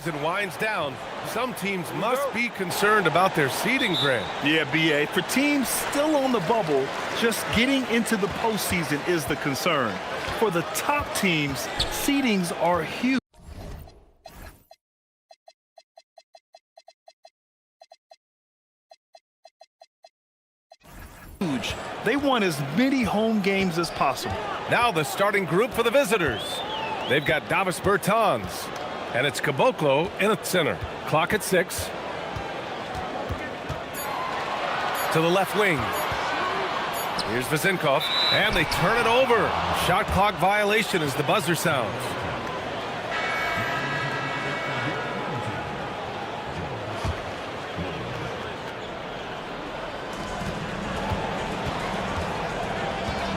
and winds down. Some teams must be concerned about their seeding grid. Yeah, BA. For teams still on the bubble, just getting into the postseason is the concern. For the top teams, seedings are huge. They want as many home games as possible. Now the starting group for the visitors. They've got Davis Bertans, and it's Caboclo in at center. Clock at 6. To the left wing. Here's Vazenkov, and they turn it over. Shot clock violation as the buzzer sounds.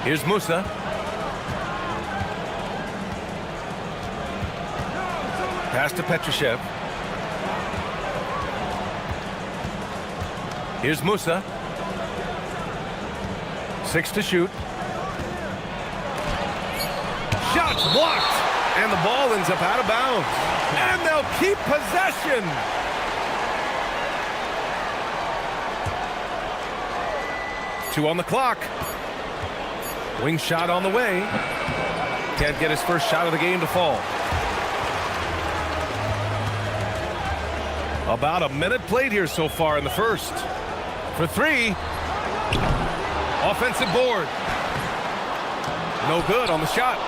Here's Musa. Pass to Petrushev. Here's Musa. 6 to shoot. Shots blocked. And the ball ends up out of bounds. And they'll keep possession. Two on the clock. Wing shot on the way. Can't get his first shot of the game to fall. About a minute played here so far in the first. For 3. Offensive board. No good on the shot.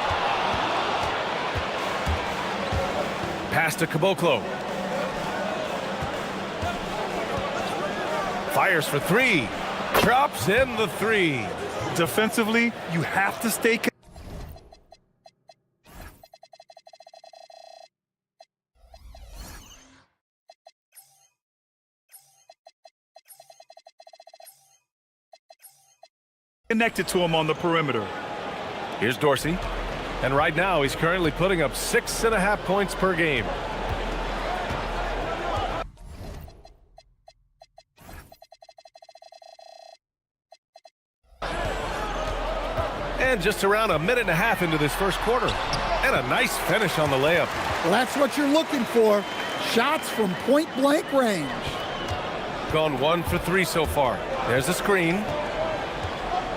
Pass to Caboclo. Fires for 3. Drops in the 3. Defensively, you have to stay connected to him on the perimeter. Here's Dorsey. And right now, he's currently putting up 6.5 points per game. And just around a minute and a half into this first quarter. And a nice finish on the layup. Well, that's what you're looking for. Shots from point-blank range. Gone 1 for 3 so far. There's a screen.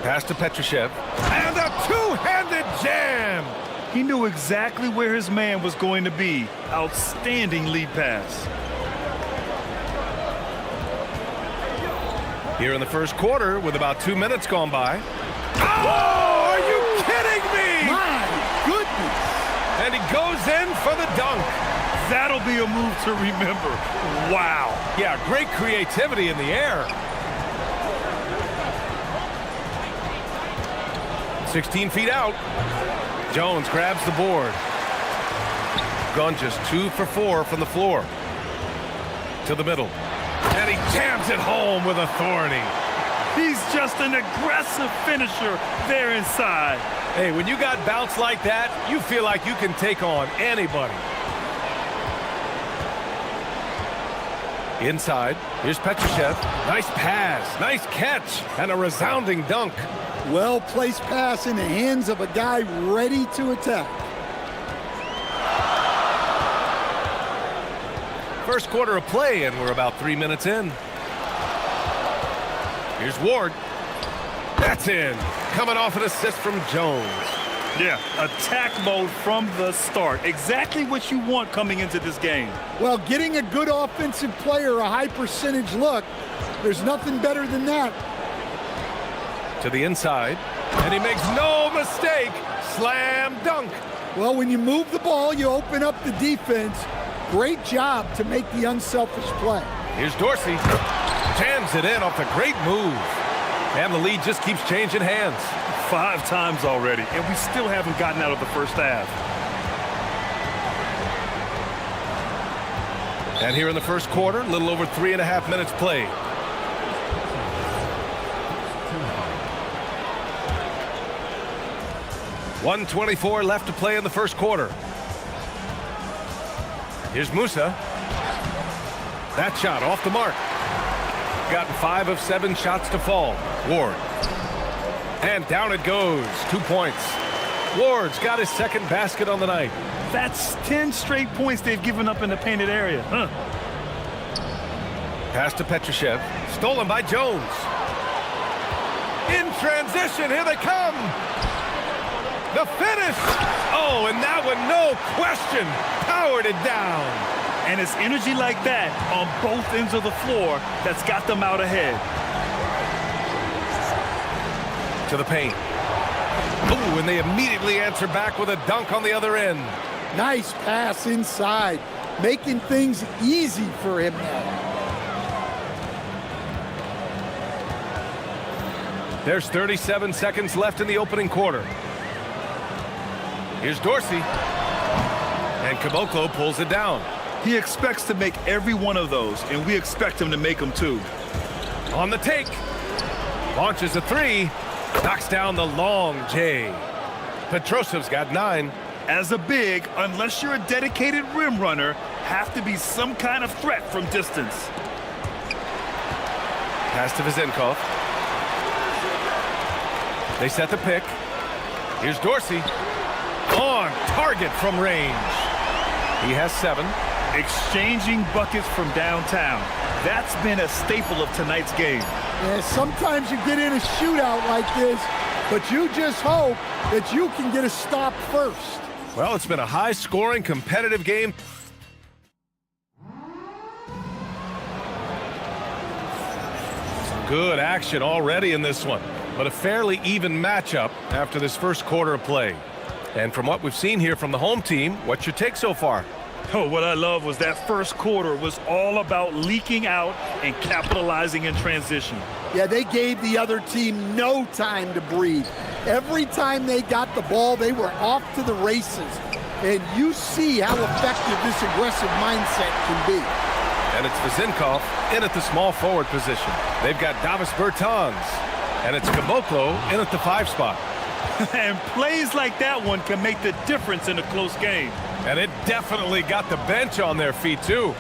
Pass to Petrushev. And a two-handed jam! He knew exactly where his man was going to be. Outstanding lead pass. Here in the first quarter, with about 2 minutes gone by. Oh! Are you kidding me? My goodness! And he goes in for the dunk. That'll be a move to remember. Wow. Yeah, great creativity in the air. 16 feet out. Jones grabs the board. Gone just 2 for 4 from the floor. To the middle. And he jams it home with authority. He's just an aggressive finisher there inside. Hey, when you got bounce like that, you feel like you can take on anybody. Inside, here's Petrushev. Nice pass, nice catch, and a resounding dunk. Well-placed pass in the hands of a guy ready to attack. First quarter of play, and we're about 3 minutes in. Here's Ward. That's in. Coming off an assist from Jones. Yeah, attack mode from the start. Exactly what you want coming into this game. Well, getting a good offensive player a high percentage look, there's nothing better than that. To the inside, and he makes no mistake. Slam dunk. Well, when you move the ball, you open up the defense. Great job to make the unselfish play. Here's Dorsey. Jams it in off a great move. And the lead just keeps changing hands. 5 times already, and we still haven't gotten out of the first half. And here in the first quarter, a little over 3.5 minutes played. .124 left to play in the first quarter. Here's Musa. That shot off the mark. Gotten 5 of 7 shots to fall. Ward. And down it goes. 2 points. Ward's got his second basket on the night. That's 10 straight points they've given up in the painted area. Huh. Pass to Petrushev. Stolen by Jones. In transition, here they come. The finish. Oh, and that one, no question, powered it down. And it's energy like that on both ends of the floor that's got them out ahead. To the paint. Ooh, and they immediately answer back with a dunk on the other end. Nice pass inside, making things easy for him now. There's 37 seconds left in the opening quarter. Here's Dorsey. And Caboclo pulls it down. He expects to make every one of those, and we expect him to make them too. On the take. Launches a three. Knocks down the long J. Petrosev's got 9. As a big, unless you're a dedicated rim runner, have to be some kind of threat from distance. Pass to Vezenkov. They set the pick. Here's Dorsey. On target from range. He has 7. Exchanging buckets from downtown. That's been a staple of tonight's game. Yeah, sometimes you get in a shootout like this, but you just hope that you can get a stop first. Well, it's been a high-scoring, competitive game. Some good action already in this one, but a fairly even matchup after this first quarter of play. And from what we've seen here from the home team, what's your take so far? Oh, what I love was that first quarter was all about leaking out and capitalizing in transition. Yeah, they gave the other team no time to breathe. Every time they got the ball, they were off to the races. And you see how effective this aggressive mindset can be. And it's Vezenkov in at the small forward position. They've got Davis Bertans. And it's Caboclo in at the 5 spot. And plays like that one can make the difference in a close game. And it definitely got the bench on their feet, too.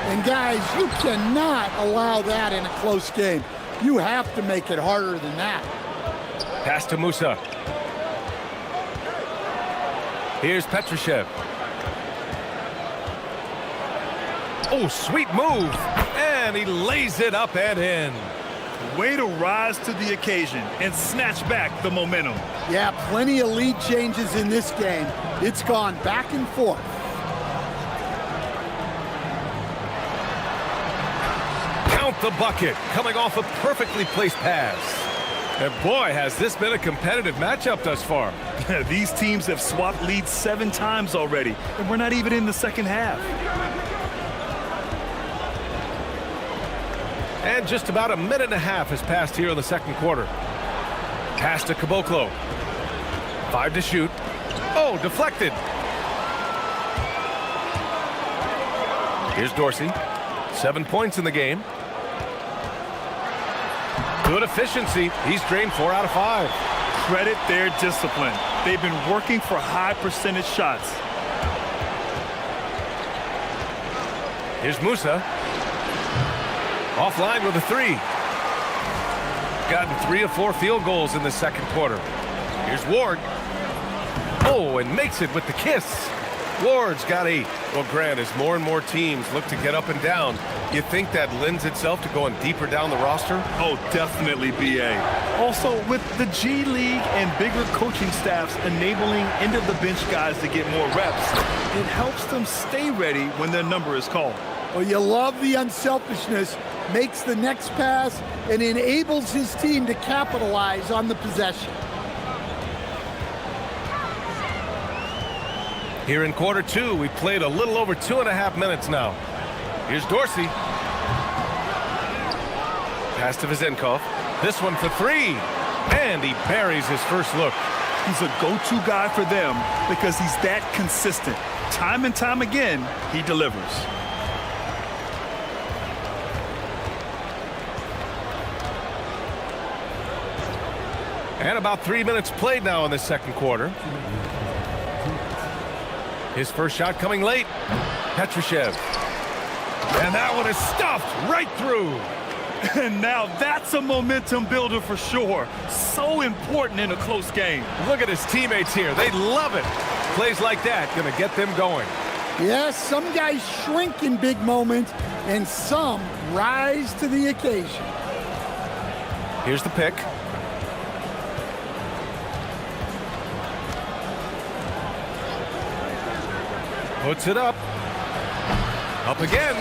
And guys, you cannot allow that in a close game. You have to make it harder than that. Pass to Musa. Here's Petrushev. Oh, sweet move. And he lays it up and in. Way to rise to the occasion and snatch back the momentum. Yeah, plenty of lead changes in this game. It's gone back and forth. Count the bucket, coming off a perfectly placed pass. And boy, has this been a competitive matchup thus far. These teams have swapped leads 7 times already, and we're not even in the second half. And just about a minute and a half has passed here in the second quarter. Pass to Caboclo. 5 to shoot. Oh, deflected. Here's Dorsey. 7 points in the game. Good efficiency. He's drained 4 out of 5. Credit their discipline. They've been working for high percentage shots. Here's Musa. Offline with a 3. Gotten 3 of 4 field goals in the second quarter. Here's Ward. Oh, and makes it with the kiss. Ward's got 8. Well, Grant, as more and more teams look to get up and down, you think that lends itself to going deeper down the roster? Oh, definitely, BA. Also, with the G League and bigger coaching staffs enabling end-of-the-bench guys to get more reps, it helps them stay ready when their number is called. Well, you love the unselfishness, makes the next pass, and enables his team to capitalize on the possession. Here in quarter 2, we played a little over 2.5 minutes now. Here's Dorsey. Pass to Vezenkov. This one for 3. And he buries his first look. He's a go-to guy for them because he's that consistent. Time and time again, he delivers. And about 3 minutes played now in the second quarter. His first shot coming late. Petrushev. And that one is stuffed right through. And now that's a momentum builder for sure. So important in a close game. Look at his teammates here. They love it. Plays like that going to get them going. Yes, some guys shrink in big moments, and some rise to the occasion. Here's the pick. Puts it up. Up again.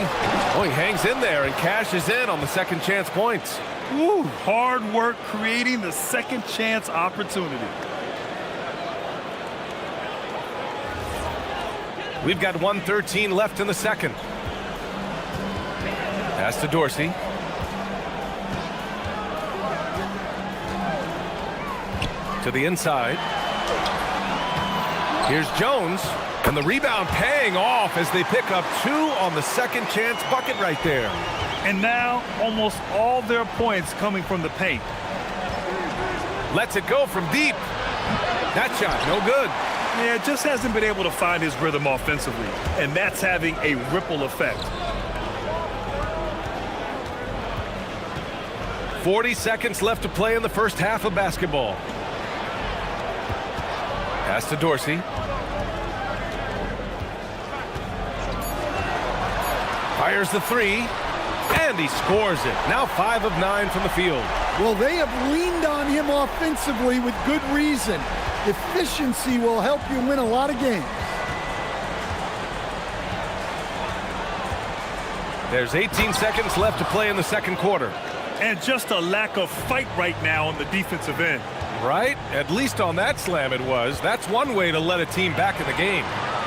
Oh, he hangs in there and cashes in on the second chance points. Ooh, hard work creating the second chance opportunity. We've got 1:13 left in the second. Pass to Dorsey. To the inside. Here's Jones. And the rebound paying off as they pick up 2 on the second chance bucket right there. And now almost all their points coming from the paint. Lets it go from deep. That shot, no good. Yeah, just hasn't been able to find his rhythm offensively. And that's having a ripple effect. 40 seconds left to play in the first half of basketball. Pass to Dorsey. Fires the 3, and he scores it. Now 5 of 9 from the field. Well, they have leaned on him offensively with good reason. Efficiency will help you win a lot of games. There's 18 seconds left to play in the second quarter. And just a lack of fight right now on the defensive end. Right? At least on that slam it was. That's one way to let a team back in the game.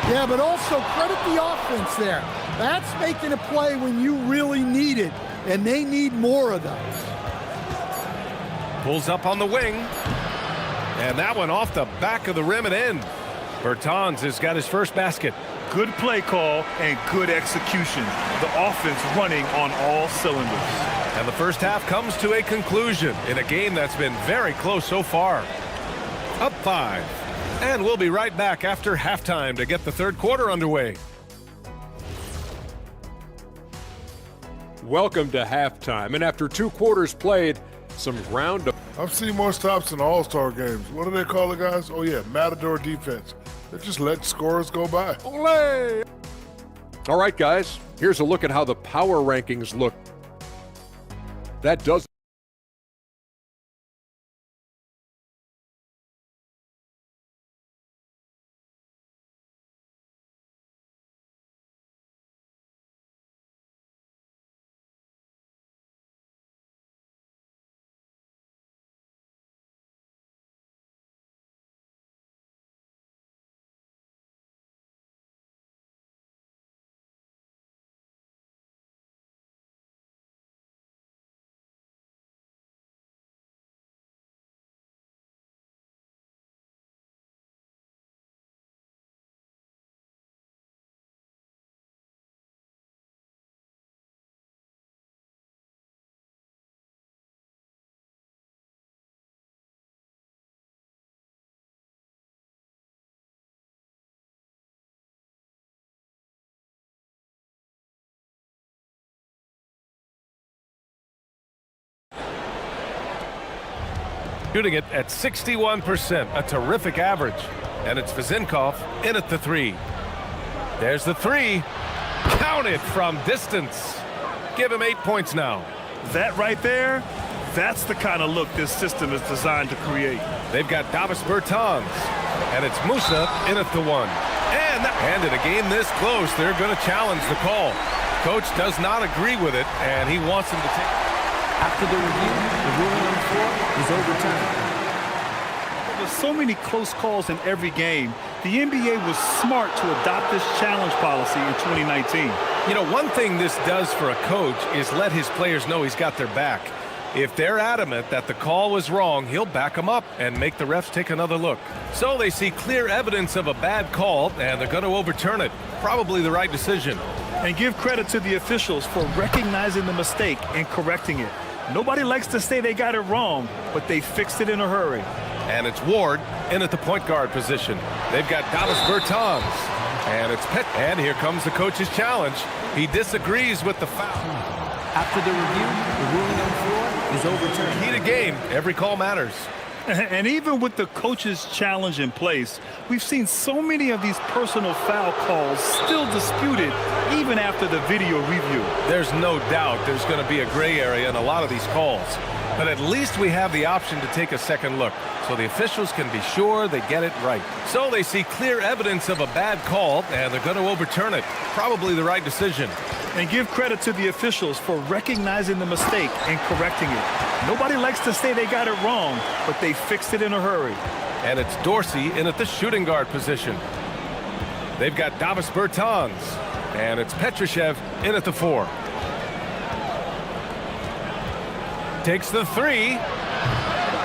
Yeah, but also credit the offense there. That's making a play when you really need it, and they need more of those. Pulls up on the wing, and that one off the back of the rim and in. Bertans has got his first basket. Good play call and good execution. The offense running on all cylinders. And the first half comes to a conclusion in a game that's been very close so far. Up 5. And we'll be right back after halftime to get the third quarter underway. Welcome to halftime, and after 2 quarters played, some ground. I've seen more stops in All-Star games. What do they call it, guys? Oh, yeah, Matador defense. They just let scores go by. Olé! All right, guys, here's a look at how the power rankings look. That does. Shooting it at 61%, a terrific average. And it's Vezinkov in at the 3. There's the 3. Count it from distance. Give him 8 points now. That right there, that's the kind of look this system is designed to create. They've got Davis Bertans. And it's Musa in at the 1. And in a game this close, they're going to challenge the call. Coach does not agree with it, and he wants him to take. After the review, the ruling on the floor is overturned. With so many close calls in every game, the NBA was smart to adopt this challenge policy in 2019. You know, one thing this does for a coach is let his players know he's got their back. If they're adamant that the call was wrong, he'll back them up and make the refs take another look. So they see clear evidence of a bad call, and they're going to overturn it. Probably the right decision. And give credit to the officials for recognizing the mistake and correcting it. Nobody likes to say they got it wrong, but they fixed it in a hurry. And it's Ward in at the point guard position. They've got Davis Bertans. And it's Pitt. And here comes the coach's challenge. He disagrees with the foul. After the review, the ruling on the floor is overturned. Heated game. Every call matters. And even with the coach's challenge in place, we've seen so many of these personal foul calls still disputed even after the video review. There's no doubt there's going to be a gray area in a lot of these calls. But at least we have the option to take a second look, so the officials can be sure they get it right. So they see clear evidence of a bad call, and they're going to overturn it. Probably the right decision. And give credit to the officials for recognizing the mistake and correcting it. Nobody likes to say they got it wrong, but they fixed it in a hurry. And it's Dorsey in at the shooting guard position. They've got Davis Bertans, and it's Petrushev in at the 4. Takes the 3.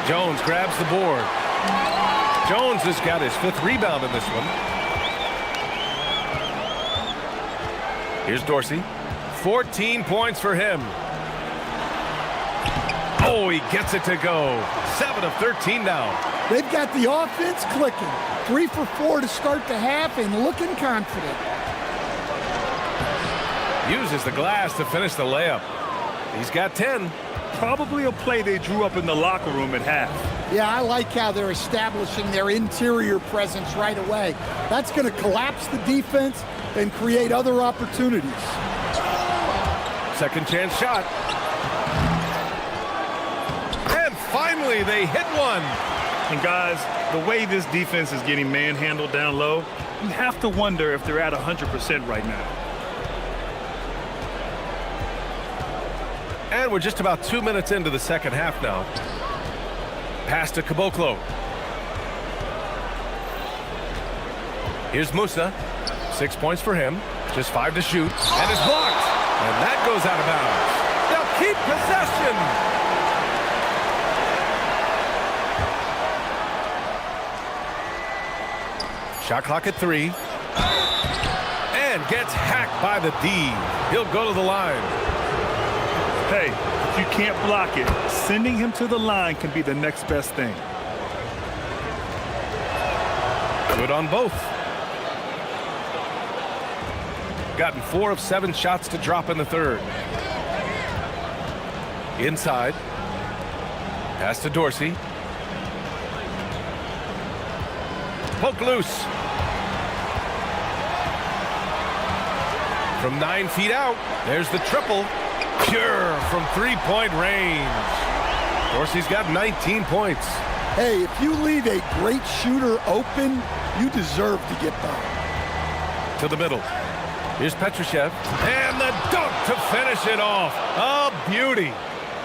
Jones grabs the board. Jones has got his 5th rebound in this one. Here's Dorsey. 14 points for him. Oh, he gets it to go. 7 of 13 now. They've got the offense clicking. 3 for 4 to start the half and looking confident. Uses the glass to finish the layup. He's got 10. Probably a play they drew up in the locker room at half. Yeah, I like how they're establishing their interior presence right away. That's going to collapse the defense and create other opportunities. Second chance shot. And finally, they hit one. And guys, the way this defense is getting manhandled down low, you have to wonder if they're at 100% right now. And we're just about 2 minutes into the second half now. Pass to Caboclo. Here's Musa. 6 points for him. Just 5 to shoot. And it's blocked. And that goes out of bounds. They'll keep possession. Shot clock at 3. And gets hacked by the D. He'll go to the line. Hey, if you can't block it, sending him to the line can be the next best thing. Good on both. Gotten 4 of 7 shots to drop in the third. Inside. Pass to Dorsey. Poke loose. From 9 feet out, there's the triple. Pure from 3-point range. Dorsey's got 19 points. Hey, if you leave a great shooter open, you deserve to get by. To the middle. Here's Petrushev. And the dunk to finish it off. A beauty.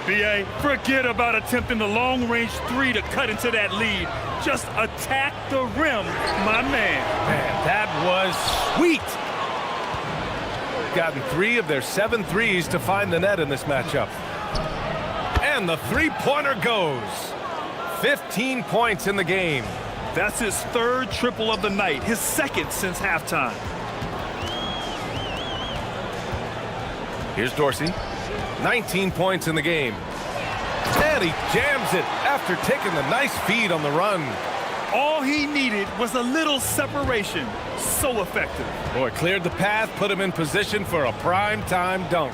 B.A., forget about attempting the long-range 3 to cut into that lead. Just attack the rim, my man. Man, that was sweet. Gotten 3 of their 7 threes to find the net in this matchup. And the three-pointer goes. 15 points in the game. That's his 3rd triple of the night, his 2nd since halftime. Here's Dorsey. 19 points in the game. And he jams it after taking the nice feed on the run. All he needed was a little separation. So effective. Boy, cleared the path, put him in position for a prime-time dunk.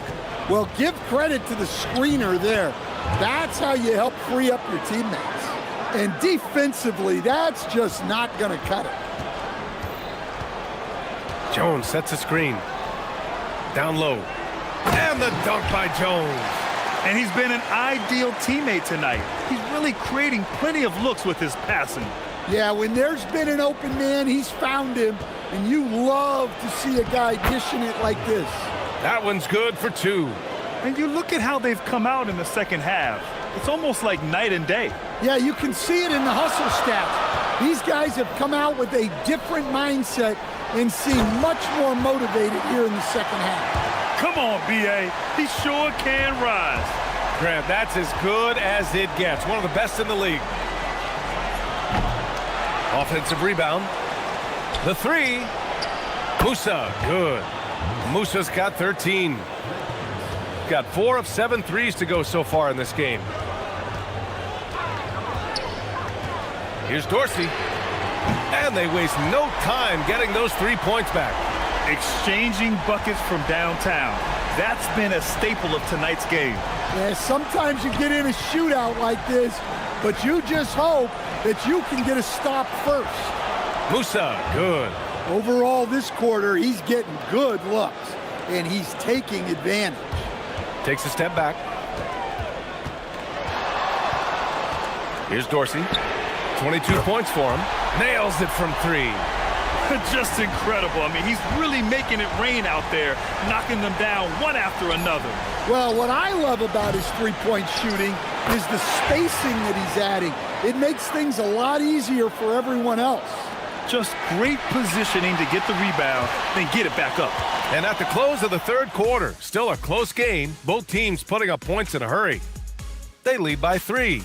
Well, give credit to the screener there. That's how you help free up your teammates. And defensively, that's just not going to cut it. Jones sets a screen. Down low. And the dunk by Jones. And he's been an ideal teammate tonight. He's really creating plenty of looks with his passing. Yeah, when there's been an open man, he's found him. And you love to see a guy dishing it like this. That one's good for 2. And you look at how they've come out in the second half. It's almost like night and day. Yeah, you can see it in the hustle stats. These guys have come out with a different mindset and seem much more motivated here in the second half. Come on, B.A. He sure can rise. Grant, that's as good as it gets. One of the best in the league. Offensive rebound. The 3. Musa, good. Musa's got 13. Got 4 of 7 threes to go so far in this game. Here's Dorsey. And they waste no time getting those 3 points back. Exchanging buckets from downtown. That's been a staple of tonight's game. Yeah, sometimes you get in a shootout like this, but you just hope that you can get a stop first. Musa, good. Overall, this quarter, he's getting good looks, and he's taking advantage. Takes a step back. Here's Dorsey. 22 points for him. Nails it from three. Just incredible. I mean, he's really making it rain out there, knocking them down one after another. Well, what I love about his three-point shooting is the spacing that he's adding. It makes things a lot easier for everyone else. Just great positioning to get the rebound, then get it back up. And at the close of the third quarter, still a close game, both teams putting up points in a hurry. They lead by 3.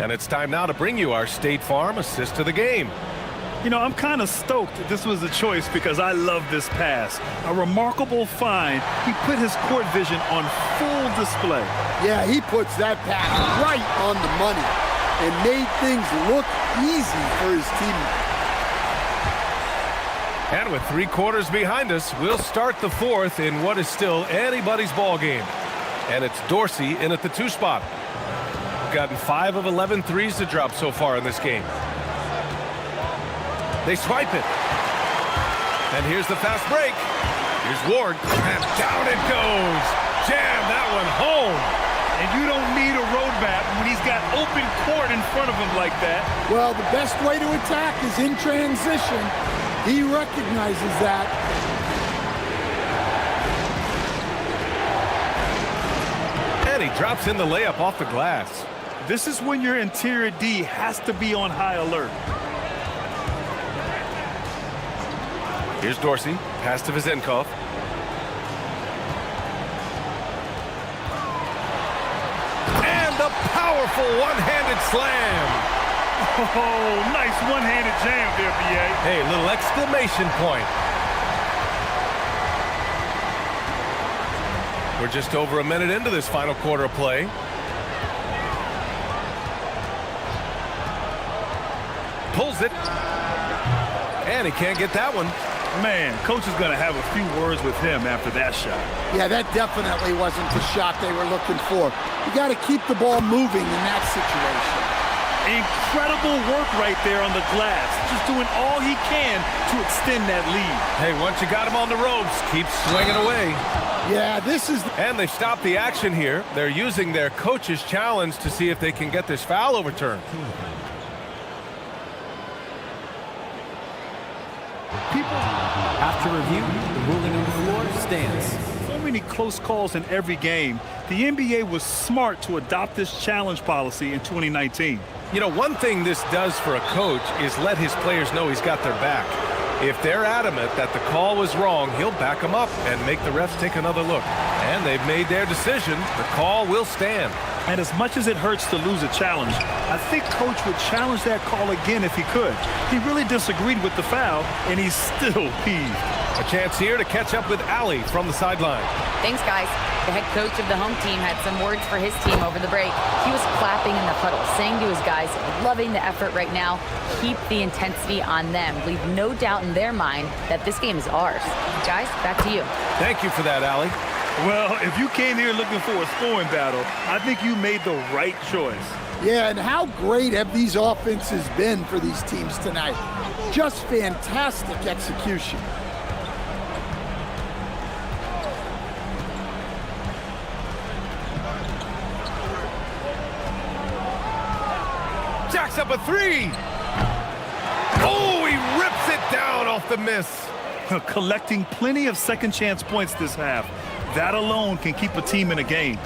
And it's time now to bring you our State Farm assist to the game. You know, I'm kind of stoked that this was a choice because I love this pass. A remarkable find. He put his court vision on full display. Yeah, he puts that pass right on the money and made things look easy for his teammates. And with 3 quarters behind us, we'll start the fourth in what is still anybody's ball game. And it's Dorsey in at the 2 spot. Gotten 5 of 11 threes to drop so far in this game. They swipe it. And here's the fast break. Here's Ward. And down it goes. Jam that one home. And you don't need a roadmap when he's got open court in front of him like that. Well, the best way to attack is in transition. He recognizes that. And he drops in the layup off the glass. This is when your interior D has to be on high alert. Here's Dorsey. Pass to Vizenkov. And the powerful one-handed slam. Oh, nice one-handed jam there, B.A. Hey, little exclamation point. We're just over a minute into this final quarter of play. Pulls it. And he can't get that one. Man, coach is going to have a few words with him after that shot. Yeah, that definitely wasn't the shot they were looking for. You got to keep the ball moving in that situation. Incredible work right there on the glass. Just doing all he can to extend that lead. Hey, once you got him on the ropes, keep swinging away. Yeah, this is... And they stopped the action here. They're using their coach's challenge to see if they can get this foul overturned. After review, the ruling on the floor stands. So many close calls in every game. The NBA was smart to adopt this challenge policy in 2019. You know, one thing this does for a coach is let his players know he's got their back. If they're adamant that the call was wrong, he'll back them up and make the refs take another look. And they've made their decision. The call will stand. And as much as it hurts to lose a challenge, I think coach would challenge that call again if he could. He really disagreed with the foul, and he's still peeved. A chance here to catch up with Allie from the sideline. Thanks, guys. The head coach of the home team had some words for his team over the break. He was clapping in the huddle, saying to his guys, loving the effort right now. Keep the intensity on them. Leave no doubt in their mind that this game is ours. Guys, back to you. Thank you for that, Allie. Well, if you came here looking for a scoring battle, I think you made the right choice. Yeah, and how great have these offenses been for these teams tonight? Just fantastic execution. Jacks up a 3. Oh, he rips it down off the miss. Collecting plenty of second chance points this half. That alone can keep a team in a game.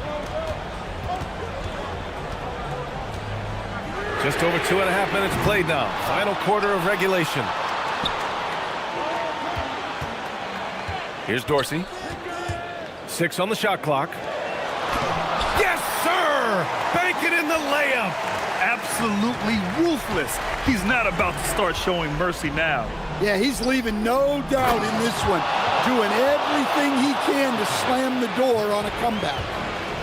Just over 2.5 minutes played now. Final quarter of regulation. Here's Dorsey. 6 on the shot clock. Yes, sir! Bank it in the layup. Absolutely ruthless. He's not about to start showing mercy now. Yeah, he's leaving no doubt in this one, doing everything he can to slam the door on a comeback.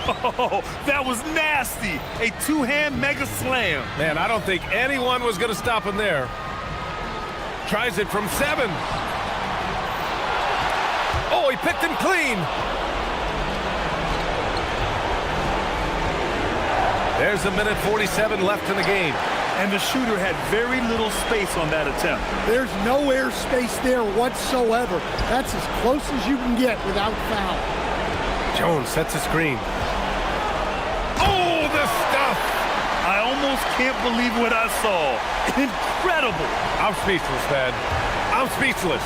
Oh, that was nasty. A two-hand mega slam. Man, I don't think anyone was going to stop him there. Tries it from 7. Oh, Oh, he picked him clean. There's a minute 47 left in the game. And the shooter had very little space on that attempt. There's no air space there whatsoever. That's as close as you can get without foul. Jones sets a screen. Oh, the stuff! I almost can't believe what I saw. Incredible. I'm speechless, man. I'm speechless.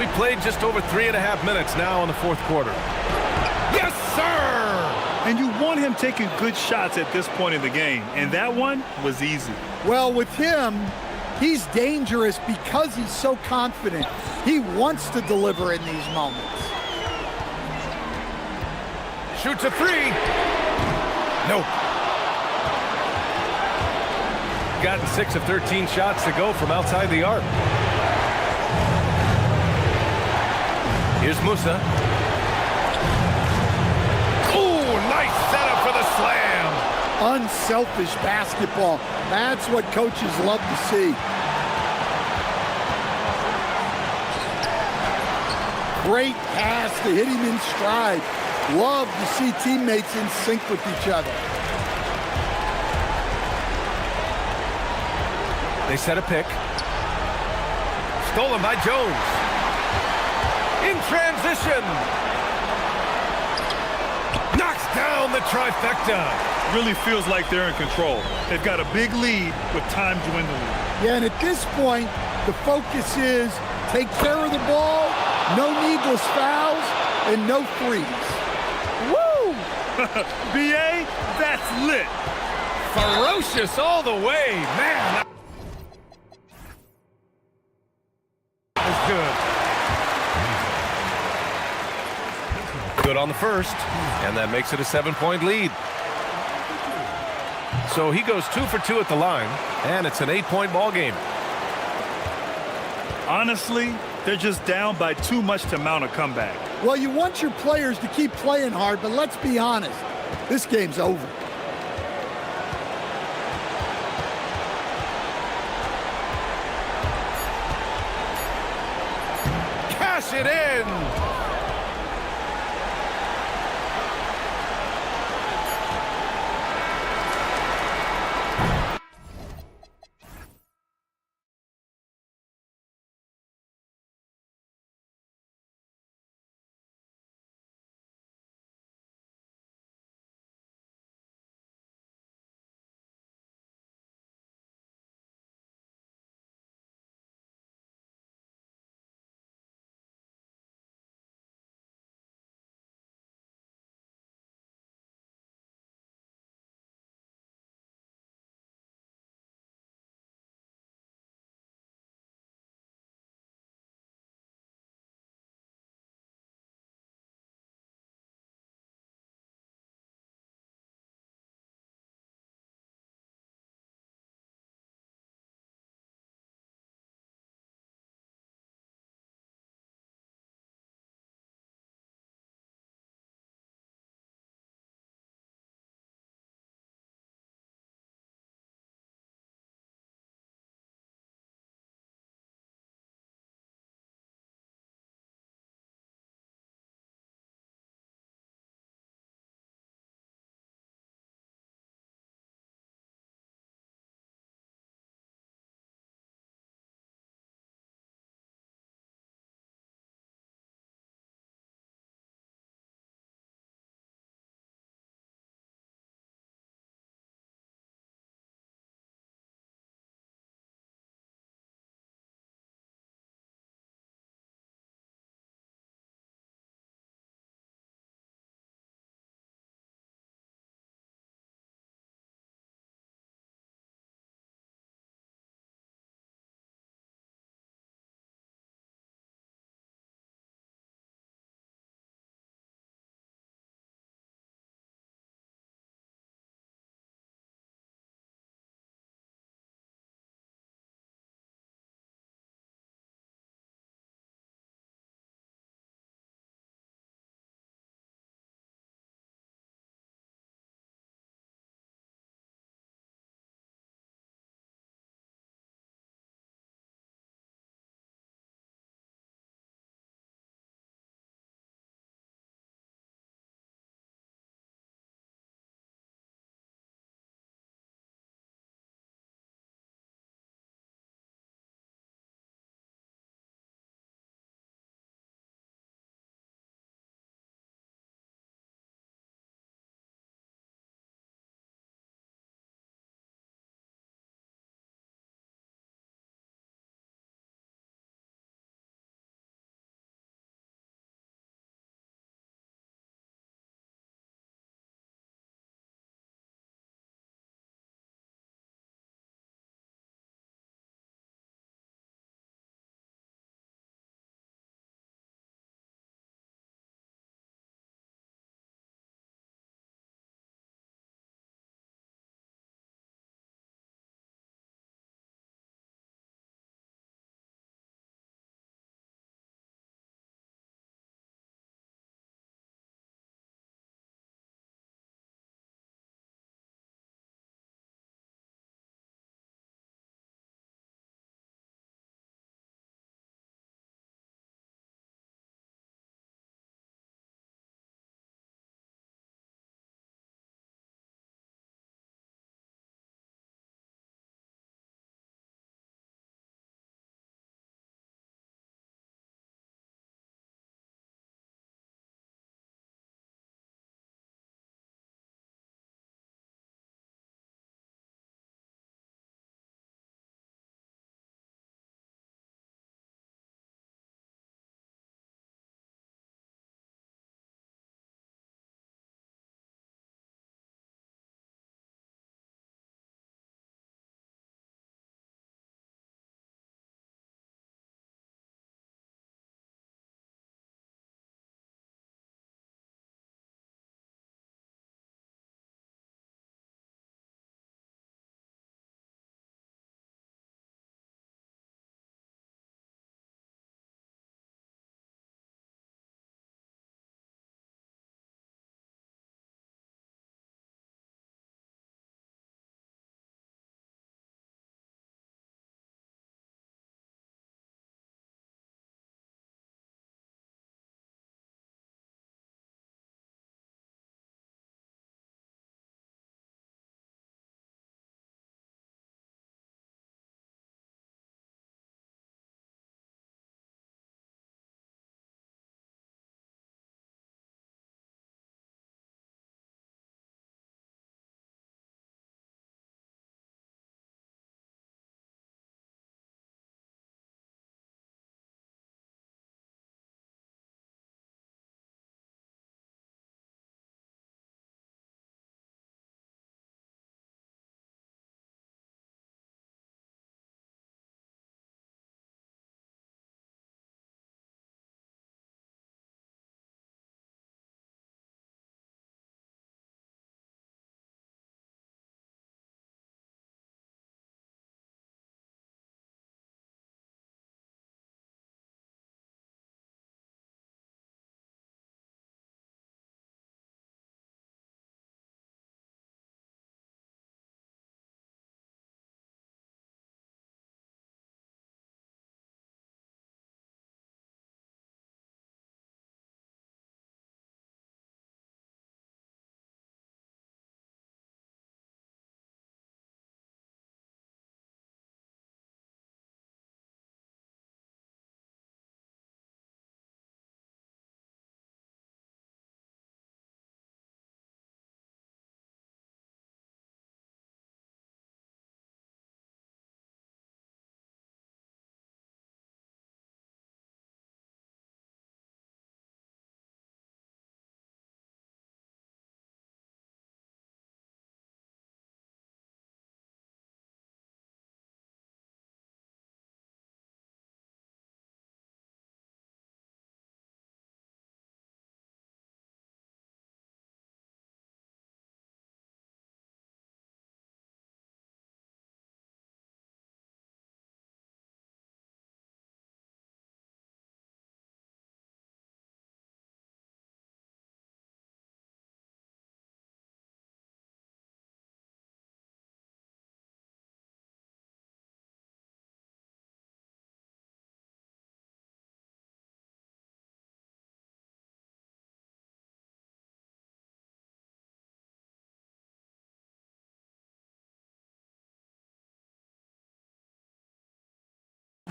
We played just over 3.5 minutes now in the fourth quarter. Yes, sir! And you want him taking good shots at this point in the game, and that one was easy. Well, with him, he's dangerous because he's so confident. He wants to deliver in these moments. Shoots a three. Nope. Gotten 6 of 13 shots to go from outside the arc. Here's Musa. Nice setup for the slam. Unselfish basketball. That's what coaches love to see. Great pass to hit him in stride. Love to see teammates in sync with each other. They set a pick. Stolen by Jones. In transition. Knocks down the trifecta. Really feels like they're in control. They've got a big lead with time dwindling. Yeah, and at this point, the focus is take care of the ball, no needless fouls, and no threes. Woo! BA, that's lit. Ferocious all the way, man. That's good. Good on the first, and that makes it a 7-point lead. So he goes 2 for 2 at the line, and it's an 8-point ball game. Honestly, they're just down by too much to mount a comeback. Well, you want your players to keep playing hard, but let's be honest, this game's over. Cash it in!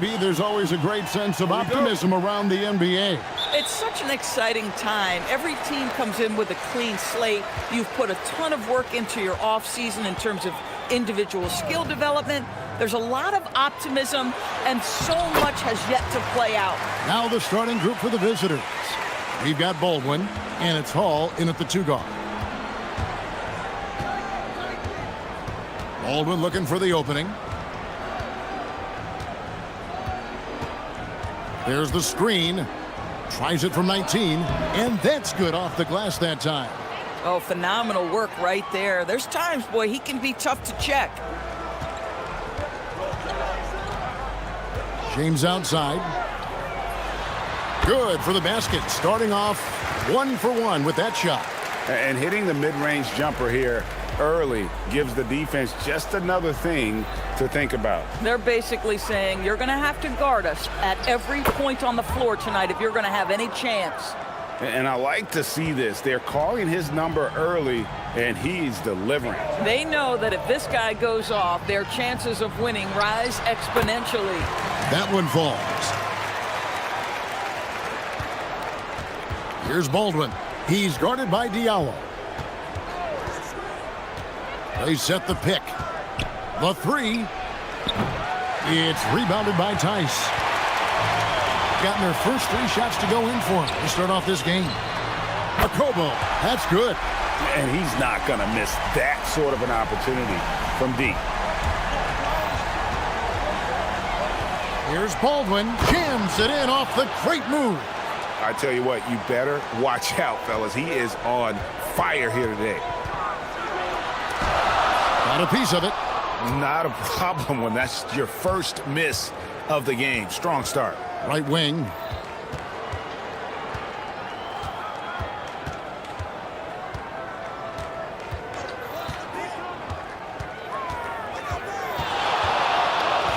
There's always a great sense of optimism around the NBA. It's such an exciting time. Every team comes in with a clean slate. You've put a ton of work into your offseason in terms of individual skill development. There's a lot of optimism, and so much has yet to play out. Now the starting group for the visitors. We've got Baldwin, and it's Hall in at the 2 guard. Baldwin looking for the opening. There's the screen. Tries it from 19, and that's good off the glass that time. Oh, phenomenal work right there. There's times, boy, he can be tough to check. James outside. Good for the basket. Starting off 1 for 1 with that shot. And hitting the mid-range jumper here early gives the defense just another thing to think about. They're basically saying you're going to have to guard us at every point on the floor tonight if you're going to have any chance. And I like to see this. They're calling his number early, and he's delivering. They know that if this guy goes off, their chances of winning rise exponentially. That one falls. Here's Baldwin. He's guarded by Diallo. They set the pick. The 3. It's rebounded by Tice. Gotten their first 3 shots to go in for him to start off this game. Akobo, that's good. And he's not going to miss that sort of an opportunity from deep. Here's Baldwin. Jams it in off the great move. I tell you what, you better watch out, fellas. He is on fire here today. Got a piece of it. Not a problem when that's your first miss of the game. Strong start. Right wing.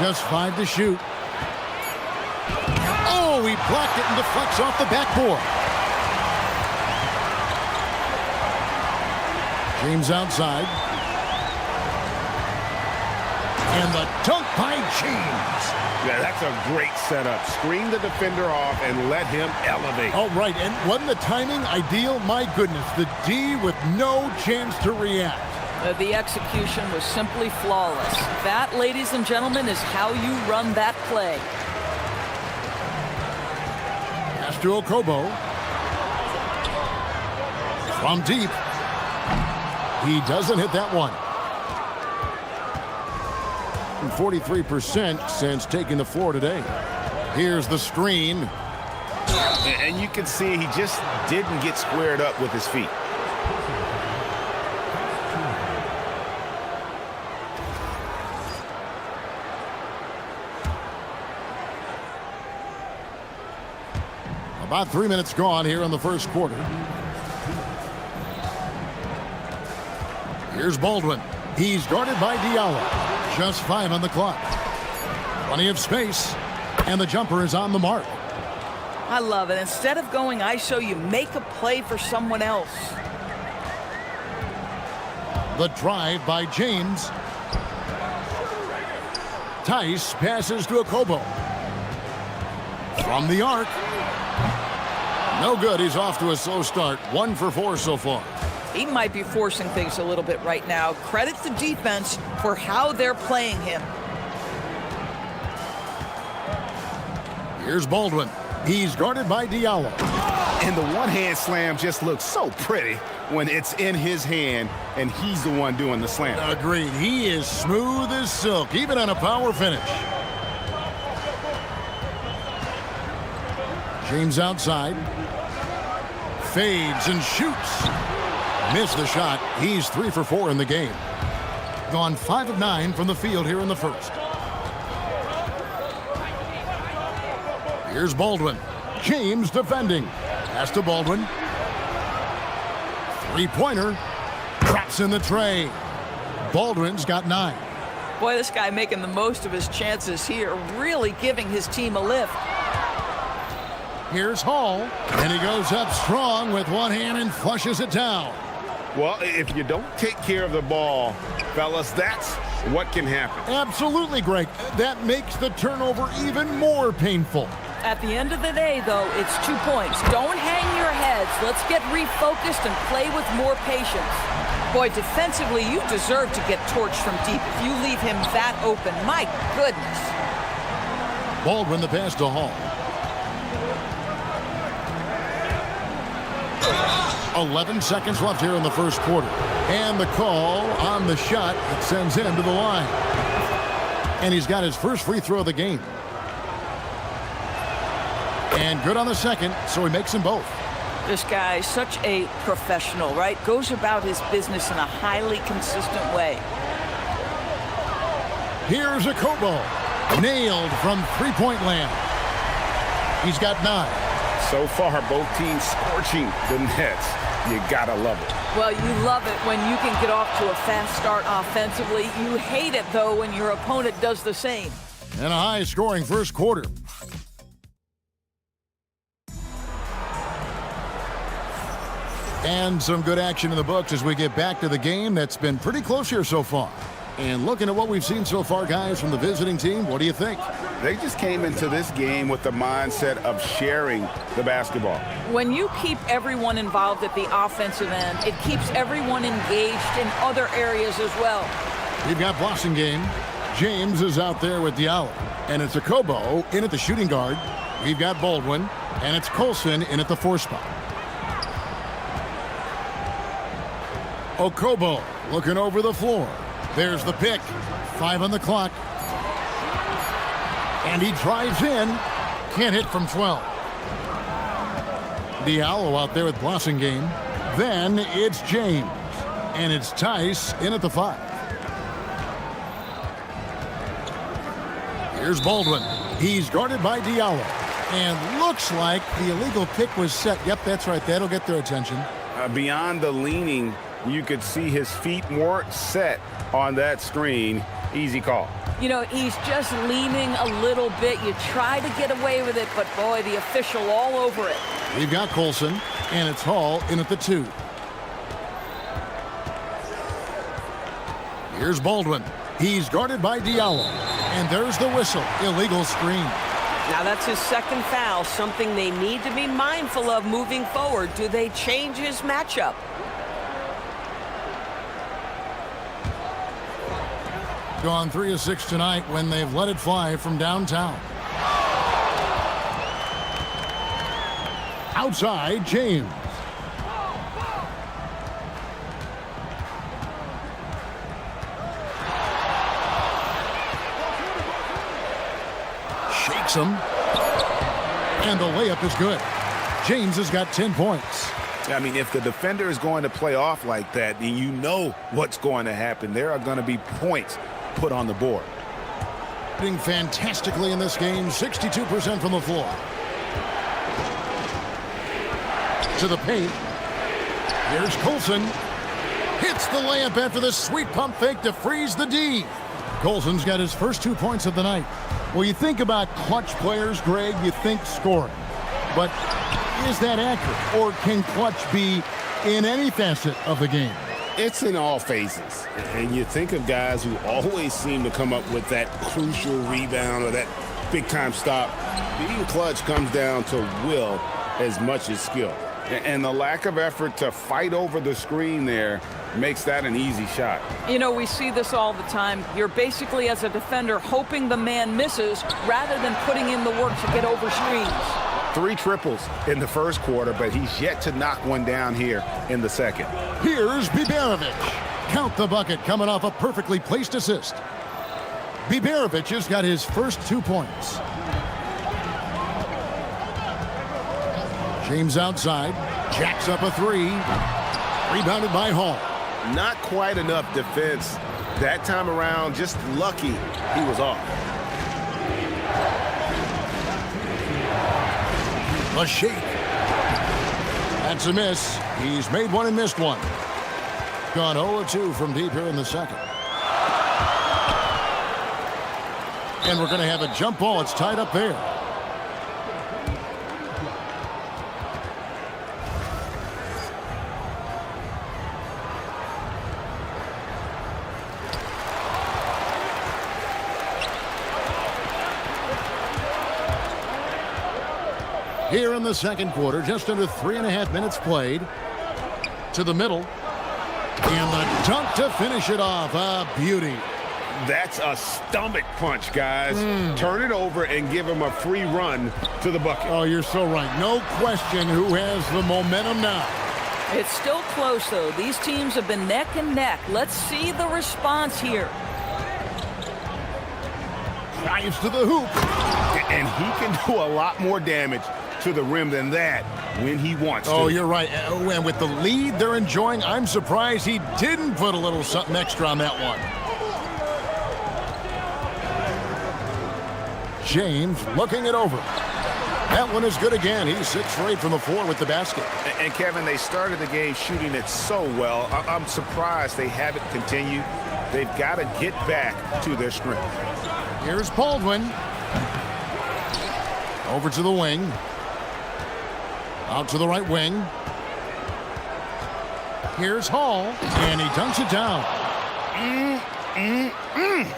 Just 5 to shoot. Oh, he blocked it and deflects off the backboard. James outside. And the dunk by James. Yeah, that's a great setup. Screen the defender off and let him elevate. All right, and wasn't the timing ideal? My goodness, the D with no chance to react. The execution was simply flawless. That, ladies and gentlemen, is how you run that play. Pass to Okobo. From deep. He doesn't hit that one. 43% since taking the floor today. Here's the screen. And you can see he just didn't get squared up with his feet. About 3 minutes gone here in the first quarter. Here's Baldwin. He's guarded by Diallo. Just 5 on the clock. Plenty of space. And the jumper is on the mark. I love it. Instead of going ISO, you make a play for someone else. The drive by James. Tice passes to Okobo. From the arc. No good. He's off to a slow start. 1 for 4 so far. He might be forcing things a little bit right now. Credit the defense for how they're playing him. Here's Baldwin. He's guarded by Diallo. And the one-hand slam just looks so pretty when it's in his hand and he's the one doing the slam. Agreed. He is smooth as silk, even on a power finish. James outside. Fades and shoots. Missed the shot. He's 3 for 4 in the game. Gone 5 of 9 from the field here in the first. Here's Baldwin. James defending. Pass to Baldwin. 3-pointer. Drops in the tray. Baldwin's got 9. Boy, this guy making the most of his chances here, really giving his team a lift. Here's Hall, and he goes up strong with one hand and flushes it down. Well, if you don't take care of the ball, fellas, that's what can happen. Absolutely, Greg. That makes the turnover even more painful. At the end of the day, though, it's 2 points. Don't hang your heads. Let's get refocused and play with more patience. Boy, defensively, you deserve to get torched from deep if you leave him that open. My goodness. Baldwin the pass to Hall. 11 seconds left here in the first quarter. And the call on the shot that sends him to the line. And he's got his first free throw of the game. And good on the second, so he makes them both. This guy is such a professional, right? Goes about his business in a highly consistent way. Here's a Kobo. Nailed from three-point land. He's got 9. So far, both teams scorching the nets. You gotta love it. Well, you love it when you can get off to a fast start offensively. You hate it, though, when your opponent does the same. And a high-scoring first quarter. And some good action in the books as we get back to the game that's been pretty close here so far. And looking at what we've seen so far, guys, from the visiting team, what do you think? They just came into this game with the mindset of sharing the basketball. When you keep everyone involved at the offensive end, it keeps everyone engaged in other areas as well. We've got Blossingame. James is out there with Diallo. And it's a Kobo in at the shooting guard. We've got Baldwin. And it's Colson in at the 4 spot. Okobo looking over the floor. There's the pick. 5 on the clock. And he drives in. Can't hit from 12. Diallo out there with Blossingame. Then it's James. And it's Tice in at the 5. Here's Baldwin. He's guarded by Diallo. And looks like the illegal pick was set. Yep, that's right. That'll get their attention. Beyond the leaning, you could see his feet more set on that screen. Easy call. You know, he's just leaning a little bit. You try to get away with it, but boy, the official all over it. We've got Colson, and it's Hall in at the 2. Here's Baldwin. He's guarded by Diallo. And there's the whistle. Illegal screen. Now that's his second foul, something they need to be mindful of moving forward. Do they change his matchup? Gone 3 of 6 tonight when they've let it fly from downtown. Outside, James. Shakes him. And the layup is good. James has got 10 points. I mean, if the defender is going to play off like that, then you know what's going to happen. There are going to be points put on the board. Doing fantastically in this game, 62% from the floor. To the paint. Here's Colson. Hits the layup after the sweet pump fake to freeze the D. Colson's got his first 2 points of the night. Well, you think about clutch players, Greg, you think scoring. But is that accurate? Or can clutch be in any facet of the game? It's in all phases. And you think of guys who always seem to come up with that crucial rebound or that big-time stop. Being clutch comes down to will as much as skill. And the lack of effort to fight over the screen there makes that an easy shot. You know, we see this all the time. You're basically, as a defender, hoping the man misses rather than putting in the work to get over screens. 3 triples in the first quarter, but he's yet to knock one down here in the second. Here's Biberovic. Count the bucket coming off a perfectly placed assist. Biberovic has got his first 2 points. James outside. Jacks up a 3. Rebounded by Hall. Not quite enough defense that time around. Just lucky he was off. A shake. That's a miss. He's made one and missed one. Gone 0-2 from deep here in the second. And we're going to have a jump ball. It's tied up there. Here in the second quarter, just under 3.5 minutes played. To the middle. And the dunk to finish it off. A beauty. That's a stomach punch, guys. Turn it over and give him a free run to the bucket. Oh, you're so right. No question who has the momentum now. It's still close, though. These teams have been neck and neck. Let's see the response here. Drives to the hoop. And he can do a lot more damage to the rim than that when he wants to. Oh, you're right. And with the lead they're enjoying, I'm surprised he didn't put a little something extra on that one. James looking it over. That one is good again. He's 6 for 8 from the floor with the basket. And Kevin, they started the game shooting it so well. I'm surprised they haven't continued. They've got to get back to their strength. Here's Baldwin. Over to the wing. Out to the right wing. Here's Hall. And he dunks it down.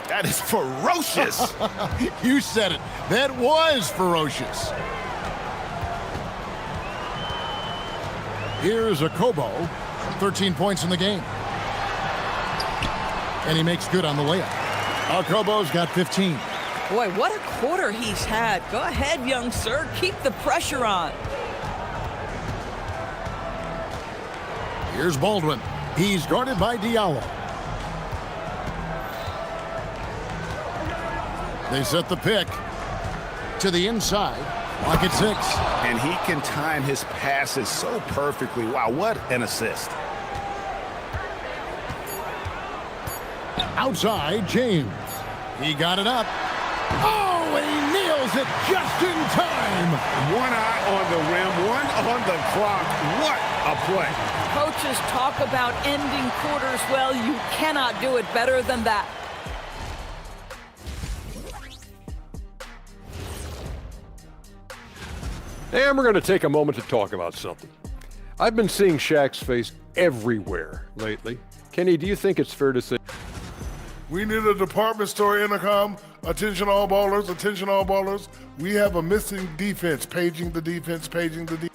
That is ferocious. You said it. That was ferocious. Here's a Kobo. 13 points in the game. And he makes good on the layup. Kobo's got 15. Boy, what a quarter he's had. Go ahead, young sir. Keep the pressure on. Here's Baldwin. He's guarded by Diallo. They set the pick to the inside. Lock at 6. And he can time his passes so perfectly. Wow, what an assist. Outside, James. He got it up. Oh, and he nails it just in time. One eye on the rim, one on the clock. What a play. Coaches talk about ending quarters. Well, you cannot do it better than that. And we're going to take a moment to talk about something. I've been seeing Shaq's face everywhere lately. Kenny, do you think it's fair to say? We need a department store intercom. Attention all ballers, attention all ballers. We have a missing defense. Paging the defense, paging the defense.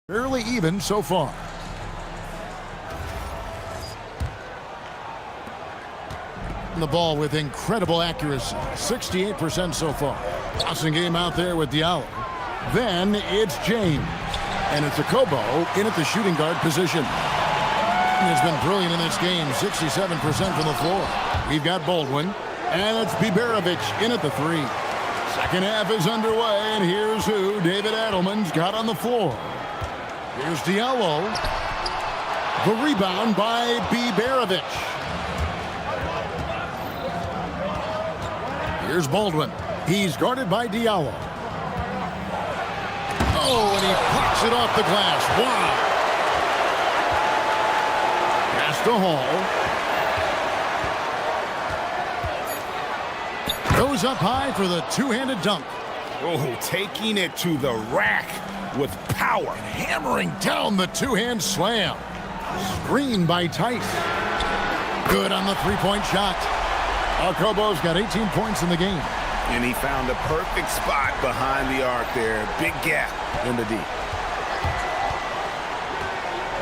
Fairly even so far. The ball with incredible accuracy. 68% so far. Tossing game out there with Diallo. Then it's James. And it's a Kobo in at the shooting guard position. He's been brilliant in this game. 67% from the floor. We've got Baldwin. And it's Biberovic in at the 3. Second half is underway. And here's who David Adelman's got on the floor. Here's Diallo. The rebound by Biberovic. Here's Baldwin. He's guarded by Diallo. Oh, and he pucks it off the glass. Wow. Pass to Hall. Goes up high for the two-handed dunk. Oh, taking it to the rack with power. Hammering down the two-hand slam. Screen by Tice. Good on the three-point shot. Kobo's got 18 points in the game. And he found the perfect spot behind the arc there. Big gap in the D.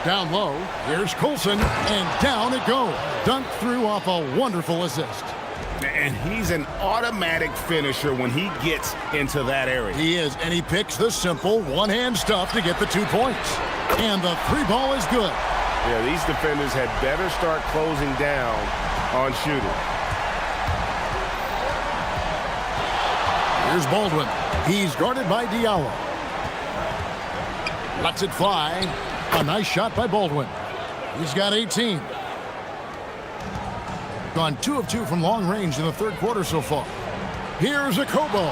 Down low, here's Colson, and down it goes. Dunked through off a wonderful assist. And he's an automatic finisher when he gets into that area. He is, and he picks the simple one-hand stuff to get the 2 points. And the 3 ball is good. Yeah, these defenders had better start closing down on shooting. Here's Baldwin. He's guarded by Diallo. Lets it fly. A nice shot by Baldwin. He's got 18. Gone 2 of 2 from long range in the third quarter so far. Here's a Kobo.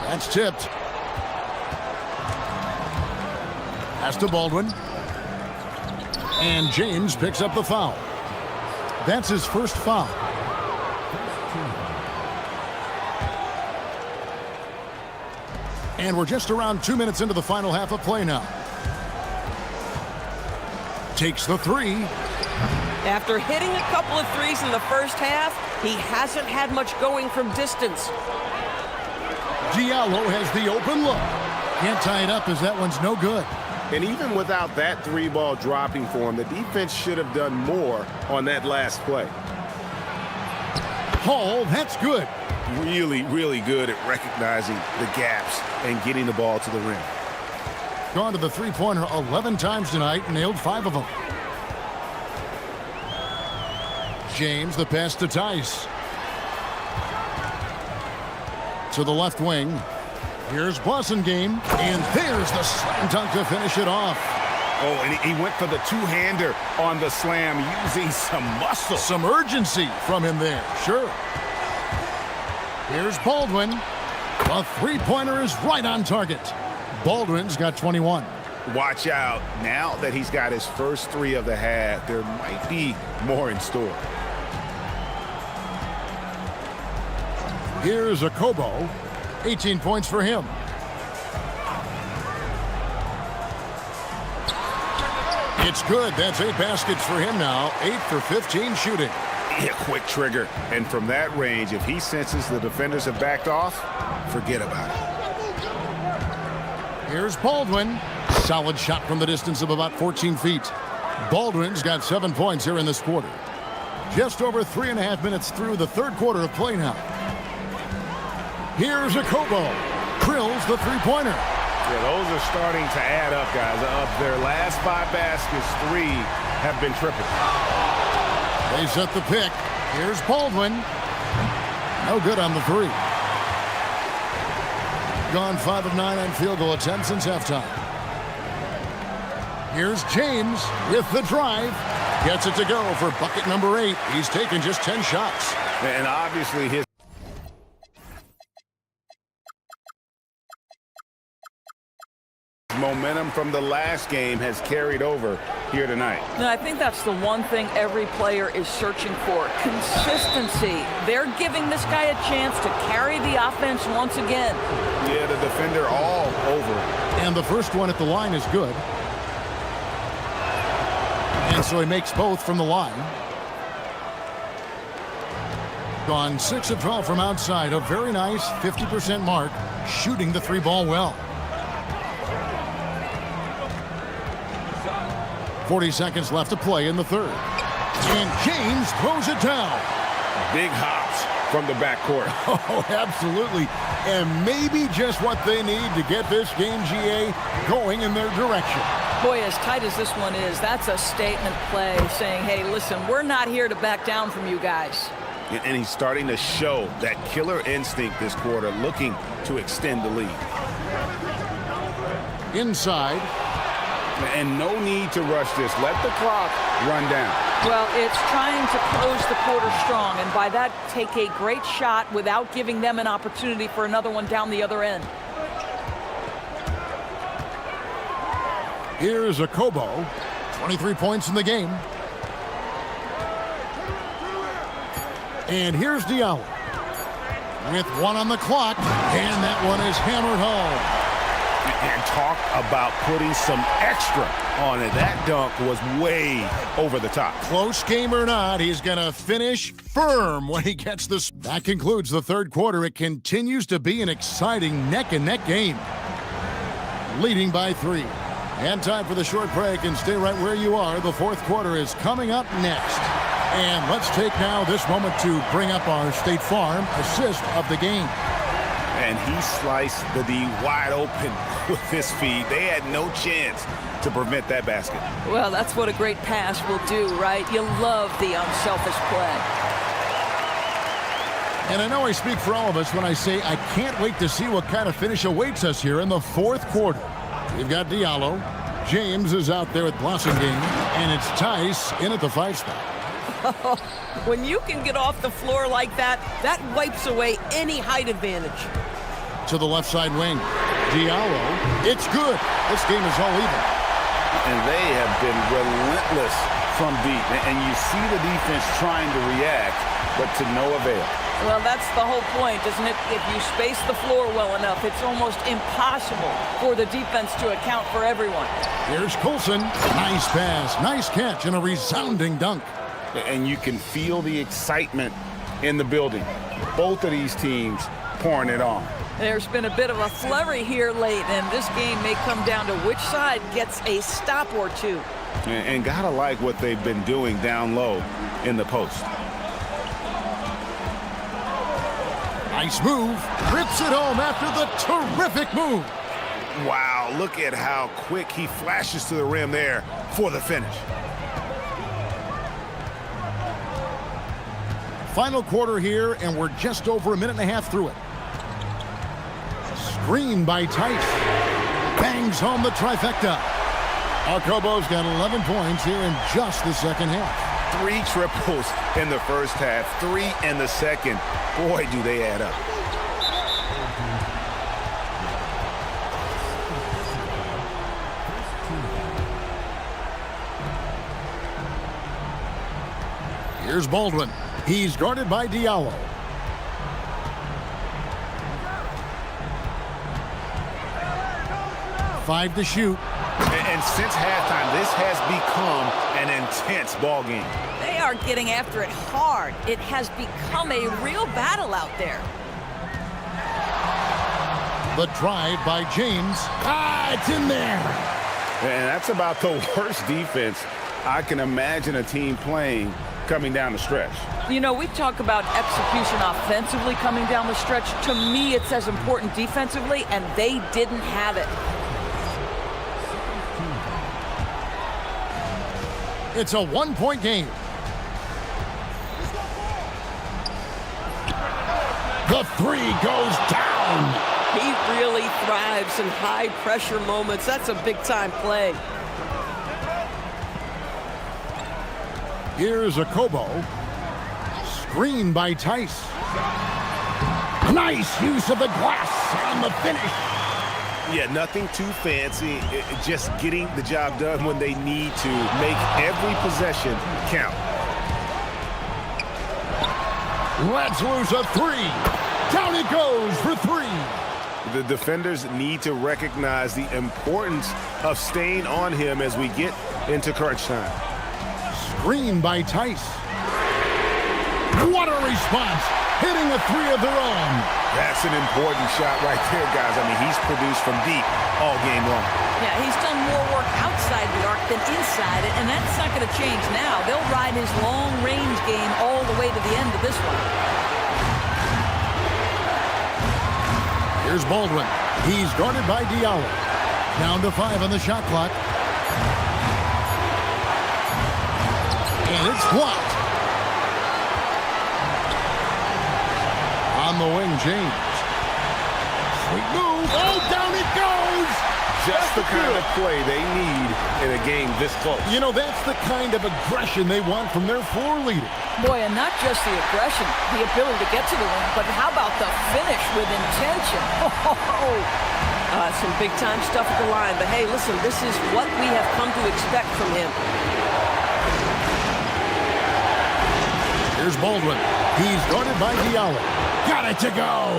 That's tipped. Pass to Baldwin. And James picks up the foul. That's his first foul. And we're just around 2 minutes into the final half of play now. Takes the 3. After hitting a couple of threes in the first half, he hasn't had much going from distance. Diallo has the open look. Can't tie it up as that one's no good. And even without that 3 ball dropping for him, the defense should have done more on that last play. Hall, that's good. Really, really good at recognizing the gaps and getting the ball to the rim. Gone to the three-pointer 11 times tonight, nailed 5 of them. James, the pass to Tice. To the left wing. Here's Blasingame, and there's the slam dunk to finish it off. Oh, and he went for the two-hander on the slam, using some muscle. Some urgency from him there, sure. Here's Baldwin. The three-pointer is right on target. Baldwin's got 21. Watch out. Now that he's got his first 3 of the half, there might be more in store. Here's a Kobo. 18 points for him. It's good. That's 8 baskets for him now. 8 for 15 shooting. Yeah, quick trigger. And from that range, if he senses the defenders have backed off, forget about it. Here's Baldwin. Solid shot from the distance of about 14 feet. Baldwin's got 7 points here in this quarter. Just over 3.5 minutes through the third quarter of play now. Here's a Kobo. Drills the three-pointer. Yeah, those are starting to add up, guys. Of their last 5 baskets, 3 have been triple. They set the pick. Here's Baldwin. No good on the 3. Gone 5 of 9 on field goal attempts since halftime. Here's James with the drive. Gets it to go for bucket number 8. He's taken just 10 shots. And obviously his momentum from the last game has carried over here tonight. No, I think that's the one thing every player is searching for. Consistency. They're giving this guy a chance to carry the offense once again. Yeah, the defender all over. And the first one at the line is good. And so he makes both from the line. Gone 6 of 12 from outside. A very nice 50% mark. Shooting the 3 ball well. 40 seconds left to play in the third. And James throws it down. Big hops from the backcourt. Oh, absolutely. And maybe just what they need to get this game, GA, going in their direction. Boy, as tight as this one is, that's a statement play saying, hey, listen, we're not here to back down from you guys. And he's starting to show that killer instinct this quarter, looking to extend the lead. Inside. And no need to rush this. Let the clock run down. Well, it's trying to close the quarter strong, and by that, take a great shot without giving them an opportunity for another one down the other end. Here's a Kobo. 23 points in the game. And here's Diallo. With 1 on the clock, and that one is hammered home. And talk about putting some extra on it. That dunk was way over the top. Close game or not, he's going to finish firm when he gets this. That concludes the third quarter. It continues to be an exciting neck-and-neck game. Leading by 3. And time for the short break, and stay right where you are. The fourth quarter is coming up next. And let's take now this moment to bring up our State Farm assist of the game. And he sliced the D wide open with his feet. They had no chance to prevent that basket. Well, that's what a great pass will do, right? You love the unselfish play. And I know I speak for all of us when I say I can't wait to see what kind of finish awaits us here in the fourth quarter. We've got Diallo. James is out there at Blossomgame. And it's Tice in at the 5 spot. When you can get off the floor like that, that wipes away any height advantage. To the left side wing. Diallo. It's good. This game is all even. And they have been relentless from deep. And you see the defense trying to react, but to no avail. Well, that's the whole point, isn't it? If you space the floor well enough, it's almost impossible for the defense to account for everyone. Here's Coulson. Nice pass, nice catch, and a resounding dunk. And you can feel the excitement in the building. Both of these teams pouring it on. There's been a bit of a flurry here late, and this game may come down to which side gets a stop or two. And gotta like what they've been doing down low in the post. Nice move. Rips it home after the terrific move. Wow, look at how quick he flashes to the rim there for the finish. Final quarter here, and we're just over a minute and a half through it. Screen by Tice. Bangs home the trifecta. Arcobo's got 11 points here in just the second half. 3 triples in the first half, 3 in the second. Boy, do they add up. Here's Baldwin. He's guarded by Diallo. Five to shoot. And since halftime, this has become an intense ball game. They are getting after it hard. It has become a real battle out there. The drive by James. It's in there. And that's about the worst defense I can imagine a team playing coming down the stretch. You know, we talk about execution offensively coming down the stretch. To me, it's as important defensively, and they didn't have it. It's a 1-point game. The 3 goes down. He really thrives in high-pressure moments. That's a big-time play. Here's a Kobo. Screen by Tice. Nice use of the glass on the finish. Yeah, nothing too fancy. Just getting the job done when they need to. Make every possession count. Let's lose a 3. Down it goes for 3. The defenders need to recognize the importance of staying on him as we get into crunch time. Screen by Tice. What a response. Hitting a 3 of their own. That's an important shot right there, guys. I mean, he's produced from deep all game long. Yeah, he's done more work outside the arc than inside it, and that's not going to change now. They'll ride his long-range game all the way to the end of this one. Here's Baldwin. He's guarded by Diallo. Down to 5 on the shot clock. And it's blocked. On the wing, James. Sweet move. Oh, down it goes. Just the kind of play they need in a game this close. You know, that's the kind of aggression they want from their floor leader. Boy, and not just the aggression, the ability to get to the rim, but how about the finish with intention? Some big-time stuff at the line. But, hey, listen, this is what we have come to expect from him. Here's Baldwin. He's guarded by Diallo. Got it to go.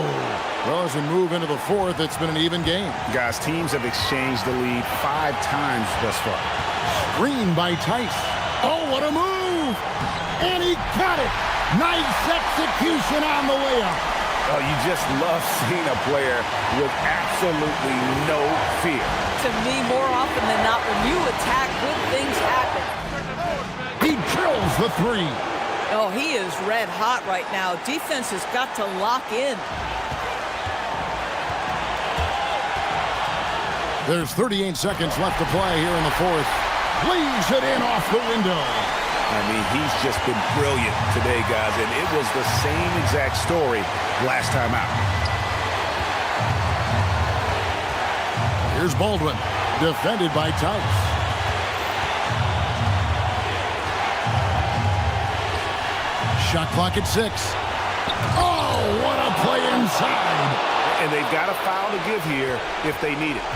Well, as we move into the fourth, it's been an even game. Guys, teams have exchanged the lead 5 times thus far. Screen by Tice. Oh, what a move. And he got it. Nice execution on the layup. Oh, you just love seeing a player with absolutely no fear. To me, more often than not, when you attack, good things happen. He drills the 3. Oh, he is red hot right now. Defense has got to lock in. There's 38 seconds left to play here in the fourth. Leaves it in off the window. I mean, he's just been brilliant today, guys, and it was the same exact story last time out. Here's Baldwin, defended by Tice. Shot clock at 6. Oh, what a play inside. And they've got a foul to give here if they need it.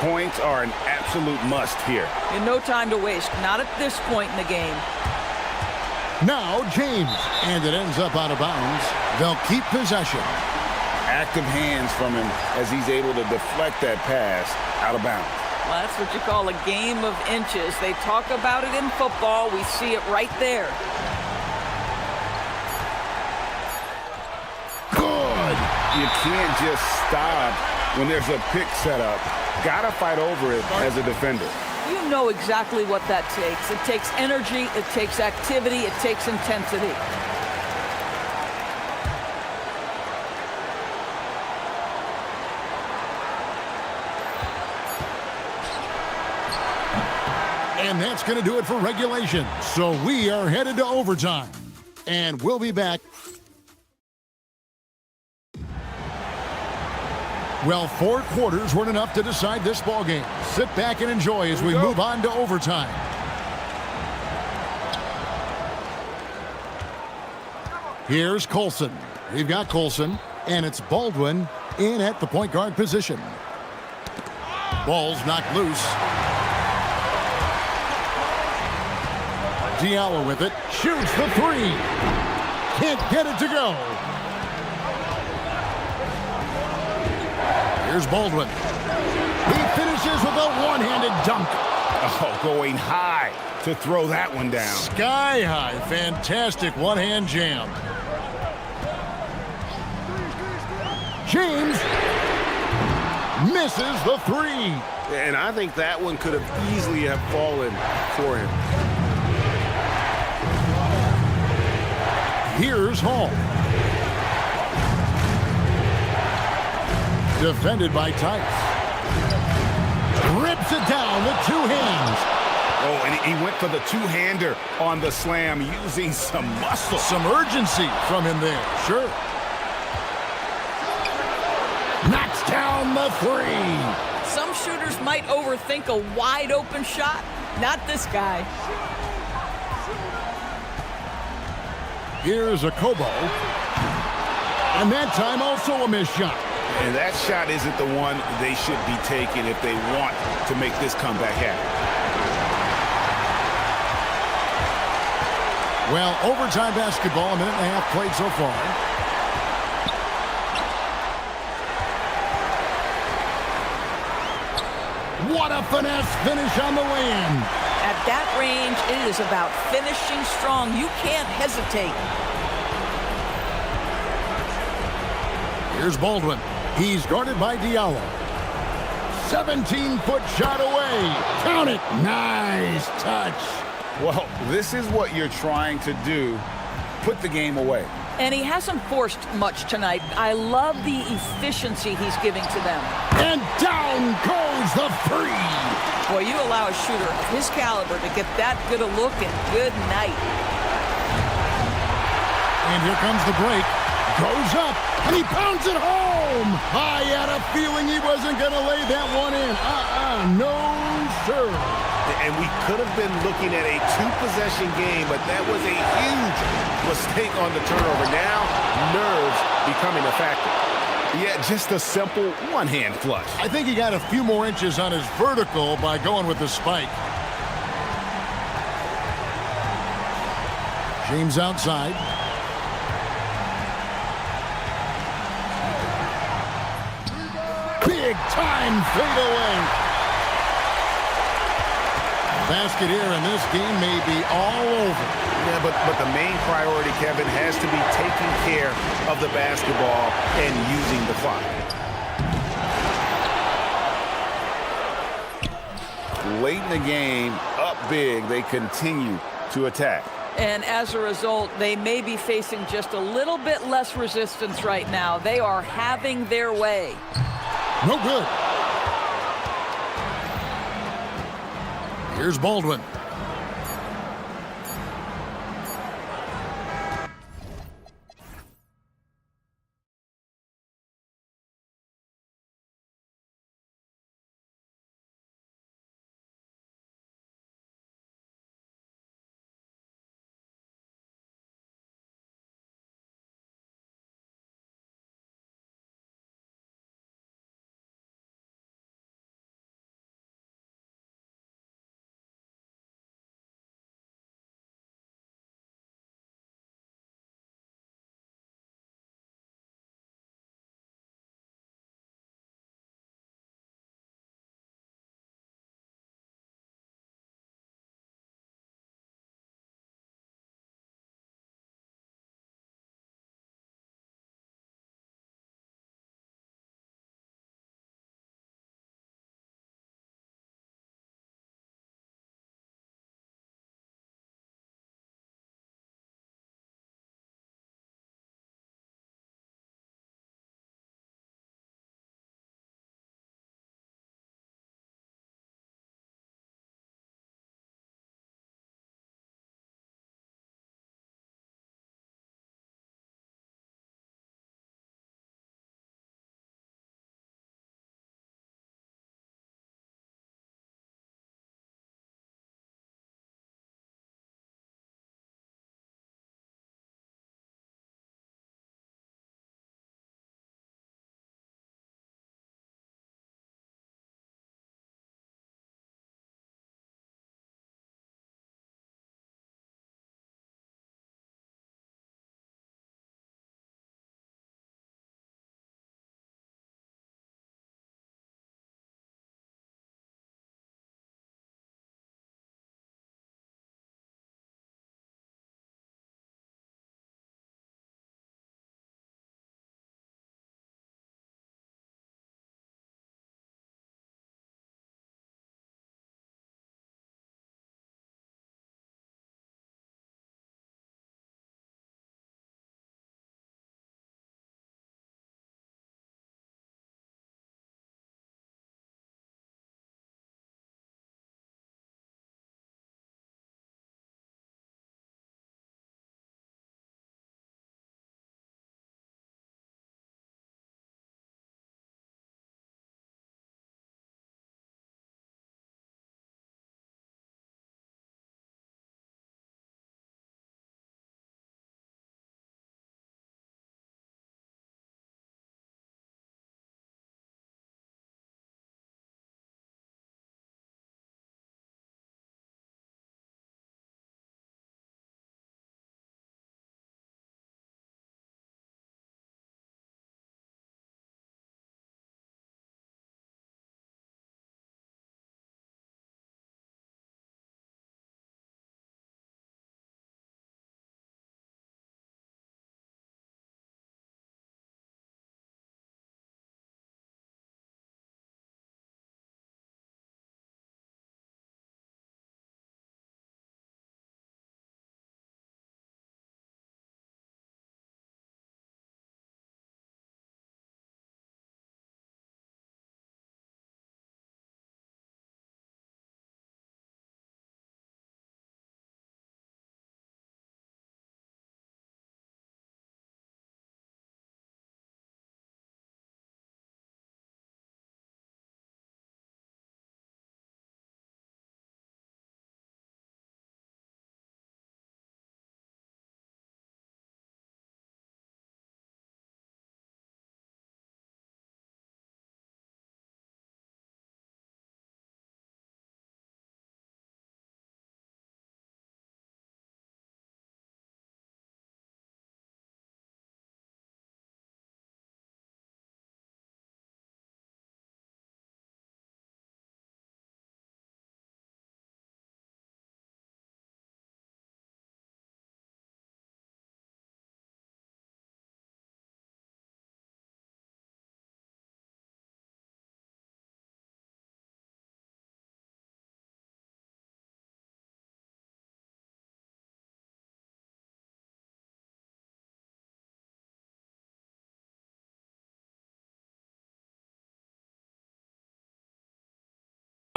Points are an absolute must here. And no time to waste, not at this point in the game. Now James, and it ends up out of bounds. They'll keep possession. Active hands from him as he's able to deflect that pass out of bounds. Well, that's what you call a game of inches. They talk about it in football. We see it right there. Good. You can't just stop when there's a pick set up. Gotta fight over it as a defender. You know exactly what that takes. It takes energy, it takes activity, it takes intensity. And that's going to do it for regulation. So we are headed to overtime. And we'll be back. Well, 4 quarters weren't enough to decide this ball game. Sit back and enjoy as we move on to overtime. Here's Colson. We've got Colson, and it's Baldwin in at the point guard position. Ball's knocked loose. Diallo with it. Shoots the 3. Can't get it to go. Here's Baldwin. He finishes with a one-handed dunk. Oh, going high to throw that one down. Sky high. Fantastic one-hand jam. James misses the 3. And I think that one could have easily have fallen for him. Here's Hall. Defended by Tice. Rips it down with 2 hands. Oh, and he went for the two-hander on the slam using some muscle. Some urgency from him there, sure. Knocks down the 3. Some shooters might overthink a wide-open shot. Not this guy. Here's a Kobo. And that time also a missed shot. And that shot isn't the one they should be taking if they want to make this comeback happen. Well, overtime basketball, a minute and a half played so far. What a finesse finish on the lay-in. At that range, it is about finishing strong. You can't hesitate. Here's Baldwin. He's guarded by Diallo. 17-foot shot away. Count it. Nice touch. Well, this is what you're trying to do. Put the game away. And he hasn't forced much tonight. I love the efficiency he's giving to them. And down goes the 3. Boy, you allow a shooter of his caliber to get that good a look, and good night. And here comes the break. Goes up, and he pounds it home. I had a feeling he wasn't going to lay that one in. No, sir. And we could have been looking at a 2-possession game, but that was a huge mistake on the turnover. Now, nerves becoming a factor. Yeah, just a simple one-hand flush. I think he got a few more inches on his vertical by going with the spike. James outside. Big time fadeaway. Basket here, and this game may be all over. Yeah, but the main priority, Kevin, has to be taking care of the basketball and using the clock. Late in the game, up big, they continue to attack. And as a result, they may be facing just a little bit less resistance right now. They are having their way. No good. Here's Baldwin.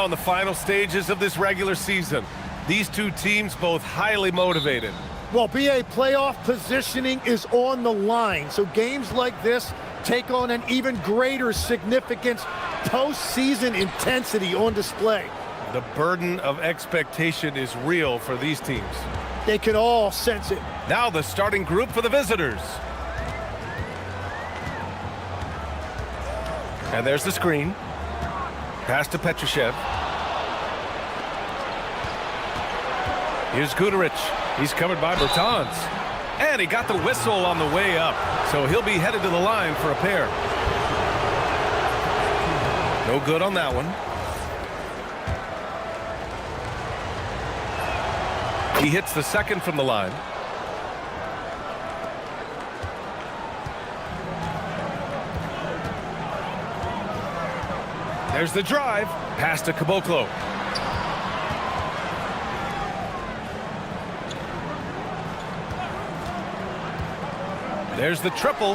On the final stages of this regular season, these two teams both highly motivated. Well, BA, playoff positioning is on the line, so games like this take on an even greater significance. Postseason intensity on display. The burden of expectation is real for these teams. They can all sense it. Now the starting group for the visitors. And there's the screen. Pass to Petrushev. Here's Guduric. He's covered by Bertans. And he got the whistle on the way up. So he'll be headed to the line for a pair. No good on that one. He hits the second from the line. There's the drive. Pass to Caboclo. There's the triple.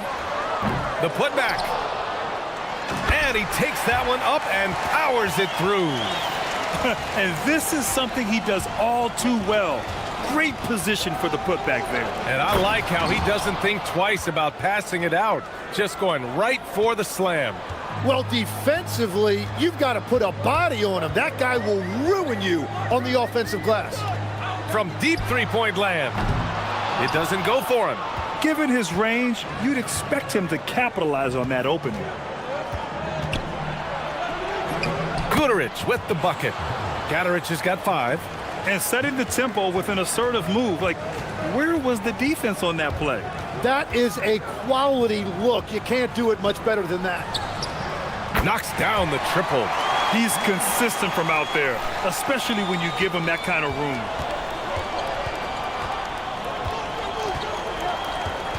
The putback. And he takes that one up and powers it through. And this is something he does all too well. Great position for the putback there. And I like how he doesn't think twice about passing it out. Just going right for the slam. Well, defensively, you've got to put a body on him. That guy will ruin you on the offensive glass. From deep three-point land. It doesn't go for him. Given his range, you'd expect him to capitalize on that opening. Guduric with the bucket. Guduric has got 5. And setting the tempo with an assertive move. Like, where was the defense on that play? That is a quality look. You can't do it much better than that. Knocks down the triple. He's consistent from out there, especially when you give him that kind of room.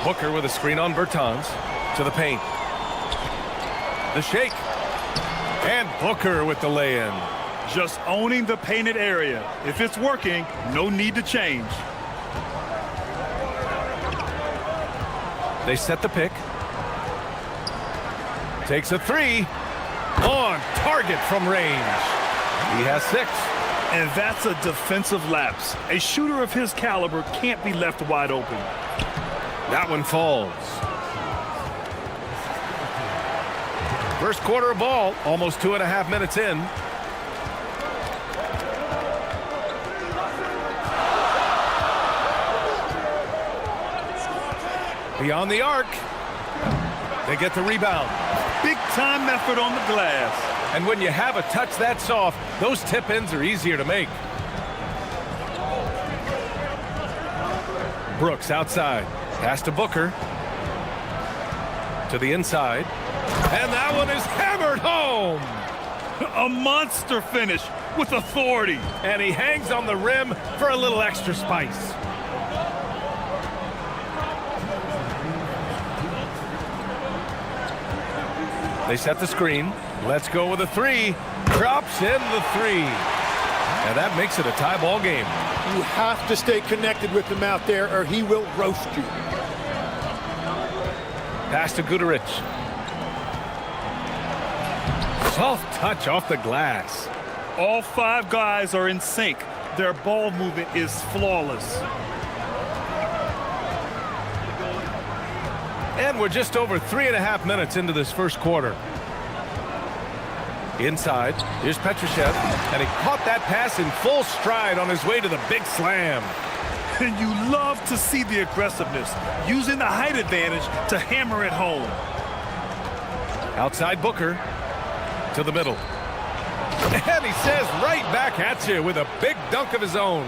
Booker with a screen on Bertans. To the paint. The shake. And Booker with the lay-in. Just owning the painted area. If it's working, no need to change. They set the pick. Takes a 3. On target from range. He has 6. And that's a defensive lapse. A shooter of his caliber can't be left wide open. That one falls. First quarter of ball, almost 2.5 minutes in. Beyond the arc. They get the rebound. Big time effort on the glass. And when you have a touch that soft, those tip-ins are easier to make. Brooks outside. Pass to Booker. To the inside. And that one is hammered home. A monster finish with authority. And he hangs on the rim for a little extra spice. They set the screen. Let's go with a 3. Drops in the 3. And that makes it a tie ball game. You have to stay connected with him out there or he will roast you. Pass to Guduric. Soft touch off the glass. All 5 guys are in sync. Their ball movement is flawless. And we're just over 3.5 minutes into this first quarter. Inside, here's Petrushev, and he caught that pass in full stride on his way to the big slam. And you love to see the aggressiveness, using the height advantage to hammer it home. Outside Booker, to the middle. And he says right back at you with a big dunk of his own.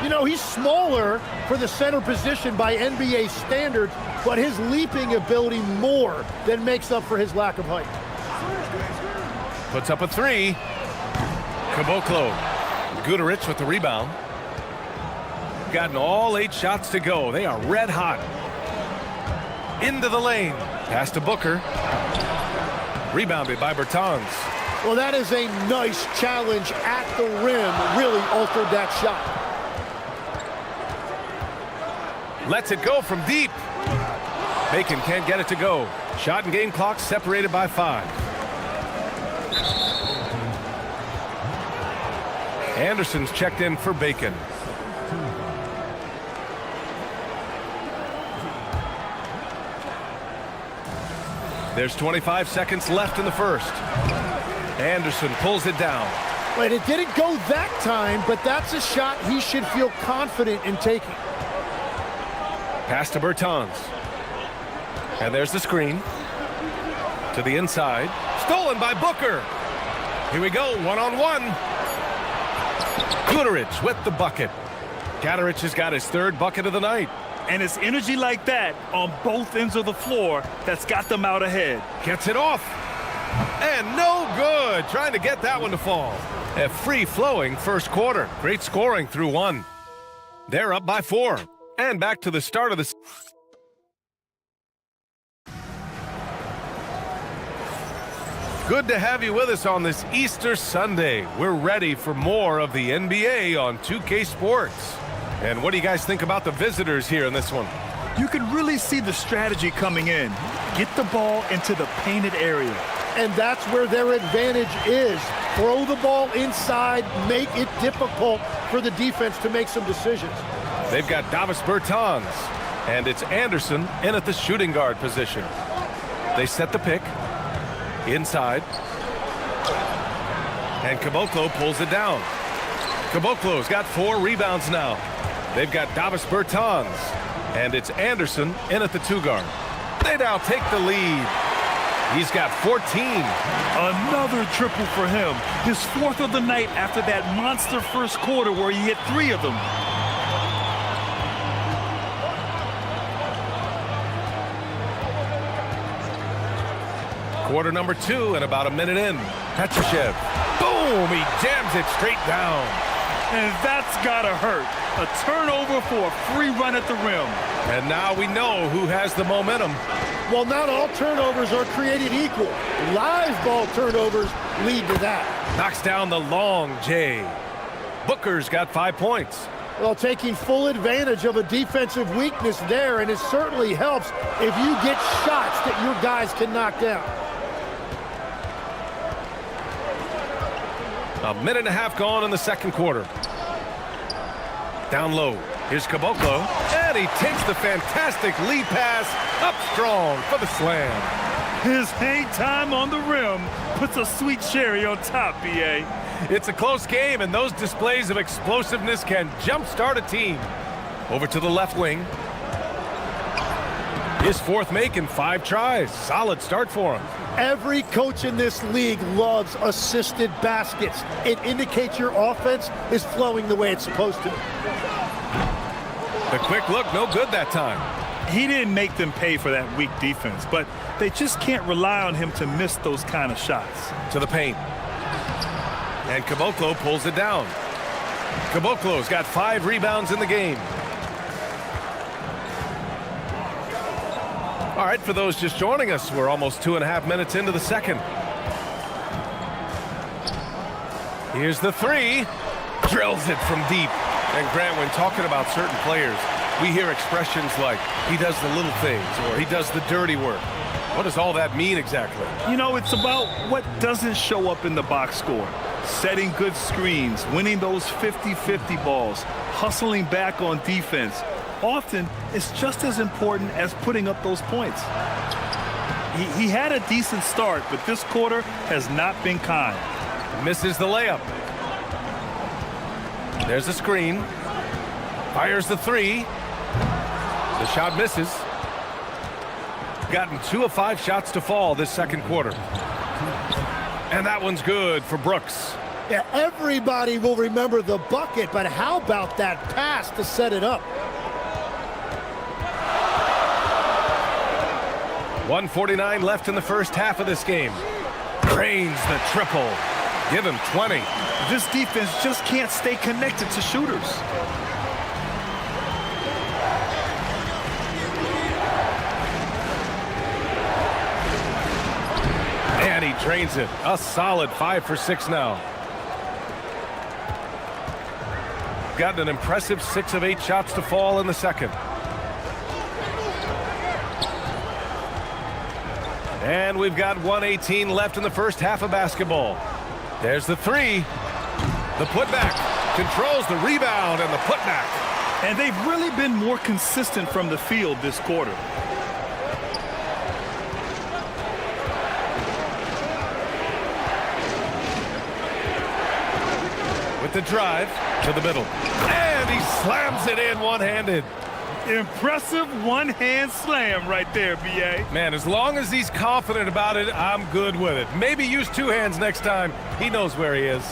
You know, he's smaller for the center position by NBA standards, but his leaping ability more than makes up for his lack of height. Puts up a 3. Caboclo. Guduric with the rebound. Gotten all 8 shots to go. They are red hot. Into the lane. Pass to Booker. Rebounded by Bertans. Well, that is a nice challenge at the rim. Really altered that shot. Lets it go from deep. Bacon can't get it to go. Shot and game clock separated by 5. Anderson's checked in for Bacon. There's 25 seconds left in the first. Anderson pulls it down. Wait, it didn't go that time, but that's a shot he should feel confident in taking. Pass to Bertans. And there's the screen. To the inside. Stolen by Booker. Here we go, one-on-one. Guterich with the bucket. Katarich has got his third bucket of the night. And it's energy like that on both ends of the floor that's got them out ahead. Gets it off. And no good. Trying to get that one to fall. A free-flowing first quarter. Great scoring through one. They're up by 4. And back to the start of the... Good to have you with us on this Easter Sunday. We're ready for more of the NBA on 2K Sports. And what do you guys think about the visitors here in this one? You can really see the strategy coming in. Get the ball into the painted area. And that's where their advantage is. Throw the ball inside, make it difficult for the defense to make some decisions. They've got Davis Bertans, and it's Anderson in at the shooting guard position. They set the pick. Inside. And Caboclo pulls it down. Caboclo's got 4 rebounds now. They've got Davis Bertans, and it's Anderson in at the 2 guard. They now take the lead. He's got 14. Another triple for him. His 4th of the night after that monster first quarter where he hit 3 of them. Quarter number 2 and about a minute in. Petrushev. Boom! He jams it straight down. And that's gotta hurt. A turnover for a free run at the rim. And now we know who has the momentum. Well, not all turnovers are created equal. Live ball turnovers lead to that. Knocks down the long J. Booker's got 5 points. Well, taking full advantage of a defensive weakness there, and it certainly helps if you get shots that your guys can knock down. A minute and a half gone in the second quarter. Down low. Here's Caboclo. And he takes the fantastic lead pass up strong for the slam. His hang time on the rim puts a sweet cherry on top, B.A. It's a close game, and those displays of explosiveness can jumpstart a team. Over to the left wing. His 4th make in 5 tries. Solid start for him. Every coach in this league loves assisted baskets. It indicates your offense is flowing the way it's supposed to. The quick look, no good that time. He didn't make them pay for that weak defense, but they just can't rely on him to miss those kind of shots. To the paint. And Caboclo pulls it down. Caboclo's got 5 rebounds in the game. All right, for those just joining us, we're almost 2.5 minutes into the second. Here's the 3. Drills it from deep. And Grant, when talking about certain players, we hear expressions like, he does the little things, or he does the dirty work. What does all that mean exactly? You know, it's about what doesn't show up in the box score. Setting good screens, winning those 50-50 balls, hustling back on defense. Often, it's just as important as putting up those points. He had a decent start, but this quarter has not been kind. Misses the layup. There's the screen. Fires the 3. The shot misses. Gotten 2 of 5 shots to fall this second quarter. And that one's good for Brooks. Yeah, everybody will remember the bucket, but how about that pass to set it up? 1:49 left in the first half of this game. Drains the triple. Give him 20. This defense just can't stay connected to shooters. And he drains it. A solid 5 for 6 now. Got an impressive 6 of 8 shots to fall in the second. And we've got 1:18 left in the first half of basketball. There's the 3. The putback controls the rebound and the putback. And they've really been more consistent from the field this quarter. With the drive to the middle. And he slams it in one-handed. Impressive one-hand slam right there, B.A. Man, as long as he's confident about it, I'm good with it. Maybe use two hands next time. He knows where he is.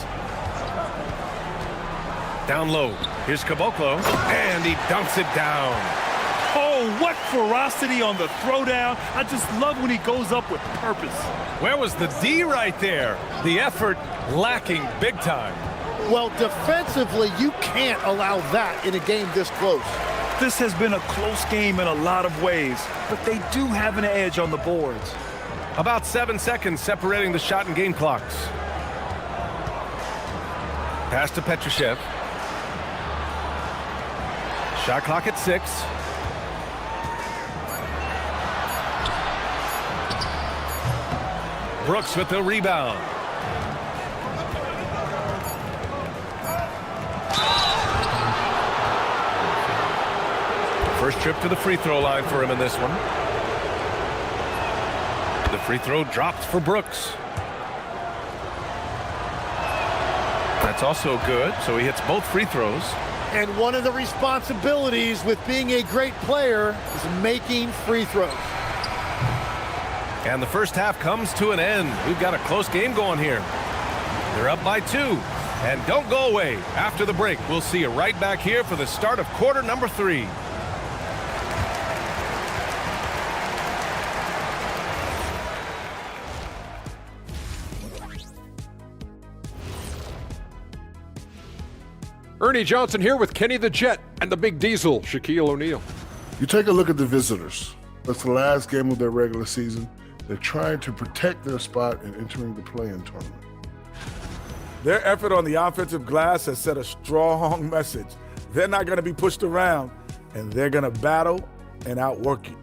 Down low. Here's Caboclo. And he dunks it down. Oh, what ferocity on the throwdown. I just love when he goes up with purpose. Where was the D right there? The effort lacking big time. Well, defensively, you can't allow that in a game this close. This has been a close game in a lot of ways, but they do have an edge on the boards. About 7 seconds separating the shot and game clocks. Pass to Petrushev. Shot clock at 6. Brooks with the rebound. First trip to the free throw line for him in this one. The free throw dropped for Brooks. That's also good, so he hits both free throws. And one of the responsibilities with being a great player is making free throws. And the first half comes to an end. We've got a close game going here. They're up by 2. And don't go away. After the break, we'll see you right back here for the start of quarter number 3. Ernie Johnson here with Kenny the Jet and the Big Diesel, Shaquille O'Neal. You take a look at the visitors. That's the last game of their regular season. They're trying to protect their spot in entering the play-in tournament. Their effort on the offensive glass has set a strong message. They're not going to be pushed around, and they're going to battle and outwork you.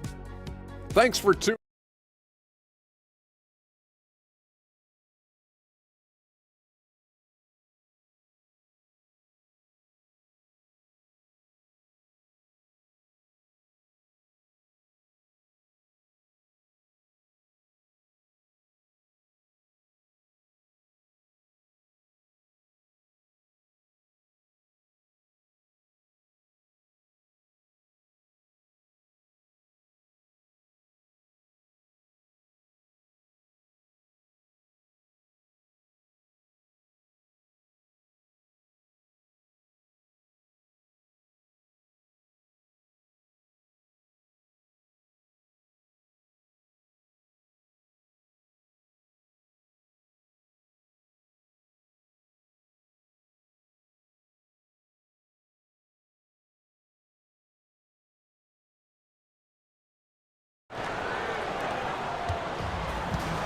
Thanks for tuning.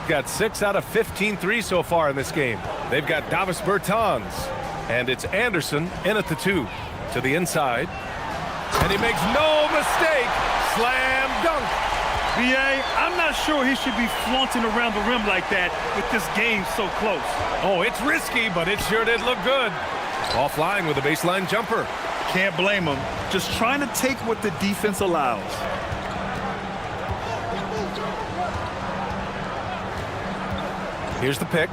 Got 6 out of 15 threes so far in this game. They've got Davis Bertans, and it's Anderson in at the 2 to the inside. And he makes no mistake. Slam dunk. B.A., I'm not sure he should be flaunting around the rim like that with this game so close. Oh, it's risky, but it sure did look good. Ball flying with a baseline jumper. Can't blame him. Just trying to take what the defense allows. Here's the pick.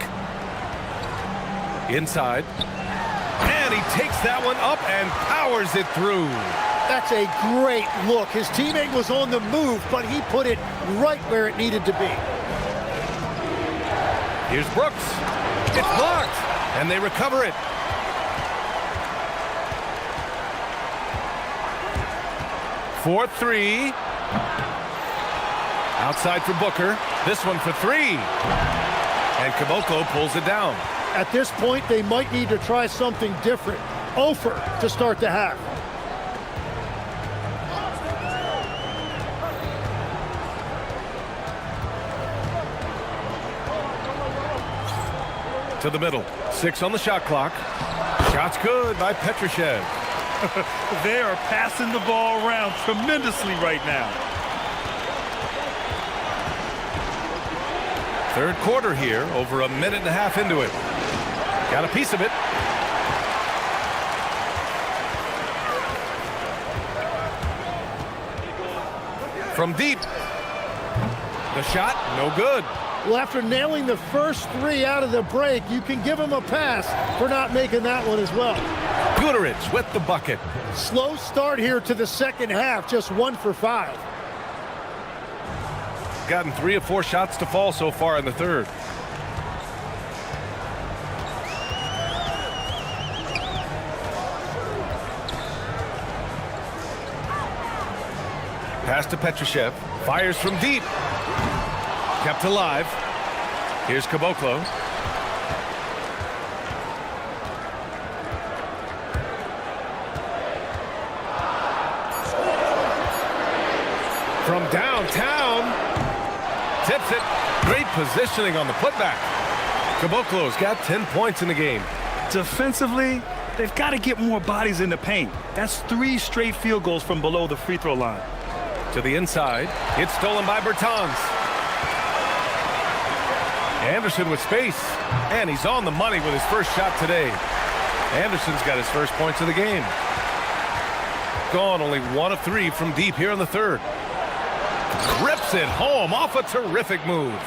Inside. And he takes that one up and powers it through. That's a great look. His teammate was on the move, but he put it right where it needed to be. Here's Brooks. It's blocked. And they recover it. For 3. Outside for Booker. This one for 3. And Caboclo pulls it down. At this point, they might need to try something different. Over to start the half. To the middle. 6 on the shot clock. Shot's good by Petrushev. They are passing the ball around tremendously right now. Third quarter here, over a minute and a half into it. Got a piece of it. From deep. The shot, no good. Well, after nailing the first three out of the break, you can give him a pass for not making that one as well. Guterich with the bucket. Slow start here to the second half, just 1 for 5. Gotten 3 of 4 shots to fall so far in the third. Pass to Petrushev. Fires from deep. Kept alive. Here's Caboclo. From downtown. Tips it. Great positioning on the putback. Caboclo's got 10 points in the game. Defensively, they've got to get more bodies in the paint. That's 3 straight field goals from below the free throw line. To the inside. It's stolen by Bertans. Anderson with space. And he's on the money with his first shot today. Anderson's got his first points of the game. Gone only 1 of 3 from deep here in the third. Rips it home off a terrific move.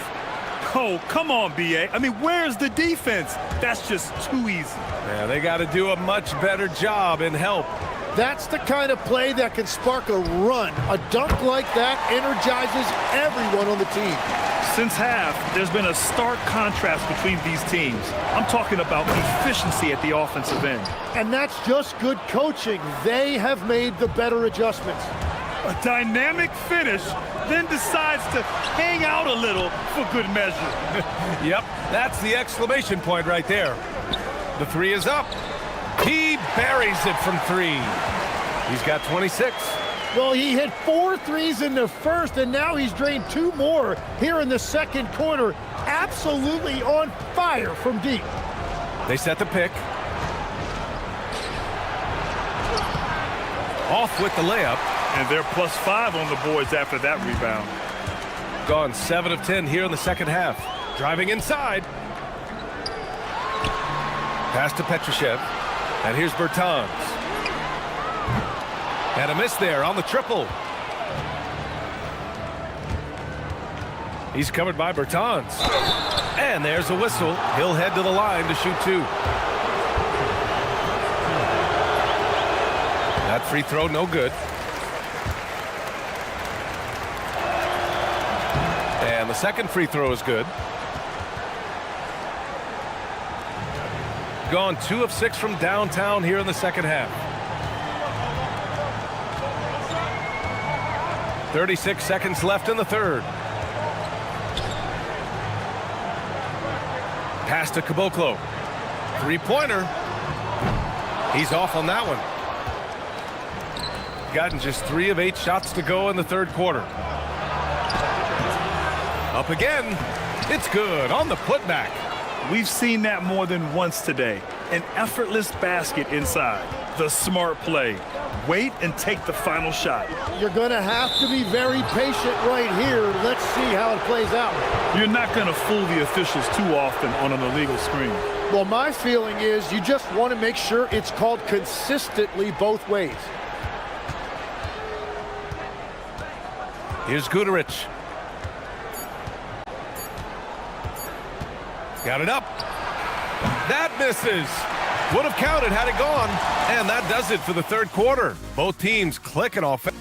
Oh, come on, B.A. I mean, where's the defense? That's just too easy. Yeah, they got to do a much better job in help. That's the kind of play that can spark a run. A dunk like that energizes everyone on the team. Since half, there's been a stark contrast between these teams. I'm talking about efficiency at the offensive end. And that's just good coaching. They have made the better adjustments. A dynamic finish, then decides to hang out a little for good measure. Yep, that's the exclamation point right there. The 3 is up. He buries it from 3. He's got 26. Well, he hit 4 threes in the first, and now he's drained 2 more here in the second quarter. Absolutely on fire from deep. They set the pick. Off with the layup. And they're +5 on the boards after that rebound. Gone 7 of 10 here in the second half. Driving inside. Pass to Petrushev. And here's Bertans. And a miss there on the triple. He's covered by Bertans. And there's a whistle. He'll head to the line to shoot 2. That free throw, no good. And the second free throw is good. Gone 2 of 6 from downtown here in the second half. 36 seconds left in the third. Pass to Caboclo. 3-pointer. He's off on that one. Gotten just 3 of 8 shots to go in the third quarter. Up again. It's good on the putback. We've seen that more than once today. An effortless basket inside. The smart play. Wait and take the final shot. You're going to have to be very patient right here. Let's see how it plays out. You're not going to fool the officials too often on an illegal screen. Well, my feeling is you just want to make sure it's called consistently both ways. Here's Guterich. Got it up. That misses. Would have counted had it gone. And that does it for the third quarter. Both teams clicking off. The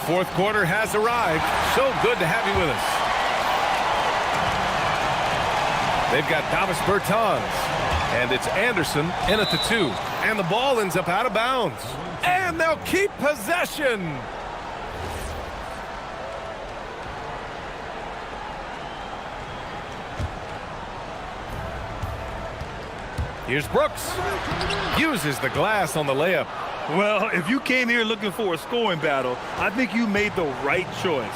fourth quarter has arrived. So good to have you with us. They've got Davis Bertans. And it's Anderson in at the 2. And the ball ends up out of bounds. And they'll keep possession. Here's Brooks. Uses the glass on the layup. Well, if you came here looking for a scoring battle, I think you made the right choice.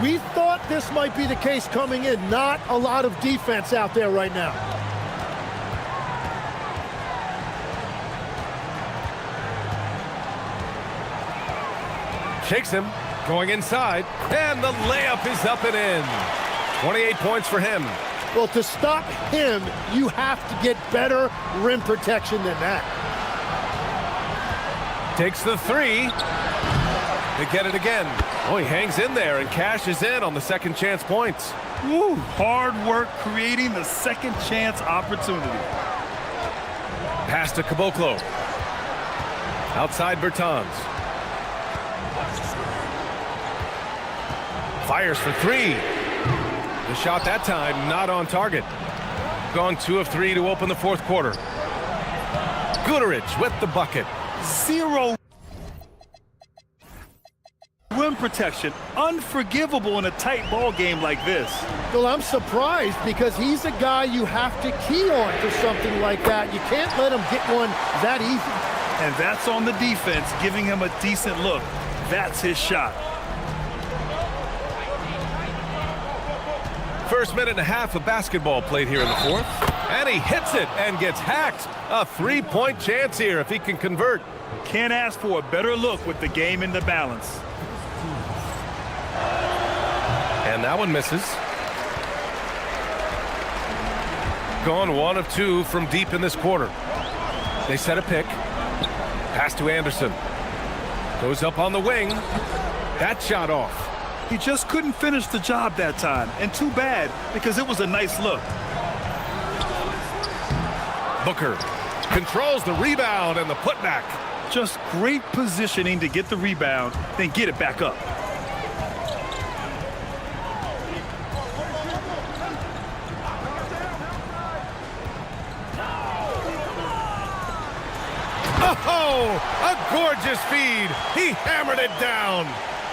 We thought this might be the case coming in. Not a lot of defense out there right now. Shakes him. Going inside. And the layup is up and in. 28 points for him. Well, to stop him, you have to get better rim protection than that. Takes the three. They get it again. Oh, he hangs in there and cashes in on the second chance points. Woo, hard work creating the second chance opportunity. Pass to Caboclo. Outside Bertans. Fires for three. The shot that time not on target. Gone 2 of 3 to open the fourth quarter. Guterich with the bucket. Zero rim protection. Unforgivable in a tight ball game like this. Well, I'm surprised because he's a guy you have to key on for something like that. You can't let him get one that easy. And that's on the defense, giving him a decent look. That's his shot. First minute and a half of basketball played here in the fourth. And he hits it and gets hacked. A three-point chance here if he can convert. Can't ask for a better look with the game in the balance. And that one misses. Gone 1 of 2 from deep in this quarter. They set a pick. Pass to Anderson. Goes up on the wing. That shot off. He just couldn't finish the job that time. And too bad, because it was a nice look. Booker controls the rebound and the putback. Just great positioning to get the rebound, then get it back up. Oh, a gorgeous feed. He hammered it down.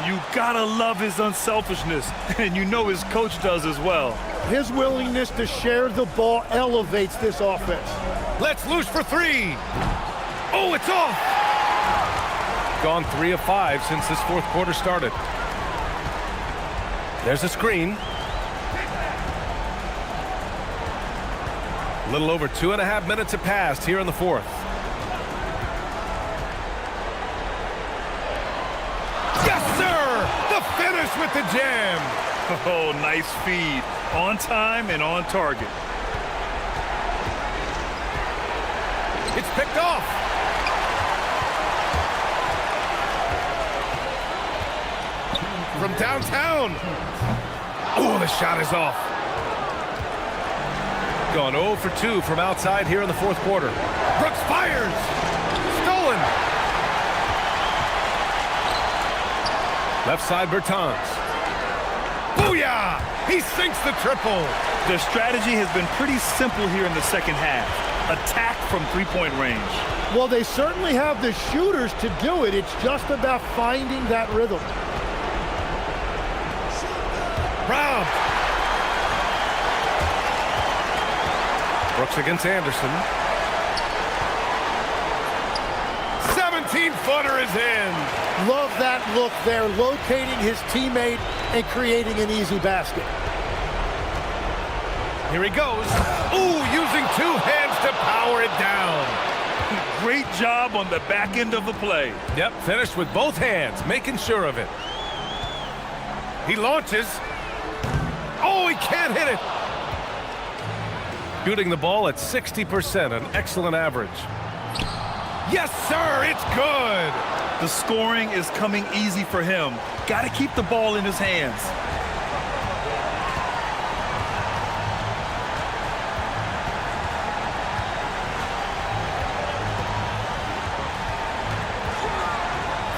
You gotta love his unselfishness, and you know his coach does as well. His willingness to share the ball elevates this offense. Let's loose for three. Oh, it's off. Gone 3 of 5 since this fourth quarter started. There's a screen. A little over 2.5 minutes have passed here in the fourth. Yes, sir! The finish with the jam. Oh, nice feed. On time and on target. It's picked off. From downtown. Oh, the shot is off. Gone 0 for 2 from outside here in the fourth quarter. Brooks fires. Stolen. Left side Bertans. Booyah! He sinks the triple. Their strategy has been pretty simple here in the second half. Attack from three-point range. Well, they certainly have the shooters to do it. It's just about finding that rhythm. Robbed. Brooks against Anderson. 17-footer is in. Love that look there, locating his teammate and creating an easy basket. Here he goes. Ooh, using 2 hands to power it down. Great job on the back end of the play. Yep, finished with both hands, making sure of it. He launches. Oh, he can't hit it. Shooting the ball at 60%, an excellent average. Yes, sir, it's good. The scoring is coming easy for him. Got to keep the ball in his hands.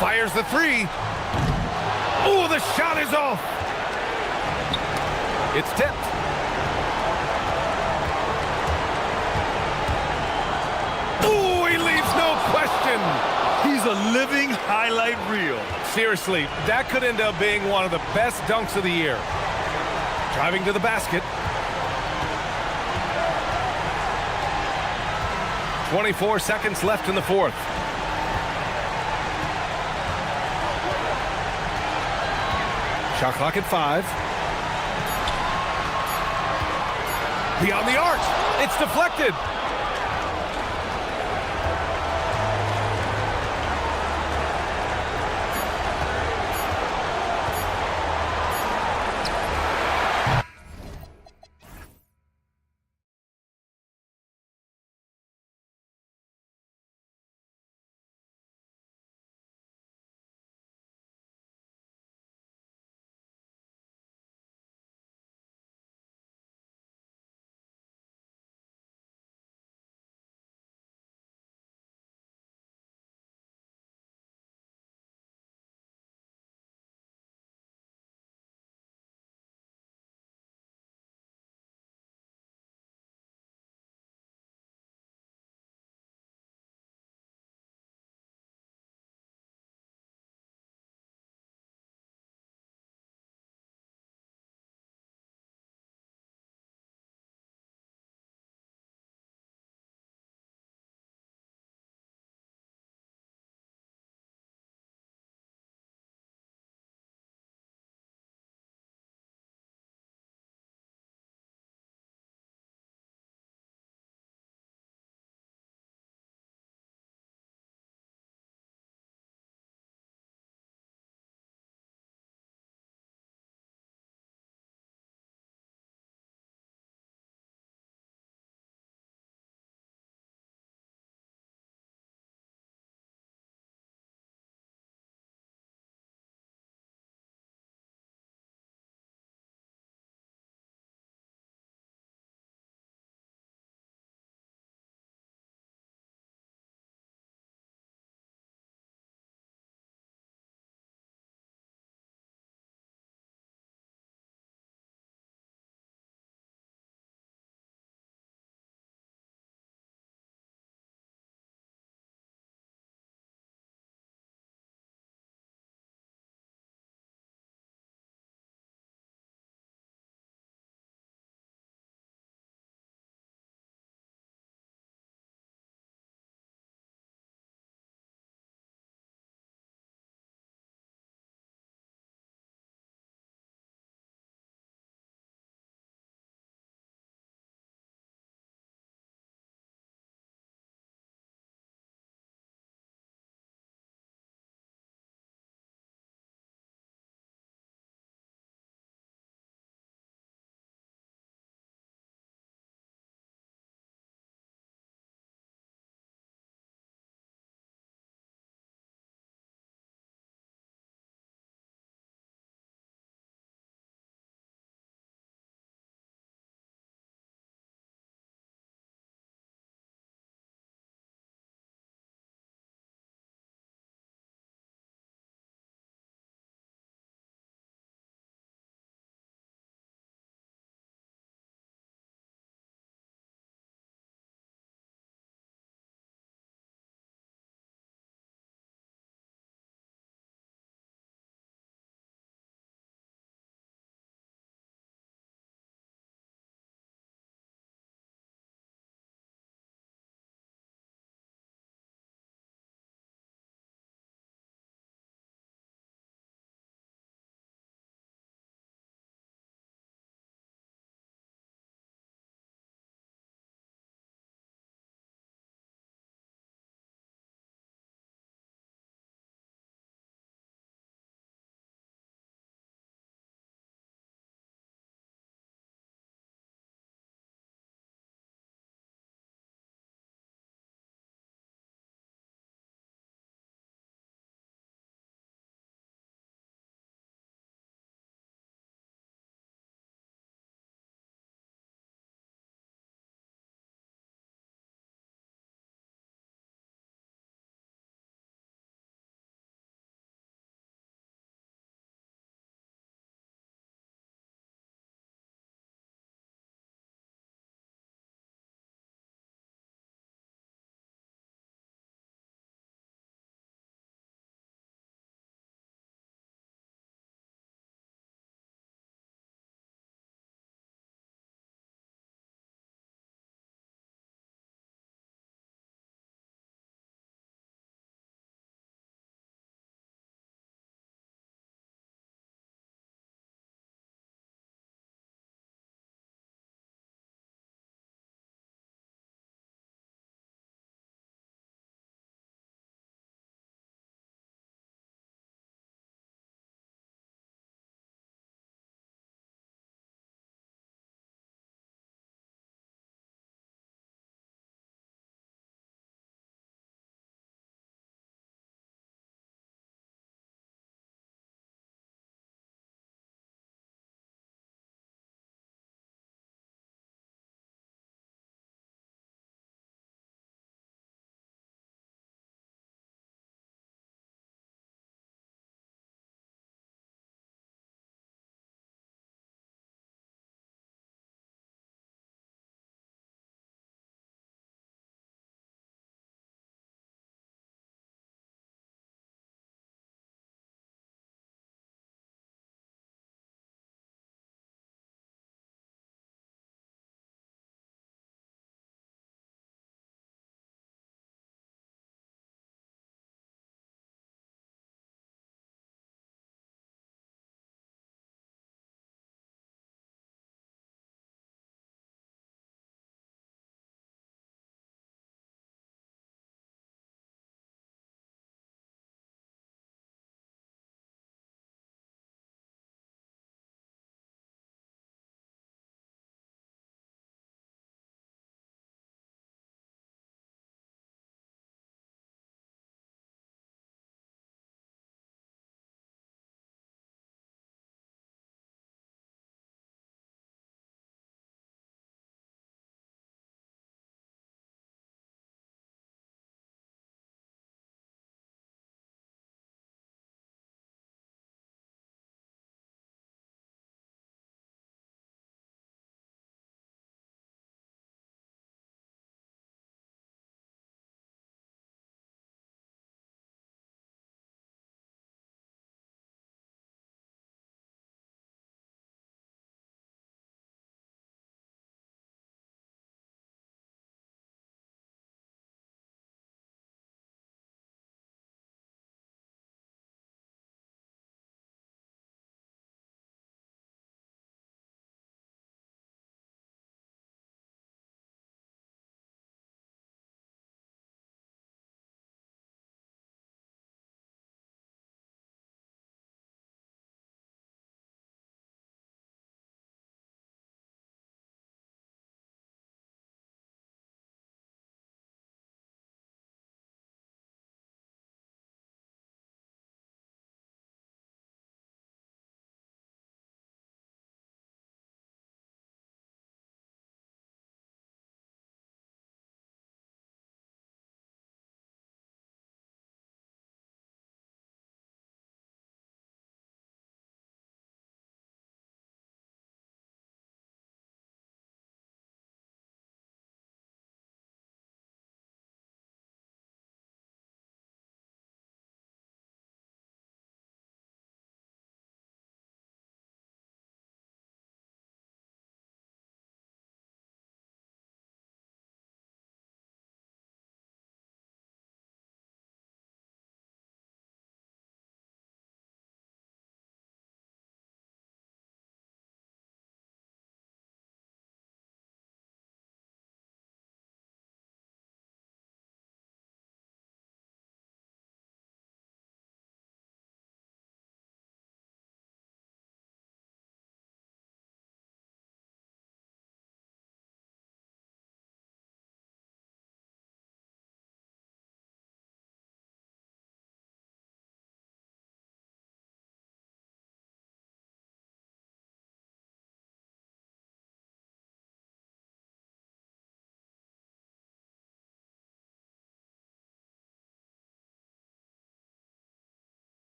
Fires the three. Ooh, the shot is off. It's tipped. Ooh, he leaves no question. He's a living highlight reel. Seriously, that could end up being one of the best dunks of the year. Driving to the basket. 24 seconds left in the fourth. Shot clock at 5. Beyond the arc. It's deflected.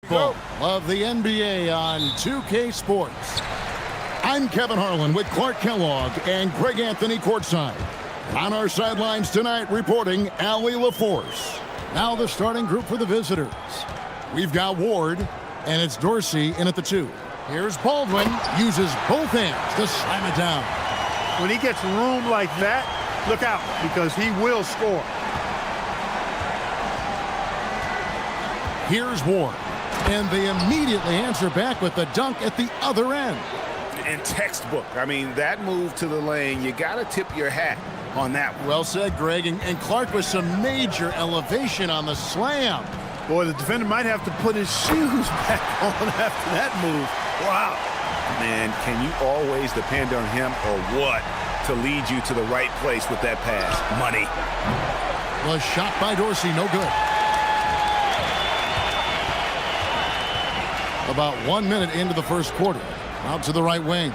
eFootball of the NBA on 2K Sports. I'm Kevin Harlan with Clark Kellogg and Greg Anthony courtside. On our sidelines tonight, reporting Allie LaForce. Now the starting group for the visitors. We've got Ward, and it's Dorsey in at the 2. Here's Baldwin, uses both hands to slam it down. When he gets room like that, look out, because he will score. Here's Ward, and they immediately answer back with the dunk at the other end. And textbook. I mean, that move to the lane, you got to tip your hat on that one. Well said, Greg, and Clark with some major elevation on the slam. Boy, the defender might have to put his shoes back on after that move. Wow. Man, can you always depend on him or what to lead you to the right place with that pass? Money. Was shot by Dorsey, no good. About 1 minute into the first quarter. Out to the right wing.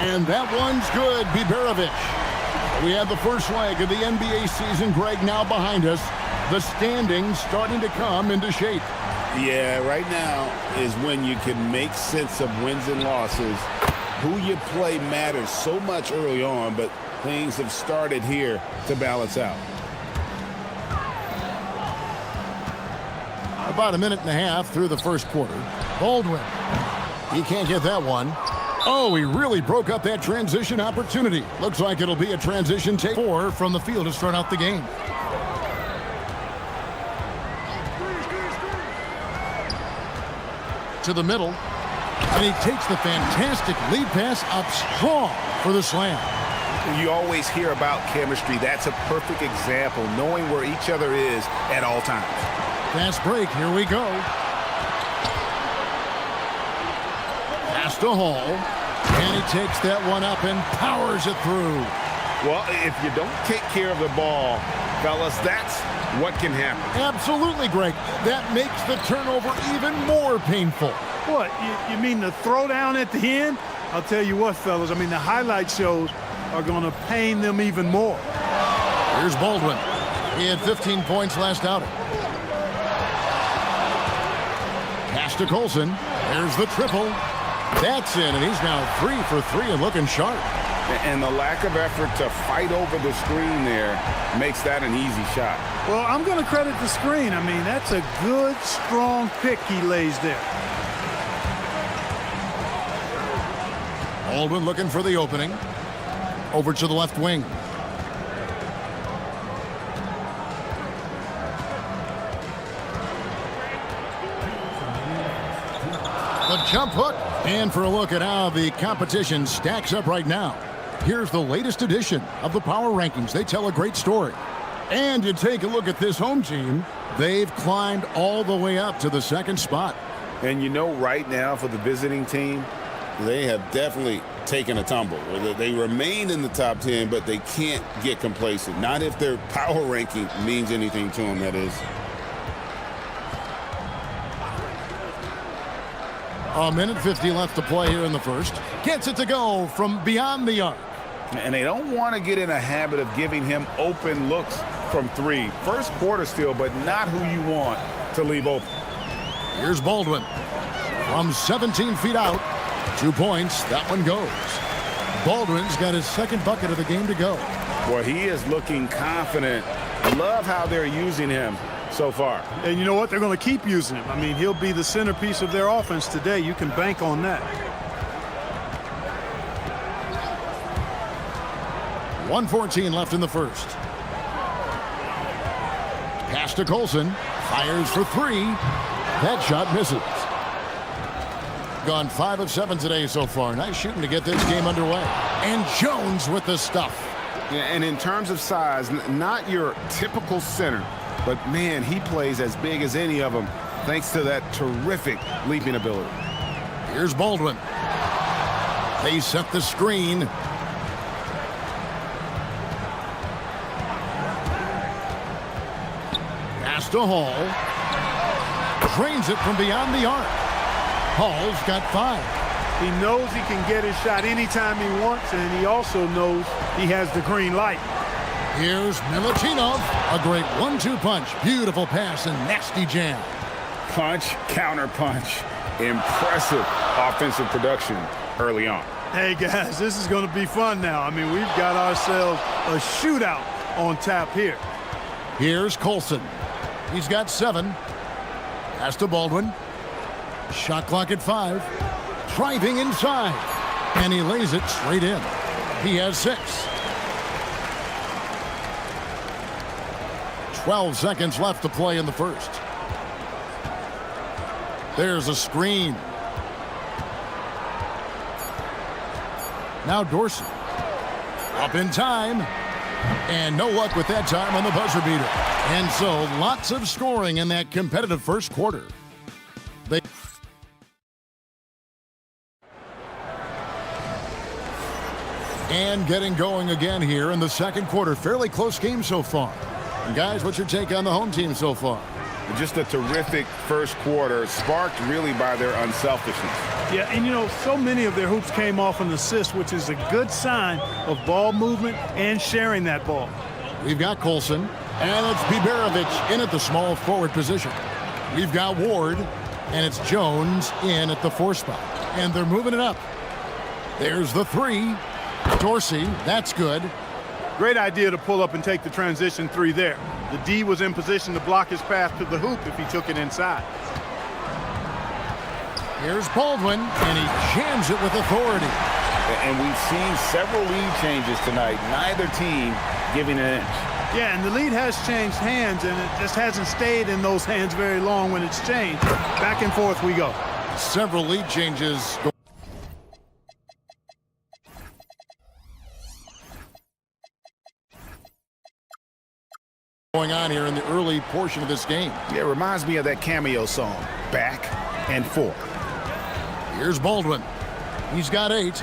And that one's good, Biberovic. We have the first leg of the NBA season, Greg, now behind us. The standings starting to come into shape. Yeah, right now is when you can make sense of wins and losses. Who you play matters so much early on, but things have started here to balance out. About a minute and a half through the first quarter. Baldwin. He can't get that one. Oh, he really broke up that transition opportunity. Looks like it'll be a transition take 4 from the field to start out the game. To the middle. And he takes the fantastic lead pass up strong for the slam. You always hear about chemistry. That's a perfect example, knowing where each other is at all times. Fast break, here we go. Pass to Hall, and he takes that one up and powers it through. Well, if you don't take care of the ball, fellas, that's what can happen. Absolutely, Greg. That makes the turnover even more painful. What, you mean the throwdown at the end? I'll tell you what, fellas, I mean, the highlight shows are going to pain them even more. Here's Baldwin. He had 15 points last outing. Pass to Colson. There's the triple. That's in, and he's now 3 for 3 and looking sharp. And the lack of effort to fight over the screen there makes that an easy shot. Well, I'm going to credit the screen. I mean, that's a good, strong pick he lays there. Baldwin looking for the opening. Over to the left wing. The jump hook. And for a look at how the competition stacks up right now. Here's the latest edition of the Power Rankings. They tell a great story. And you take a look at this home team. They've climbed all the way up to the 2nd spot. And you know, right now for the visiting team, they have definitely taken a tumble. They remain in the top 10, but they can't get complacent. Not if their power ranking means anything to them, that is. A minute 50 left to play here in the first. Gets it to go from beyond the arc. And they don't want to get in a habit of giving him open looks from 3. First quarter still, but not who you want to leave open. Here's Baldwin. From 17 feet out. 2 points. That one goes. Baldwin's got his 2nd bucket of the game to go. Well, he is looking confident. Love how they're using him so far. And you know what? They're going to keep using him. I mean, he'll be the centerpiece of their offense today. You can bank on that. 1:14 left in the first. Pass to Colson. Fires for 3. That shot misses. Gone 5 of 7 today so far. Nice shooting to get this game underway. And Jones with the stuff. Yeah, and in terms of size, not your typical center. But, man, he plays as big as any of them thanks to that terrific leaping ability. Here's Baldwin. They set the screen. Pass to Hall. Drains it from beyond the arc. Hall's got 5. He knows he can get his shot anytime he wants, and he also knows he has the green light. Here's Milutinov. A great 1-2 punch. Beautiful pass and nasty jam. Punch, counter punch. Impressive offensive production early on. Hey, guys, this is going to be fun now. I mean, we've got ourselves a shootout on tap here. Here's Colson. He's got 7. Pass to Baldwin. Shot clock at 5. Driving inside. And he lays it straight in. He has 6. 12 seconds left to play in the first. There's a screen. Now Dorsey. Up in time. And no luck with that time on the buzzer beater. And so lots of scoring in that competitive first quarter. And getting going again here in the second quarter. Fairly close game so far. And guys, what's your take on the home team so far? Just a terrific first quarter, sparked really by their unselfishness. Yeah, and you know, so many of their hoops came off an assist, which is a good sign of ball movement and sharing that ball. We've got Colson, and it's Biberovic in at the small forward position. We've got Ward, and it's Jones in at the 4 spot. And they're moving it up. There's the 3. Dorsey, that's good. Great idea to pull up and take the transition 3 there. The D was in position to block his path to the hoop if he took it inside. Here's Baldwin, and he jams it with authority. And we've seen several lead changes tonight. Neither team giving an inch. Yeah, and the lead has changed hands, and it just hasn't stayed in those hands very long when it's changed. Back and forth we go. Several lead changes. Going on here in the early portion of this game. Yeah, it reminds me of that cameo song, Back and Forth. Here's Baldwin. He's got 8.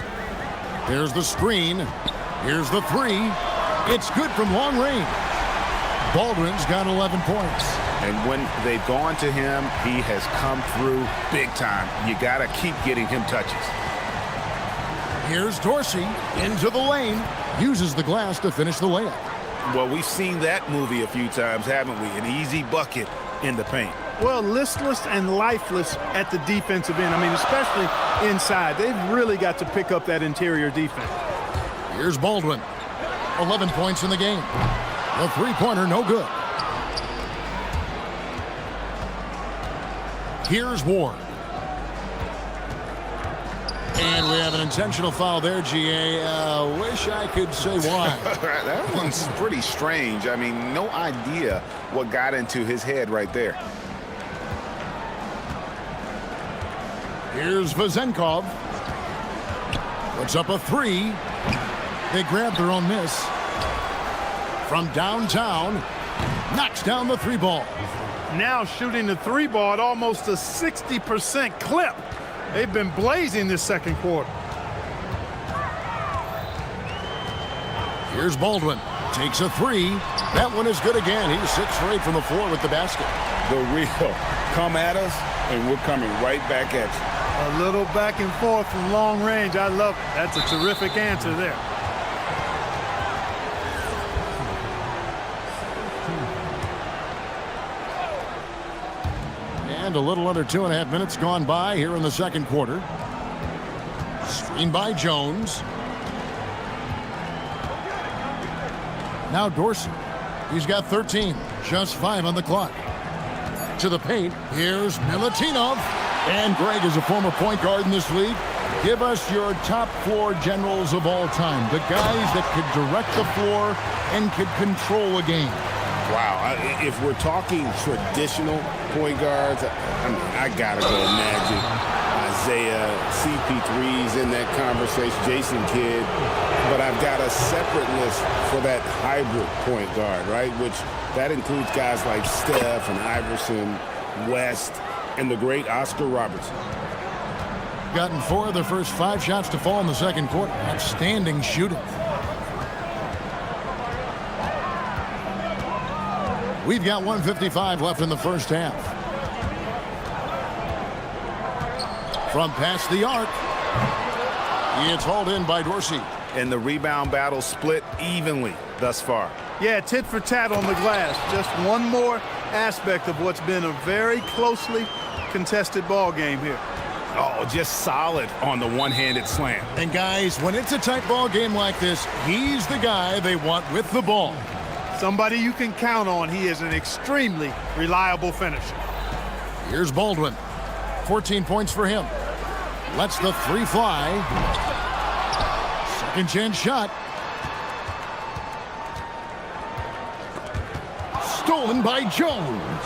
There's the screen. Here's the 3. It's good from long range. Baldwin's got 11 points. And when they've gone to him, he has come through big time. You got to keep getting him touches. Here's Dorsey into the lane. Uses the glass to finish the layup. Well, we've seen that movie a few times, haven't we? An easy bucket in the paint. Well, listless and lifeless at the defensive end. I mean, especially inside. They've really got to pick up that interior defense. Here's Baldwin. 11 points in the game. The 3-pointer, no good. Here's Ward. And we have an intentional foul there, GA. Wish I could say why. That one's pretty strange. I mean, no idea what got into his head right there. Here's Vazenkov. Puts up a 3. They grab their own miss. From downtown, knocks down the 3 ball. Now shooting the 3 ball at almost a 60% clip. They've been blazing this second quarter. Here's Baldwin. Takes a 3. That one is good again. He's 6 for 8 from the floor with the basket. The real come at us, and we're coming right back at you. A little back and forth from long range. I love it. That's a terrific answer there. And a little under 2.5 minutes gone by here in the second quarter. Screen by Jones. Now Dorsey. He's got 13. Just 5 on the clock. To the paint. Here's Milutinov. And Greg is a former point guard in this league. Give us your top 4 generals of all time. The guys that could direct the floor and could control a game. Wow, if we're talking traditional point guards, I mean, I gotta go Magic, Isaiah, CP3's in that conversation, Jason Kidd, but I've got a separate list for that hybrid point guard, right? Which that includes guys like Steph and Iverson, West, and the great Oscar Robertson. Gotten 4 of the first 5 shots to fall in the second quarter. Outstanding shooting. We've got 1:55 left in the first half. From past the arc, it's hauled in by Dorsey. And the rebound battle split evenly thus far. Yeah, tit for tat on the glass. Just one more aspect of what's been a very closely contested ball game here. Oh, just solid on the one-handed slam. And guys, when it's a tight ball game like this, he's the guy they want with the ball. Somebody you can count on. He is an extremely reliable finisher. Here's Baldwin. 14 points for him. Lets the three fly. Second chance shot. Stolen by Jones.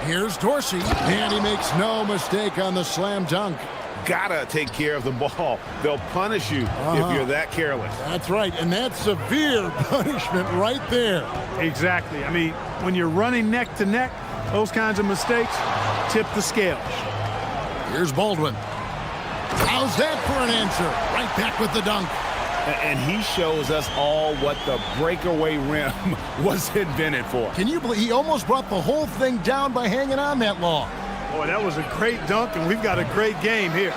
Here's Dorsey, and he makes no mistake on the slam dunk. Gotta take care of the ball. They'll punish you if you're that careless. That's right, and that's severe punishment right there. Exactly. I mean, when you're running neck to neck, those kinds of mistakes tip the scales. Here's Baldwin. How's that for an answer? Right back with the dunk. And he shows us all what the breakaway rim was invented for. Can you believe he almost brought the whole thing down by hanging on that long? Boy, that was a great dunk, and we've got a great game here.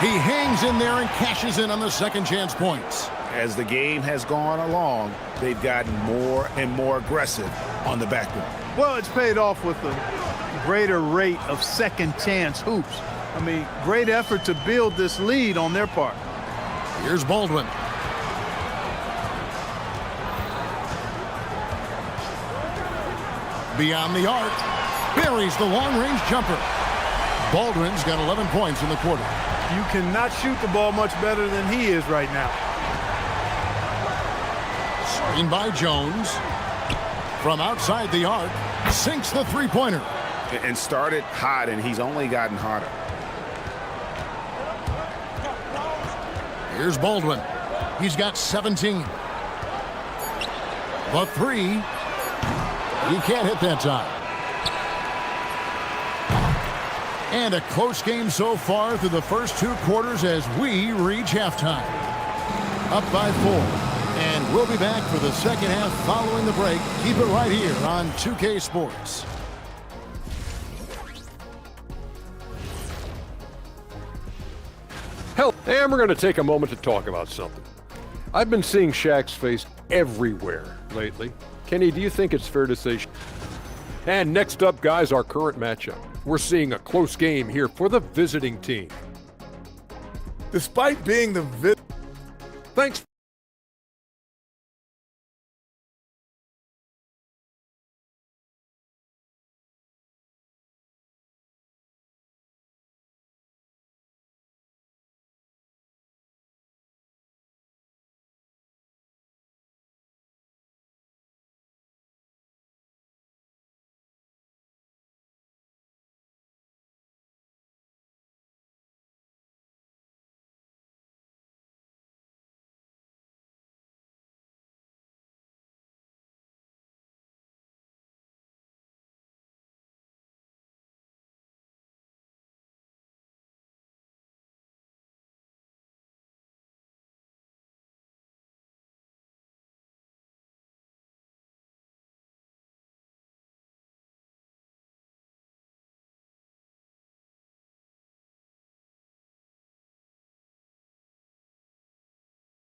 He hangs in there and cashes in on the second chance points. As the game has gone along, they've gotten more and more aggressive on the backboard. Well, it's paid off with a greater rate of second chance hoops. I mean, great effort to build this lead on their part. Here's Baldwin. Beyond the arc. Buries the long-range jumper. Baldwin's got 11 points in the quarter. You cannot shoot the ball much better than he is right now. Screen by Jones. From outside the arc. Sinks the three-pointer. And started hot, and he's only gotten hotter. Here's Baldwin. He's got 17. The three. He can't hit that time. And a close game so far through the first two quarters as we reach halftime. Up by 4. And we'll be back for the second half following the break. Keep it right here on 2K Sports. Hell, and we're going to take a moment to talk about something. I've been seeing Shaq's face everywhere lately. Kenny, do you think it's fair to say? And next up, guys, our current matchup. We're seeing a close game here for the visiting team. Despite being the Thanks.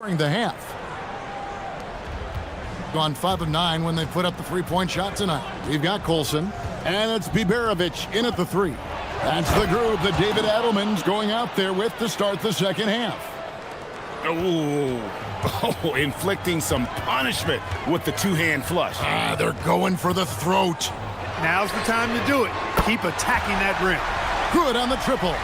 During the half. Gone 5 of 9 when they put up the three-point shot tonight. We've got Colson, and it's Biberovic in at the 3. That's the group that David Adelman's going out there with to start the second half. Oh, inflicting some punishment with the two-hand flush. They're going for the throat. Now's the time to do it. Keep attacking that rim. Good on the triple.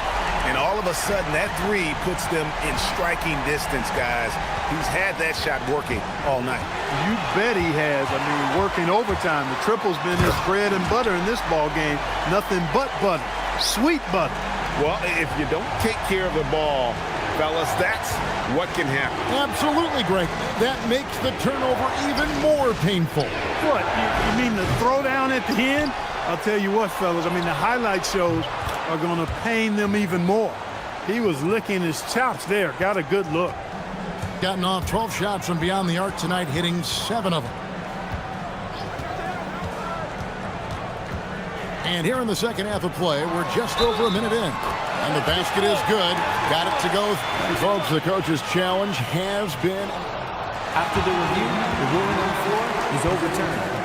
And all of a sudden, that three puts them in striking distance, guys. He's had that shot working all night. You bet he has. I mean, working overtime. The triple's been his bread and butter in this ball game. Nothing but butter. Sweet butter. Well, if you don't take care of the ball, fellas, that's what can happen. Absolutely, Greg. That makes the turnover even more painful. What? You mean the throwdown at the end? I'll tell you what, fellas. I mean, the highlight shows are going to pain them even more. He was licking his chops there. Got a good look. Gotten off 12 shots from beyond the arc tonight, hitting 7 of them. And here in the second half of play, we're just over a minute in. And the basket is good. Got it to go. Folks, the coach's challenge has been... After the review, the ruling on the floor is overturned.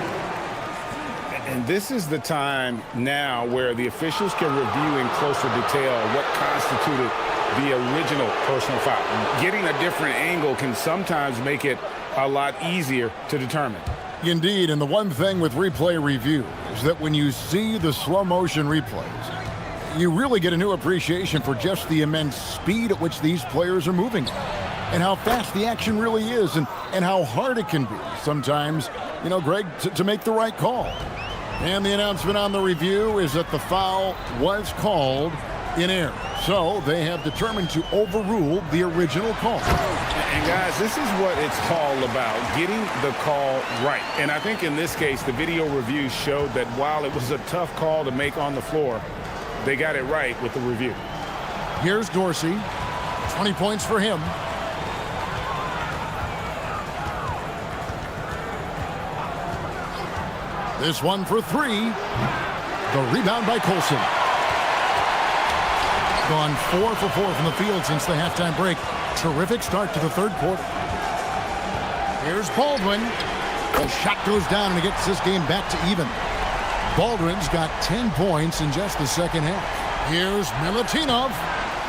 And this is the time now where the officials can review in closer detail what constituted the original personal foul. Getting a different angle can sometimes make it a lot easier to determine. Indeed, and the one thing with replay review is that when you see the slow motion replays, you really get a new appreciation for just the immense speed at which these players are moving and how fast the action really is and how hard it can be sometimes, you know, Greg, to make the right call. And the announcement on the review is that the foul was called in error. So they have determined to overrule the original call. And guys, this is what it's all about, getting the call right. And I think in this case, the video review showed that while it was a tough call to make on the floor, they got it right with the review. Here's Dorsey. 20 points for him. This one for three. The rebound by Colson. Gone 4 for 4 from the field since the halftime break. Terrific start to the third quarter. Here's Baldwin. The shot goes down and it gets this game back to even. Baldwin's got 10 points in just the second half. Here's Milutinov.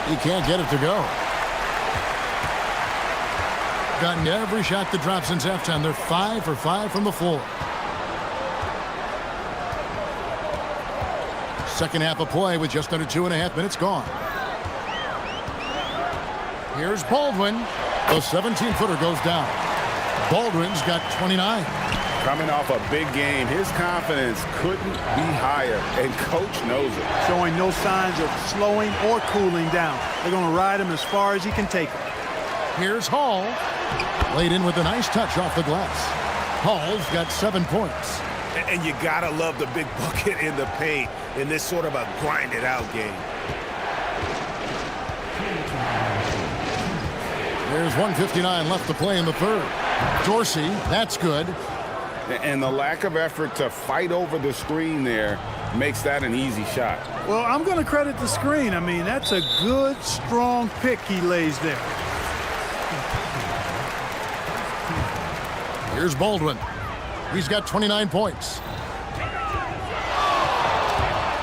He can't get it to go. Gotten every shot that dropped since halftime. They're 5 for 5 from the floor. Second half of play with just under 2.5 minutes gone. Here's Baldwin. The 17-footer goes down. Baldwin's got 29. Coming off a big game, his confidence couldn't be higher, and coach knows it. Showing no signs of slowing or cooling down. They're going to ride him as far as he can take him. Here's Hall. Laid in with a nice touch off the glass. Hall's got 7 points. And you gotta love the big bucket in the paint in this sort of a grinded-out game. There's 1:59 left to play in the third. Dorsey, that's good. And the lack of effort to fight over the screen there makes that an easy shot. Well, I'm going to credit the screen. I mean, that's a good, strong pick he lays there. Here's Baldwin. He's got 29 points.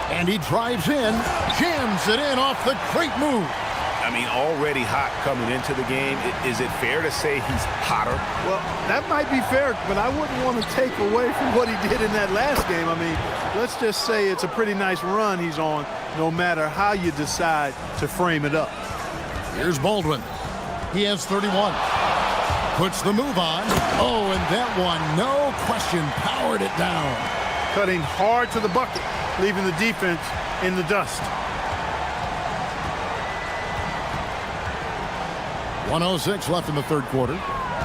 And he drives in, jams it in off the great move. I mean, already hot coming into the game. Is it fair to say he's hotter? Well, that might be fair, but I wouldn't want to take away from what he did in that last game. I mean, let's just say it's a pretty nice run he's on, no matter how you decide to frame it up. Here's Baldwin. He has 31. Puts the move on. Oh, and that one, no question, powered it down. Cutting hard to the bucket, leaving the defense in the dust. 1:06 left in the third quarter.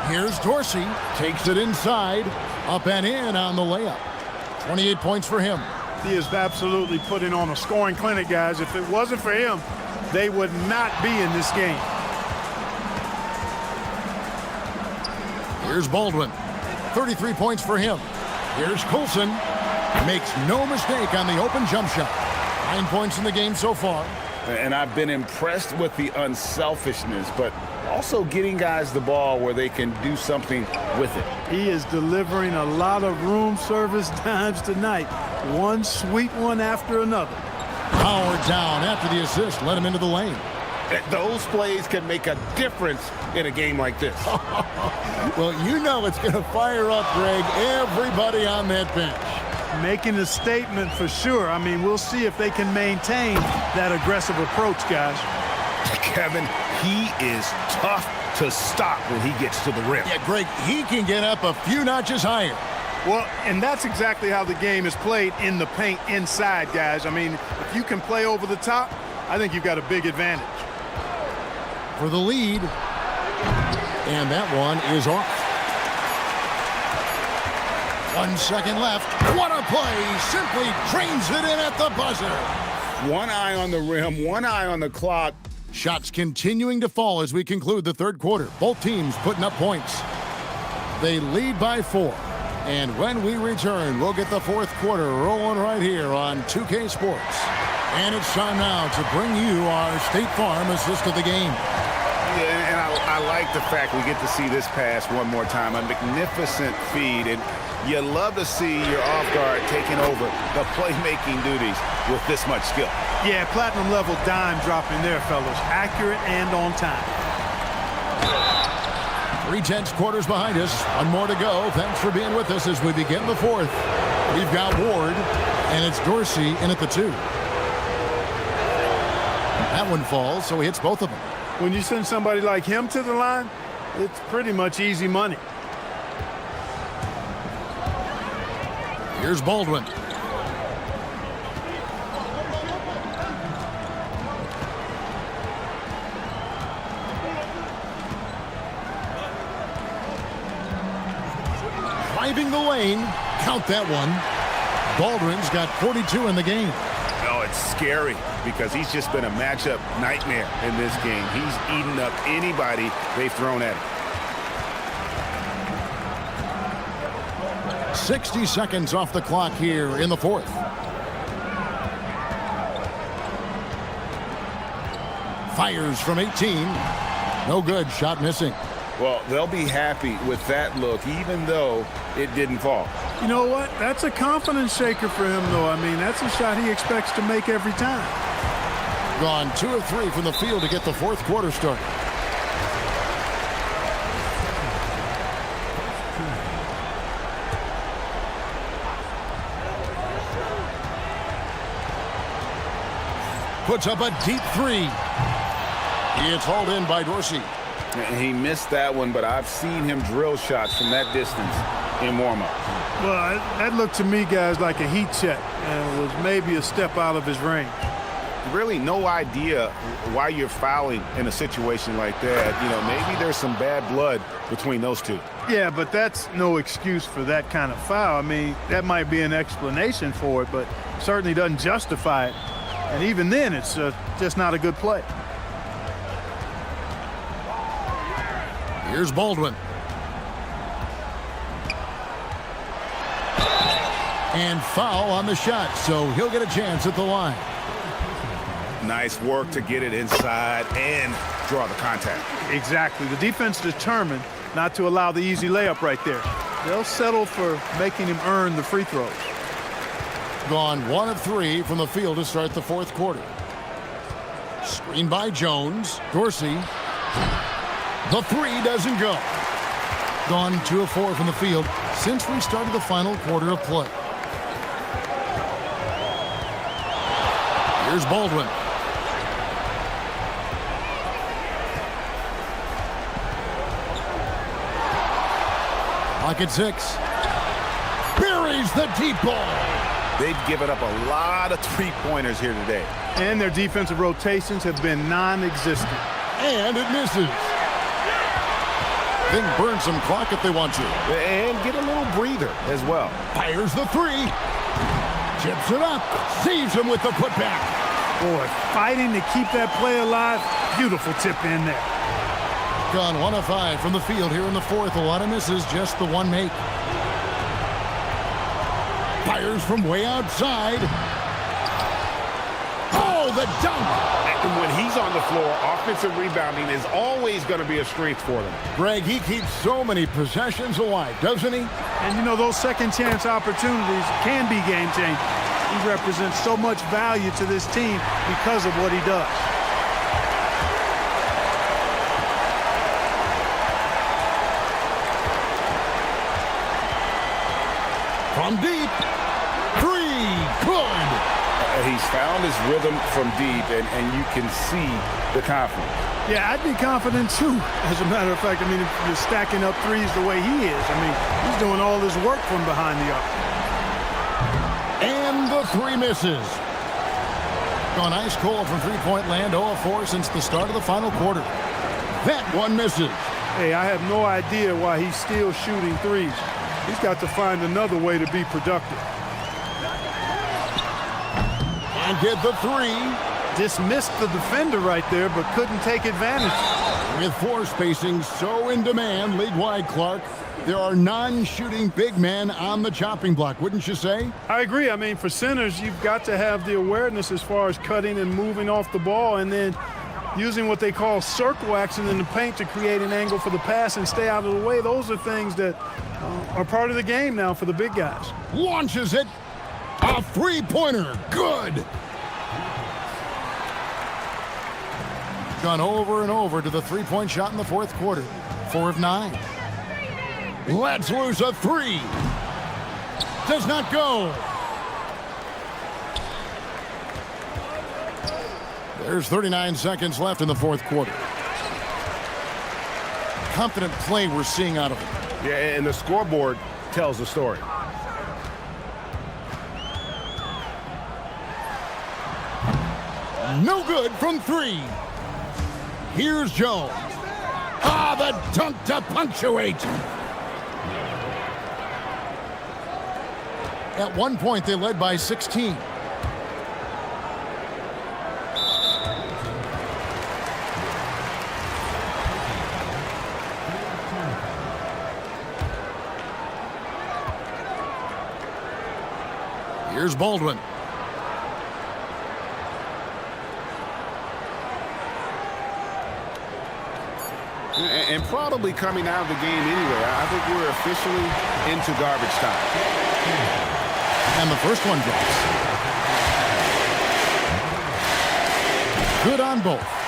Here's Dorsey. Takes it inside. Up and in on the layup. 28 points for him. He is absolutely putting on a scoring clinic, guys. If it wasn't for him, they would not be in this game. Here's Baldwin. 33 points for him. Here's Colson. Makes no mistake on the open jump shot. 9 points in the game so far. And I've been impressed with the unselfishness, but also getting guys the ball where they can do something with it. He is delivering a lot of room service dimes tonight. One sweet one after another. Powered down after the assist. Let him into the lane. Those plays can make a difference in a game like this. Well, you know it's going to fire up, Greg, everybody on that bench. Making a statement for sure. I mean, we'll see if they can maintain that aggressive approach, guys. Kevin, he is tough to stop when he gets to the rim. Yeah, Greg, he can get up a few notches higher. Well, and that's exactly how the game is played in the paint inside, guys. I mean, if you can play over the top, I think you've got a big advantage. For the lead. And that one is off. 1 second left. What a play. Simply drains it in at the buzzer. One eye on the rim, one eye on the clock. Shots continuing to fall as we conclude the third quarter. Both teams putting up points. They lead by 4. And when we return, we'll get the fourth quarter rolling right here on 2K Sports. And it's time now to bring you our State Farm assist of the game. Yeah, and I like the fact we get to see this pass one more time. A magnificent feed. And You love to see your off guard taking over the playmaking duties with this much skill. Yeah, platinum level dime dropping there, fellas. Accurate and on time. 3/10 quarters behind us. One more to go. Thanks for being with us as we begin the fourth. We've got Ward, and it's Dorsey in at the 2. That one falls, so he hits both of them. When you send somebody like him to the line, it's pretty much easy money. Here's Baldwin. Driving the lane. Count that one. Baldwin's got 42 in the game. Oh, it's scary because he's just been a matchup nightmare in this game. He's eaten up anybody they've thrown at him. 60 seconds off the clock here in the fourth. Fires from 18. No good. Shot missing. Well, they'll be happy with that look, even though it didn't fall. You know what? That's a confidence shaker for him, though. I mean, that's a shot he expects to make every time. Gone 2 of 3 from the field to get the fourth quarter started. Puts up a deep 3. It's hauled in by Dorsey. He missed that one, but I've seen him drill shots from that distance in warm-up. Well, that looked to me, guys, like a heat check, and was maybe a step out of his range. Really no idea why you're fouling in a situation like that. You know, maybe there's some bad blood between those two. Yeah, but that's no excuse for that kind of foul. I mean, that might be an explanation for it, but certainly doesn't justify it. And even then, it's just not a good play. Here's Baldwin. And foul on the shot, so he'll get a chance at the line. Nice work to get it inside and draw the contact. Exactly. The defense determined not to allow the easy layup right there. They'll settle for making him earn the free throws. Gone 1 of 3 from the field to start the fourth quarter. Screen by Jones. Dorsey. The 3 doesn't go. Gone 2 of 4 from the field since we started the final quarter of play. Here's Baldwin. Lock at 6. Buries the deep ball. They've given up a lot of three-pointers here today. And their defensive rotations have been non-existent. And it misses. Then burn some clock if they want to. And get a little breather as well. Fires the 3. Chips it up. Saves him with the putback. Boy, fighting to keep that play alive. Beautiful tip in there. Gone 1 of 5 from the field here in the fourth. A lot of misses, just the one make. Fires from way outside. Oh, the dunk! And when he's on the floor, offensive rebounding is always going to be a strength for them. Greg, he keeps so many possessions alive, doesn't he? And you know, those second chance opportunities can be game changing. He represents so much value to this team because of what he does. From deep. 3. Good. He's found his rhythm from deep, and you can see the confidence. Yeah, I'd be confident too. As a matter of fact, I mean, if you're stacking up threes the way he is, I mean, he's doing all his work from behind the arc. And the 3 misses. Gone ice cold from three-point land, 0 of 4 since the start of the final quarter. That one misses. Hey, I have no idea why he's still shooting threes. He's got to find another way to be productive. And get the 3. Dismissed the defender right there, but couldn't take advantage. With floor spacing so in demand league-wide, Clark, there are non-shooting big men on the chopping block, wouldn't you say? I agree. I mean, for centers, you've got to have the awareness as far as cutting and moving off the ball, and then using what they call circle action in the paint to create an angle for the pass and stay out of the way. Those are things that are part of the game now for the big guys. Launches it. A three-pointer. Good. Gone over and over to the three-point shot in the fourth quarter. 4 of 9. Let's lose a three. Does not go. There's 39 seconds left in the fourth quarter. Confident play we're seeing out of him. Yeah, and the scoreboard tells the story. No good from 3. Here's Jones. Ah, the dunk to punctuate. At one point, they led by 16. Here's Baldwin. And probably coming out of the game anyway. I think we're officially into garbage time. And the first one drops. Good on both.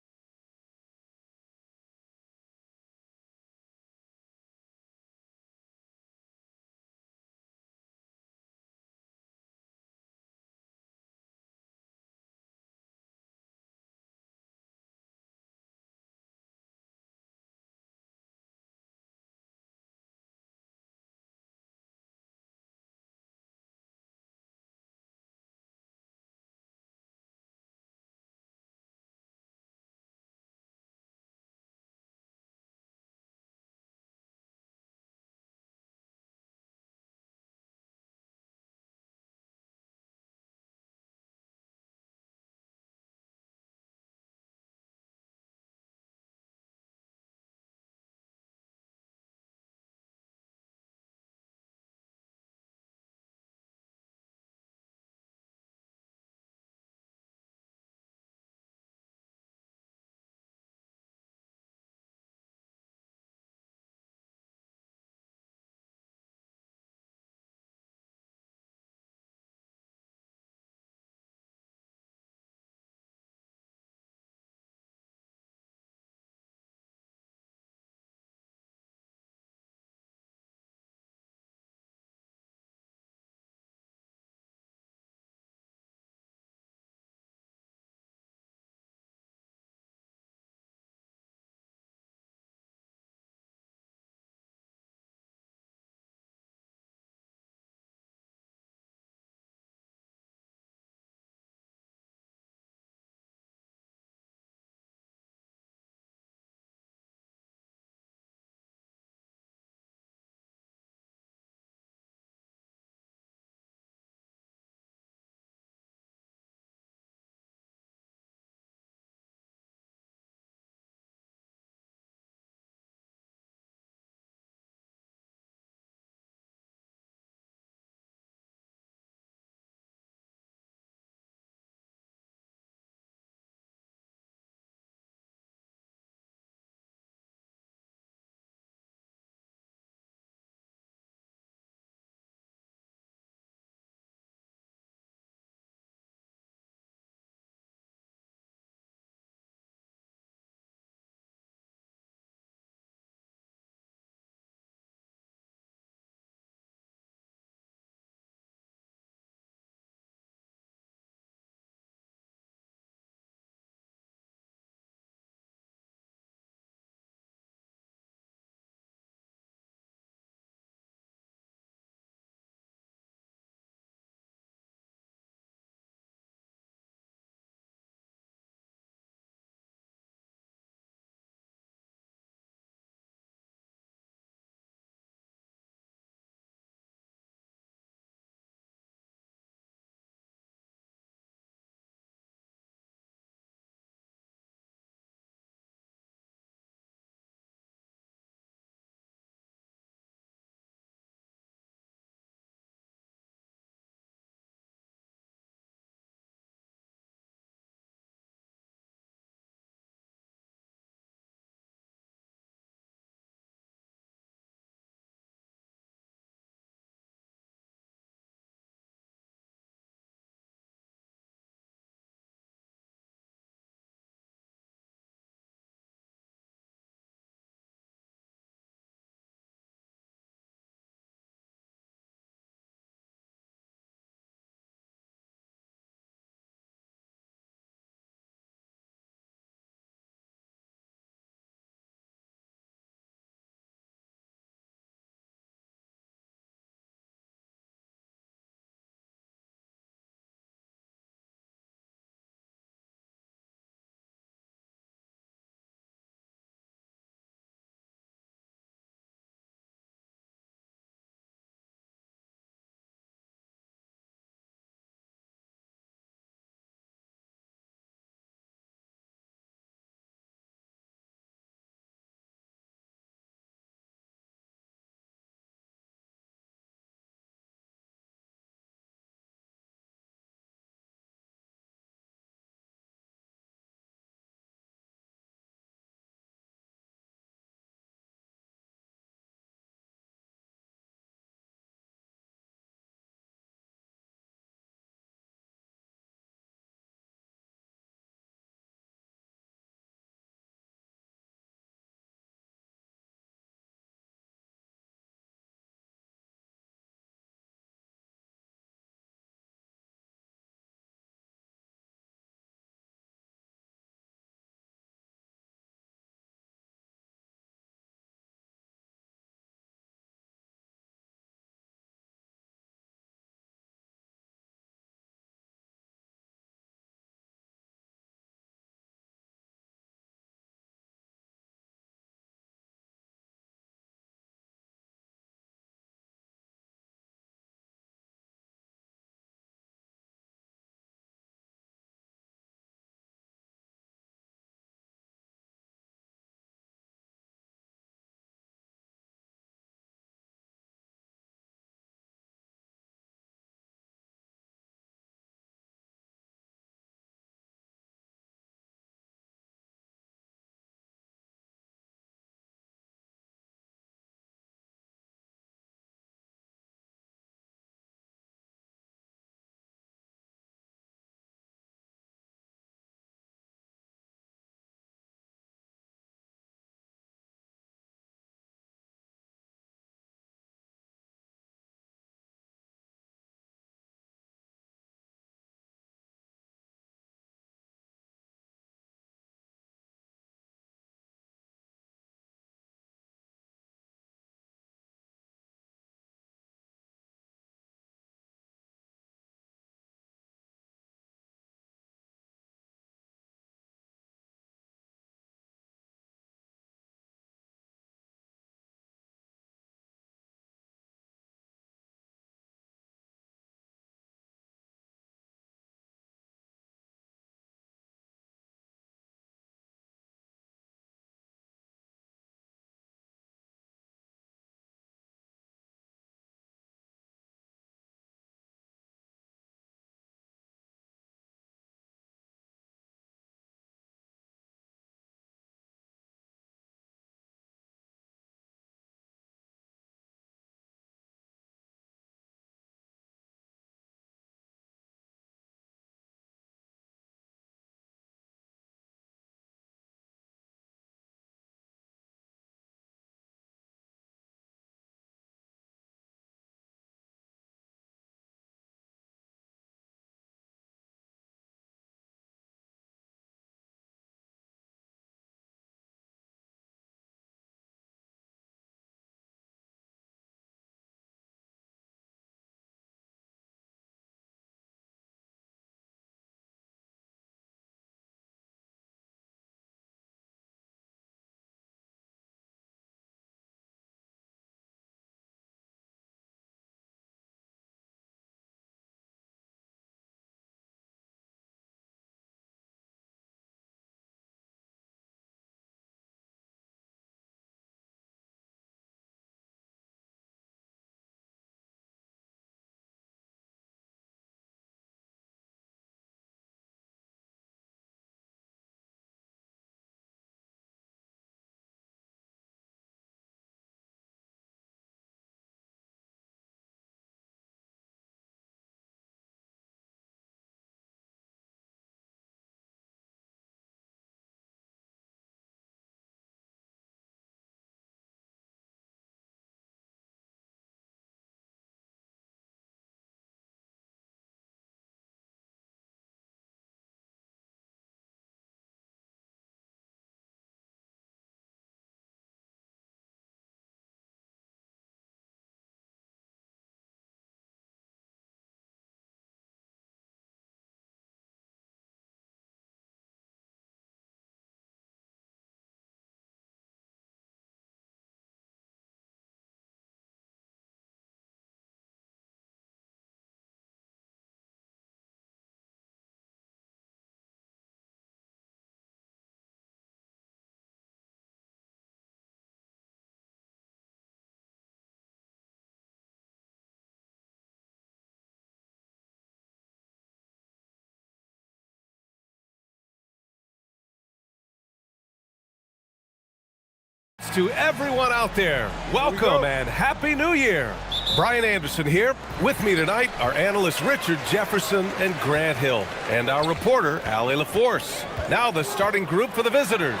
to everyone out there. Welcome and Happy New Year. Brian Anderson here. With me tonight are analysts Richard Jefferson and Grant Hill, and our reporter, Ali LaForce. Now the starting group for the visitors.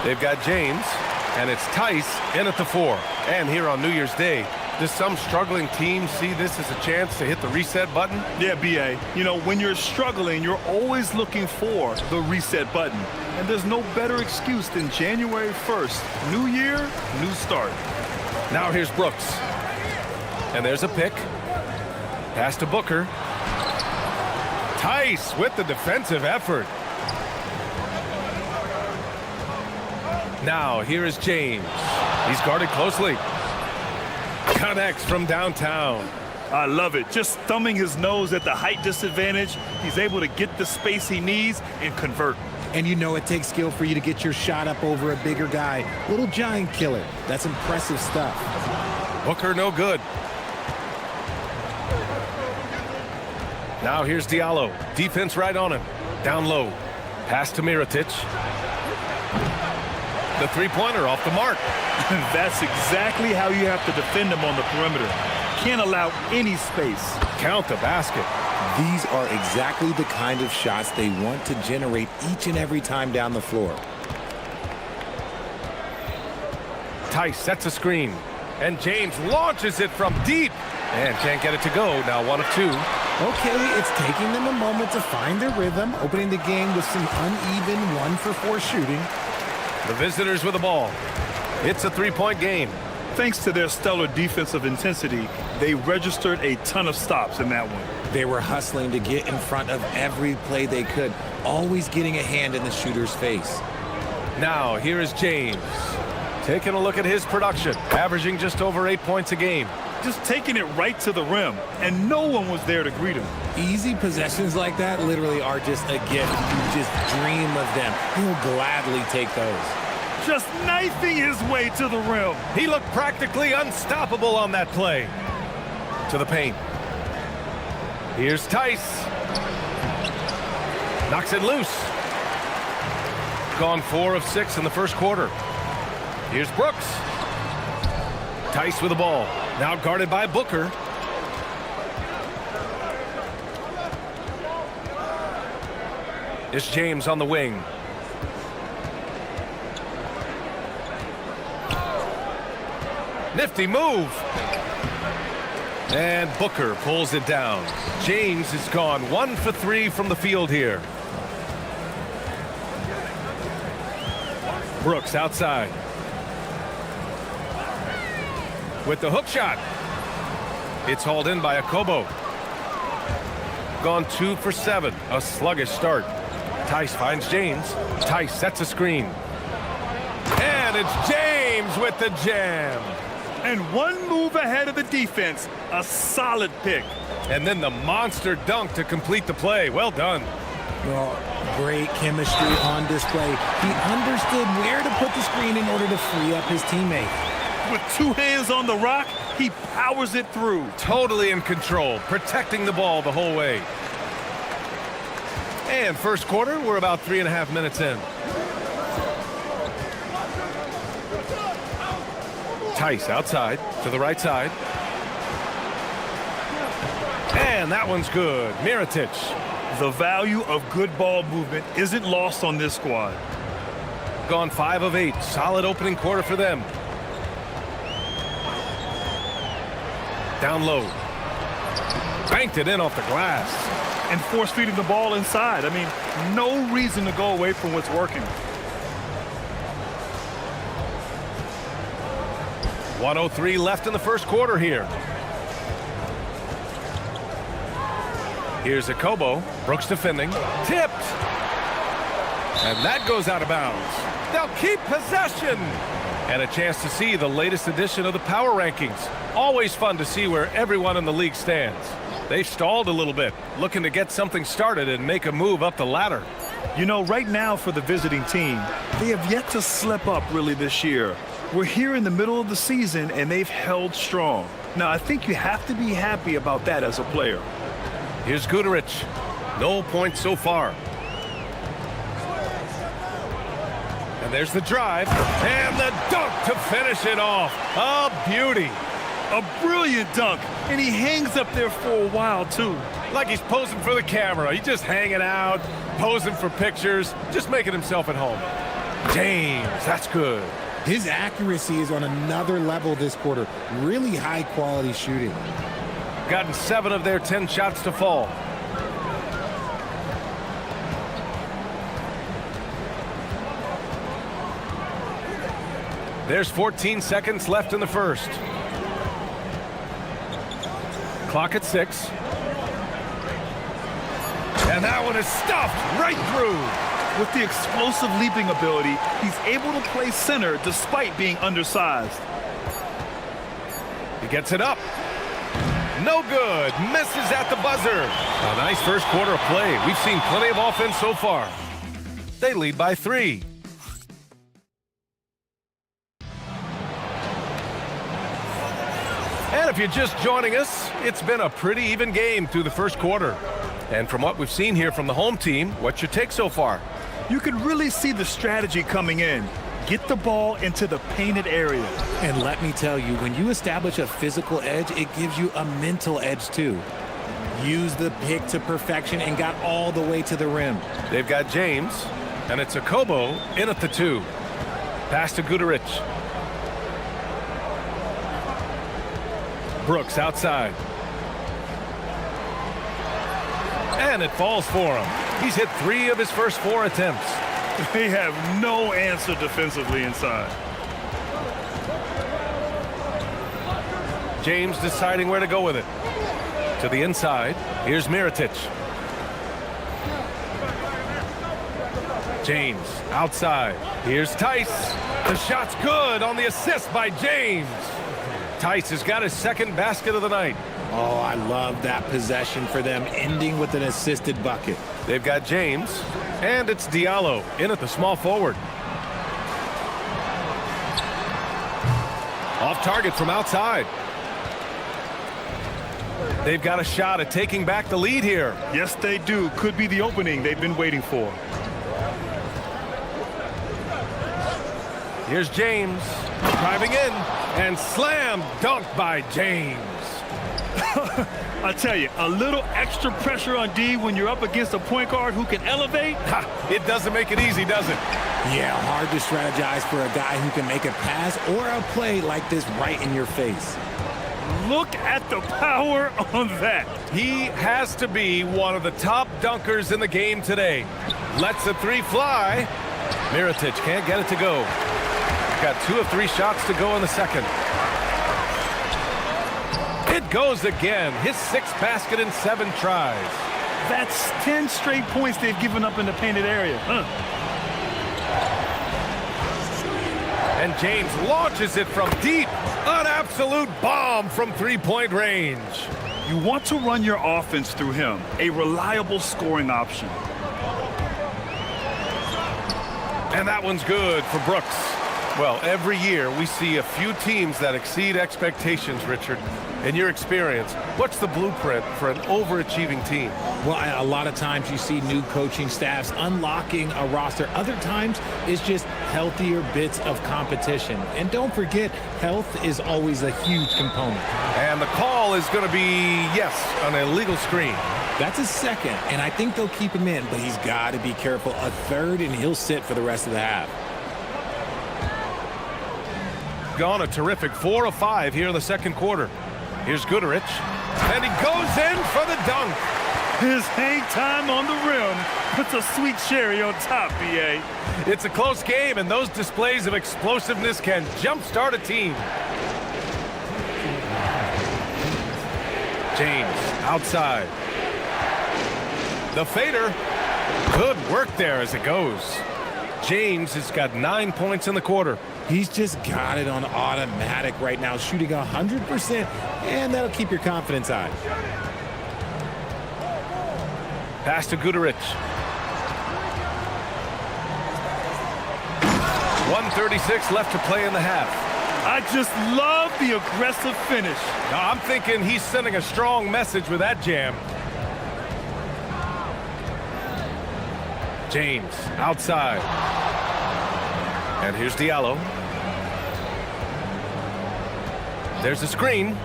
They've got James, and it's Tice in at the 4. And here on New Year's Day, does some struggling team see this as a chance to hit the reset button? Yeah, B.A. You know, when you're struggling, you're always looking for the reset button. And there's no better excuse than January 1st. New year, new start. Now here's Brooks. And there's a pick. Pass to Booker. Tice with the defensive effort. Now here is James. He's guarded closely. Connects from downtown. I love it. Just thumbing his nose at the height disadvantage, he's able to get the space he needs and convert. And you know it takes skill for you to get your shot up over a bigger guy. Little giant killer. That's impressive stuff. Booker no good. Now here's Diallo. Defense right on him. Down low. Pass to Mirotic. The three-pointer off the mark. That's exactly how you have to defend him on the perimeter. Can't allow any space. Count the basket. These are exactly the kind of shots they want to generate each and every time down the floor. Tice sets a screen. And James launches it from deep. And can't get it to go. Now 1 of 2. Okay, it's taking them a moment to find their rhythm, opening the game with some uneven 1-for-4 shooting. The visitors with the ball. It's a three-point game. Thanks to their stellar defensive intensity, they registered a ton of stops in that one. They were hustling to get in front of every play they could, always getting a hand in the shooter's face. Now, here is James. Taking a look at his production, averaging just over 8 points a game. Just taking it right to the rim, and no one was there to greet him. Easy possessions like that literally are just a gift. You just dream of them. He'll gladly take those. Just knifing his way to the rim. He looked practically unstoppable on that play. To the paint. Here's Tice. Knocks it loose. Gone 4 of 6 in the first quarter. Here's Brooks. Tice with the ball. Now guarded by Booker. It's James on the wing. Nifty move. And Booker pulls it down. James has gone 1 for 3 from the field here. Brooks outside. With the hook shot. It's hauled in by Akobo. Gone 2 for 7. A sluggish start. Tice finds James. Tice sets a screen. And it's James with the jam. And one move ahead of the defense. A solid pick. And then the monster dunk to complete the play. Well done. Well, great chemistry on display. He understood where to put the screen in order to free up his teammate. With 2 hands on the rock, he powers it through. Totally in control, protecting the ball the whole way. And first quarter, we're about 3.5 minutes in. Tice outside to the right side. And that one's good. Mirotic. The value of good ball movement isn't lost on this squad. Gone 5 of 8. Solid opening quarter for them. Down low. Banked it in off the glass. And force-feeding the ball inside. I mean, no reason to go away from what's working. 1:03 left in the first quarter here. Here's Akobo. Brooks defending. Tipped. And that goes out of bounds. They'll keep possession. And a chance to see the latest edition of the power rankings. Always fun to see where everyone in the league stands. They've stalled a little bit, looking to get something started and make a move up the ladder. You know, right now for the visiting team, they have yet to slip up really this year. We're here in the middle of the season, and they've held strong. Now, I think you have to be happy about that as a player. Here's Guterich. No points so far. And there's the drive, and the dunk to finish it off. A beauty. A brilliant dunk, and he hangs up there for a while, too. Like he's posing for the camera. He's just hanging out, posing for pictures, just making himself at home. James, that's good. His accuracy is on another level this quarter. Really high-quality shooting. Gotten 7 of their 10 shots to fall. There's 14 seconds left in the first. Clock at 6. And that one is stuffed right through. With the explosive leaping ability, he's able to play center despite being undersized. He gets it up. No good. Misses at the buzzer. A nice first quarter of play. We've seen plenty of offense so far. They lead by 3. And if you're just joining us, it's been a pretty even game through the first quarter. And from what we've seen here from the home team, what's your take so far? You can really see the strategy coming in. Get the ball into the painted area. And let me tell you, when you establish a physical edge, it gives you a mental edge too. Use the pick to perfection and got all the way to the rim. They've got James, and it's a Kobo in at the 2. Pass to Gudarich. Brooks outside. And it falls for him. He's hit 3 of his first 4 attempts. They have no answer defensively inside. James deciding where to go with it. To the inside. Here's Mirotic. James outside. Here's Tice. The shot's good on the assist by James. Tice has got his second basket of the night. Oh, I love that possession for them, ending with an assisted bucket. They've got James, and it's Diallo in at the small forward. Off target from outside. They've got a shot at taking back the lead here. Yes, they do. Could be the opening they've been waiting for. Here's James, driving in, and slam dunked by James. I tell you, a little extra pressure on D when you're up against a point guard who can elevate. It doesn't make it easy, does it? Yeah, hard to strategize for a guy who can make a pass or a play like this right in your face. Look at the power on that. He has to be one of the top dunkers in the game today. Lets the 3 fly. Mirotic can't get it to go. Got 2 of 3 shots to go in the second. It goes again. His 6th basket in 7 tries. That's 10 straight points they've given up in the painted area. And James launches it from deep. An absolute bomb from 3-point range. You want to run your offense through him. A reliable scoring option. And that one's good for Brooks. Well, every year we see a few teams that exceed expectations, Richard. In your experience, what's the blueprint for an overachieving team? Well, a lot of times you see new coaching staffs unlocking a roster. Other times it's just healthier bits of competition. And don't forget, health is always a huge component. And the call is going to be, yes, an illegal screen. That's a second, and I think they'll keep him in, but he's got to be careful. A third, and he'll sit for the rest of the half. Gone a terrific 4 of 5 here in the second quarter. Here's Gudarich, and he goes in for the dunk. His hang time on the rim puts a sweet cherry on top, B.A. It's a close game, and those displays of explosiveness can jumpstart a team. James outside. The fader. Good work there as it goes. James has got 9 points in the quarter. He's just got it on automatic right now, shooting 100%, and that'll keep your confidence high. Pass to Gudarich. 1:36 left to play in the half. I just love the aggressive finish. Now, I'm thinking he's sending a strong message with that jam. James outside. And here's Diallo. There's the screen.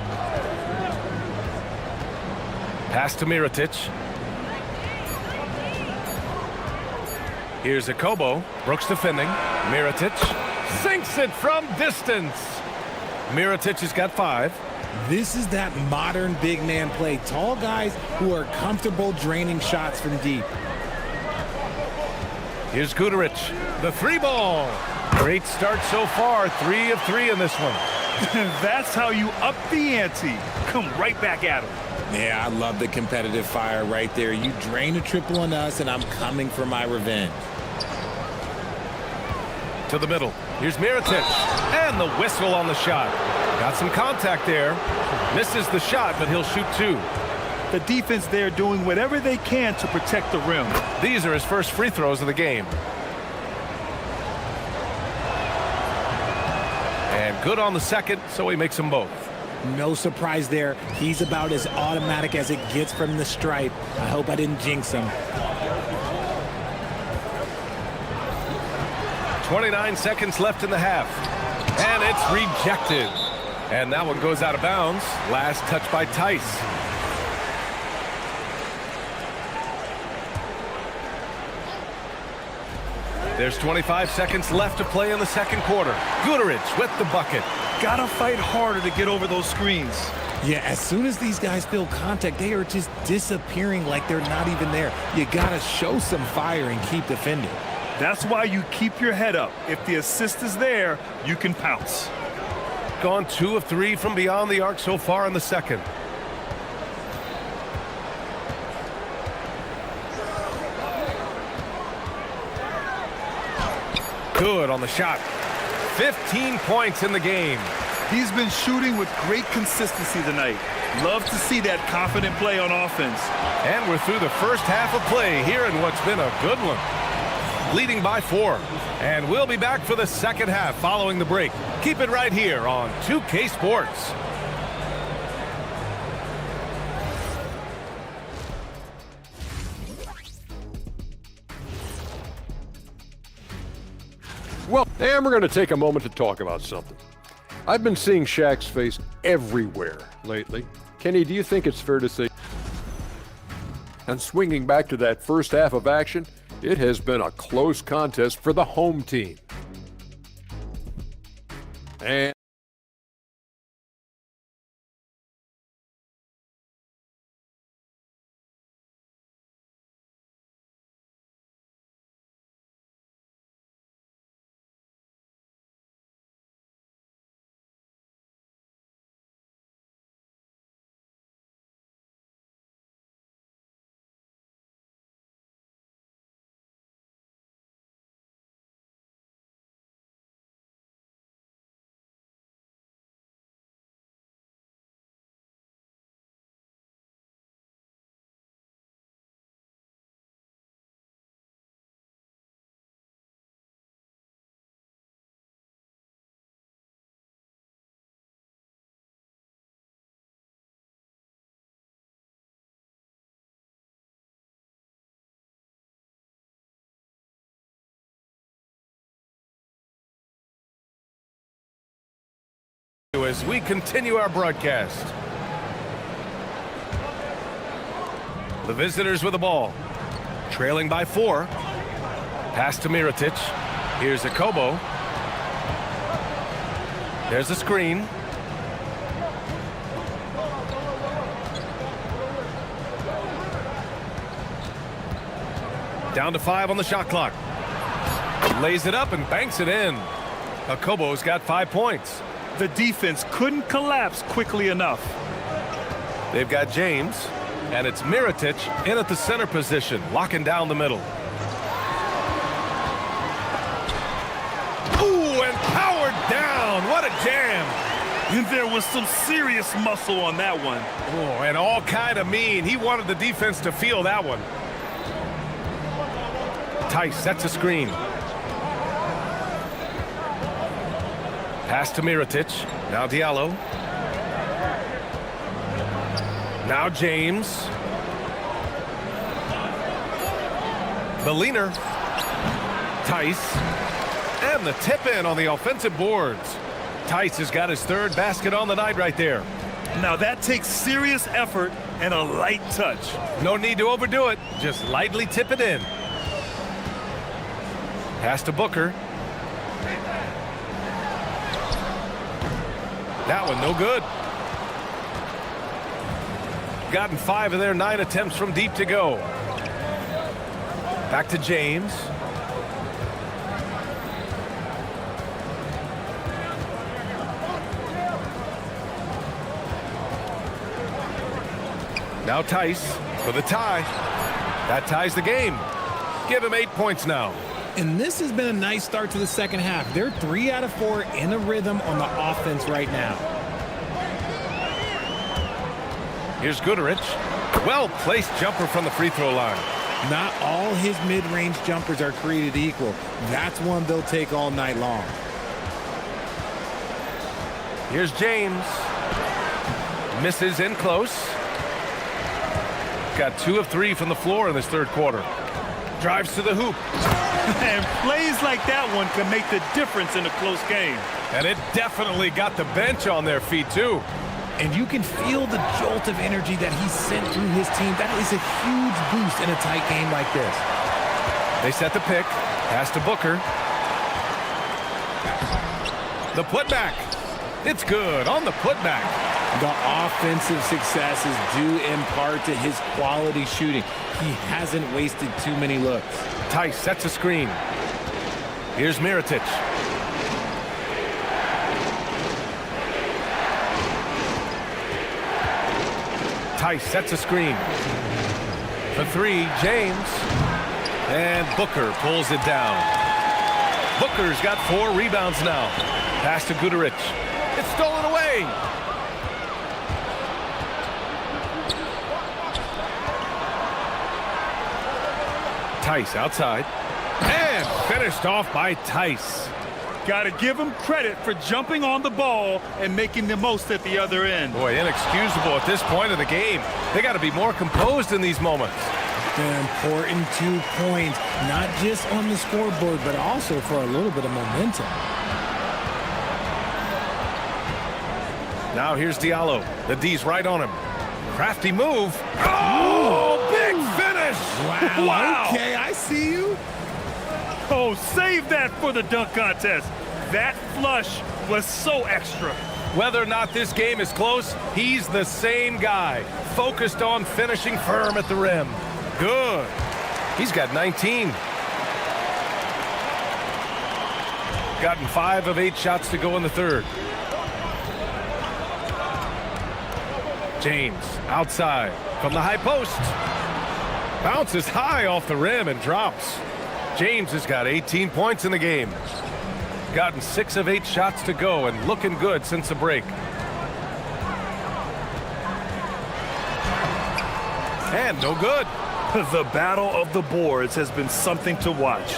Pass to Mirotic. Here's Akobo. Brooks defending. Mirotic sinks it from distance. Mirotic has got 5. This is that modern big man play. Tall guys who are comfortable draining shots from deep. Here's Guduric. The 3-ball. Great start so far. 3 of 3 in this one. That's how you up the ante. Come right back at him. Yeah, I love the competitive fire right there. You drain a triple on us, and I'm coming for my revenge. To the middle. Here's Mirotic. And the whistle on the shot. Got some contact there. Misses the shot, but he'll shoot 2. The defense there doing whatever they can to protect the rim. These are his first free throws of the game. And good on the second, so he makes them both. No surprise there. He's about as automatic as it gets from the stripe. I hope I didn't jinx him. 29 seconds left in the half. And it's rejected. And that one goes out of bounds. Last touch by Tice. There's 25 seconds left to play in the second quarter. Guduric with the bucket. Gotta fight harder to get over those screens. Yeah, as soon as these guys feel contact, they are just disappearing like they're not even there. You gotta show some fire and keep defending. That's why you keep your head up. If the assist is there, you can pounce. Gone 2 of 3 from beyond the arc so far in the second. Good on the shot. 15 points in the game. He's been shooting with great consistency tonight. Love to see that confident play on offense. And we're through the first half of play here in what's been a good one. Leading by 4. And we'll be back for the second half following the break. Keep it right here on 2K Sports. Well, and we're going to take a moment to talk about something. I've been seeing Shaq's face everywhere lately. Kenny, do you think it's fair to say? And swinging back to that first half of action, it has been a close contest for the home team. And as we continue our broadcast. The visitors with the ball. Trailing by 4. Pass to Mirotic. Here's Akobo. There's a screen. Down to 5 on the shot clock. Lays it up and banks it in. Akobo's got 5 points. The defense couldn't collapse quickly enough. They've got James, and it's Mirotic in at the center position, locking down the middle. Ooh, and powered down. What a jam. And there was some serious muscle on that one. Oh, and all kind of mean. He wanted the defense to feel that one. Tice sets a screen. Pass to Mirotic. Now Diallo. Now James. The leaner. Tice. And the tip in on the offensive boards. Tice has got his third basket on the night right there. Now that takes serious effort and a light touch. No need to overdo it. Just lightly tip it in. Pass to Booker. That one no good. Gotten 5 of their 9 attempts from deep to go. Back to James. Now Tice for the tie. That ties the game. Give him 8 points now. And this has been a nice start to the second half. They're 3 out of 4 in a rhythm on the offense right now. Here's Goodrich. Well-placed jumper from the free throw line. Not all his mid-range jumpers are created equal. That's one they'll take all night long. Here's James. Misses in close. Got 2 of 3 from the floor in this third quarter. Drives to the hoop. And plays like that one can make the difference in a close game. And it definitely got the bench on their feet, too. And you can feel the jolt of energy that he sent through his team. That is a huge boost in a tight game like this. They set the pick. Pass to Booker. The putback. It's good on the putback. The offensive success is due in part to his quality shooting. He hasn't wasted too many looks. Tice sets a screen. Here's Mirotic. Tice sets a screen. For 3, James. And Booker pulls it down. Booker's got 4 rebounds now. Pass to Goodrich. It's stolen away. Tice outside. And finished off by Tice. Got to give him credit for jumping on the ball and making the most at the other end. Boy, inexcusable at this point of the game. They got to be more composed in these moments. An important 2 points, not just on the scoreboard, but also for a little bit of momentum. Now here's Diallo. The D's right on him. Crafty move. Oh, big finish. Wow. Okay, I see you. Oh, save that for the dunk contest. That flush was so extra. Whether or not this game is close, he's the same guy. Focused on finishing firm at the rim. Good. He's got 19. Gotten 5 of 8 shots to go in the third. James outside from the high post. Bounces high off the rim and drops. James has got 18 points in the game. Gotten 6 of 8 shots to go and looking good since the break. And no good. The battle of the boards has been something to watch.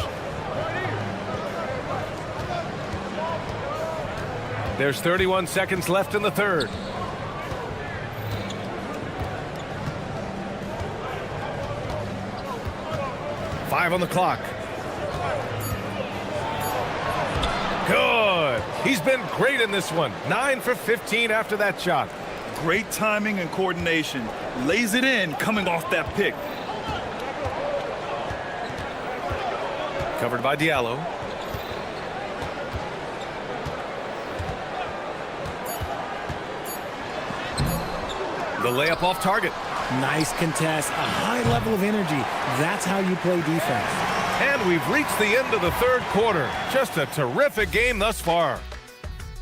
There's 31 seconds left in the third. Five on the clock. Good. He's been great in this one. 9 for 15 after that shot. Great timing and coordination. Lays it in coming off that pick. Covered by Diallo. The layup off target. Nice contest, a high level of energy. That's how you play defense. And we've reached the end of the third quarter. Just a terrific game thus far.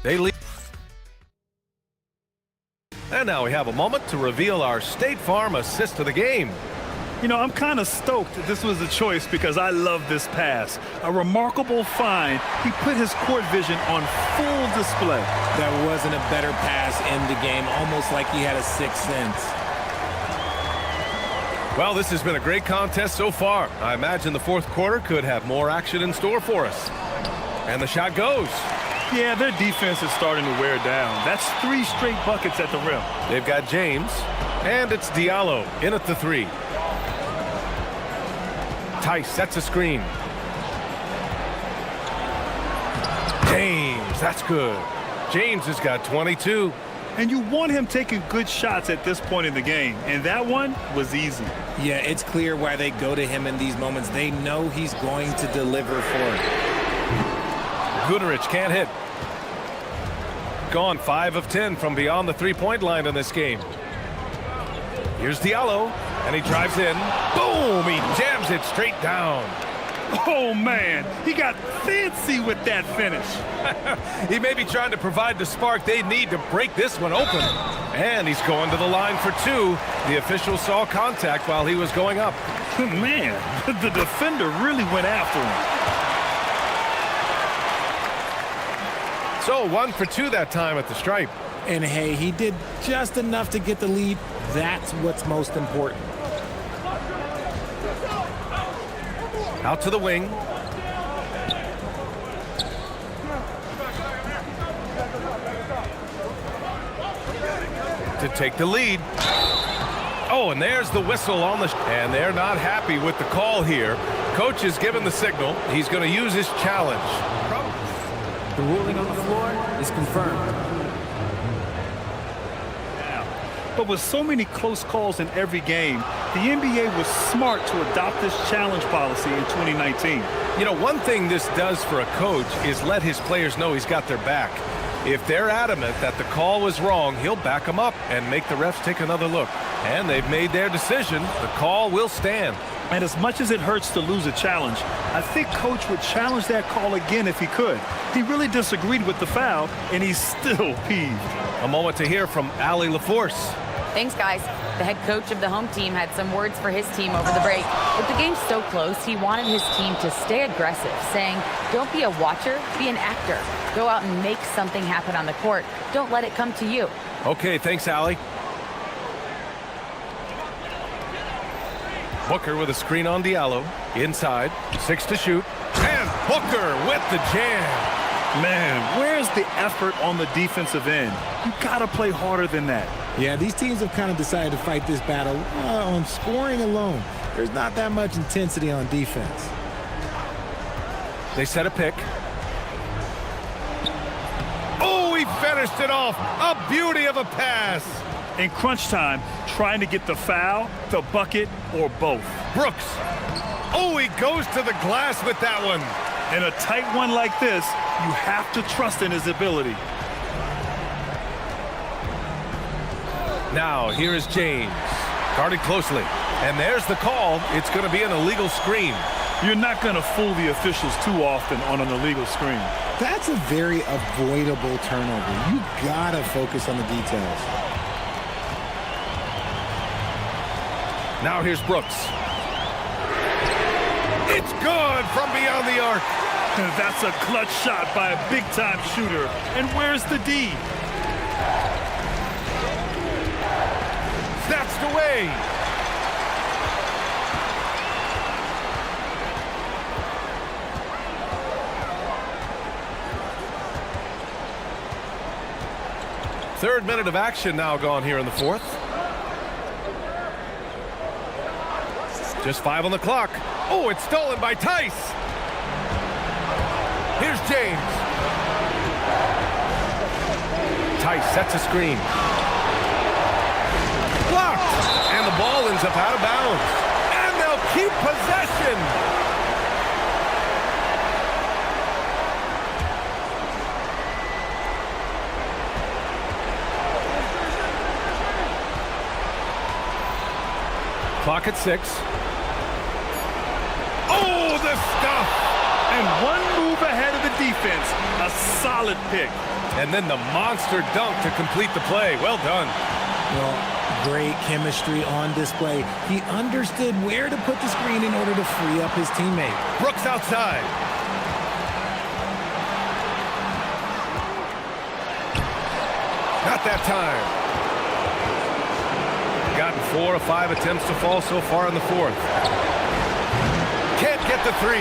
They lead. And now we have a moment to reveal our State Farm assist of the game. You know, I'm kind of stoked that this was a choice because I love this pass. A remarkable find. He put his court vision on full display. There wasn't a better pass in the game, almost like he had a sixth sense. Well, this has been a great contest so far. I imagine the fourth quarter could have more action in store for us. And the shot goes. Yeah, their defense is starting to wear down. That's 3 straight buckets at the rim. They've got James, and it's Diallo in at the 3. Tice sets a screen. That's good. James has got 22. And you want him taking good shots at this point in the game, and that one was easy. Yeah, it's clear why they go to him in these moments. They know he's going to deliver for it. Guterich can't hit. Gone 5 of 10 from beyond the three-point line in this game. Here's Diallo, and he drives in. Boom! He jams it straight down. Oh, man, he got fancy with that finish. He may be trying to provide the spark they need to break this one open. And he's going to the line for 2. The official saw contact while he was going up. Man, the defender really went after him. So 1 for 2 that time at the stripe. And hey, he did just enough to get the lead. That's what's most important. Out to the wing. To take the lead. Oh, and there's the whistle on the... And they're not happy with the call here. Coach has given the signal. He's going to use his challenge. The ruling on the floor is confirmed. But with so many close calls in every game, the NBA was smart to adopt this challenge policy in 2019. You know, one thing this does for a coach is let his players know he's got their back. If they're adamant that the call was wrong, he'll back them up and make the refs take another look. And they've made their decision. The call will stand. And as much as it hurts to lose a challenge, I think Coach would challenge that call again if he could. He really disagreed with the foul, and he's still peeved. A moment to hear from Allie LaForce. Thanks, guys. The head coach of the home team had some words for his team over the break. With the game so close, he wanted his team to stay aggressive, saying, don't be a watcher, be an actor. Go out and make something happen on the court. Don't let it come to you. Okay, thanks, Allie. Booker with a screen on Diallo. Inside, 6 to shoot. And Booker with the jam. Man, where's the effort on the defensive end? You gotta play harder than that. Yeah, these teams have kind of decided to fight this battle on scoring alone. There's not that much intensity on defense. They set a pick. Oh, he finished it off. A beauty of a pass. In crunch time, trying to get the foul, the bucket, or both. Brooks. Oh, he goes to the glass with that one. In a tight one like this, you have to trust in his ability. Now, here is James. Guarded closely. And there's the call. It's going to be an illegal screen. You're not going to fool the officials too often on an illegal screen. That's a very avoidable turnover. You gotta focus on the details. Now here's Brooks. It's good from beyond the arc. That's a clutch shot by a big-time shooter. And where's the D? Snatched away. Third minute of action now gone here in the fourth. Just 5 on the clock. Oh, it's stolen by Tice. Here's James. Tice sets a screen. Blocked. And the ball ends up out of bounds. And they'll keep possession. Clock at 6. Oh, the stuff! And one move ahead of the defense. A solid pick. And then the monster dunk to complete the play. Well done. Well, great chemistry on display. He understood where to put the screen in order to free up his teammate. Brooks outside. Not that time. Gotten 4 or 5 attempts to fall so far in the fourth. Can't get the 3.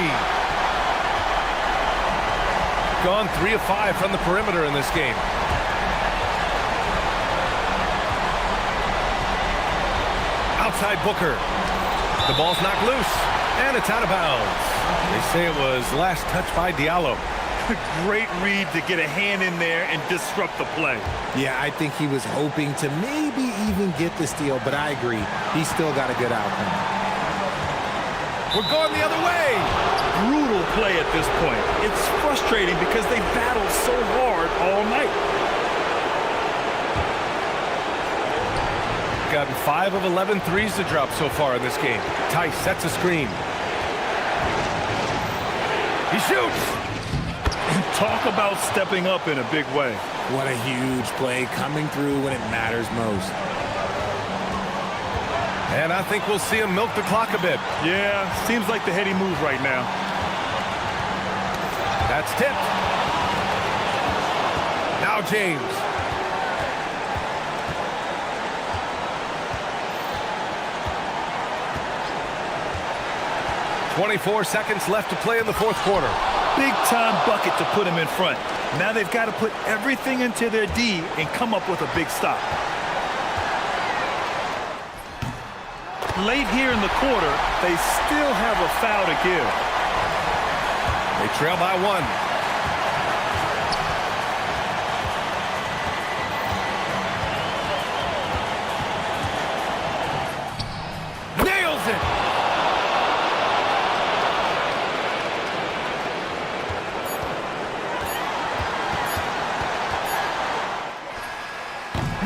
Gone 3 of 5 from the perimeter in this game. Outside Booker. The ball's knocked loose, and it's out of bounds. They say it was last touched by Diallo. Great read to get a hand in there and disrupt the play. Yeah, I think he was hoping to maybe even get the steal, but I agree. He still got a good outcome. We're going the other way. Brutal play at this point. It's frustrating because they battled so hard all night. Gotten 5 of 11 threes to drop so far in this game. Tice sets a screen. He shoots! And talk about stepping up in a big way. What a huge play coming through when it matters most. And I think we'll see him milk the clock a bit. Yeah, seems like the heady move right now. That's tipped. Now James. "24 seconds left to play in the fourth quarter." Big time bucket to put him in front. Now they've got to put everything into their D and come up with a big stop. Late here in the quarter, they still have a foul to give. They trail by 1.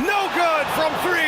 No good from 3.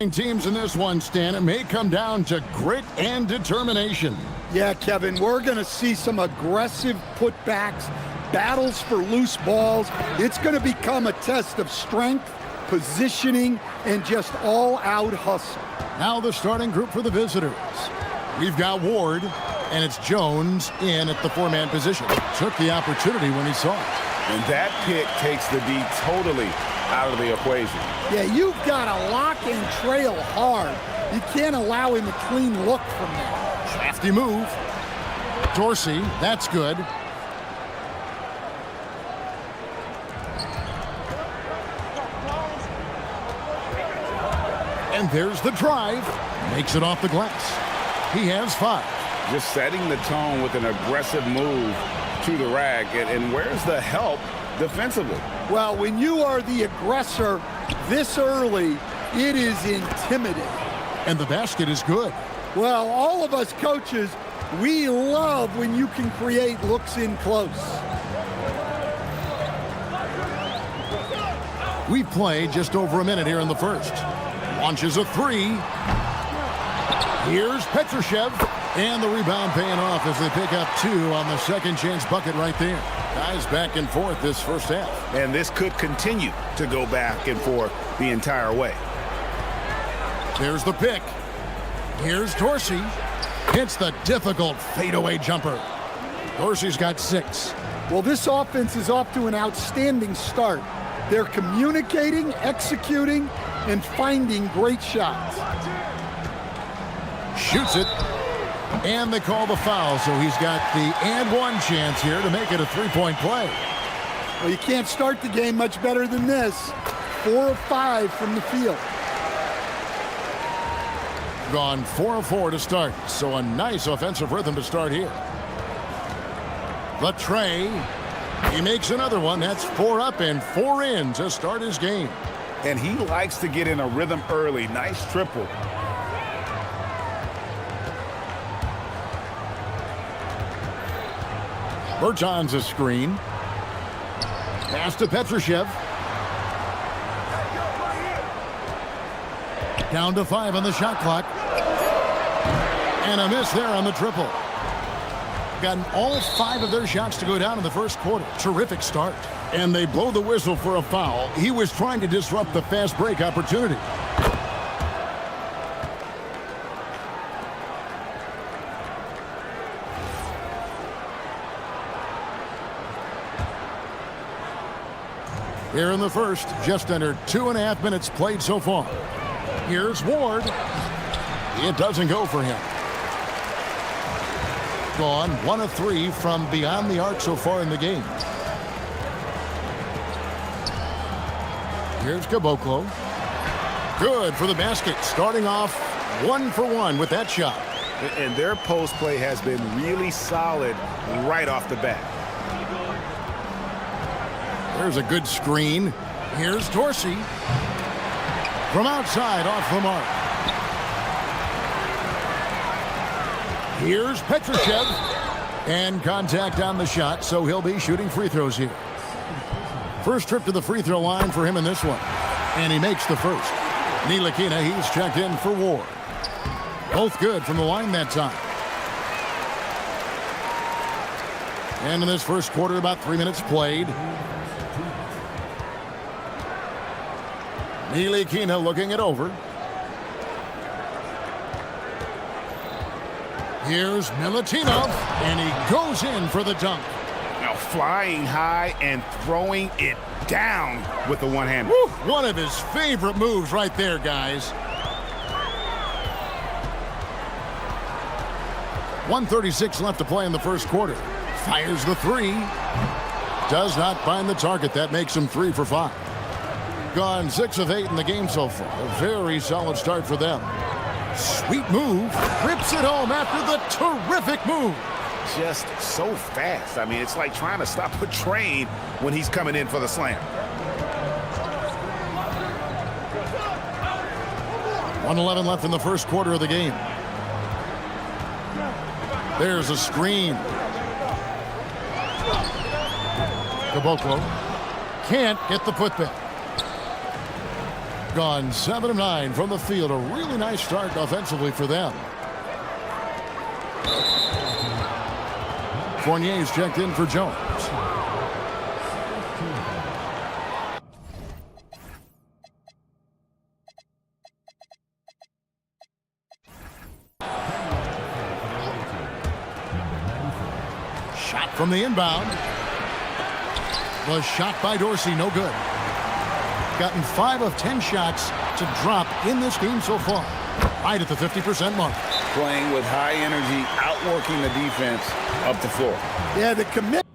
Teams in this one, Stan. It may come down to grit and determination. Yeah, Kevin, we're going to see some aggressive putbacks, battles for loose balls. It's going to become a test of strength, positioning, and just all-out hustle. Now the starting group for the visitors. We've got Ward, and it's Jones in at the four-man position. Took the opportunity when he saw it. And that pick takes the D totally out of the equation. Yeah, you've got to lock and trail hard. You can't allow him a clean look from there. Crafty move. Dorsey, that's good. And there's the drive. Makes it off the glass. He has 5. Just setting the tone with an aggressive move to the rack. And where's the help defensively? Well, when you are the aggressor this early, it is intimidating. And the basket is good. Well, all of us coaches, we love when you can create looks in close. We've played just over a minute here in the first. Launches a 3. Here's Petrushev. And the rebound paying off as they pick up 2 on the second chance bucket right there. Guys back and forth this first half. And this could continue to go back and forth the entire way. There's the pick. Here's Dorsey. Hits the difficult fadeaway jumper. Dorsey's got 6. Well, this offense is off to an outstanding start. They're communicating, executing, and finding great shots. Shoots it. And they call the foul, so he's got the and one chance here to make it a 3-point play. Well, you can't start the game much better than this. 4 of 5 from the field. Gone 4 of 4 to start, so a nice offensive rhythm to start here. The tray. He makes another one. That's 4 up and 4 in to start his game. And he likes to get in a rhythm early. Nice triple. Berton's a screen. Pass to Petrushev. Down to 5 on the shot clock. And a miss there on the triple. Gotten all 5 of their shots to go down in the first quarter. Terrific start. And they blow the whistle for a foul. He was trying to disrupt the fast break opportunity. Here in the first, just under 2.5 minutes played so far. Here's Ward. It doesn't go for him. Gone 1 of 3 from beyond the arc so far in the game. Here's Caboclo. Good for the basket. Starting off 1 for 1 with that shot. And their post play has been really solid right off the bat. There's a good screen. Here's Dorsey. From outside, off the mark. Here's Petrushev. And contact on the shot, so he'll be shooting free throws here. First trip to the free throw line for him in this one. And he makes the first. Ntilikina, he's checked in for Ward. Both good from the line that time. And in this first quarter, about 3 minutes played. Ntilikina looking it over. Here's Milutinov, and he goes in for the dunk. Now flying high and throwing it down with the one-hand. One of his favorite moves right there, guys. 1:36 left to play in the first quarter. Fires the 3. Does not find the target. That makes him 3 for 5. Gone 6 of 8 in the game so far. A very solid start for them. Sweet move. Rips it home after the terrific move. Just so fast. I mean, it's like trying to stop a train when he's coming in for the slam. 1:11 left in the first quarter of the game. There's a screen. Caboclo can't get the putback. Gone 7 of 9 from the field. A really nice start offensively for them. Fournier's checked in for Jones. Shot from the inbound. Was shot by Dorsey, no good. Gotten 5 of 10 shots to drop in this game so far. Right at the 50% mark. Playing with high energy, outworking the defense up the floor. Yeah, the commitment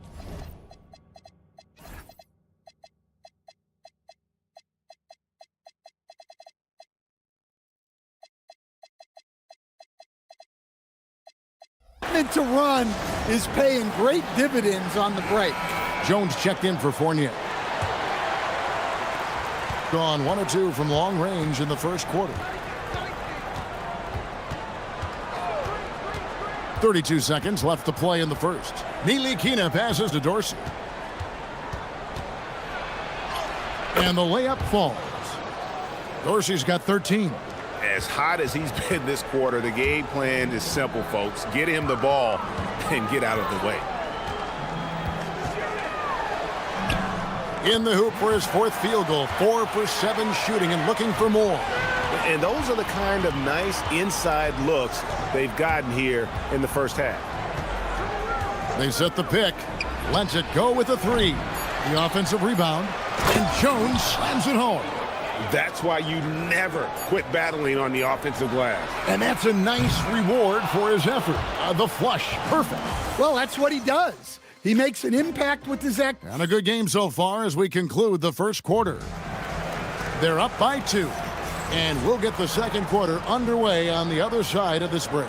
to run is paying great dividends on the break. Jones checked in for Fournier. Gone 1 of 2 from long range in the first quarter. 32 seconds left to play in the first. Ntilikina passes to Dorsey. And the layup falls. Dorsey's got 13. As hot as he's been this quarter, the game plan is simple, folks. Get him the ball and get out of the way. In the hoop for his 4th field goal. 4 for 7 shooting and looking for more. And those are the kind of nice inside looks they've gotten here in the first half. They set the pick. Lets it go with a 3. The offensive rebound. And Jones slams it home. That's why you never quit battling on the offensive glass. And that's a nice reward for his effort. The flush. Perfect. Well, that's what he does. He makes an impact with his act. And a good game so far as we conclude the first quarter. They're up by 2. And we'll get the second quarter underway on the other side of this break.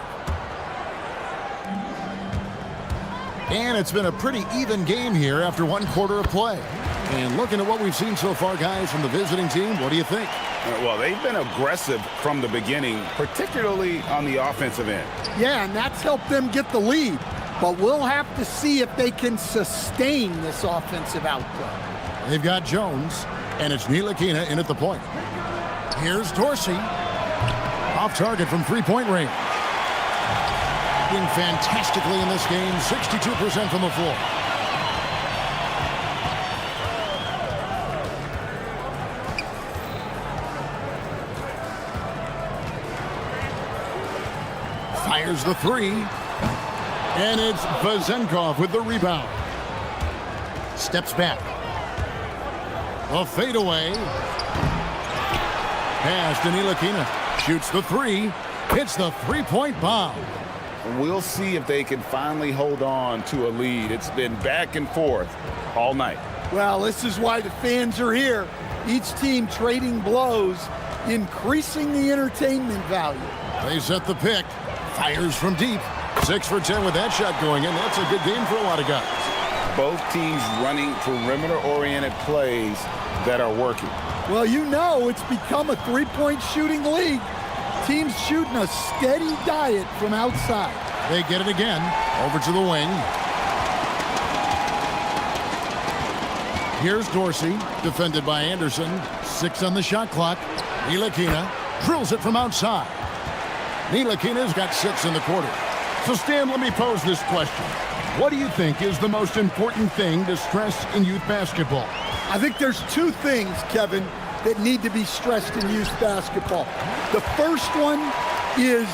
And it's been a pretty even game here after 1 quarter of play. And looking at what we've seen so far, guys, from the visiting team, what do you think? Well, they've been aggressive from the beginning, particularly on the offensive end. Yeah, and that's helped them get the lead. But we'll have to see if they can sustain this offensive output. They've got Jones, and it's Ntilikina in at the point. Here's Dorsey. Off target from 3-point range. Doing fantastically in this game, 62% from the floor. Fires the 3. And it's Vezenkov with the rebound. Steps back. A fadeaway. Pass to Ntilikina. Shoots the 3. Hits the 3-point bomb. We'll see if they can finally hold on to a lead. It's been back and forth all night. Well, this is why the fans are here. Each team trading blows, increasing the entertainment value. They set the pick. Fires from deep. 6 for 10 with that shot going in. That's a good game for a lot of guys. Both teams running perimeter-oriented plays that are working. Well, you know it's become a 3-point shooting league. Teams shooting a steady diet from outside. They get it again. Over to the wing. Here's Dorsey, defended by Anderson. 6 on the shot clock. Ntilikina drills it from outside. Ntilikina's got 6 in the quarter. So, Stan, let me pose this question. What do you think is the most important thing to stress in youth basketball? I think there's 2 things, Kevin, that need to be stressed in youth basketball. The first one is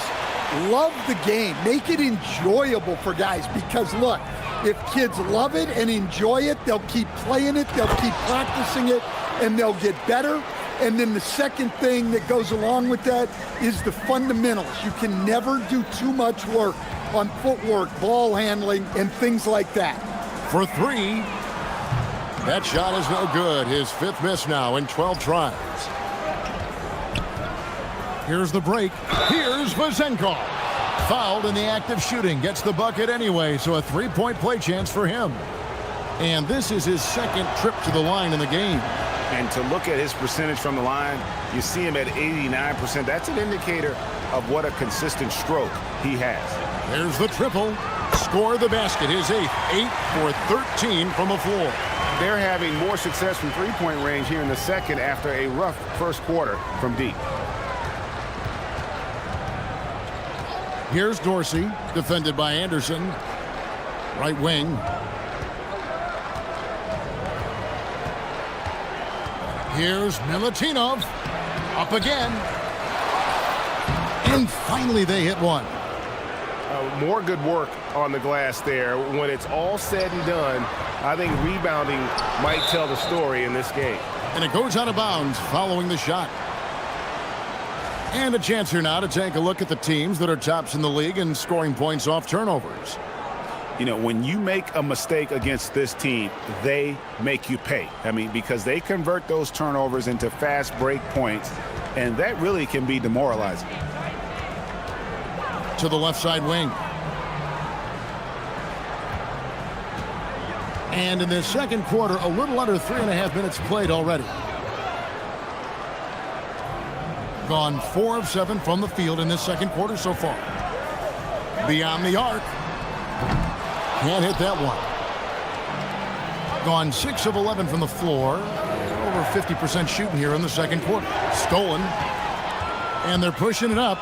love the game. Make it enjoyable for guys because, look, if kids love it and enjoy it, they'll keep playing it, they'll keep practicing it, and they'll get better. And then the second thing that goes along with that is the fundamentals. You can never do too much work on footwork, ball handling, and things like that. For 3, that shot is no good. His 5th miss now in 12 tries. Here's the break. Here's Vezenkov. Fouled in the act of shooting. Gets the bucket anyway, so a 3-point play chance for him. And this is his 2nd trip to the line in the game. And to look at his percentage from the line, you see him at 89%. That's an indicator of what a consistent stroke he has. There's the triple. Score the basket. His 8th. 8 for 13 from the floor. they're having more success from three-point range here in the second after a rough first quarter from deep. Here's Dorsey, defended by Anderson. Right wing. Here's Milutinov. Up again. And finally they hit one. More good work on the glass there. When it's all said and done, I think rebounding might tell the story in this game. And it goes out of bounds following the shot. And a chance here now to take a look at the teams that are tops in the league in scoring points off turnovers. You know, when you make a mistake against this team, they make you pay. I mean, because they convert those turnovers into fast break points, and that really can be demoralizing. To the left side wing. And in this second quarter, a little under 3.5 minutes played already. Gone 4 of 7 from the field in this second quarter so far. Beyond the arc. Can't hit that one. Gone 6 of 11 from the floor. Over 50% shooting here in the second quarter. Stolen. And they're pushing it up.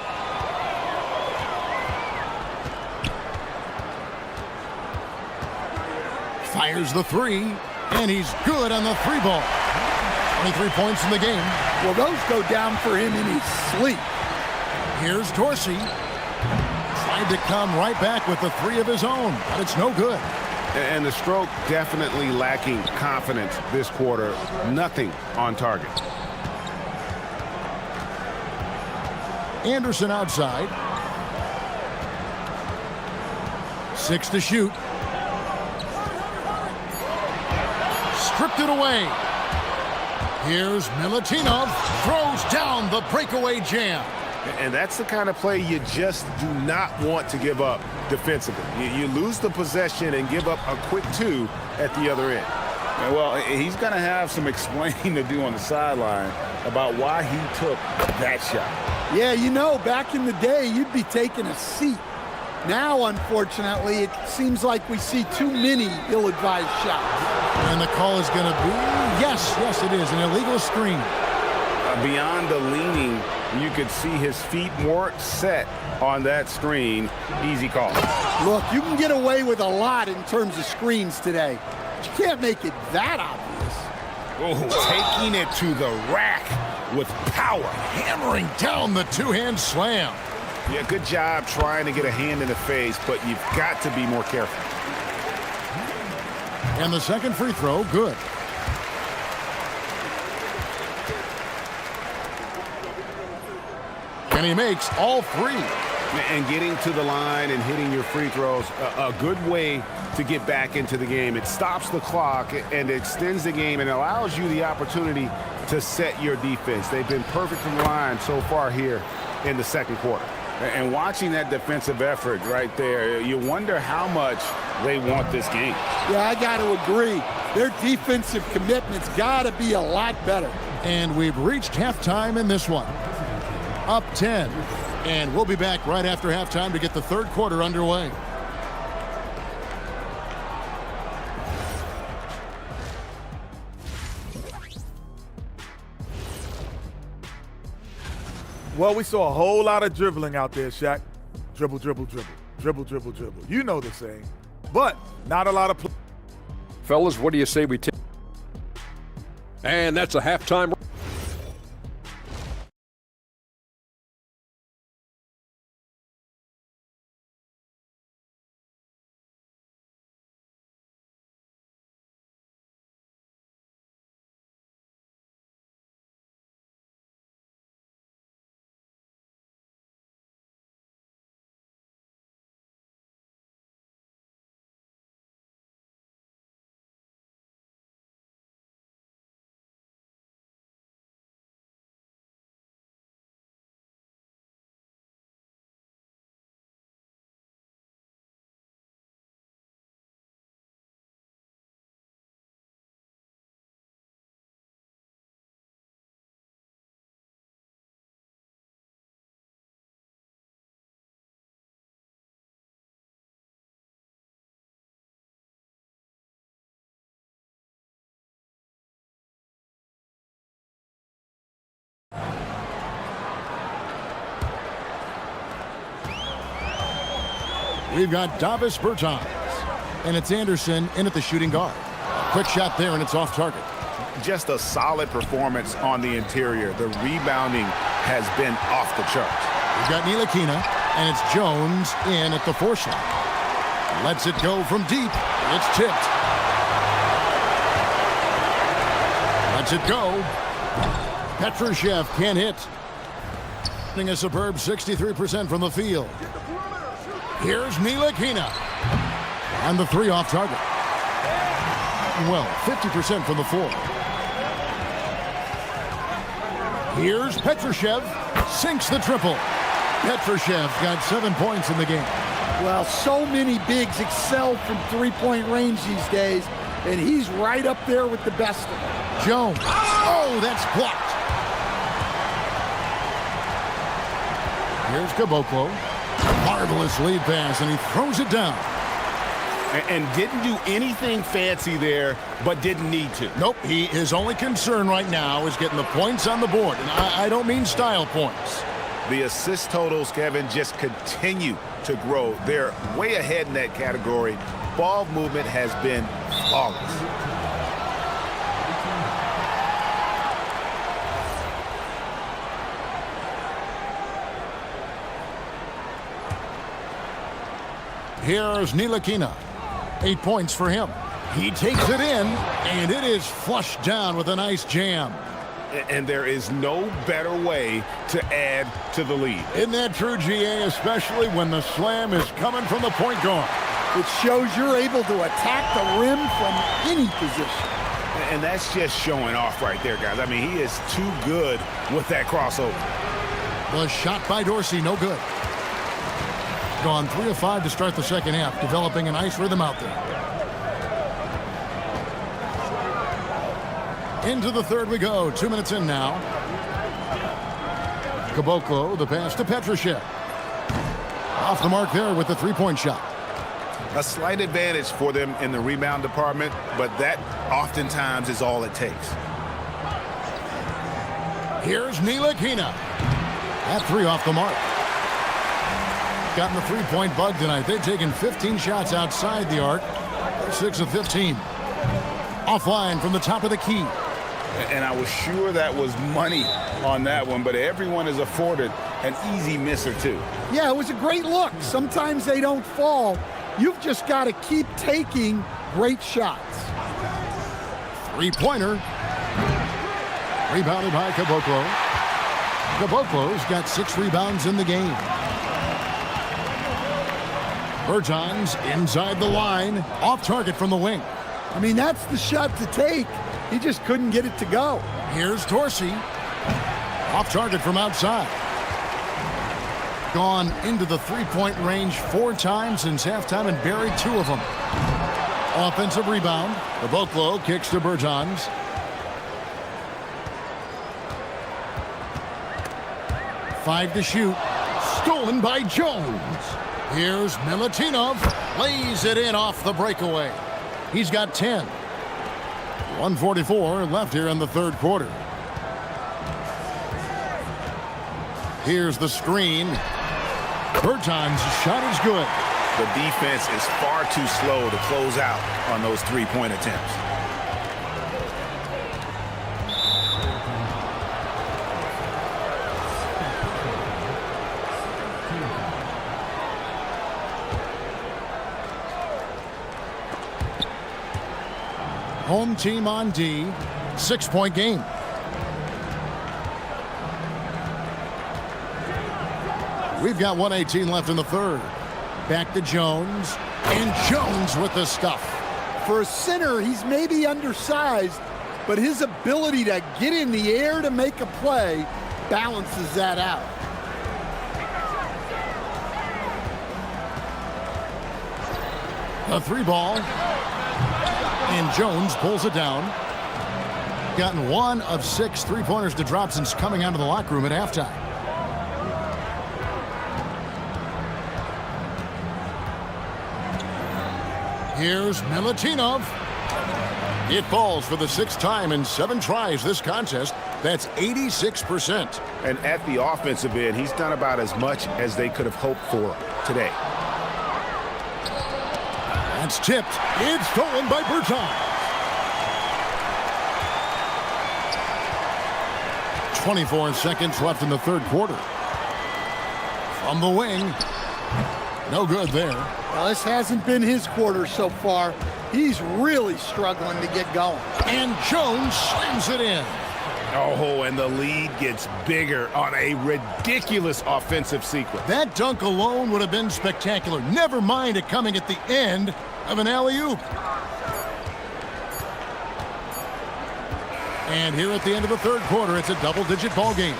Fires the three, and he's good on the three ball. 23 points in the game. Well, those go down for him in his sleep. Here's Dorsey. Tried to come right back with the three of his own, but it's no good. And the stroke definitely lacking confidence this quarter. Nothing on target. Anderson outside. 6 to shoot. Stripped it away. Here's Milutinov. Throws down the breakaway jam. And that's the kind of play you just do not want to give up defensively. You lose the possession and give up a quick 2 at the other end. Well, he's going to have some explaining to do on the sideline about why he took that shot. Yeah, you know, back in the day, you'd be taking a seat. Now, unfortunately, it seems like we see too many ill-advised shots. And the call is going to be, yes, it is, an illegal screen. Beyond the leaning, you could see his feet weren't set on that screen. Easy call. Look, you can get away with a lot in terms of screens today. But you can't make it that obvious. Oh, taking it to the rack with power. Hammering down the two-hand slam. Yeah, good job trying to get a hand in the face, but you've got to be more careful. And the second free throw, good. And he makes all 3. And getting to the line and hitting your free throws, a good way to get back into the game. It stops the clock and extends the game and allows you the opportunity to set your defense. They've been perfect from the line so far here in the second quarter. And watching that defensive effort right there, you wonder how much they want this game. Yeah, I got to agree. Their defensive commitment's got to be a lot better. And we've reached halftime in this one. Up 10. And we'll be back right after halftime to get the third quarter underway. Well, we saw a whole lot of dribbling out there, Shaq. Dribble, dribble, dribble. Dribble, dribble, dribble. You know the saying. But not a lot of play. Fellas, what do you say we take? And that's a halftime. We've got Davis Bertans. And it's Anderson in at the shooting guard. Quick shot there, and it's off target. Just a solid performance on the interior. The rebounding has been off the charts. We've got Ntilikina, and it's Jones in at the force line. Lets it go from deep. It's tipped. Lets it go. Petrushev can't hit. Hitting a superb 63% from the field. Here's Ntilikina. And the three off target. Well, 50% from the floor. Here's Petrushev. Sinks the triple. Petrushev got 7 points in the game. Well, so many bigs excel from three-point range these days, and he's right up there with the best of them. Jones. Oh, that's blocked. Here's Caboclo. Marvelous lead pass, and he throws it down. And didn't do anything fancy there, but didn't need to. Nope, his only concern right now is getting the points on the board. And I don't mean style points. The assist totals, Kevin, just continue to grow. They're way ahead in that category. Ball movement has been flawless. Here's Ntilikina. 8 points for him. He takes it in, and it is flushed down with a nice jam. And there is no better way to add to the lead. Isn't that true, GA, especially when the slam is coming from the point guard? It shows you're able to attack the rim from any position. And that's just showing off right there, guys. I mean, he is too good with that crossover. The shot by Dorsey, no good. Gone 3 of 5 to start the second half, developing a nice rhythm out there. Into the third we go. 2 minutes in now. Caboclo, the pass to Petrushev. Off the mark there with the three-point shot. A slight advantage for them in the rebound department, but that oftentimes is all it takes. Here's Ntilikina. That three off the mark. Gotten the three-point bug tonight. They've taken 15 shots outside the arc. 6 of 15. Offline from the top of the key. And I was sure that was money on that one, but everyone is afforded an easy miss or two. Yeah, it was a great look. Sometimes they don't fall. You've just got to keep taking great shots. Three-pointer. Rebounded by Caboclo. Caboclo's got 6 rebounds in the game. Bertans inside the line, off target from the wing. I mean, that's the shot to take. He just couldn't get it to go. Here's Dorsey. Off target from outside. Gone into the three-point range 4 times since halftime and buried 2 of them. Offensive rebound. Caboclo kicks to Bertans. Five to shoot. Stolen by Jones. Here's Milutinov. Lays it in off the breakaway. He's got 10. 1:44 left here in the third quarter. Here's the screen. Bertans' shot is good. The defense is far too slow to close out on those three-point attempts. Home team on D. 6-point game. We've got 1:18 left in the third. Back to Jones. And Jones with the stuff. For a center, he's maybe undersized, but his ability to get in the air to make a play balances that out. A 3-ball. And Jones pulls it down. Gotten 1 of 6 3-pointers to drop since coming out of the locker room at halftime. Here's Milutinov. It falls for the 6th time in 7 tries this contest. That's 86%. And at the offensive end, he's done about as much as they could have hoped for today. It's tipped. It's stolen by Bertans. 24 seconds left in the third quarter. From the wing. No good there. Well, this hasn't been his quarter so far. He's really struggling to get going. And Jones slams it in. Oh, and the lead gets bigger on a ridiculous offensive sequence. That dunk alone would have been spectacular. Never mind it coming at the end of an alley-oop. And here at the end of the third quarter, it's a double-digit ball game.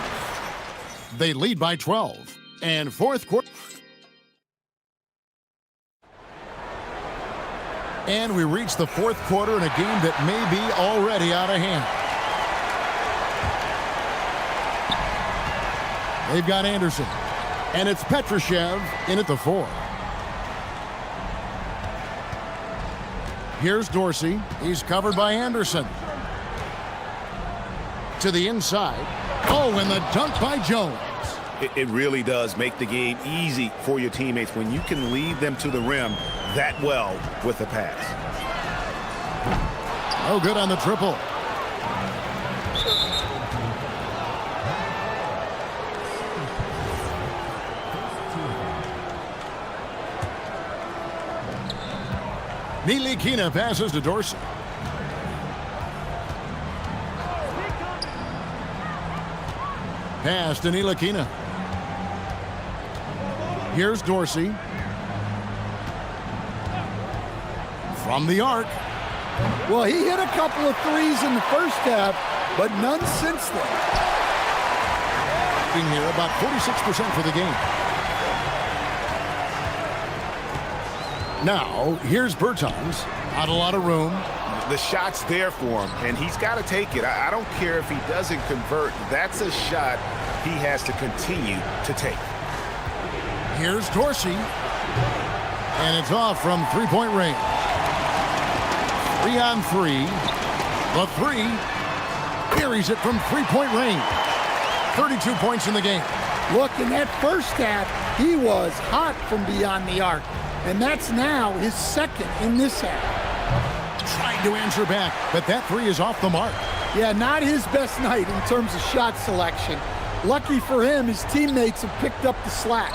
They lead by 12. And fourth quarter. And we reach the fourth quarter in a game that may be already out of hand. They've got Anderson. And it's Petrushev in at the 4. Here's Dorsey. He's covered by Anderson. To the inside. Oh, and the dunk by Jones. It really does make the game easy for your teammates when you can lead them to the rim that well with a pass. No good on the triple. Nilikina passes to Dorsey. Pass to Nilikina. Here's Dorsey. From the arc. Well, he hit a couple of threes in the first half, but none since then. Being here about 46% for the game. Now, here's Bertans. Not a lot of room. The shot's there for him, and he's got to take it. I don't care if he doesn't convert. That's a shot he has to continue to take. Here's Dorsey. And it's off from three-point range. 3 on 3. The 3 buries it from three-point range. 32 points in the game. Look, in that first half, he was hot from beyond the arc. And that's now his second in this half. Trying to answer back, but that 3 is off the mark. Yeah, not his best night in terms of shot selection. Lucky for him, his teammates have picked up the slack.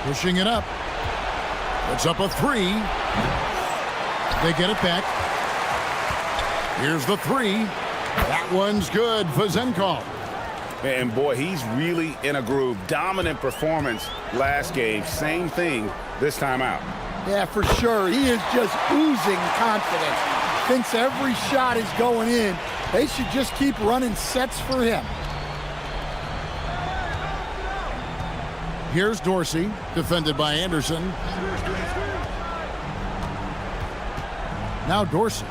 Pushing it up. It's up a 3. They get it back. Here's the 3. That one's good. Vazenkov. And boy, he's really in a groove. Dominant performance last game. Same thing this time out. Yeah, for sure. He is just oozing confidence. Thinks every shot is going in. They should just keep running sets for him. Here's Dorsey, defended by Anderson. Now Dorsey.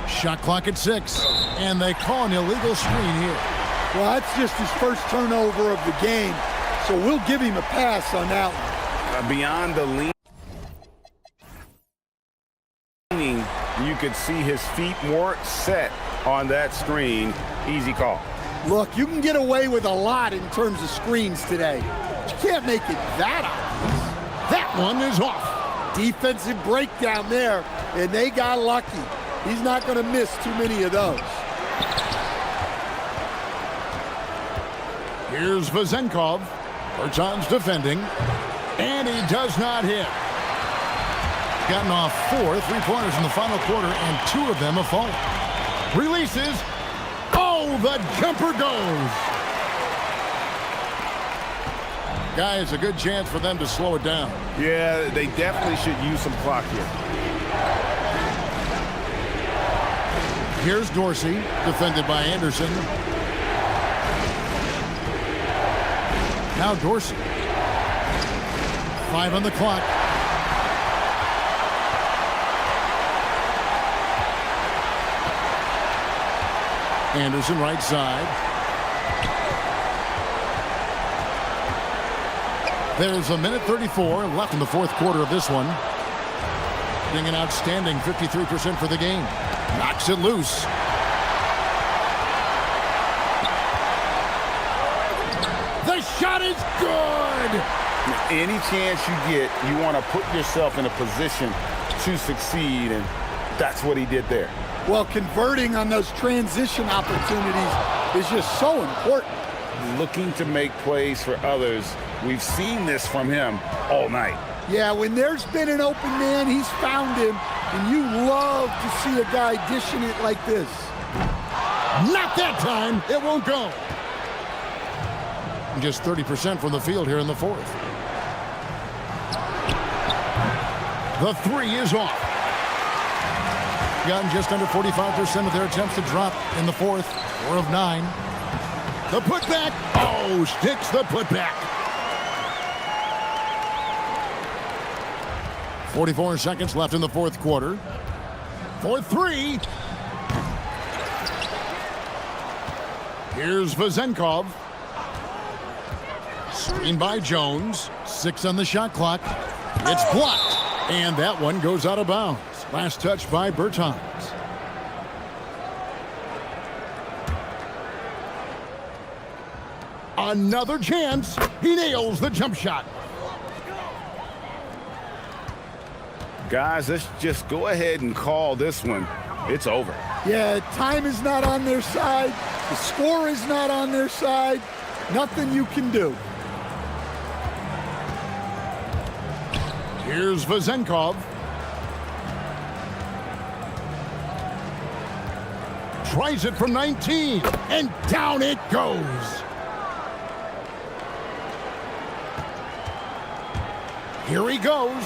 Shot clock at 6, and they call an illegal screen here. Well, that's just his first turnover of the game, so we'll give him a pass on that one. Beyond the leaning, you could see his feet more set on that screen. Easy call. Look, you can get away with a lot in terms of screens today. But you can't make it that obvious. That one is off. Defensive breakdown there, and they got lucky. He's not going to miss too many of those. Here's Vazenkov. Bertans defending. And he does not hit. Gotten off 4 3-pointers in the final quarter, and 2 of them have fallen. Releases. Oh, the jumper goes. Guys, a good chance for them to slow it down. Yeah, they definitely should use some clock here. Here's Dorsey, defended by Anderson. Now Dorsey. 5 on the clock. Anderson right side. There's a minute 34 left in the fourth quarter of this one. Getting an outstanding 53% for the game. Knocks it loose. The shot is good! Any chance you get, you want to put yourself in a position to succeed, and that's what he did there. Well, converting on those transition opportunities is just so important. Looking to make plays for others. We've seen this from him all night. Yeah, when there's been an open man, he's found him, and you love to see a guy dishing it like this. Not that time. It won't go. Just 30% from the field here in the fourth. The three is off. Gotten just under 45% of their attempts to drop in the fourth. 4 of 9. The putback. Oh, sticks the putback. 44 seconds left in the fourth quarter. For 3. Here's Vezenkov. Screen by Jones. 6 on the shot clock. It's blocked. And that one goes out of bounds. Last touch by Bertans. Another chance. He nails the jump shot. Guys, let's just go ahead and call this one. It's over. Yeah, time is not on their side. The score is not on their side. Nothing you can do. Here's Vezenkov. Tries it from 19, and down it goes. Here he goes.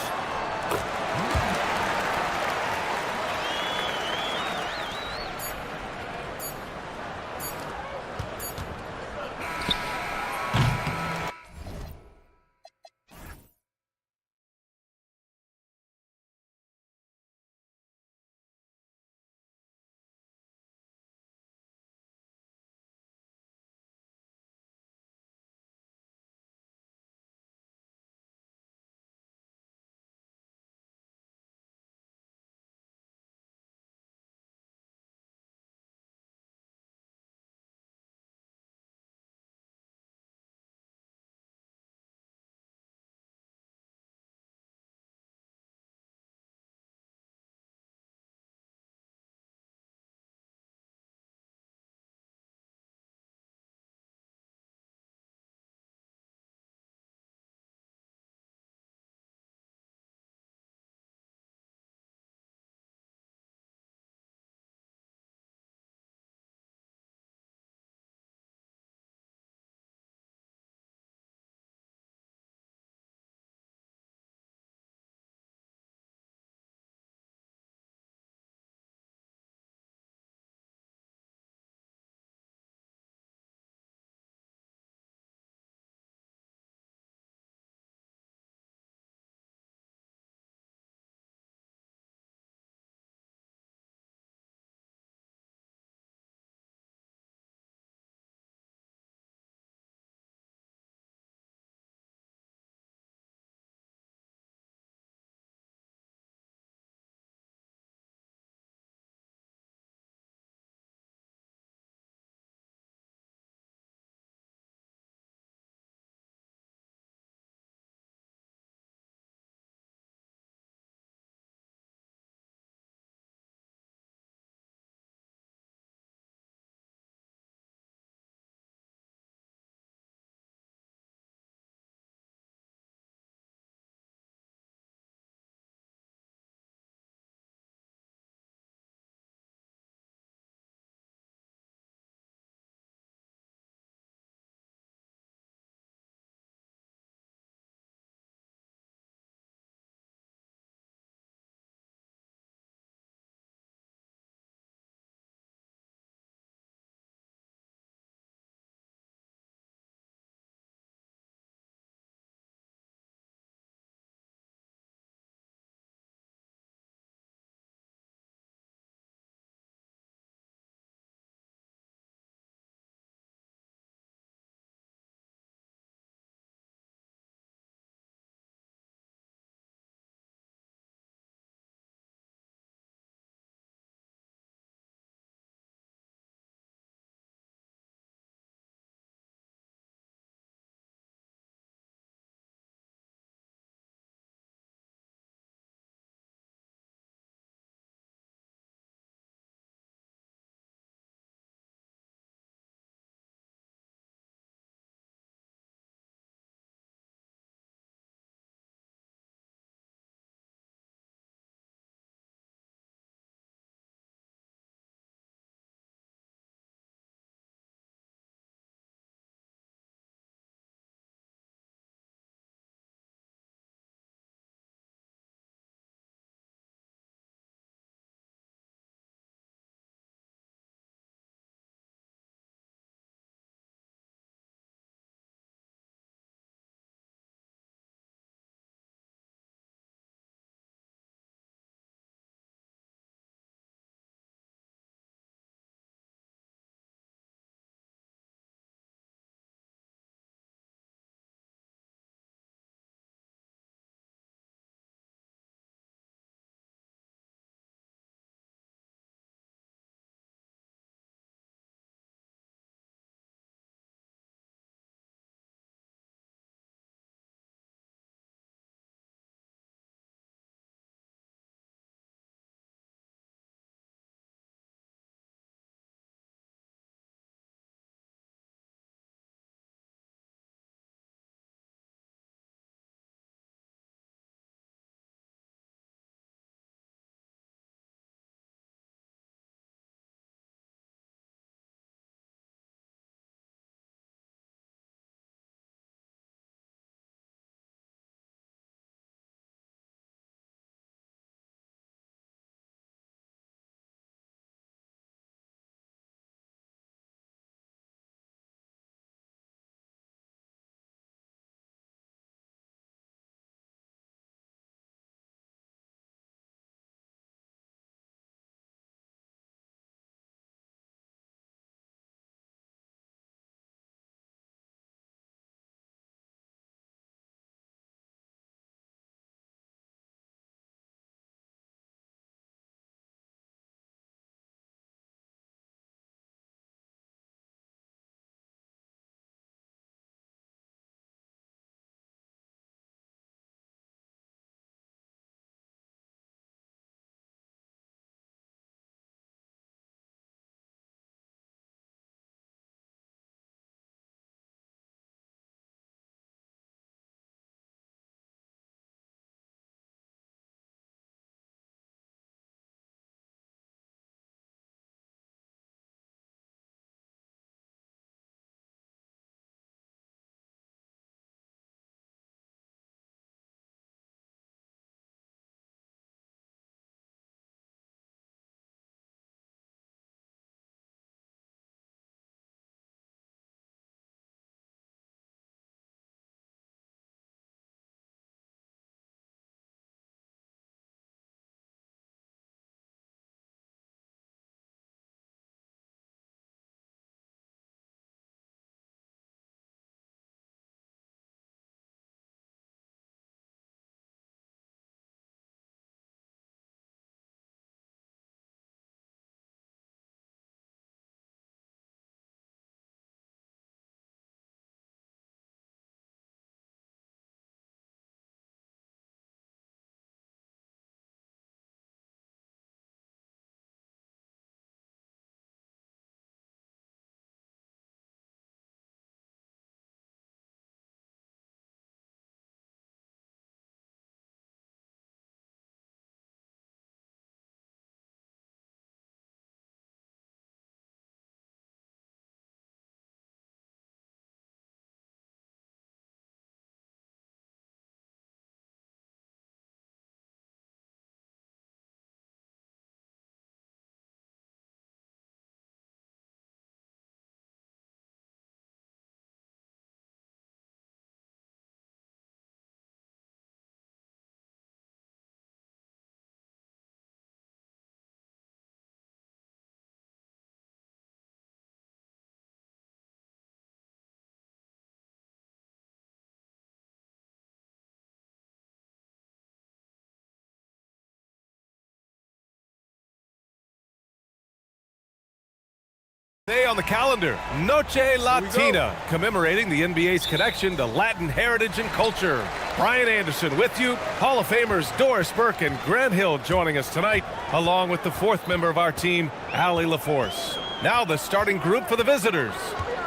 Day on the calendar, Noche Latina, commemorating the NBA's connection to Latin heritage and culture. Brian Anderson with you, Hall of Famers Doris Burke and Grant Hill joining us tonight, along with the fourth member of our team, Allie LaForce. Now the starting group for the visitors.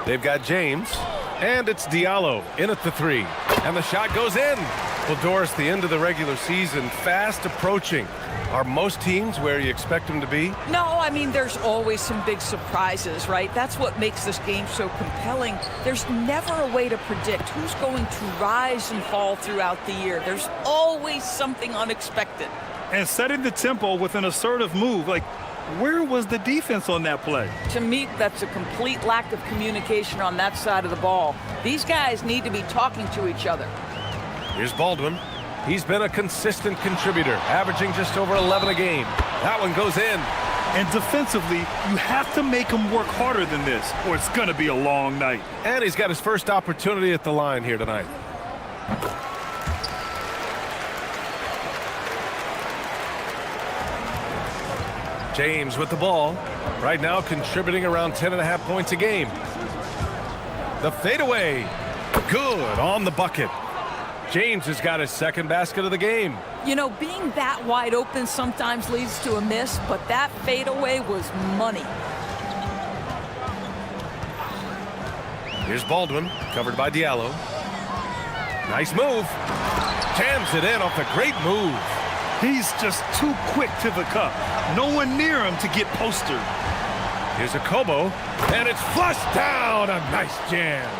They've got James, and it's Diallo in at the 3. And the shot goes in. Well, Doris, the end of the regular season fast approaching. Are most teams where you expect them to be? No, I mean, there's always some big surprises, right? That's what makes this game so compelling. There's never a way to predict who's going to rise and fall throughout the year. There's always something unexpected. And setting the tempo with an assertive move, like, where was the defense on that play? To me, that's a complete lack of communication on that side of the ball. These guys need to be talking to each other. Here's Baldwin. He's been a consistent contributor, averaging just over 11 a game. That one goes in. And defensively, you have to make him work harder than this, or it's going to be a long night. And he's got his first opportunity at the line here tonight. James with the ball. Right now contributing around 10.5 points a game. The fadeaway. Good on the bucket. James has got his second basket of the game. You know, being that wide open sometimes leads to a miss, but that fadeaway was money. Here's Baldwin, covered by Diallo. Nice move. Jams it in off a great move. He's just too quick to the cup. No one near him to get postered. Here's a Kobo, and it's flushed down. A nice jam.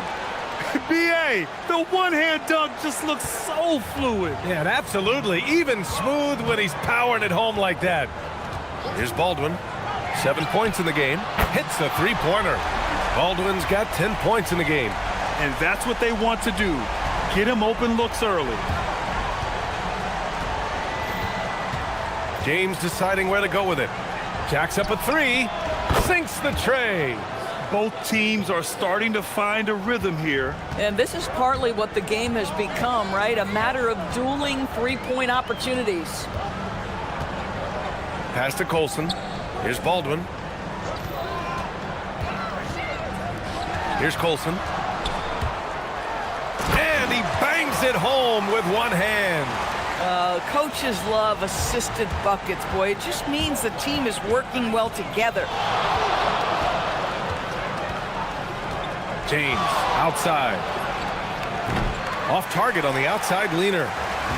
B.A., the one-hand dunk just looks so fluid. Yeah, and absolutely. Even smooth when he's powering it home like that. Here's Baldwin. 7 points in the game. Hits the three-pointer. Baldwin's got 10 points in the game. And that's what they want to do. Get him open looks early. James deciding where to go with it. Jacks up a 3. Sinks the tray. Both teams are starting to find a rhythm here. And this is partly what the game has become, right? A matter of dueling three-point opportunities. Pass to Colson. Here's Baldwin. Here's Colson. And he bangs it home with one hand. Coaches love assisted buckets, boy. It just means the team is working well together. James, outside. Off target on the outside leaner.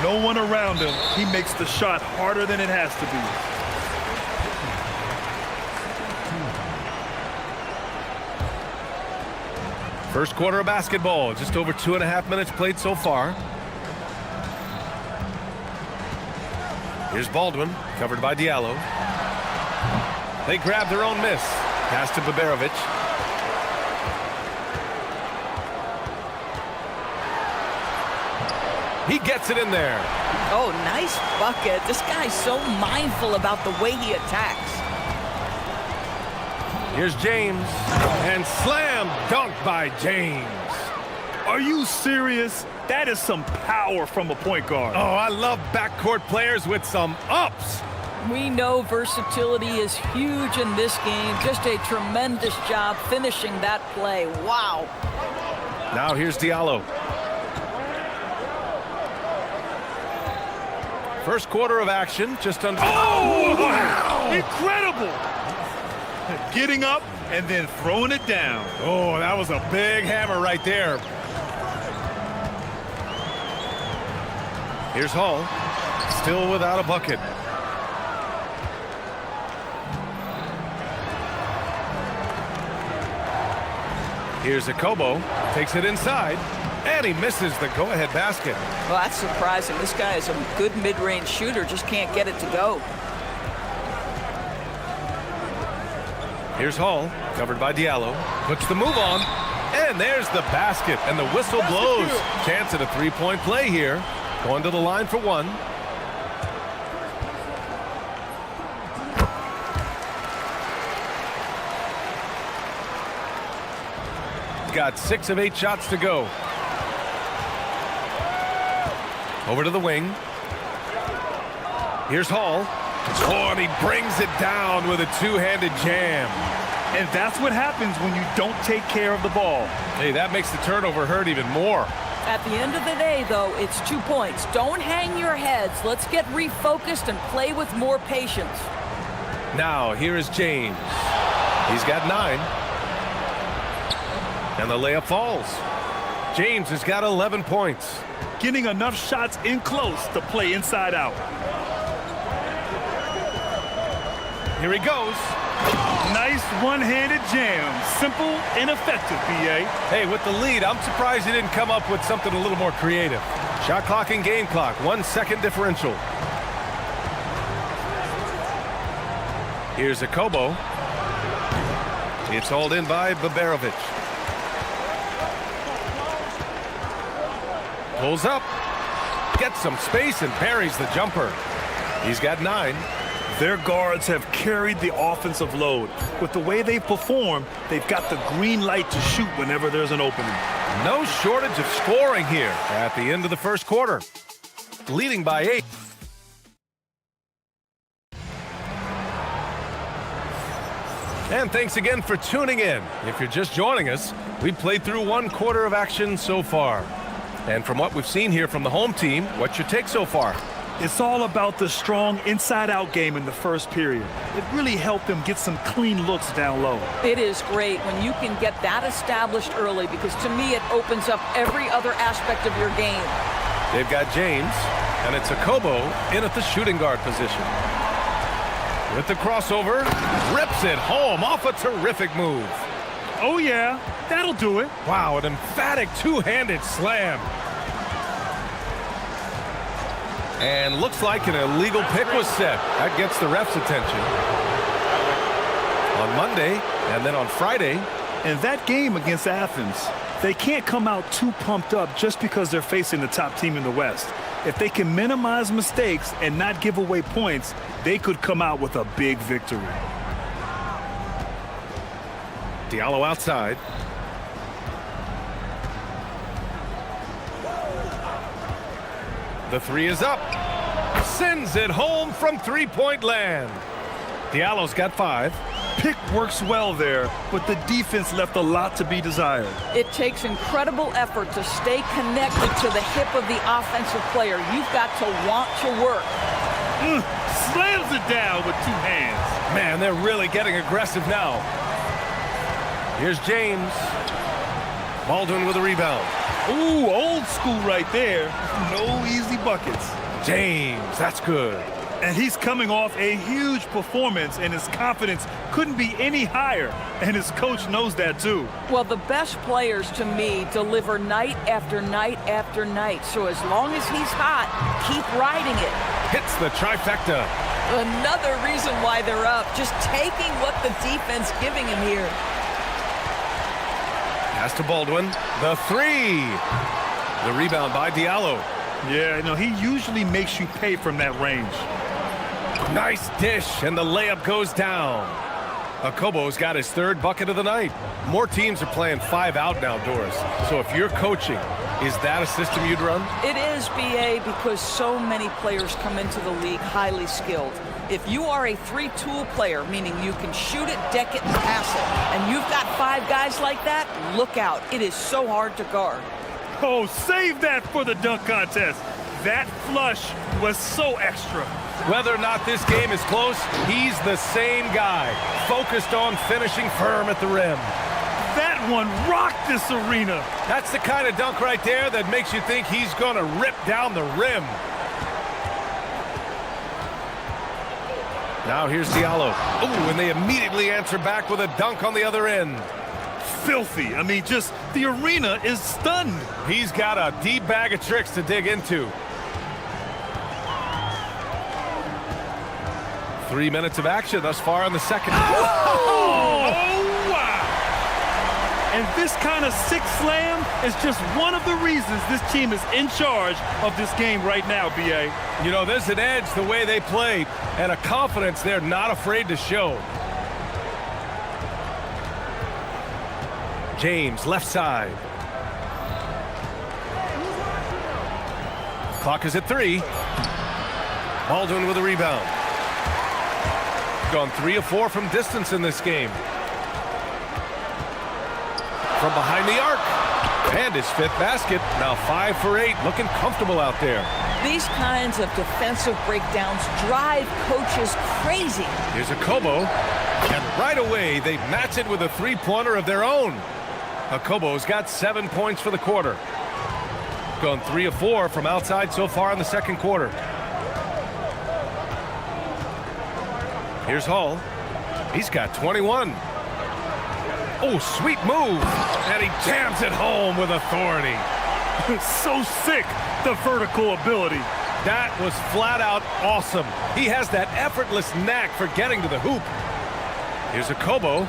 No one around him. He makes the shot harder than it has to be. First quarter of basketball. Just over 2.5 minutes played so far. Here's Baldwin, covered by Diallo. They grab their own miss. Pass to Baberovic. He gets it in there. Oh, nice bucket. This guy's so mindful about the way he attacks. Here's James. And slam dunk by James. Are you serious? That is some power from a point guard. Oh, I love backcourt players with some ups. We know versatility is huge in this game. Just a tremendous job finishing that play. Wow. Now here's Diallo. First quarter of action, just under... Oh, wow! Incredible! Getting up and then throwing it down. Oh, that was a big hammer right there. Here's Hall, still without a bucket. Here's a Kobo, takes it inside. And he misses the go-ahead basket. Well, that's surprising. This guy is a good mid-range shooter, just can't get it to go. Here's Hall, covered by Diallo. Puts the move on, and there's the basket, and the whistle blows. Chance at a three-point play here. Going to the line for one. Got 6 of 8 shots to go. Over to the wing. Here's Hall. Oh, and he brings it down with a two-handed jam. And that's what happens when you don't take care of the ball. Hey, that makes the turnover hurt even more. At the end of the day, though, it's 2 points. Don't hang your heads. Let's get refocused and play with more patience. Now, here is James. He's got 9. And the layup falls. James has got 11 points. Getting enough shots in close to play inside out. Here he goes. Nice one-handed jam. Simple and effective, B.A. Hey, with the lead, I'm surprised he didn't come up with something a little more creative. Shot clock and game clock, 1 second differential. Here's Akobo. It's hauled in by Baberovic. Pulls up. Gets some space and parries the jumper. He's got 9. Their guards have carried the offensive load. With the way they perform, they've got the green light to shoot whenever there's an opening. No shortage of scoring here at the end of the first quarter. Leading by 8. And thanks again for tuning in. If you're just joining us, we've played through 1 quarter of action so far. And from what we've seen here from the home team, what's your take so far? It's all about the strong inside-out game in the first period. It really helped them get some clean looks down low. It is great when you can get that established early because to me it opens up every other aspect of your game. They've got James, and it's Akobo in at the shooting guard position. With the crossover, rips it home off a terrific move. Oh yeah, that'll do it. Wow, an emphatic two-handed slam. And looks like an illegal pick was set. That gets the ref's attention. On Monday, and then on Friday. In that game against Athens, they can't come out too pumped up just because they're facing the top team in the West. If they can minimize mistakes and not give away points, they could come out with a big victory. Diallo outside. The 3 is up. Sends it home from three-point land. Diallo's got 5. Pick works well there, but the defense left a lot to be desired. It takes incredible effort to stay connected to the hip of the offensive player. You've got to want to work. Slams it down with 2 hands. Man, they're really getting aggressive now. Here's James. Baldwin with a rebound. Ooh, old school right there. No easy buckets. James, that's good. And he's coming off a huge performance, and his confidence couldn't be any higher. And his coach knows that, too. Well, the best players, to me, deliver night after night after night. So as long as he's hot, keep riding it. Hits the trifecta. Another reason why they're up. Just taking what the defense giving him here. Pass to Baldwin. The 3. The rebound by Diallo. Yeah, no, he usually makes you pay from that range. Nice dish, and the layup goes down. Akobo's got his 3rd bucket of the night. More teams are playing 5 out now, Doris. So if you're coaching, is that a system you'd run? It is, B.A., because so many players come into the league highly skilled. If you are a 3-tool player, meaning you can shoot it, deck it, and pass it, and you've got 5 guys like that, look out. It is so hard to guard. Oh, save that for the dunk contest. That flush was so extra. Whether or not this game is close, he's the same guy, focused on finishing firm at the rim. That one rocked this arena. That's the kind of dunk right there that makes you think he's going to rip down the rim. Now here's Diallo. Ooh, and they immediately answer back with a dunk on the other end. Filthy. I mean, just the arena is stunned. He's got a deep bag of tricks to dig into. 3 minutes of action thus far in the second. Oh, wow. And this kind of sick slam is just one of the reasons this team is in charge of this game right now, B.A. You know, there's an edge the way they play and a confidence they're not afraid to show. James, left side. Clock is at 3. Baldwin with a rebound. Gone 3 of 4 from distance in this game. from behind the arc. And his 5th basket. Now 5 for 8. Looking comfortable out there. These kinds of defensive breakdowns drive coaches crazy. Here's a Kobo. And right away, they match it with a three-pointer of their own. Akobo's got 7 points for the quarter. Gone 3 of 4 from outside so far in the second quarter. Here's Hall. He's got 21. Oh, sweet move. And he jams it home with authority. So sick, the vertical ability. That was flat out awesome. He has that effortless knack for getting to the hoop. Here's Akobo.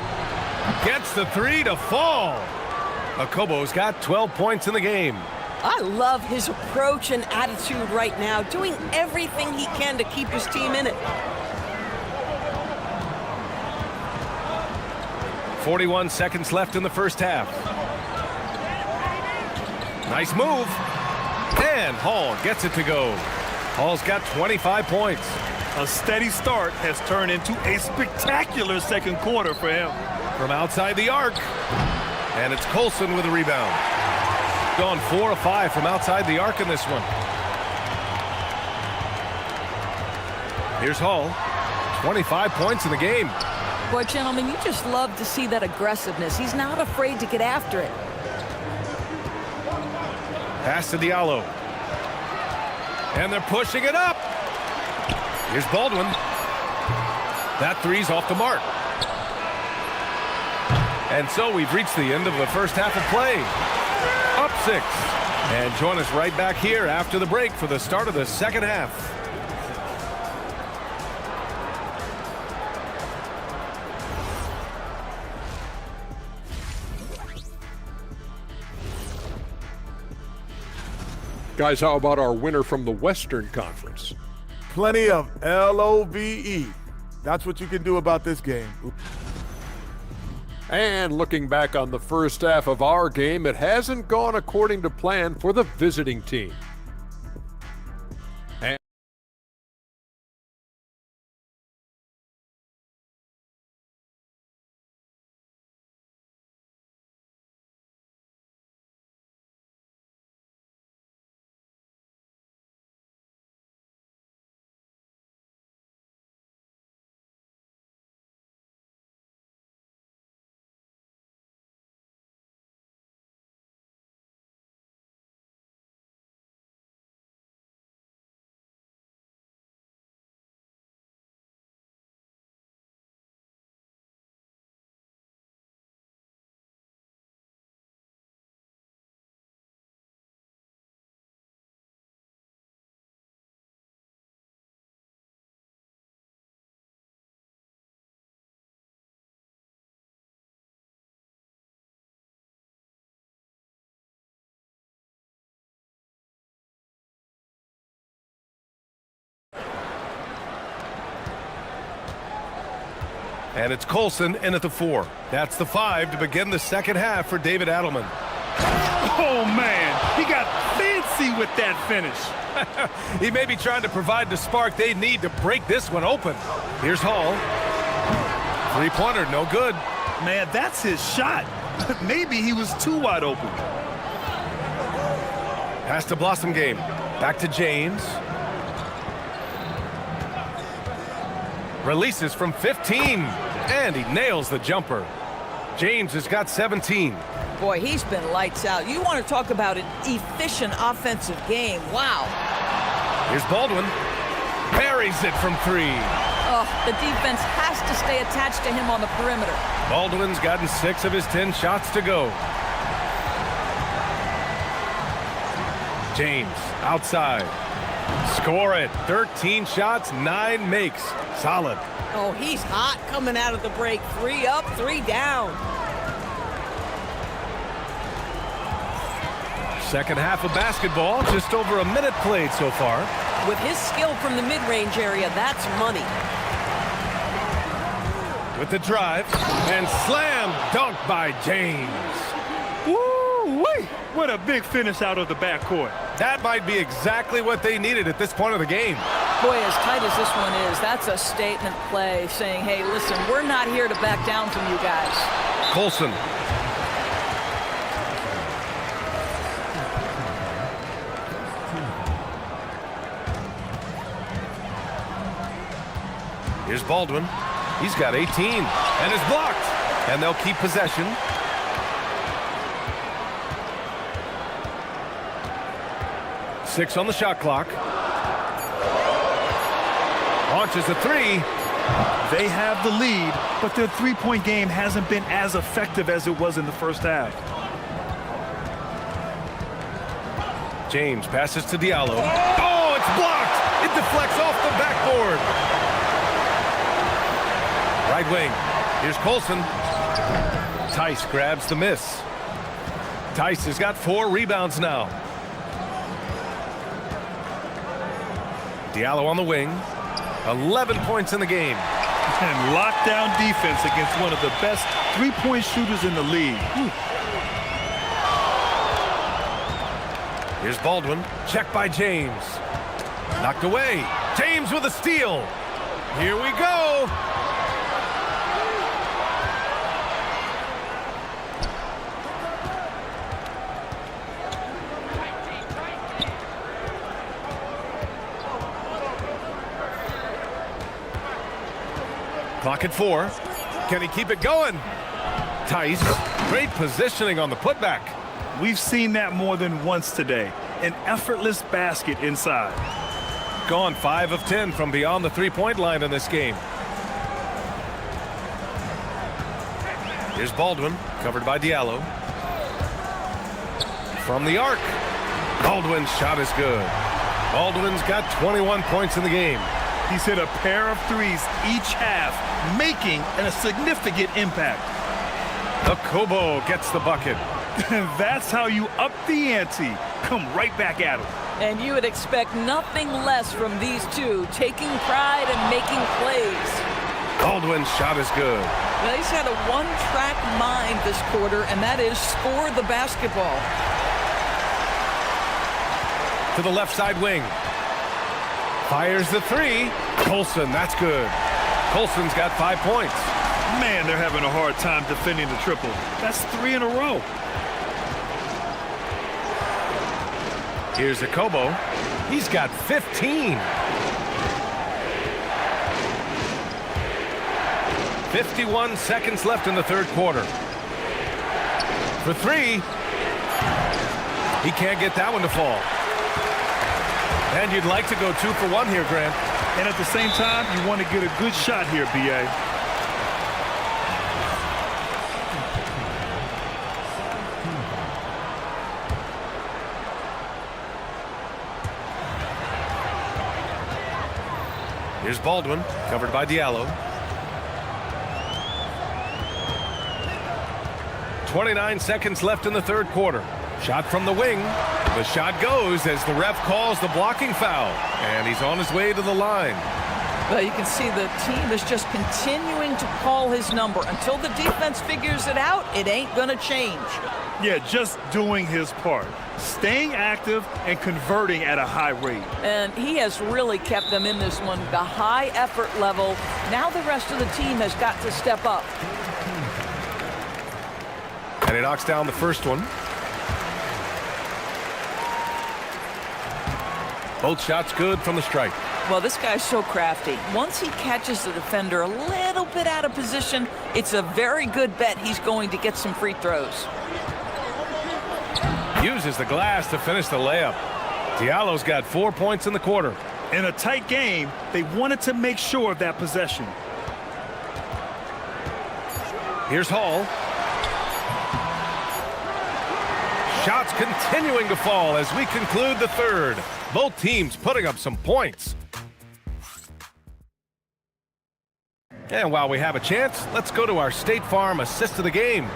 Gets the 3 to fall. Akobo's got 12 points in the game. I love his approach and attitude right now, doing everything he can to keep his team in it. 41 seconds left in the first half. Nice move. And Hall gets it to go. Hall's got 25 points. A steady start has turned into a spectacular second quarter for him. From outside the arc. And it's Colson with a rebound. Gone 4 of 5 from outside the arc in this one. Here's Hall. 25 points in the game. Boy, gentlemen, you just love to see that aggressiveness. He's not afraid to get after it. Pass to Diallo. And they're pushing it up. Here's Baldwin. That three's off the mark. And so we've reached the end of the first half of play. Up 6. And join us right back here after the break for the start of the second half. Guys, how about our winner from the Western Conference? Plenty of LOVE. That's what you can do about this game. And looking back on the first half of our game, it hasn't gone according to plan for the visiting team. And it's Colson in at the 4. That's the 5 to begin the second half for David Adelman. Oh, man, he got fancy with that finish. He may be trying to provide the spark they need to break this one open. Here's Hall. Three-pointer, no good. Man, that's his shot. Maybe he was too wide open. Pass to Blossom Game. Back to James. Releases from 15. And he nails the jumper. James has got 17. Boy, he's been lights out. You want to talk about an efficient offensive game. Wow. Here's Baldwin. Buries it from 3. Oh, the defense has to stay attached to him on the perimeter. Baldwin's gotten 6 of his 10 shots to go. James outside. Score it. 13 shots, 9 makes. Solid. Oh, he's hot coming out of the break. 3 up, 3 down. Second half of basketball, just over a minute played so far. With his skill from the mid-range area, that's money. With the drive, and slam dunk by James. Woo-wee! What a big finish out of the backcourt. That might be exactly what they needed at this point of the game. Boy, as tight as this one is, that's a statement play saying, hey, listen, we're not here to back down from you guys. Colson. Here's Baldwin. He's got 18 and is blocked. And they'll keep possession. Six on the shot clock. Launches a three. They have the lead, but their three-point game hasn't been as effective as it was in the first half. James passes to Diallo. Oh, it's blocked! It deflects off the backboard. Right wing. Here's Colson. Tice grabs the miss. Tice has got 4 rebounds now. Diallo on the wing. 11 points in the game. And lockdown defense against one of the best three-point shooters in the league. Here's Baldwin. Check by James. Knocked away. James with a steal. Here we go. Clock at 4. Can he keep it going? Tice. Great positioning on the putback. We've seen that more than once today. An effortless basket inside. Gone 5 of 10 from beyond the three-point line in this game. Here's Baldwin, covered by Diallo. From the arc. Baldwin's shot is good. Baldwin's got 21 points in the game. He's hit a pair of threes each half, making a significant impact. The Kobo gets the bucket. And that's how you up the ante. Come right back at him. And you would expect nothing less from these two, taking pride and making plays. Baldwin's shot is good. Now, he's had a one-track mind this quarter, and that is score the basketball. To the left side wing. Fires the three. Colson, that's good. Colson's got 5 points. Man, they're having a hard time defending the triple. That's 3 in a row. Here's Akobo. He's got 15. 51 seconds left in the third quarter. For 3. He can't get that one to fall. And you'd like to go 2 for 1 here, Grant. And at the same time, you want to get a good shot here, B.A. Here's Baldwin, covered by Diallo. 29 seconds left in the third quarter. Shot from the wing. The shot goes as the ref calls the blocking foul. And he's on his way to the line. Well, you can see the team is just continuing to call his number. Until the defense figures it out, it ain't going to change. Yeah, just doing his part. Staying active and converting at a high rate. And he has really kept them in this one. The high effort level. Now the rest of the team has got to step up. And he knocks down the first one. Both shots good from the stripe. Well, this guy's so crafty. Once he catches the defender a little bit out of position, it's a very good bet he's going to get some free throws. Uses the glass to finish the layup. Diallo's got 4 points in the quarter. In a tight game, they wanted to make sure of that possession. Here's Hall. Shots continuing to fall as we conclude the third. Both teams putting up some points. And while we have a chance, let's go to our State Farm assist of the game.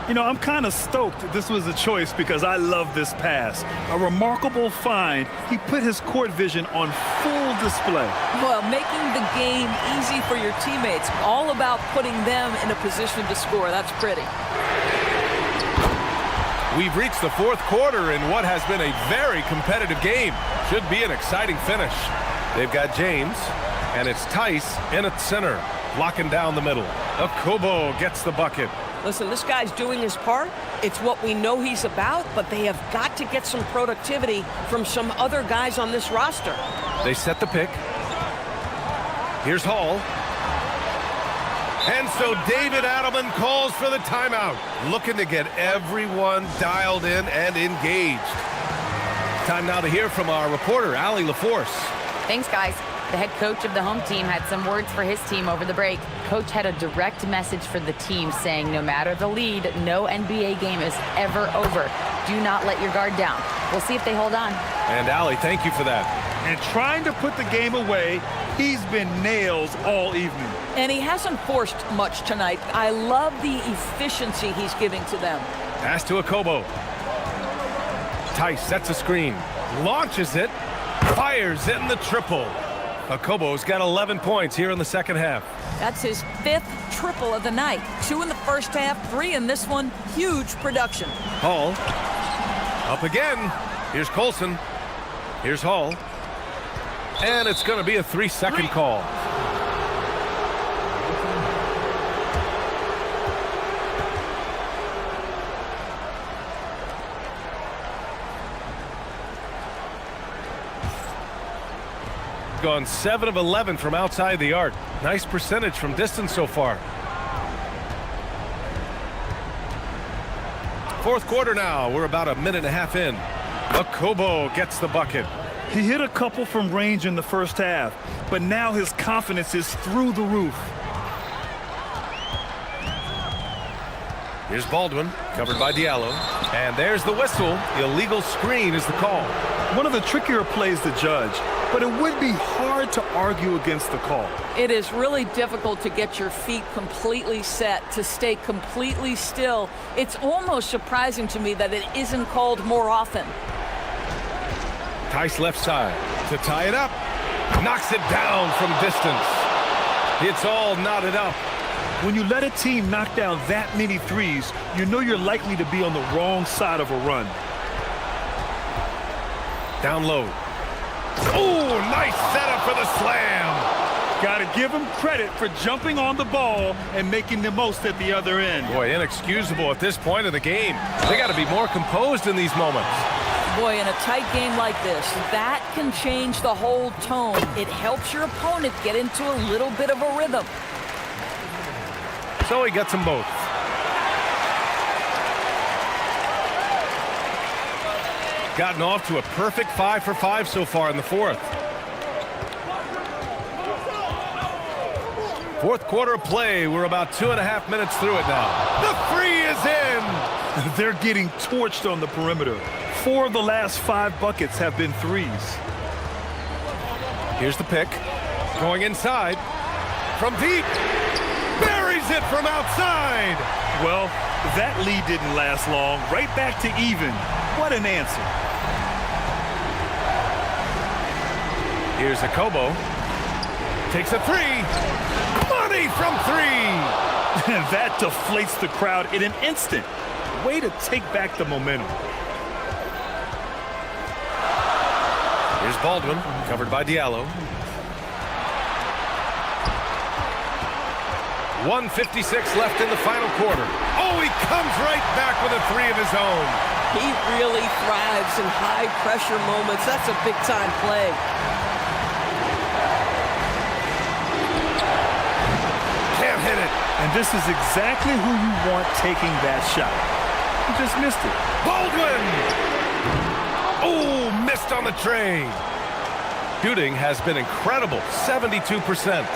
You know, I'm kind of stoked this was a choice because I love this pass. A remarkable find. He put his court vision on full display. Well, making the game easy for your teammates. All about putting them in a position to score. That's pretty. We've reached the fourth quarter in what has been a very competitive game. Should be an exciting finish. They've got James, and it's Tice in at center, blocking down the middle. Akobo gets the bucket. Listen, this guy's doing his part. It's what we know he's about, but they have got to get some productivity from some other guys on this roster. They set the pick. Here's Hall. And so David Adelman calls for the timeout, looking to get everyone dialed in and engaged. Time now to hear from our reporter, Allie LaForce. Thanks, guys. The head coach of the home team had some words for his team over the break. Coach had a direct message for the team saying no matter the lead, no NBA game is ever over. Do not let your guard down. We'll see if they hold on. And Allie, thank you for that. And trying to put the game away, he's been nails all evening. And he hasn't forced much tonight. I love the efficiency he's giving to them. Pass to Akobo. Tice sets a screen, launches it, fires in the triple. Akobo's got 11 points here in the second half. That's his 5th triple of the night. 2 in the first half, 3 in this one. Huge production. Hall. Up again. Here's Colson. Here's Hall. And it's going to be a 3-second call. Gone 7 of 11 from outside the arc. Nice percentage from distance so far. Fourth quarter now. We're about a minute and a half in. Akobo gets the bucket. He hit a couple from range in the first half, but now his confidence is through the roof. Here's Baldwin, covered by Diallo. And there's the whistle. Illegal screen is the call. One of the trickier plays to judge, but it would be hard to argue against the call. It is really difficult to get your feet completely set, to stay completely still. It's almost surprising to me that it isn't called more often. Tice left side to tie it up. Knocks it down from distance. It's all knotted up. When you let a team knock down that many threes, you know you're likely to be on the wrong side of a run. Down low. Oh, nice setup for the slam. Got to give him credit for jumping on the ball and making the most at the other end. Boy, inexcusable at this point of the game. They got to be more composed in these moments. Boy, in a tight game like this, that can change the whole tone. It helps your opponent get into a little bit of a rhythm. So he gets them both. Gotten off to a perfect 5 for 5 so far in the fourth. Fourth quarter of play. We're about 2.5 minutes through it now. The three is in. They're getting torched on the perimeter. 4 of the last 5 buckets have been threes. Here's the pick. Going inside. From deep. Buries it from outside. Well, that lead didn't last long. Right back to even. What an answer. Here's Akobo. Takes a three. Money from 3. And that deflates the crowd in an instant. Way to take back the momentum. Here's Baldwin, covered by Diallo. 1:56 left in the final quarter. Oh, he comes right back with a 3 of his own. He really thrives in high-pressure moments. That's a big-time play. Can't hit it. And this is exactly who you want taking that shot. He just missed it. Baldwin! Oh, missed on the tray. Shooting has been incredible, 72%.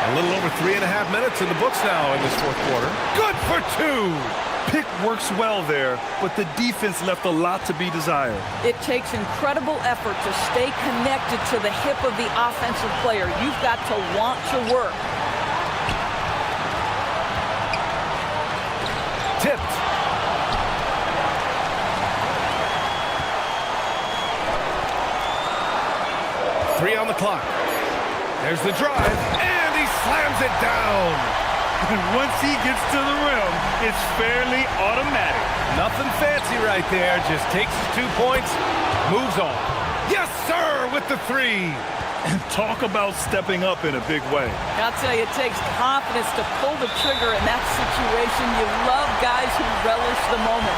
A little over 3.5 minutes in the books now in this fourth quarter. Good for 2. Pick works well there, but the defense left a lot to be desired. It takes incredible effort to stay connected to the hip of the offensive player. You've got to want to work. Tipped. Three on the clock. There's the drive, and he slams it down. And once he gets to the rim, it's fairly automatic. Nothing fancy right there. Just takes his 2 points, moves on. Yes, sir, with the 3. And talk about stepping up in a big way. I'll tell you, it takes confidence to pull the trigger in that situation. You love guys who relish the moment.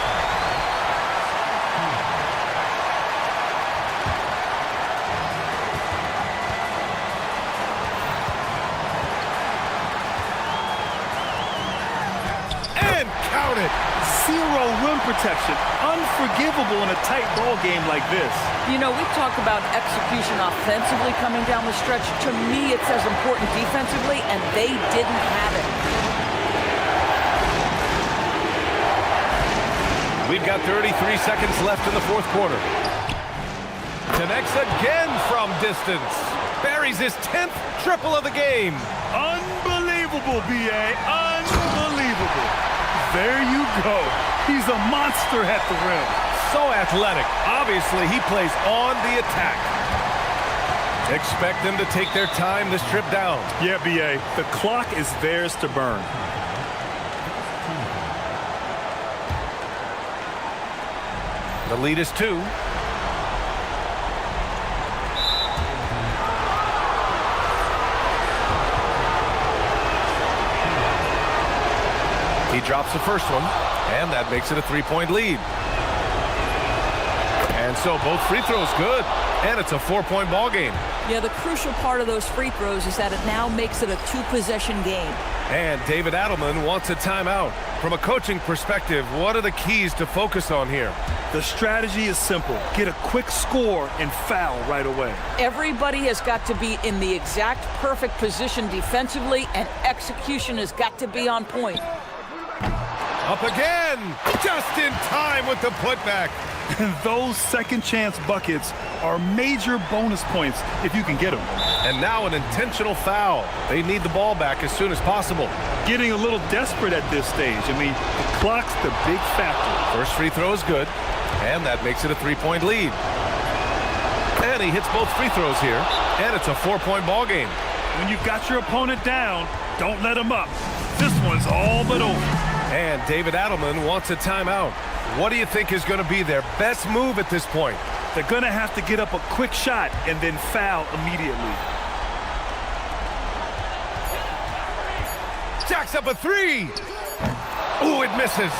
Zero rim protection. Unforgivable in a tight ball game like this. You know, we talk about execution offensively coming down the stretch. To me, it's as important defensively, and they didn't have it. We've got 33 seconds left in the fourth quarter. Connects again from distance. Buries his 10th triple of the game. Unbelievable, B.A. Unbelievable. There you go. He's a monster at the rim. So athletic. Obviously, he plays on the attack. Expect them to take their time this trip down. Yeah, B.A. The clock is theirs to burn. The lead is 2. He drops the first one, and that makes it a 3-point lead. And so both free throws good, and it's a 4-point ball game. Yeah, the crucial part of those free throws is that it now makes it a 2-possession game. And David Adelman wants a timeout. From a coaching perspective, what are the keys to focus on here? The strategy is simple. Get a quick score and foul right away. Everybody has got to be in the exact perfect position defensively, and execution has got to be on point. Up again! Just in time with the putback. And those second chance buckets are major bonus points if you can get them. And now an intentional foul. They need the ball back as soon as possible. Getting a little desperate at this stage. I mean, the clock's the big factor. First free throw is good, and that makes it a 3-point lead. And he hits both free throws here, and it's a 4-point ball game. When you've got your opponent down, don't let him up. This one's all but over. And David Adelman wants a timeout. What do you think is going to be their best move at this point? They're going to have to get up a quick shot and then foul immediately. Jacks up a 3. Ooh, it misses.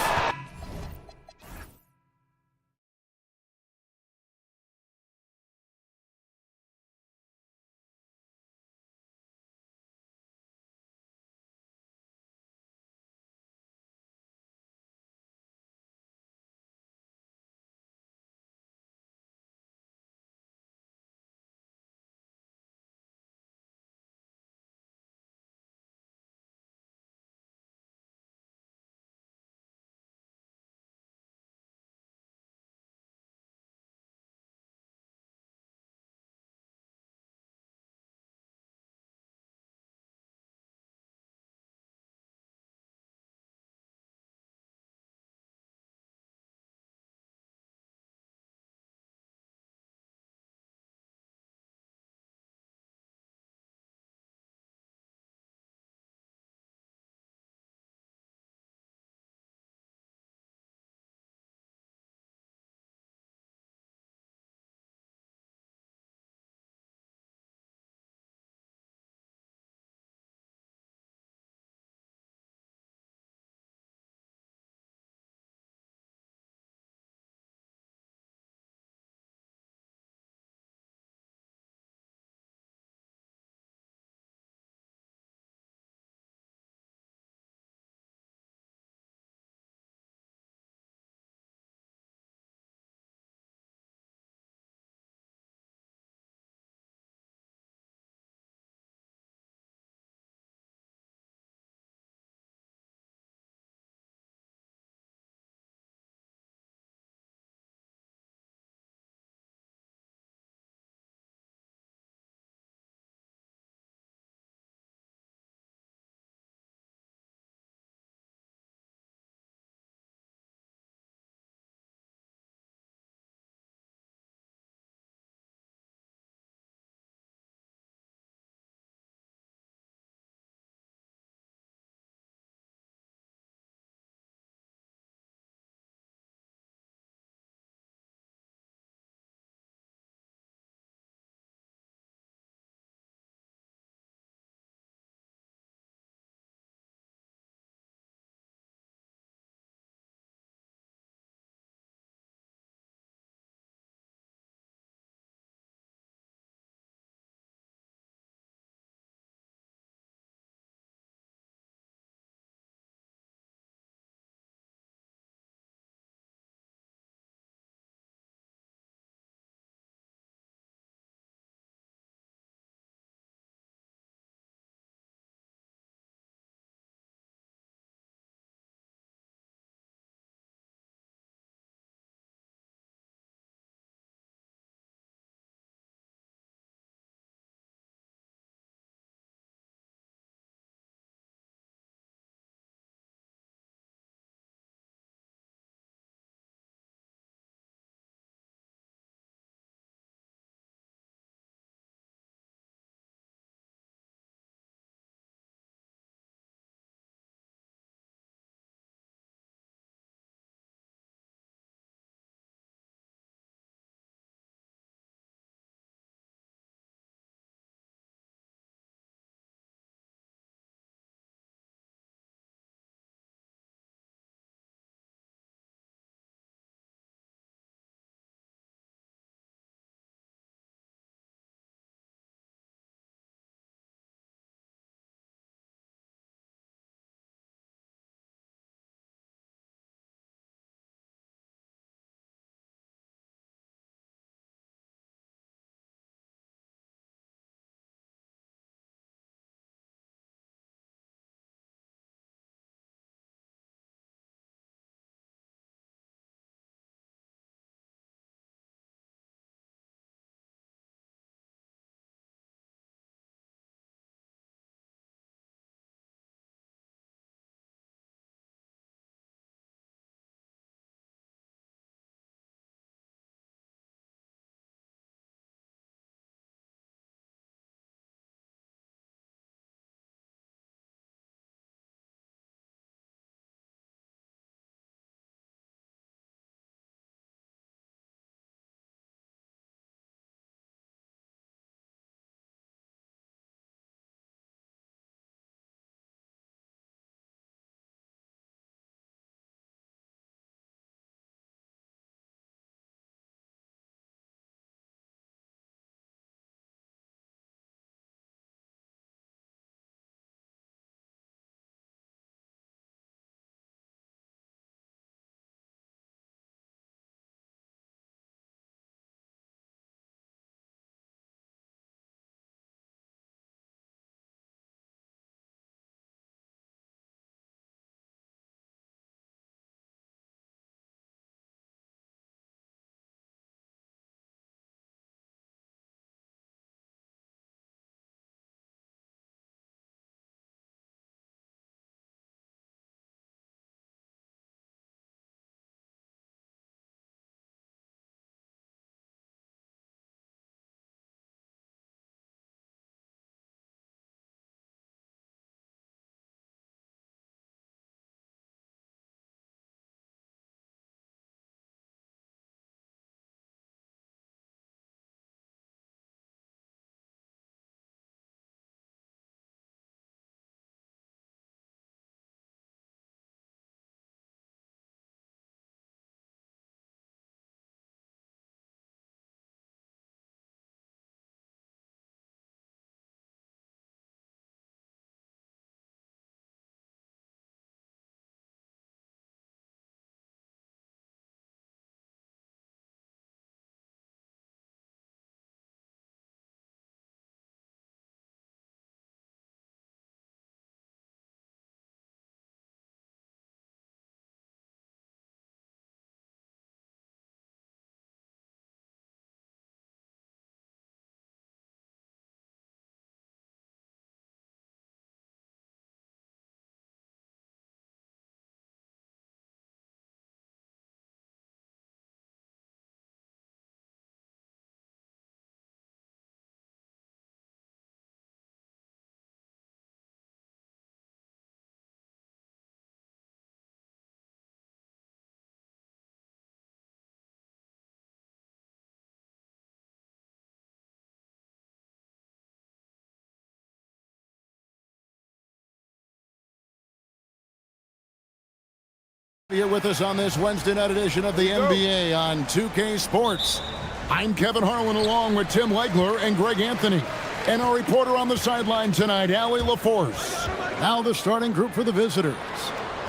Here with us on this Wednesday night edition of the NBA on 2K Sports. I'm Kevin Harlan along with Tim Legler and Greg Anthony. And our reporter on the sideline tonight, Allie LaForce. Now the starting group for the visitors.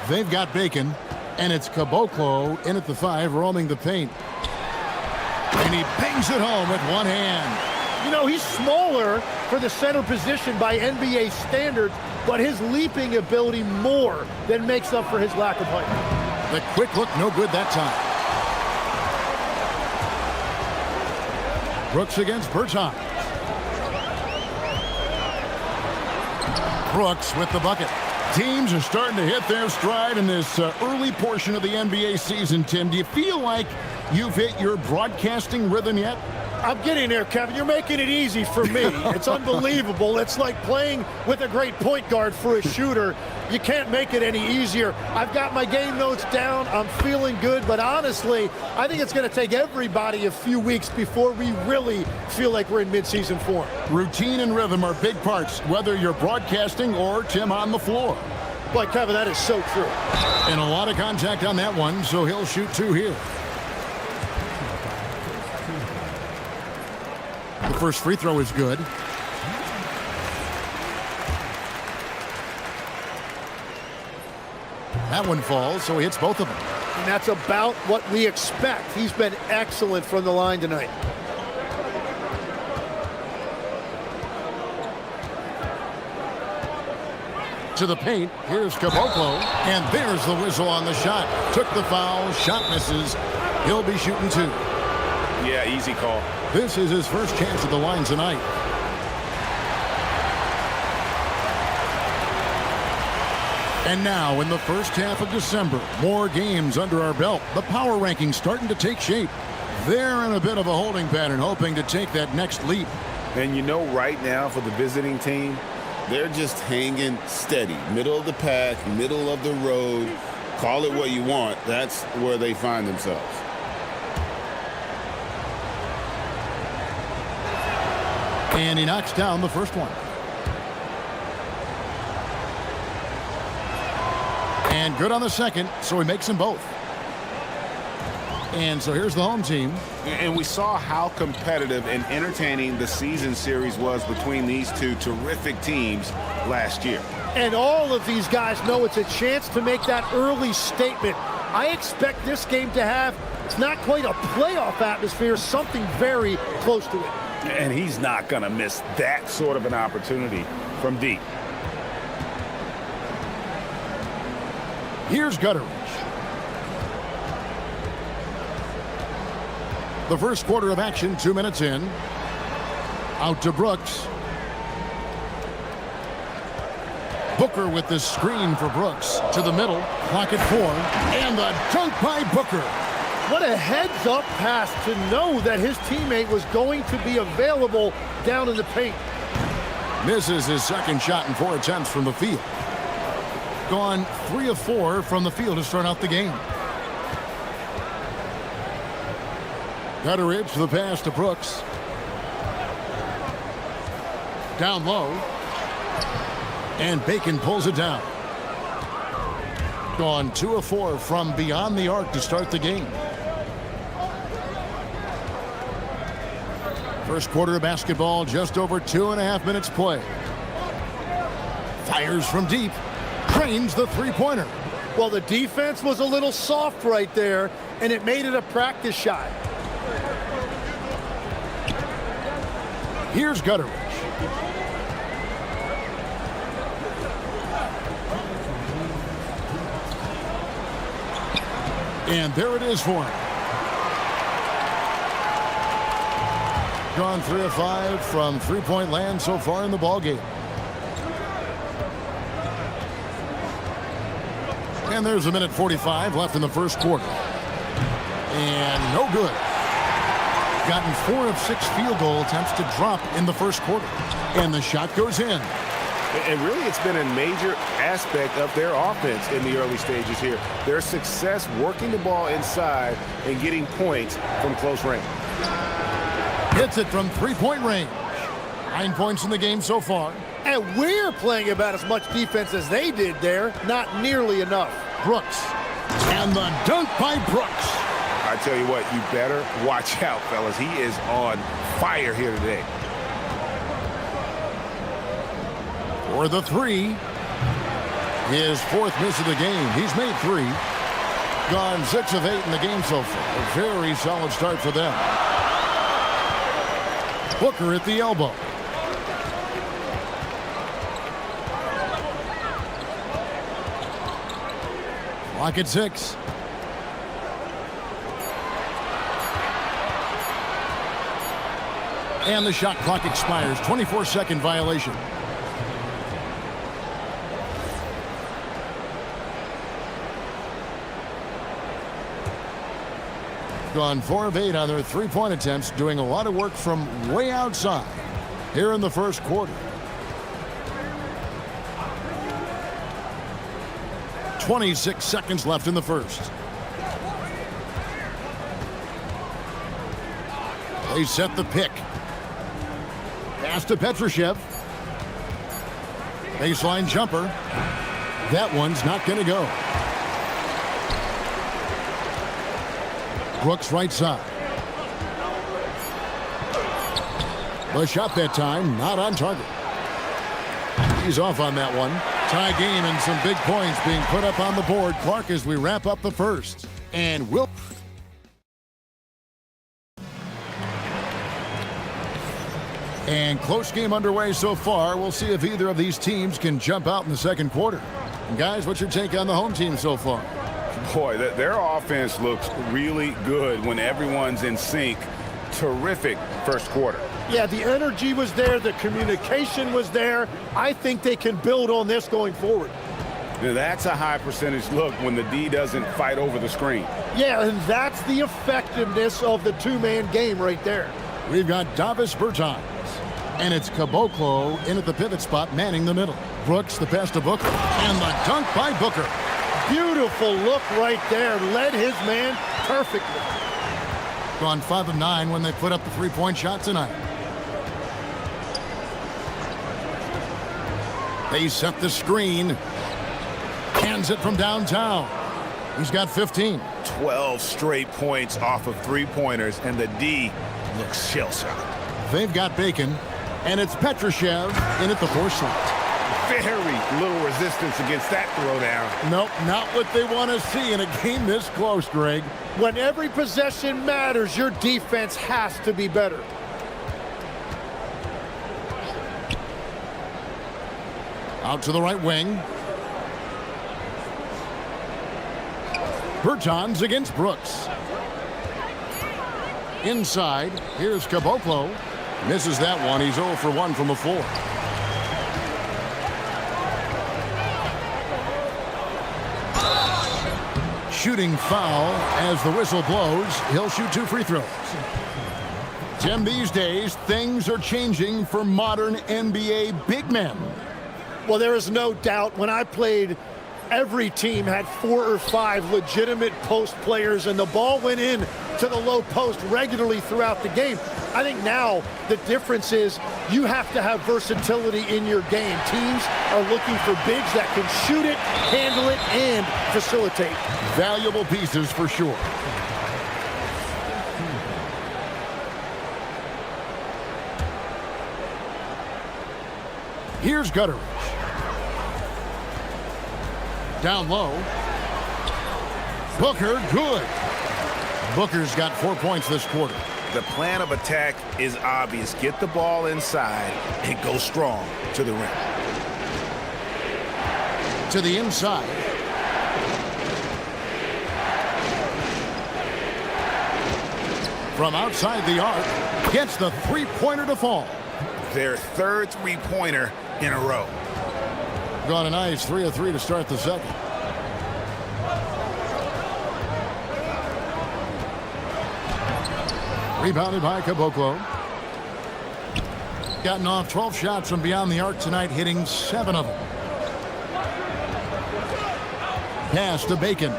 They've got Bacon, and it's Caboclo in at the 5, roaming the paint. And he bangs it home with one hand. You know, he's smaller for the center position by NBA standards, but his leaping ability more than makes up for his lack of height. The quick look, no good that time. Brooks against Bertans. Brooks with the bucket. Teams are starting to hit their stride in this early portion of the NBA season, Tim. Do you feel like you've hit your broadcasting rhythm yet? I'm getting there, Kevin. You're making it easy for me. It's unbelievable. It's like playing with a great point guard for a shooter. You can't make it any easier. I've got my game notes down. I'm feeling good, but honestly, I think it's going to take everybody a few weeks before we really feel like we're in mid-season form. Routine and rhythm are big parts, whether you're broadcasting or Tim on the floor. Boy, Kevin, that is so true. And a lot of contact on that one, so he'll shoot 2 here. The first free throw is good. That one falls, so he hits both of them. And that's about what we expect. He's been excellent from the line tonight. To the paint, here's Caboclo, and there's the whistle on the shot. Took the foul, shot misses. He'll be shooting 2. Yeah, easy call. This is his first chance at the line tonight. And now in the first half of December, more games under our belt. The power rankings starting to take shape. They're in a bit of a holding pattern, hoping to take that next leap. And you know, right now for the visiting team, they're just hanging steady. Middle of the pack, middle of the road. Call it what you want. That's where they find themselves. And he knocks down the first one. And good on the second, so he makes them both. And so here's the home team. And we saw how competitive and entertaining the season series was between these two terrific teams last year. And all of these guys know it's a chance to make that early statement. I expect this game to have, it's not quite a playoff atmosphere, something very close to it. And he's not going to miss that sort of an opportunity from deep. Here's Gutteridge. The first quarter of action, 2 minutes in. Out to Brooks. Booker with the screen for Brooks. To the middle, clock at 4. And the dunk by Booker. What a heads-up pass to know that his teammate was going to be available down in the paint. Misses his second shot in 4 attempts from the field. Gone 3 of 4 from the field to start out the game. Gutteridge, the pass to Brooks. Down low. And Bacon pulls it down. Gone 2 of 4 from beyond the arc to start the game. First quarter of basketball, just over 2.5 minutes play. Fires from deep. Drains the three-pointer. Well, the defense was a little soft right there, and it made it a practice shot. Here's Gutteridge. And there it is for him. Gone 3 of 5 from three-point land so far in the ballgame. And there's 1:45 left in the first quarter. And no good. Gotten 4 of 6 field goal attempts to drop in the first quarter. And the shot goes in. And really, it's been a major aspect of their offense in the early stages here. Their success working the ball inside and getting points from close range. Hits it from three-point range. 9 points in the game so far. And we're playing about as much defense as they did there. Not nearly enough. Brooks And the dunk by Brooks. I tell you what, you better watch out, fellas. He is on fire here today. For the three. His fourth miss of the game. He's made 3. Gone 6 of 8 in the game so far. A very solid start for them. Booker at the elbow. Clock at 6. And the shot clock expires. 24-second violation. Gone 4 of 8 on their three-point attempts, doing a lot of work from way outside here in the first quarter. 26 seconds left in the first. They set the pick. Pass to Petrushev. Baseline jumper. That one's not going to go. Brooks right side. The shot that time, not on target. He's off on that one. Tie game and some big points being put up on the board. Clark, as we wrap up the first. And we'll... And close game underway so far. We'll see if either of these teams can jump out in the second quarter. And guys, what's your take on the home team so far? Boy, their offense looks really good when everyone's in sync. Terrific first quarter. Yeah, the energy was there. The communication was there. I think they can build on this going forward. Now, that's a high percentage look when the D doesn't fight over the screen. Yeah, and that's the effectiveness of the two-man game right there. We've got Davis Bertans. And it's Caboclo in at the pivot spot, manning the middle. Brooks, the pass to Booker. And the dunk by Booker. Beautiful look right there. Led his man perfectly. Gone 5 of 9 when they put up the three-point shot tonight. They set the screen. Hands it from downtown. He's got 15. 12 straight points off of three-pointers, and the D looks shell-shocked. They've got Bacon, and it's Petrushev in at the 4 slot. Very little resistance against that throwdown. Nope, not what they want to see in a game this close, Greg. When every possession matters, your defense has to be better. Out to the right wing. Bertans against Brooks. Inside, here's Caboclo. Misses that one. He's 0 for 1 from the floor. Shooting foul as the whistle blows. He'll shoot 2 free throws. Tim, these days, things are changing for modern NBA big men. Well, there is no doubt when I played, every team had 4 or 5 legitimate post players, and the ball went in to the low post regularly throughout the game. I think now the difference is you have to have versatility in your game. Teams are looking for bigs that can shoot it, handle it, and facilitate. Valuable pieces for sure. Here's Gutteridge. Down low. Booker, good. Booker's got 4 points this quarter. The plan of attack is obvious. Get the ball inside and go strong to the rim. To the inside. From outside the arc, gets the three-pointer to fall. Their third three-pointer in a row. Got a nice 3 of 3 to start the second. Rebounded by Caboclo. Gotten off 12 shots from beyond the arc tonight, hitting 7 of them. Pass to Bacon.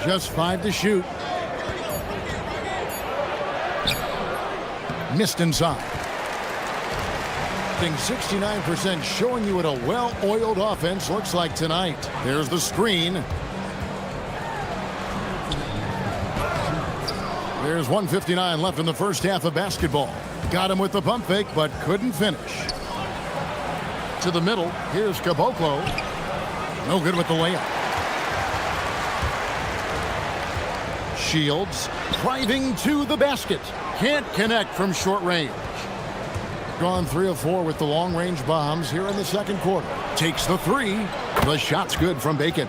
Just 5 to shoot. Missed inside. Testing 69%, showing you what a well-oiled offense looks like tonight. There's the screen. There's 1:59 left in the first half of basketball. Got him with the pump fake, but couldn't finish. To the middle, here's Caboclo. No good with the layup. Shields driving to the basket. Can't connect from short range. Gone 3 of 4 with the long-range bombs here in the second quarter. Takes the three. The shot's good from Bacon.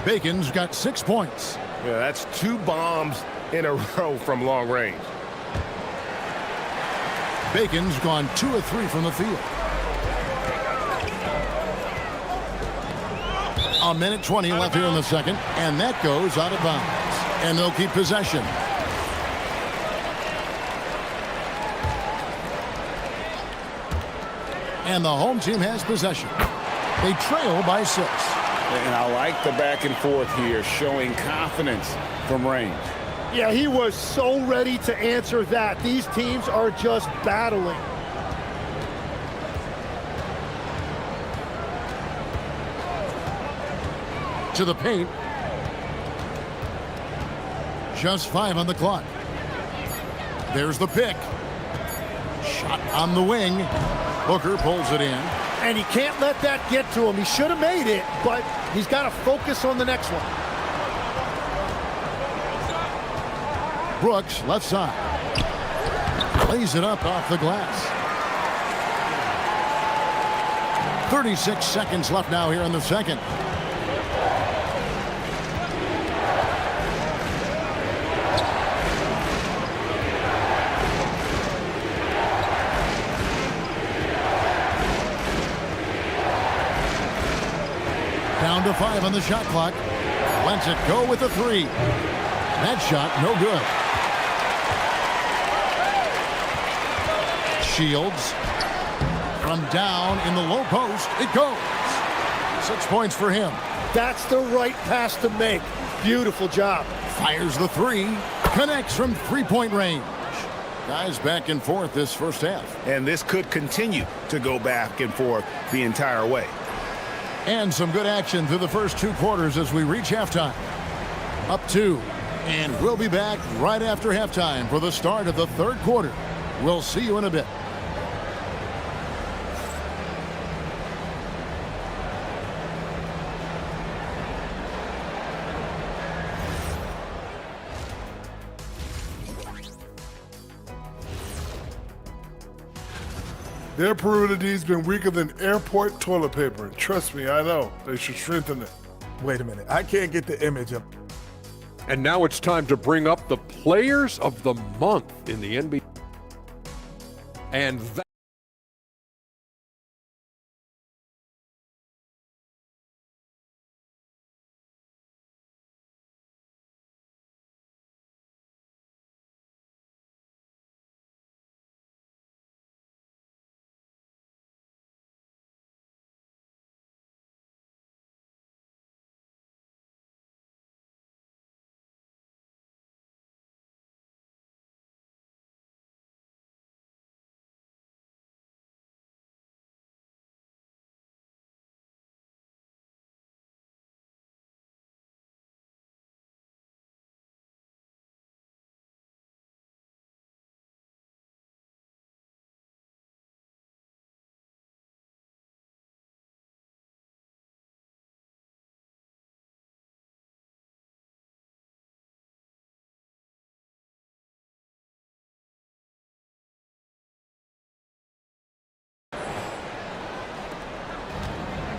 Bacon's got 6 points. Yeah, that's 2 bombs in a row from long range. Bacon's gone 2 of 3 from the field. A minute 20 left here in the second, and that goes out of bounds. And they'll keep possession. And the home team has possession. They trail by 6. And I like the back and forth here, showing confidence from range. Yeah, he was so ready to answer that. These teams are just battling. To the paint. Just 5 on the clock. There's the pick. Shot on the wing. Booker pulls it in. And he can't let that get to him. He should have made it, but he's got to focus on the next one. Brooks, left side. Lays it up off the glass. 36 seconds left now here in the second. Down to 5 on the shot clock. Lets it go with the 3. That shot, no good. Shields from down in the low post. It goes. 6 points for him. That's the right pass to make. Beautiful job. Fires the 3. Connects from three-point range. Guys back and forth this first half. And this could continue to go back and forth the entire way. And some good action through the first 2 quarters as we reach halftime. Up 2. And we'll be back right after halftime for the start of the third quarter. We'll see you in a bit. Their Peruvity's been weaker than airport toilet paper. And trust me, I know. They should strengthen it. Wait a minute. I can't get the image up. And now it's time to bring up the Players of the Month in the NBA. And that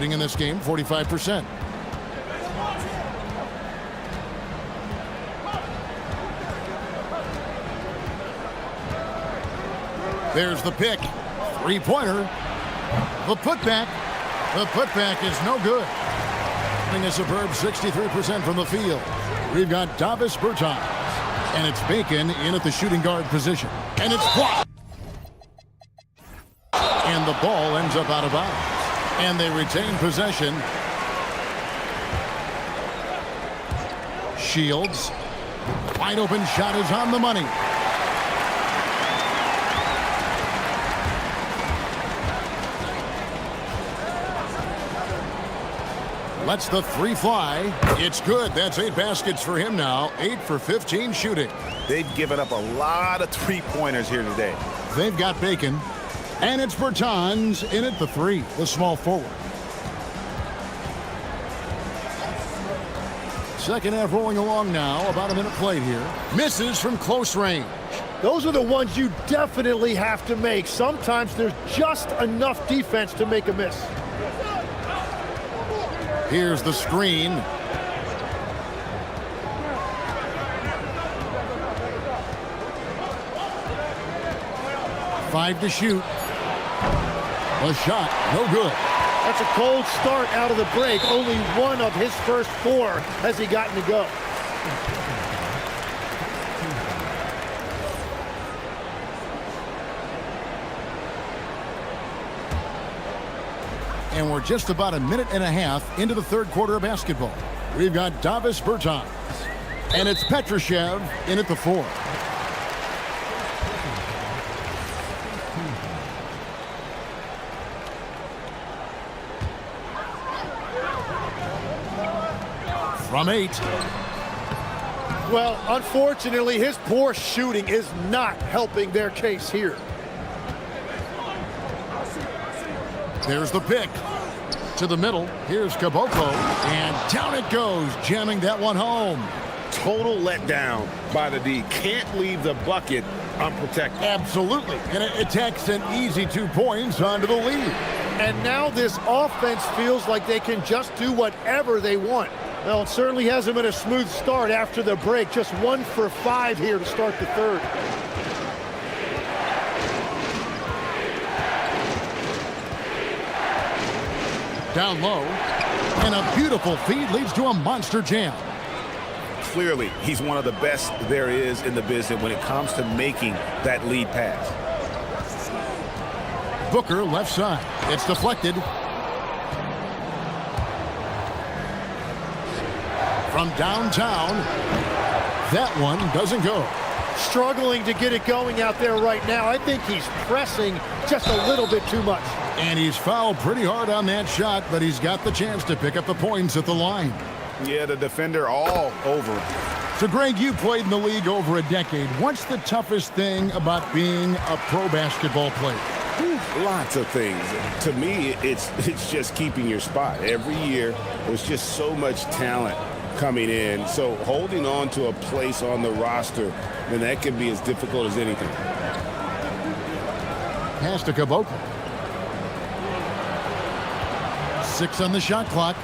in this game, 45%. There's the pick. Three-pointer. The putback. The putback is no good. Getting a superb 63% from the field. We've got Davis Bertans. And it's Bacon in at the shooting guard position. And it's blocked. And the ball ends up out of bounds. And they retain possession. Shields. Wide open shot is on the money. Lets the three fly. It's good. That's 8 baskets for him now. 8 for 15 shooting. They've given up a lot of three-pointers here today. They've got Bacon. And it's Bertans in at the 3, the small forward. Second half rolling along now. About a minute played here. Misses from close range. Those are the ones you definitely have to make. Sometimes there's just enough defense to make a miss. Here's the screen. Five to shoot. A shot, no good. That's a cold start out of the break. Only one of his first 4 has he gotten to go. And we're just about a minute and a half into the third quarter of basketball. We've got Davis Bertans. And it's Petrushev in at the 4. From 8. Well, unfortunately, his poor shooting is not helping their case here. There's the pick. To the middle. Here's Caboclo. And down it goes, jamming that one home. Total letdown by the D. Can't leave the bucket unprotected. Absolutely. And it takes an easy 2 points onto the lead. And now this offense feels like they can just do whatever they want. Well, it certainly hasn't been a smooth start after the break. Just 1 for 5 here to start the third. Down low. And a beautiful feed leads to a monster jam. Clearly, he's one of the best there is in the business when it comes to making that lead pass. Booker left side. It's deflected. From downtown. That one doesn't go. Struggling to get it going out there right now. I think he's pressing just a little bit too much. And he's fouled pretty hard on that shot, but he's got the chance to pick up the points at the line. Yeah, the defender all over him. So, Greg, you played in the league over a decade. What's the toughest thing about being a pro basketball player? Lots of things. To me, it's just keeping your spot. Every year, there's just so much talent coming in. So holding on to a place on the roster, then that can be as difficult as anything. Pass to Caboclo. 6 on the shot clock.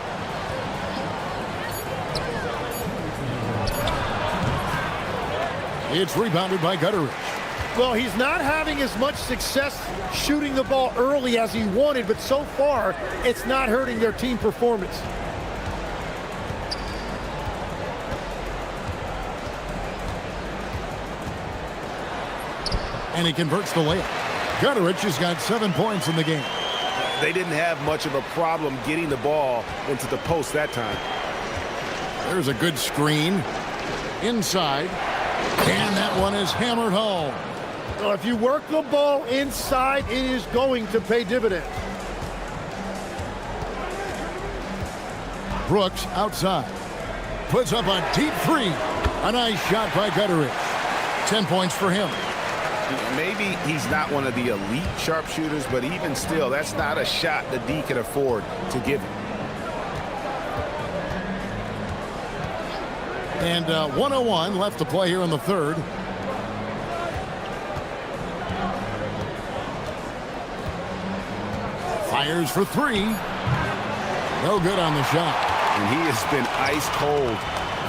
It's rebounded by Gutteridge. Well, he's not having as much success shooting the ball early as he wanted, but so far, it's not hurting their team performance. And he converts the layup. Gutteridge has got 7 points in the game. They didn't have much of a problem getting the ball into the post that time. There's a good screen. Inside. And that one is hammered home. Well, if you work the ball inside, it is going to pay dividends. Brooks outside. Puts up a deep 3. A nice shot by Gutteridge. 10 points for him. Maybe he's not one of the elite sharpshooters, but even still, that's not a shot the D can afford to give him. And 1:01 left to play here in the third. Fires for 3. No good on the shot. And he has been ice cold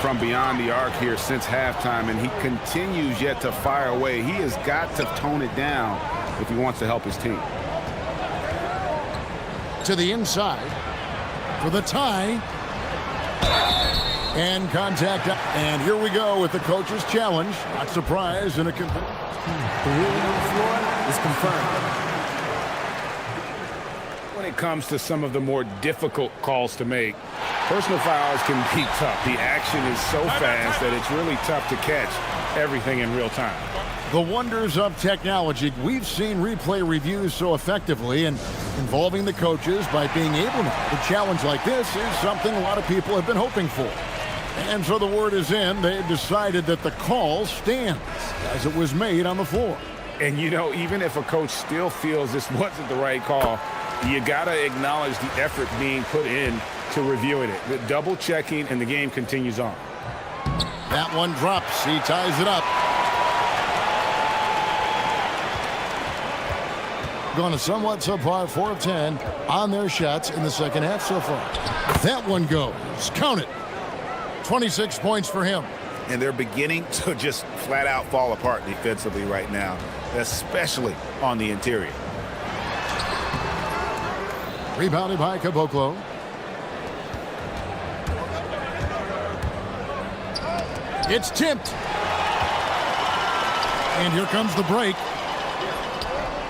from beyond the arc here since halftime, and he continues yet to fire away. He has got to tone it down if he wants to help his team. To the inside for the tie. And contact. And here we go with the coach's challenge. Not surprised in a The ruling on the floor is confirmed. When it comes to some of the more difficult calls to make, personal fouls can be tough. The action is so fast that it's really tough to catch everything in real time. The wonders of technology. We've seen replay reviews so effectively, and involving the coaches by being able to challenge like this is something a lot of people have been hoping for. And so the word is in, they've decided that the call stands as it was made on the floor. And you know, even if a coach still feels this wasn't the right call, you gotta acknowledge the effort being put in to reviewing it. The double checking, and the game continues on. That one drops. He ties it up. Going to somewhat subpar 4 of 10 on their shots in the second half so far. That one goes. Count it. 26 points for him. And they're beginning to just flat out fall apart defensively right now, especially on the interior. Rebounded by Caboclo. It's tipped. And here comes the break.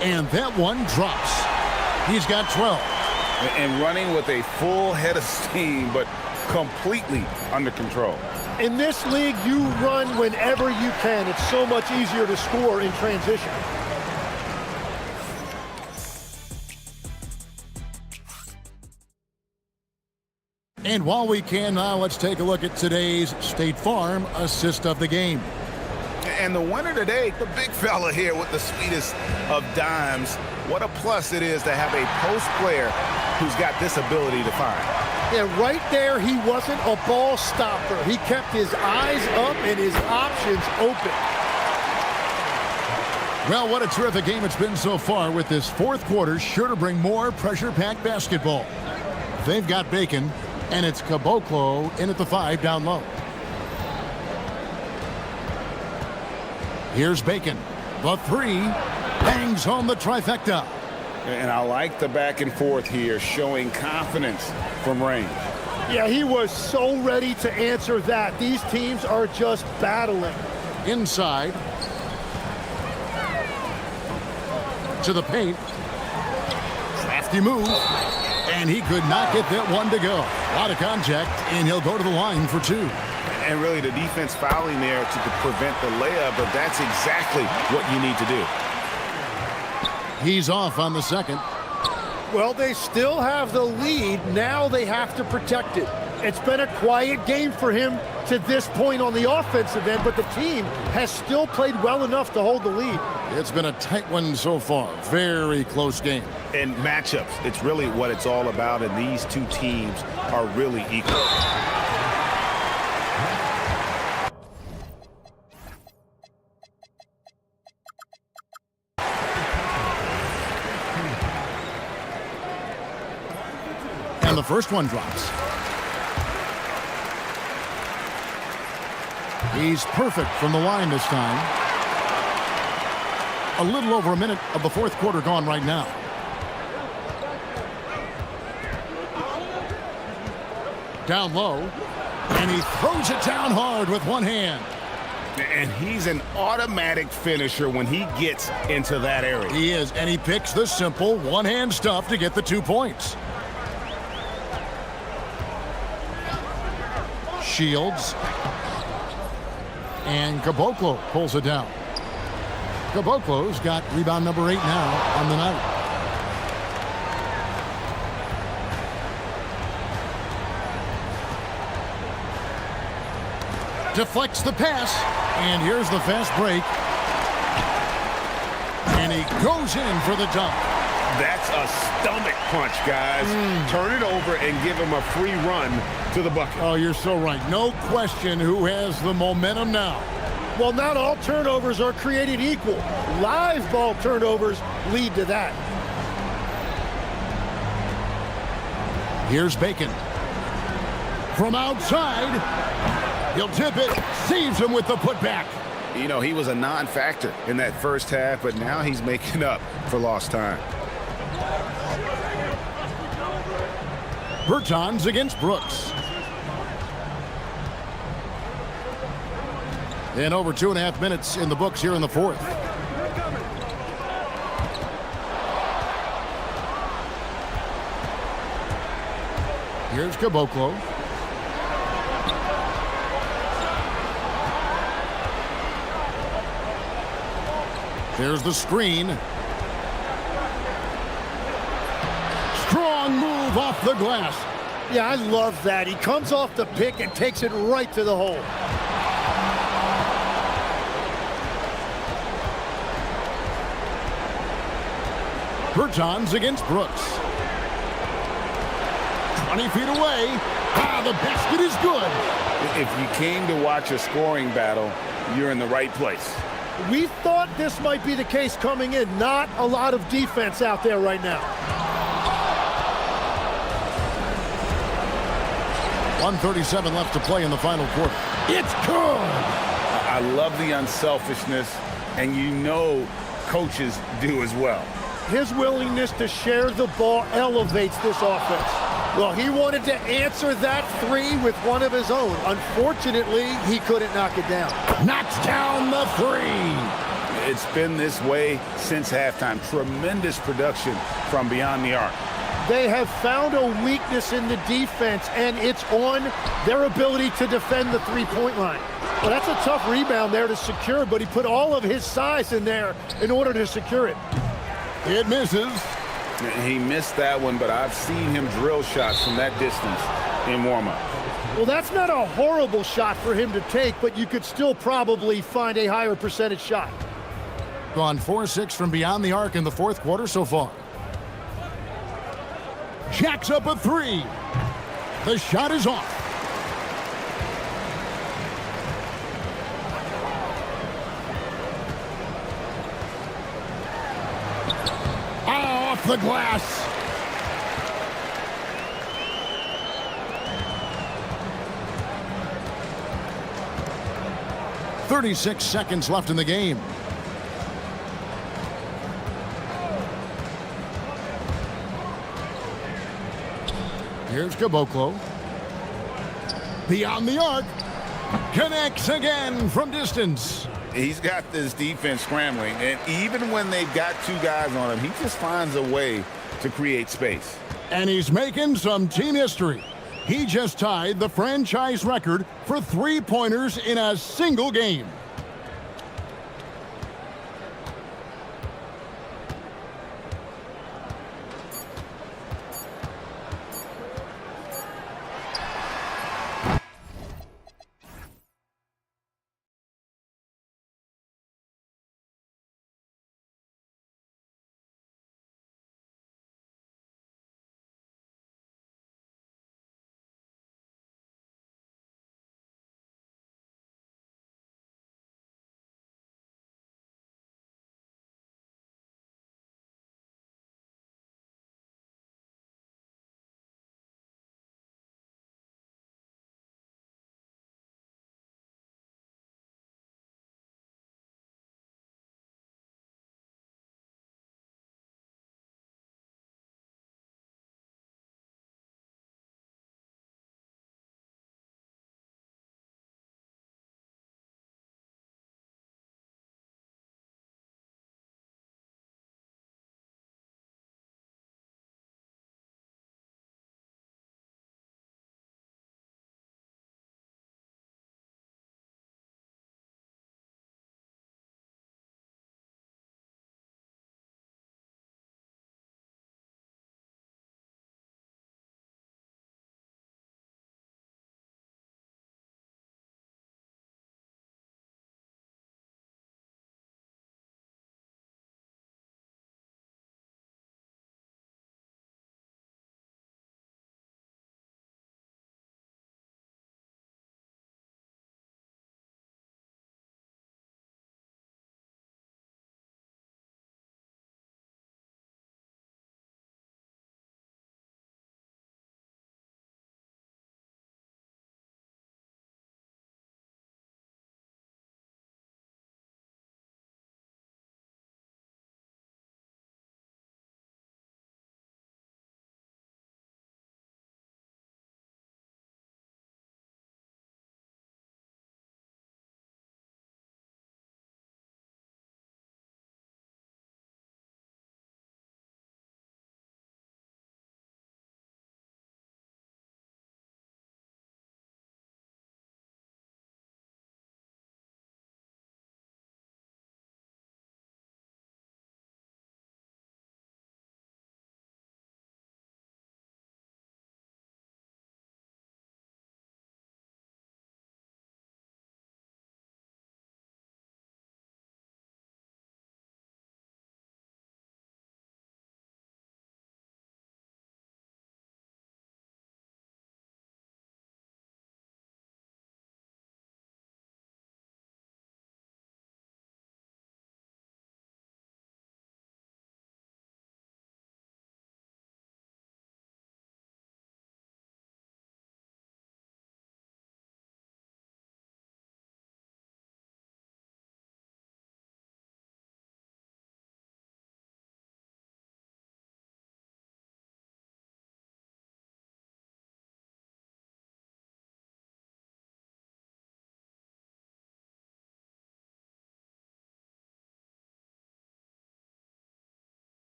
And that one drops. He's got 12. And running with a full head of steam, but completely under control. In this league, you run whenever you can. It's so much easier to score in transition. And while we can now, let's take a look at today's State Farm assist of the game. And the winner today, the big fella here with the sweetest of dimes. What a plus it is to have a post player who's got this ability to find. Yeah, right there, he wasn't a ball stopper. He kept his eyes up and his options open. Well, what a terrific game it's been so far, with this fourth quarter sure to bring more pressure-packed basketball. They've got Bacon, and it's Caboclo in at the 5 down low. Here's Bacon. The 3 bangs home the trifecta. And I like the back and forth here, showing confidence from range. Yeah, he was so ready to answer that. These teams are just battling. Inside. To the paint. Crafty move. And he could not get that one to go. A lot of contact, and he'll go to the line for 2. And really the defense fouling there to prevent the layup, but that's exactly what you need to do. He's off on the second. Well, they still have the lead. Now they have to protect it. It's been a quiet game for him to this point on the offensive end, but the team has still played well enough to hold the lead. It's been a tight one so far. Very close game. And matchups, it's really what it's all about, and these two teams are really equal. And the first one drops. He's perfect from the line this time. A little over a minute of the fourth quarter gone right now. Down low, and he throws it down hard with one hand. And he's an automatic finisher when he gets into that area. He is, and he picks the simple one-hand stuff to get the 2 points. Shields. And Caboclo pulls it down. Caboclo's got rebound number 8 now on the night. Deflects the pass, and here's the fast break. And he goes in for the dunk. That's a stomach punch, guys. Turn it over and give him a free run to the bucket. Oh, you're so right. No question who has the momentum now. Well, not all turnovers are created equal. Live ball turnovers lead to that. Here's Bacon. From outside, he'll tip it, saves him with the putback. You know, he was a non-factor in that first half, but now he's making up for lost time. Bertans against Brooks. And over 2.5 minutes in the books here in the fourth. Here's Caboclo. There's the screen. Strong move off the glass. Yeah, I love that. He comes off the pick and takes it right to the hole. Bertans against Brooks. 20 feet away. Ah, the basket is good. If you came to watch a scoring battle, you're in the right place. We thought this might be the case coming in. Not a lot of defense out there right now. 1:37 left to play in the final quarter. It's good. I love the unselfishness, and you know coaches do as well. His willingness to share the ball elevates this offense. Well, he wanted to answer that three with one of his own. Unfortunately, he couldn't knock it down. Knocks down the three. It's been this way since halftime. Tremendous production from beyond the arc. They have found a weakness in the defense, and it's on their ability to defend the three-point line. Well, that's a tough rebound there to secure, but he put all of his size in there in order to secure it. It misses. He missed that one, but I've seen him drill shots from that distance in warm-up. Well, that's not a horrible shot for him to take, but you could still probably find a higher percentage shot. Gone 4-6 from beyond the arc in the fourth quarter so far. Jacks up a three. The shot is off. Off the glass. "36 seconds left in the game. Here's Caboclo. Beyond the arc. Connects again from distance. He's got this defense scrambling, and even when they've got two guys on him, he just finds a way to create space. And he's making some team history. He just tied the franchise record for three-pointers in a single game.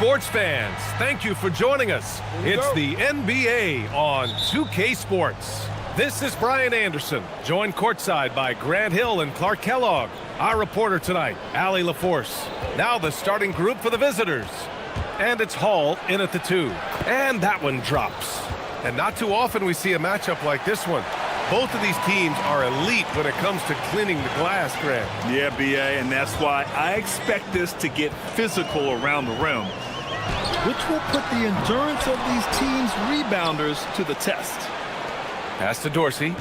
Sports fans, thank you for joining us. It's the NBA on 2K Sports. This is Brian Anderson, joined courtside by Grant Hill and Clark Kellogg. Our reporter tonight, Allie LaForce. Now the starting group for the visitors. And it's Hall in at the 2. And that one drops. And not too often we see a matchup like this one. Both of these teams are elite when it comes to cleaning the glass, Grant. Yeah, BA, and that's why I expect this to get physical around the rim, which will put the endurance of these teams' rebounders to the test. Pass to Dorsey.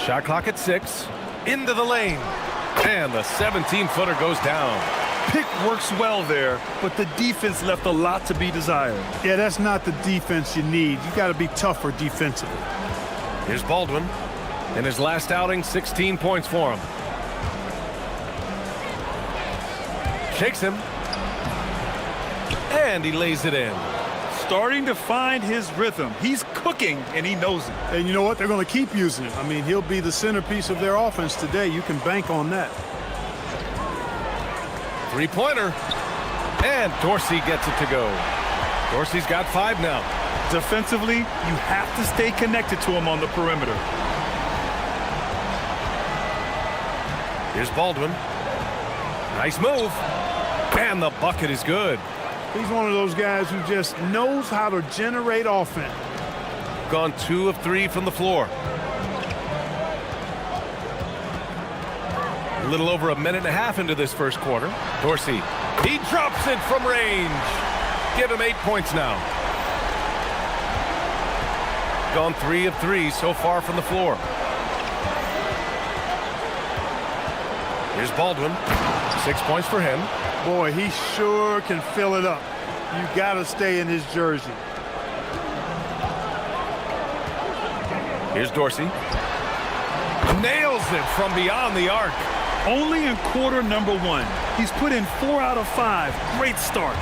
Shot clock at 6. Into the lane. And the 17-footer goes down. Pick works well there, but the defense left a lot to be desired. Yeah, that's not the defense you need. You got to be tougher defensively. Here's Baldwin. In his last outing, 16 points for him. Shakes him. And he lays it in. Starting to find his rhythm. He's cooking, and he knows it. And you know what? They're going to keep using him. I mean, he'll be the centerpiece of their offense today. You can bank on that. Three-pointer. And Dorsey gets it to go. Dorsey's got 5 now. Defensively, you have to stay connected to him on the perimeter. Here's Baldwin. Nice move. And the bucket is good. He's one of those guys who just knows how to generate offense. Gone 2 of 3 from the floor. A little over a minute and a half into this first quarter. Dorsey, he drops it from range. Give him 8 points now. Gone 3 of 3 so far from the floor. Here's Baldwin. 6 points for him. Boy, he sure can fill it up. You got to stay in his jersey. Here's Dorsey. Nails it from beyond the arc. Only in quarter number 1. He's put in 4 out of 5. Great start.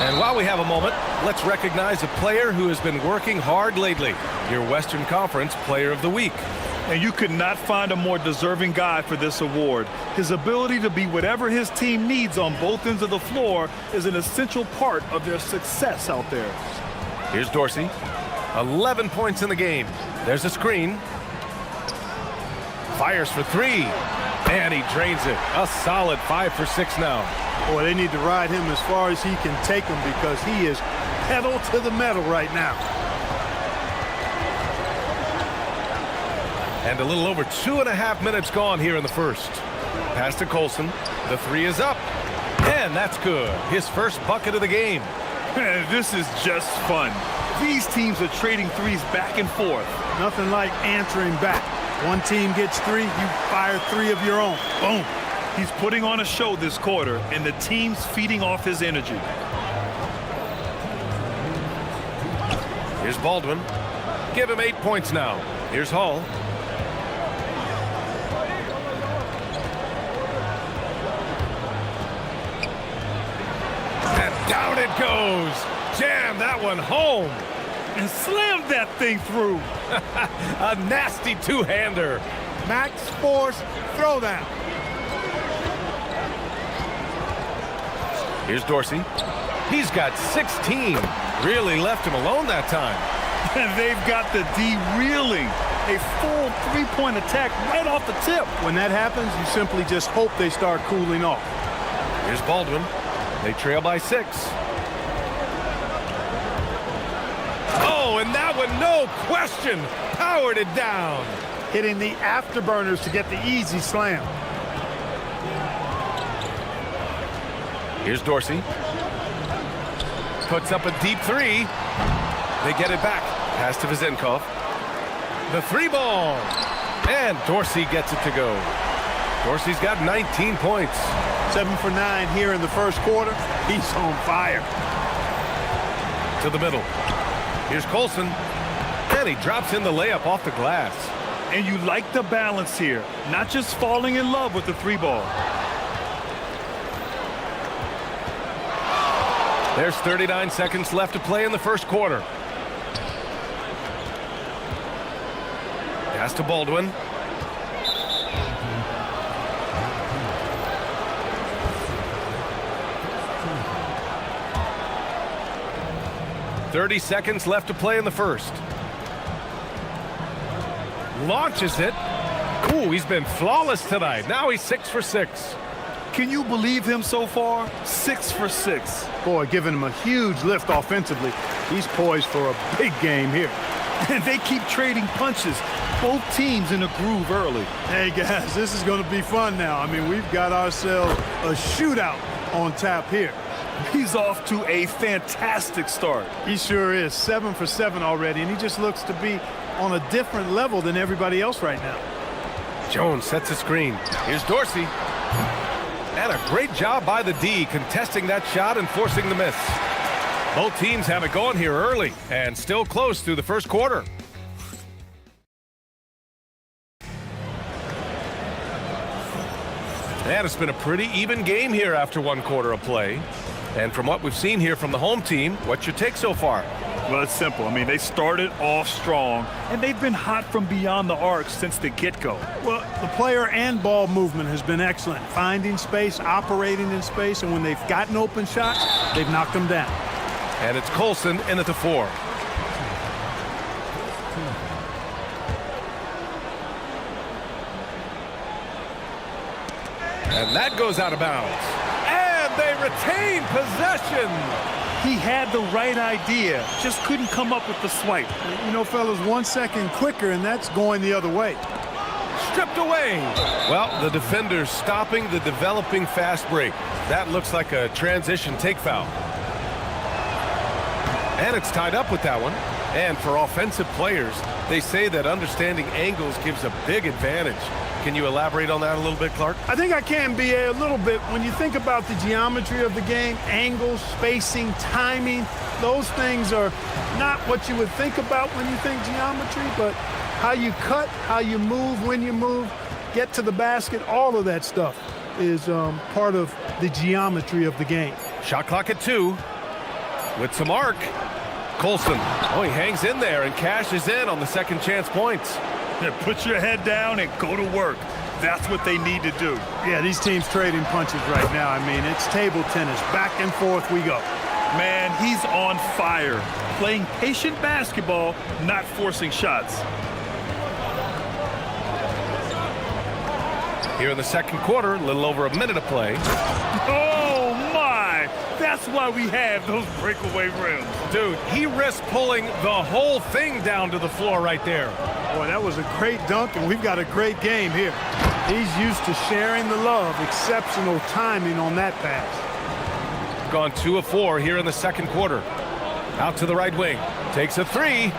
And while we have a moment, let's recognize a player who has been working hard lately. Your Western Conference Player of the Week. And you could not find a more deserving guy for this award. His ability to be whatever his team needs on both ends of the floor is an essential part of their success out there. Here's Dorsey. 11 points in the game. There's a screen. Fires for 3. And he drains it. A solid 5 for 6 now. Boy, they need to ride him as far as he can take him because he is pedal to the metal right now. And a little over 2.5 minutes gone here in the first. Pass to Colson. The 3 is up. And that's good. His first bucket of the game. This is just fun. These teams are trading threes back and forth. Nothing like answering back. One team gets 3, you fire 3 of your own. Boom. He's putting on a show this quarter, and the team's feeding off his energy. Here's Baldwin. Give him 8 points now. Here's Hall. And down it goes. Jam that one home. And slammed that thing through. A nasty two-hander. Max Force throwdown. Here's Dorsey. He's got 16. Really left him alone that time. And they've got the D reeling. A full 3-point attack right off the tip. When that happens, you simply just hope they start cooling off. Here's Baldwin. They trail by 6. Oh, and that one, no question, powered it down. Hitting the afterburners to get the easy slam. Here's Dorsey. Puts up a deep 3. They get it back. Pass to Vizenkov. The 3 ball. And Dorsey gets it to go. Dorsey's got 19 points. 7 for 9 here in the first quarter. He's on fire. To the middle. Here's Colson. And he drops in the layup off the glass. And you like the balance here. Not just falling in love with the 3 ball. There's 39 seconds left to play in the first quarter. Pass to Baldwin. 30 seconds left to play in the first. Launches it. Ooh, he's been flawless tonight. Now he's 6 for 6. Can you believe him so far? 6 for 6. Boy, giving him a huge lift offensively. He's poised for a big game here. And they keep trading punches. Both teams in a groove early. Hey, guys, this is going to be fun now. I mean, we've got ourselves a shootout on tap here. He's off to a fantastic start. He sure is. 7 for 7 already, and he just looks to be on a different level than everybody else right now. Jones sets a screen. Here's Dorsey. And a great job by the D contesting that shot and forcing the miss. Both teams have it going here early and still close through the first quarter. And it's been a pretty even game here after one quarter of play. And from what we've seen here from the home team, what's your take so far? Well, it's simple. I mean, they started off strong, and they've been hot from beyond the arc since the get-go. Well, the player and ball movement has been excellent. Finding space, operating in space, and when they've gotten open shots, they've knocked them down. And it's Colson in at the 4. And that goes out of bounds. And they retain possession. He had the right idea, just couldn't come up with the swipe. You know, fellas, 1 second quicker, and that's going the other way. Stripped away. Well, the defender's stopping the developing fast break. That looks like a transition take foul. And it's tied up with that one. And for offensive players, they say that understanding angles gives a big advantage. Can you elaborate on that a little bit, Clark? I think I can, B.A., a little bit. When you think about the geometry of the game, angles, spacing, timing, those things are not what you would think about when you think geometry, but how you cut, how you move, when you move, get to the basket, all of that stuff is part of the geometry of the game. Shot clock at 2. With some arc. Colson. Oh, he hangs in there and cashes in on the second chance points. Yeah, put your head down and go to work. That's what they need to do. Yeah, these teams trading punches right now. I mean, it's table tennis. Back and forth we go. Man, he's on fire. Playing patient basketball, not forcing shots. Here in the second quarter, a little over a minute of play. Oh, my! That's why we have those breakaway rims. Dude, he risked pulling the whole thing down to the floor right there. Boy, that was a great dunk, and we've got a great game here. He's used to sharing the love. Exceptional timing on that pass. Gone 2 of 4 here in the second quarter. Out to the right wing. Takes a 3.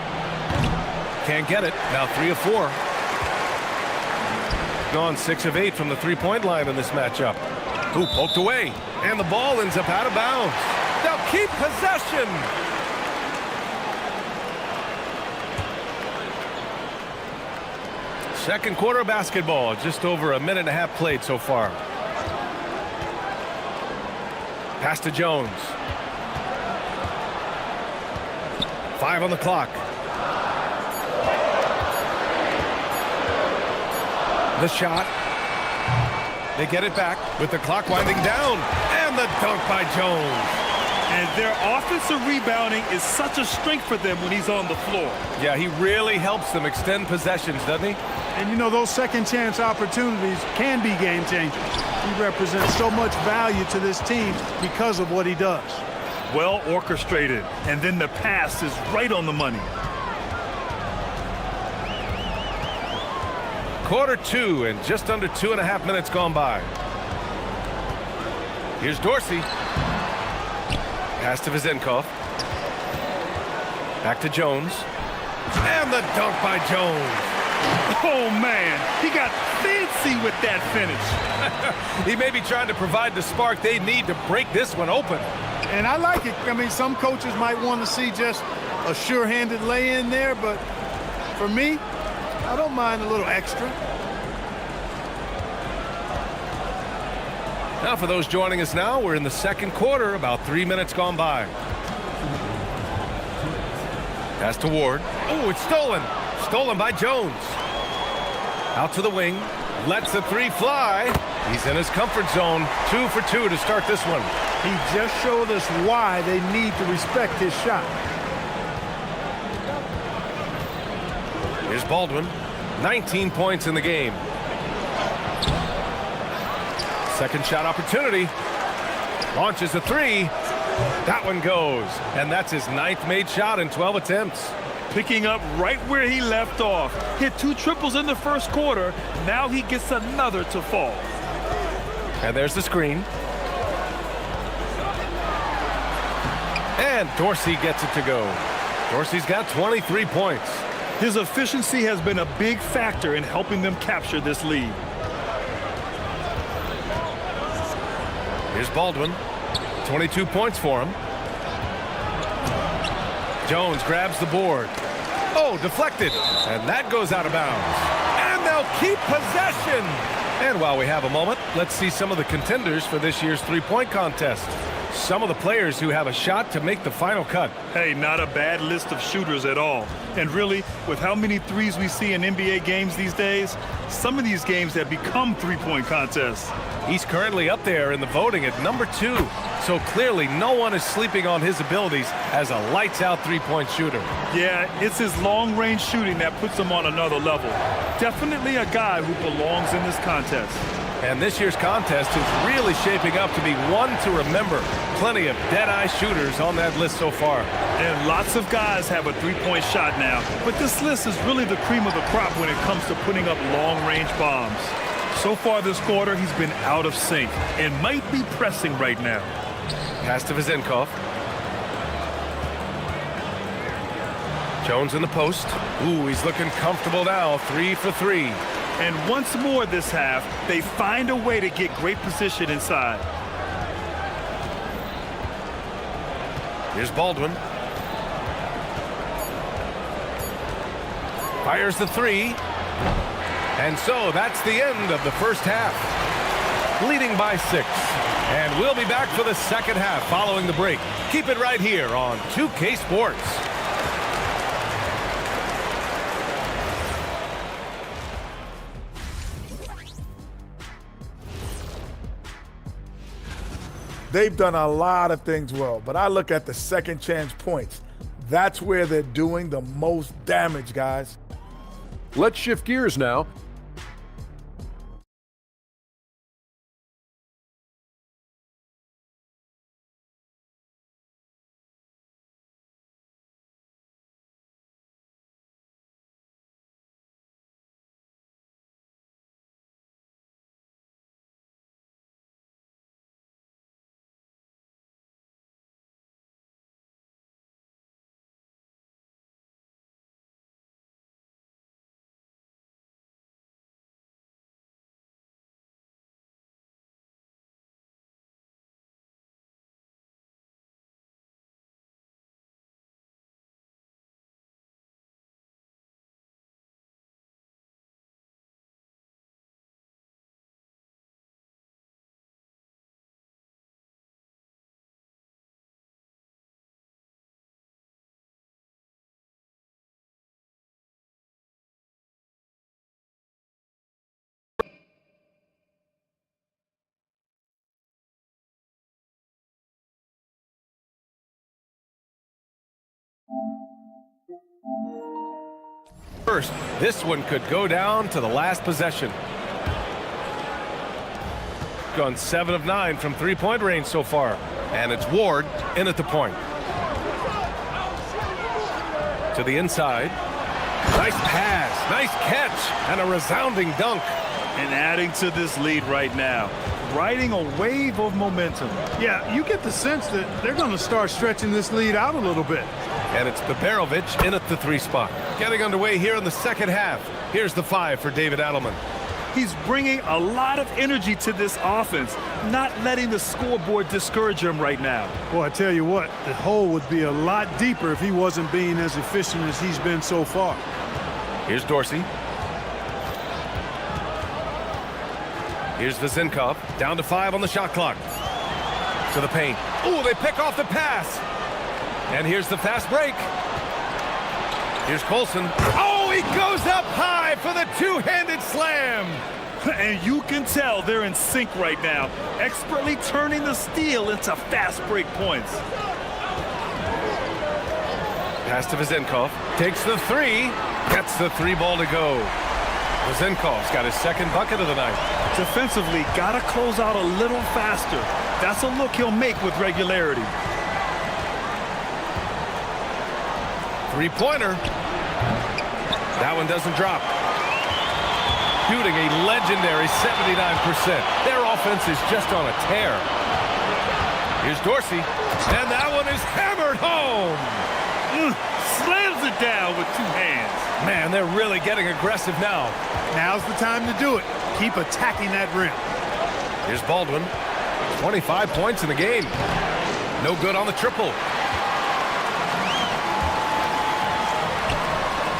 Can't get it. Now 3 of 4. Gone 6 of 8 from the three-point line in this matchup. Ooh, poked away. And the ball ends up out of bounds. They'll keep possession. Second quarter of basketball. Just over a minute and a half played so far. Pass to Jones. 5 on the clock. The shot. They get it back with the clock winding down. And the dunk by Jones. And their offensive rebounding is such a strength for them when he's on the floor. Yeah, he really helps them extend possessions, doesn't he? And you know, those second chance opportunities can be game changers. He represents so much value to this team because of what he does. Well orchestrated, and then the pass is right on the money. Quarter 2 and just under 2.5 minutes gone by. Here's Dorsey. Pass to Vizenkov. Back to Jones. And the dunk by Jones. Oh, man. He got fancy with that finish. He may be trying to provide the spark they need to break this one open. And I like it. I mean, some coaches might want to see just a sure-handed lay-in there, but for me, I don't mind a little extra. Now, for those joining us now, we're in the second quarter, about 3 minutes gone by. Pass to Ward. Oh, it's stolen. Stolen by Jones. Out to the wing. Lets the 3 fly. He's in his comfort zone. 2 for 2 to start this one. He just showed us why they need to respect his shot. Here's Baldwin. 19 points in the game. Second shot opportunity. Launches a three. That one goes. And that's his 9th made shot in 12 attempts. Picking up right where he left off. Hit 2 triples in the first quarter. Now he gets another to fall. And there's the screen. And Dorsey gets it to go. Dorsey's got 23 points. His efficiency has been a big factor in helping them capture this lead. Here's Baldwin. 22 points for him. Jones grabs the board. Oh, deflected. And that goes out of bounds. And they'll keep possession. And while we have a moment, let's see some of the contenders for this year's three-point contest. Some of the players who have a shot to make the final cut. Hey, not a bad list of shooters at all. And really, with how many threes we see in NBA games these days, some of these games have become three-point contests. He's currently up there in the voting at number 2. So clearly no one is sleeping on his abilities as a lights-out three-point shooter. Yeah, it's his long-range shooting that puts him on another level. Definitely a guy who belongs in this contest. And this year's contest is really shaping up to be one to remember. Plenty of dead-eye shooters on that list so far. And lots of guys have a three-point shot now. But this list is really the cream of the crop when it comes to putting up long-range bombs. So far this quarter, he's been out of sync and might be pressing right now. Pass to Vizenkov. Jones in the post. Ooh, he's looking comfortable now. 3 for 3. And once more this half, they find a way to get great position inside. Here's Baldwin. Fires the three. And so that's the end of the first half. Leading by 6. And we'll be back for the second half following the break. Keep it right here on 2K Sports. They've done a lot of things well, but I look at the second chance points. That's where they're doing the most damage, guys. Let's shift gears now. First, this one could go down to the last possession. Gone 7 of 9 from three-point range so far. And it's Ward in at the point. To the inside. Nice pass, nice catch, and a resounding dunk. And adding to this lead right now. Riding a wave of momentum. Yeah, you get the sense that they're going to start stretching this lead out a little bit. And it's Babarovic in at the 3 spot. Getting underway here in the second half. Here's the 5 for David Adelman. He's bringing a lot of energy to this offense, not letting the scoreboard discourage him right now. Well, I tell you what, the hole would be a lot deeper if he wasn't being as efficient as he's been so far. Here's Dorsey. Here's Vizenkov, down to 5 on the shot clock. To the paint. Ooh, they pick off the pass. And here's the fast break. Here's Colson. Oh, he goes up high for the two-handed slam. And you can tell they're in sync right now, expertly turning the steal into fast break points. Pass to Vizenkov. Takes the 3. Gets the 3 ball to go. Wazenkov's got his second bucket of the night. Defensively, got to close out a little faster. That's a look he'll make with regularity. Three-pointer. That one doesn't drop. Shooting a legendary 79%. Their offense is just on a tear. Here's Dorsey, and that one is hammered home. Slams it down with 2 hands. Man, they're really getting aggressive now. Now's the time to do it. Keep attacking that rim. Here's Baldwin. 25 points in the game. No good on the triple.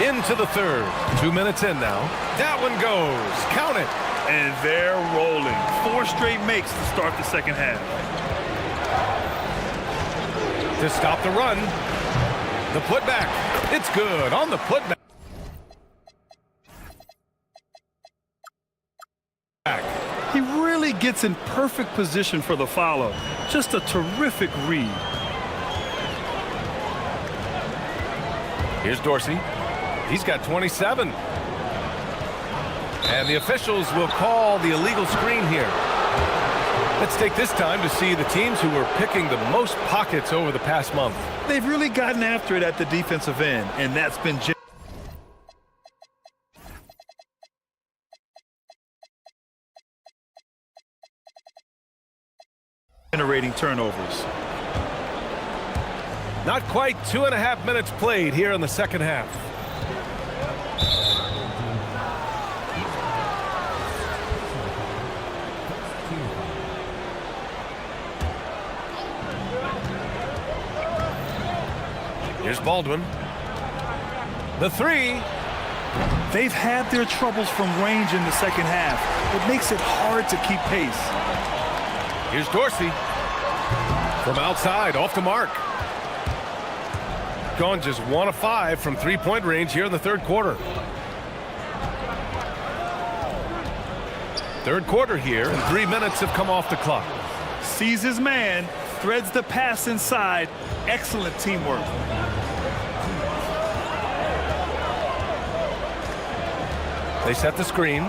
Into the third. 2 minutes in now. That one goes. Count it. And they're rolling. 4 straight makes to start the second half. To stop the run. The putback. It's good on the putback. He really gets in perfect position for the follow. Just a terrific read. Here's Dorsey. He's got 27. And the officials will call the illegal screen here. Let's take this time to see the teams who were picking the most pockets over the past month. They've really gotten after it at the defensive end, and that's been generating turnovers. Not quite 2.5 minutes played here in the second half. Here's Baldwin. The 3. They've had their troubles from range in the second half. It makes it hard to keep pace. Here's Dorsey. From outside, off the mark. Gone just 1 of 5 from 3-point range here in the third quarter. Third quarter here, and 3 minutes have come off the clock. Sees his man, threads the pass inside. Excellent teamwork. They set the screen.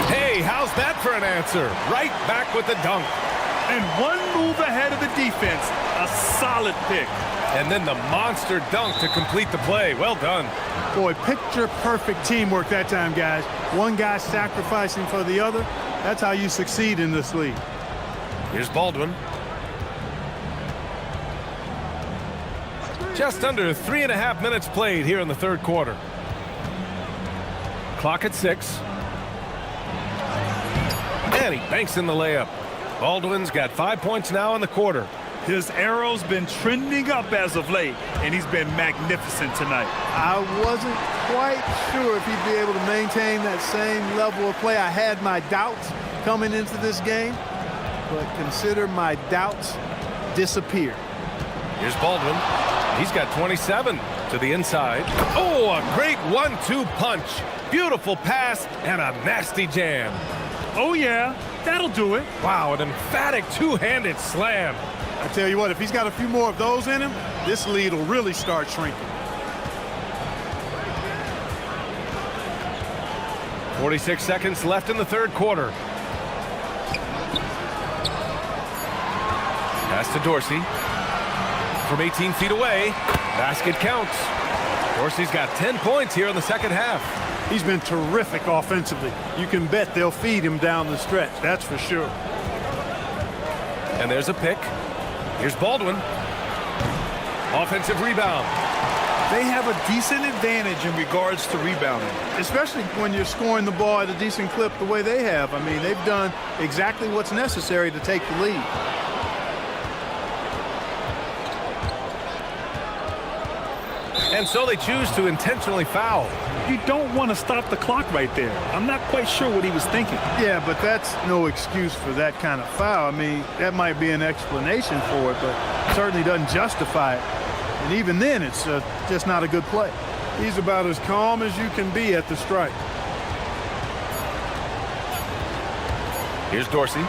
Hey, how's that for an answer? Right back with the dunk. And 1 move ahead of the defense. A solid pick. And then the monster dunk to complete the play. Well done. Boy, picture perfect teamwork that time, guys. One guy sacrificing for the other. That's how you succeed in this league. Here's Baldwin. Just under 3.5 minutes played here in the third quarter. Clock at 6. And he banks in the layup. Baldwin's got 5 points now in the quarter. His arrow's been trending up as of late, and he's been magnificent tonight. I wasn't quite sure if he'd be able to maintain that same level of play. I had my doubts coming into this game, but consider my doubts disappear. Here's Baldwin. He's got 27 to the inside. Oh, a great 1-2 punch. Beautiful pass and a nasty jam. Oh, yeah, that'll do it. Wow, an emphatic two-handed slam. I tell you what, if he's got a few more of those in him, this lead will really start shrinking. 46 seconds left in the third quarter. Pass to Dorsey. From 18 feet away, basket counts. Dorsey's got 10 points here in the second half. He's been terrific offensively. You can bet they'll feed him down the stretch, that's for sure. And there's a pick. Here's Baldwin. Offensive rebound. They have a decent advantage in regards to rebounding. Especially when you're scoring the ball at a decent clip the way they have. I mean, they've done exactly what's necessary to take the lead. And so they choose to intentionally foul. You don't want to stop the clock right there. I'm not quite sure what he was thinking. Yeah, but that's no excuse for that kind of foul. I mean, that might be an explanation for it, but certainly doesn't justify it. And even then, it's just not a good play. He's about as calm as you can be at the strike. Here's Dorsey.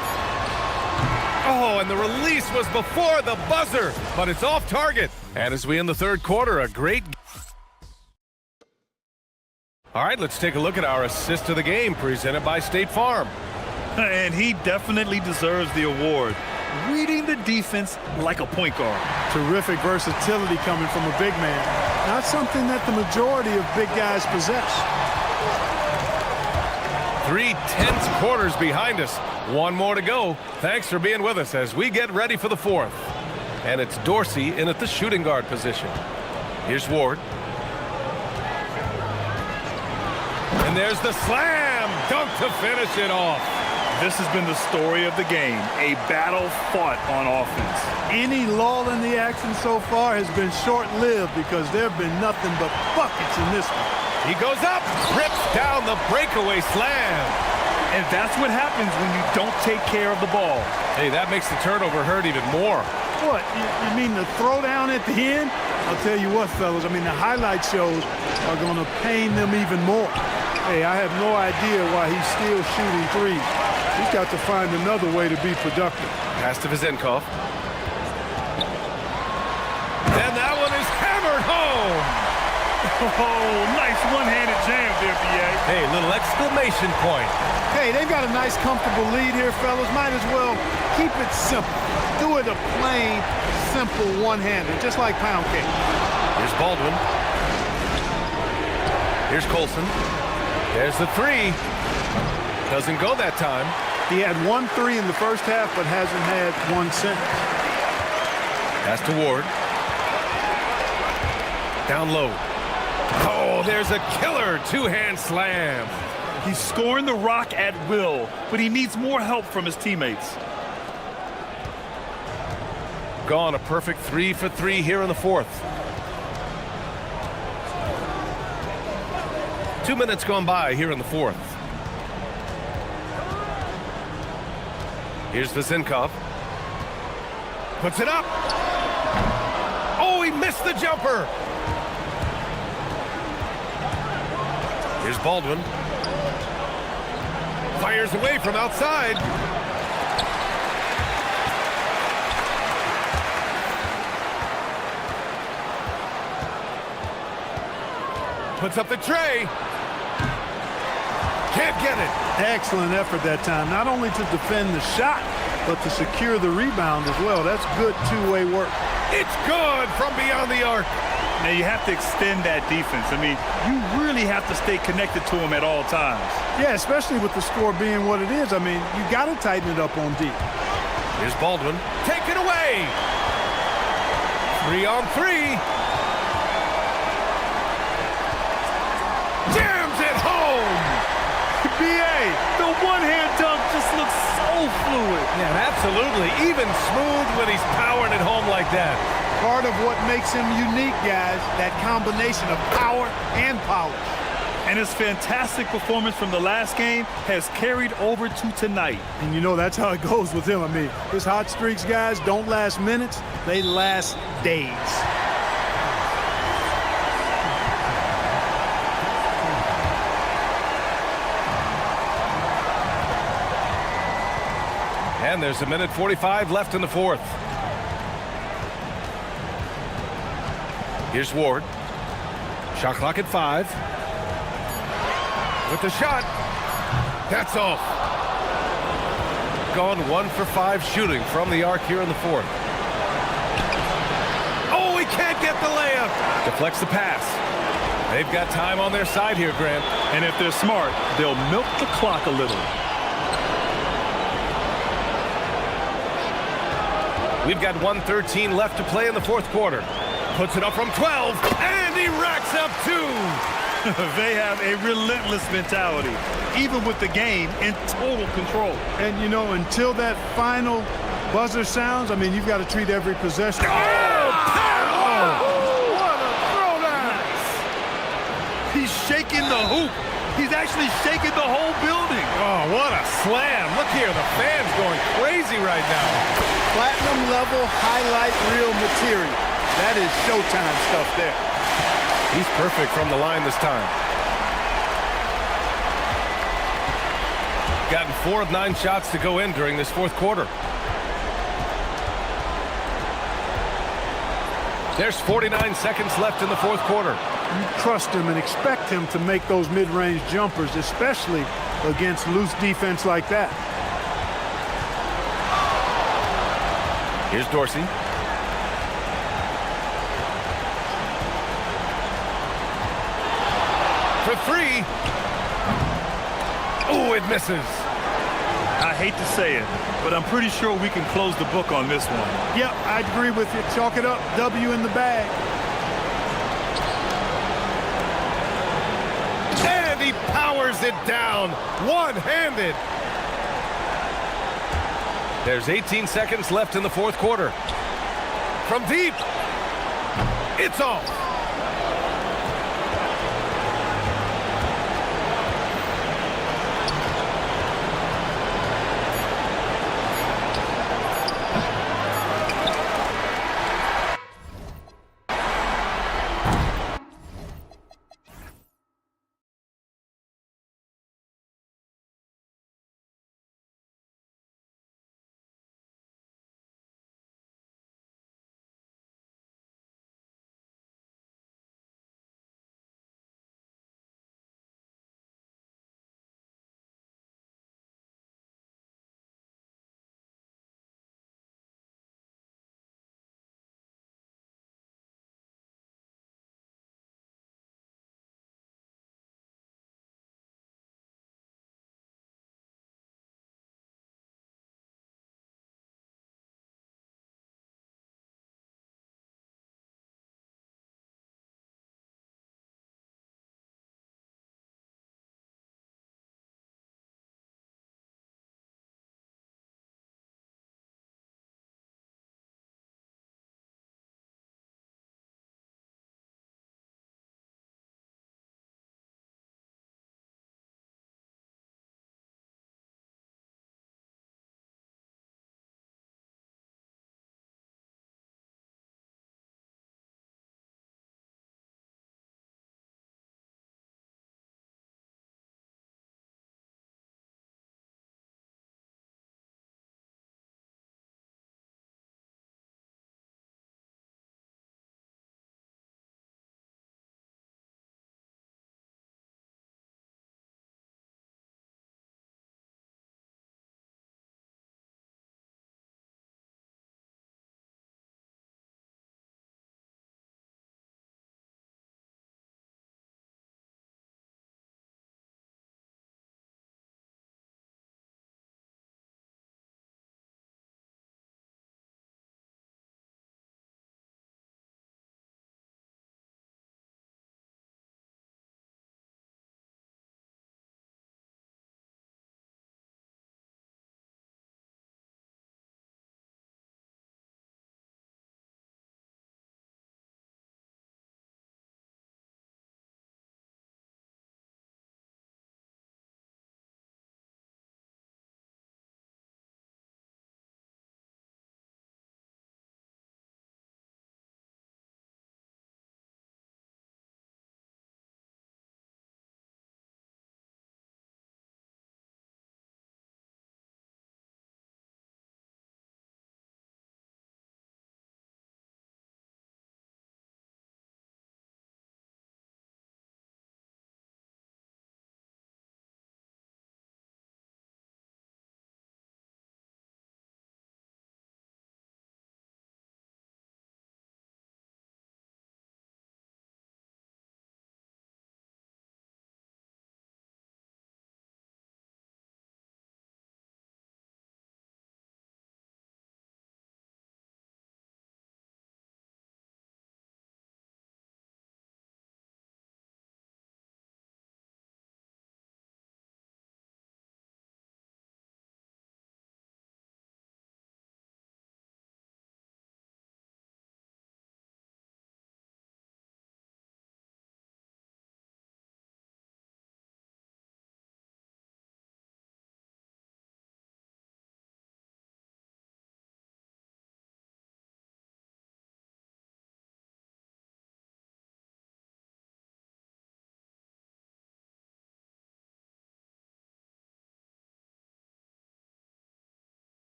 Oh, and the release was before the buzzer, but it's off target. And as we end the third quarter, a great All right, let's take a look at our assist of the game presented by State Farm. And he definitely deserves the award. Reading the defense like a point guard. Terrific versatility coming from a big man. Not something that the majority of big guys possess. 3 tense quarters behind us. One more to go. Thanks for being with us as we get ready for the fourth. And it's Dorsey in at the shooting guard position. Here's Ward. And there's the slam dunk to finish it off. This has been the story of the game, a battle fought on offense. Any lull in the action so far has been short-lived because there have been nothing but buckets in this one. He goes up, rips down the breakaway slam. And that's what happens when you don't take care of the ball. Hey, that makes the turnover hurt even more. What, you mean the throwdown at the end? I'll tell you what, fellas, I mean, the highlight shows are going to pain them even more. Hey, I have no idea why he's still shooting threes. He's got to find another way to be productive. Pass to Vizenkov. And that one is hammered home. Oh, nice one-handed jam there, B.A. Hey, little exclamation point. Hey, they've got a nice, comfortable lead here, fellas. Might as well keep it simple. Do it a plain, simple one-hander, just like pound cake. Here's Baldwin. Here's Colson. There's the three. Doesn't go that time. He had 1 3 in the first half, but hasn't had one since. Pass to Ward. Down low. Oh, there's a killer two-hand slam. He's scoring the rock at will, but he needs more help from his teammates. Gone a perfect 3 for 3 here in the fourth. 2 minutes gone by here in the fourth. Here's Vizenkov. Puts it up. Oh, he missed the jumper. Here's Baldwin. Fires away from outside. Puts up the tray. Can't get it. Excellent effort that time, not only to defend the shot, but to secure the rebound as well. That's good two-way work. It's good from beyond the arc. Now you have to extend that defense. I mean, you really have to stay connected to him at all times. Yeah, especially with the score being what it is. I mean, you got to tighten it up on D. Here's Baldwin. Take it away. 3 on 3. Jams it home. B.A., the one-hand dunk just looks so fluid. Yeah, absolutely. Even smooth when he's powering it home like that. Part of what makes him unique, guys, that combination of power and polish. And his fantastic performance from the last game has carried over to tonight. And you know, that's how it goes with him. I mean, his hot streaks, guys, don't last minutes. They last days. And there's 1:45 left in the fourth. Here's Ward. Shot clock at 5. With the shot. That's off. Gone 1 for 5 shooting from the arc here in the fourth. Oh, he can't get the layup. Deflects the pass. They've got time on their side here, Grant. And if they're smart, they'll milk the clock a little. We've got 1:13 left to play in the fourth quarter. Puts it up from 12, and he racks up 2. They have a relentless mentality, even with the game in total control. And, you know, until that final buzzer sounds, I mean, you've got to treat every possession. Oh, what a throwdown! He's shaking the hoop. He's actually shaking the whole building. Oh, what a slam. Look here, the fans going crazy right now. Platinum level highlight reel material. That is Showtime stuff there. He's perfect from the line this time. Gotten 4 of 9 shots to go in during this fourth quarter. There's 49 seconds left in the fourth quarter. you trust him and expect him to make those mid-range jumpers, especially against loose defense like that. Here's Dorsey. For three. Oh, it misses. I hate to say it, but I'm pretty sure we can close the book on this one. Yep, I agree with you. Chalk it up. W in the bag. And he powers it down, one-handed. There's 18 seconds left in the fourth quarter. From deep, it's off.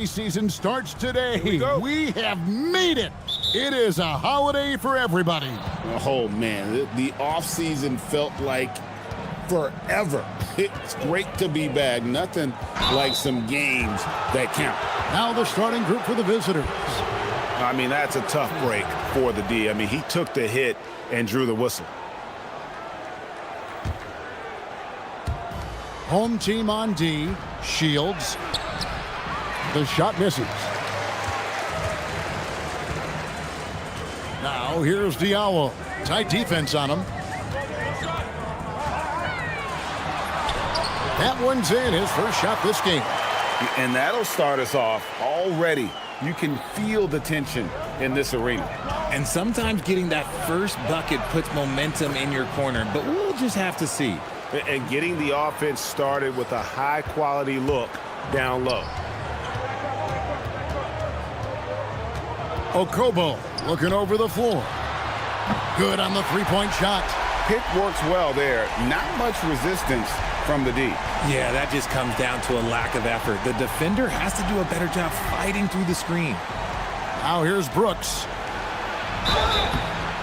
season starts today. We have made it. It is a holiday for everybody. Oh, man, the offseason felt like forever. It's great to be back. Nothing like some games that count. Now the starting group for the visitors. I mean, that's a tough break for the D. I mean, he took the hit and drew the whistle. Home team on D. Shields. The shot misses. Now here's Diallo. Tight defense on him. That one's in, his first shot this game. And that'll start us off already. You can feel the tension in this arena. And sometimes getting that first bucket puts momentum in your corner, but we'll just have to see. And getting the offense started with a high-quality look down low. Okobo looking over the floor. Good on the three-point shot. Pick works well there. Not much resistance from the D. Yeah, that just comes down to a lack of effort. The defender has to do a better job fighting through the screen. Now here's Brooks.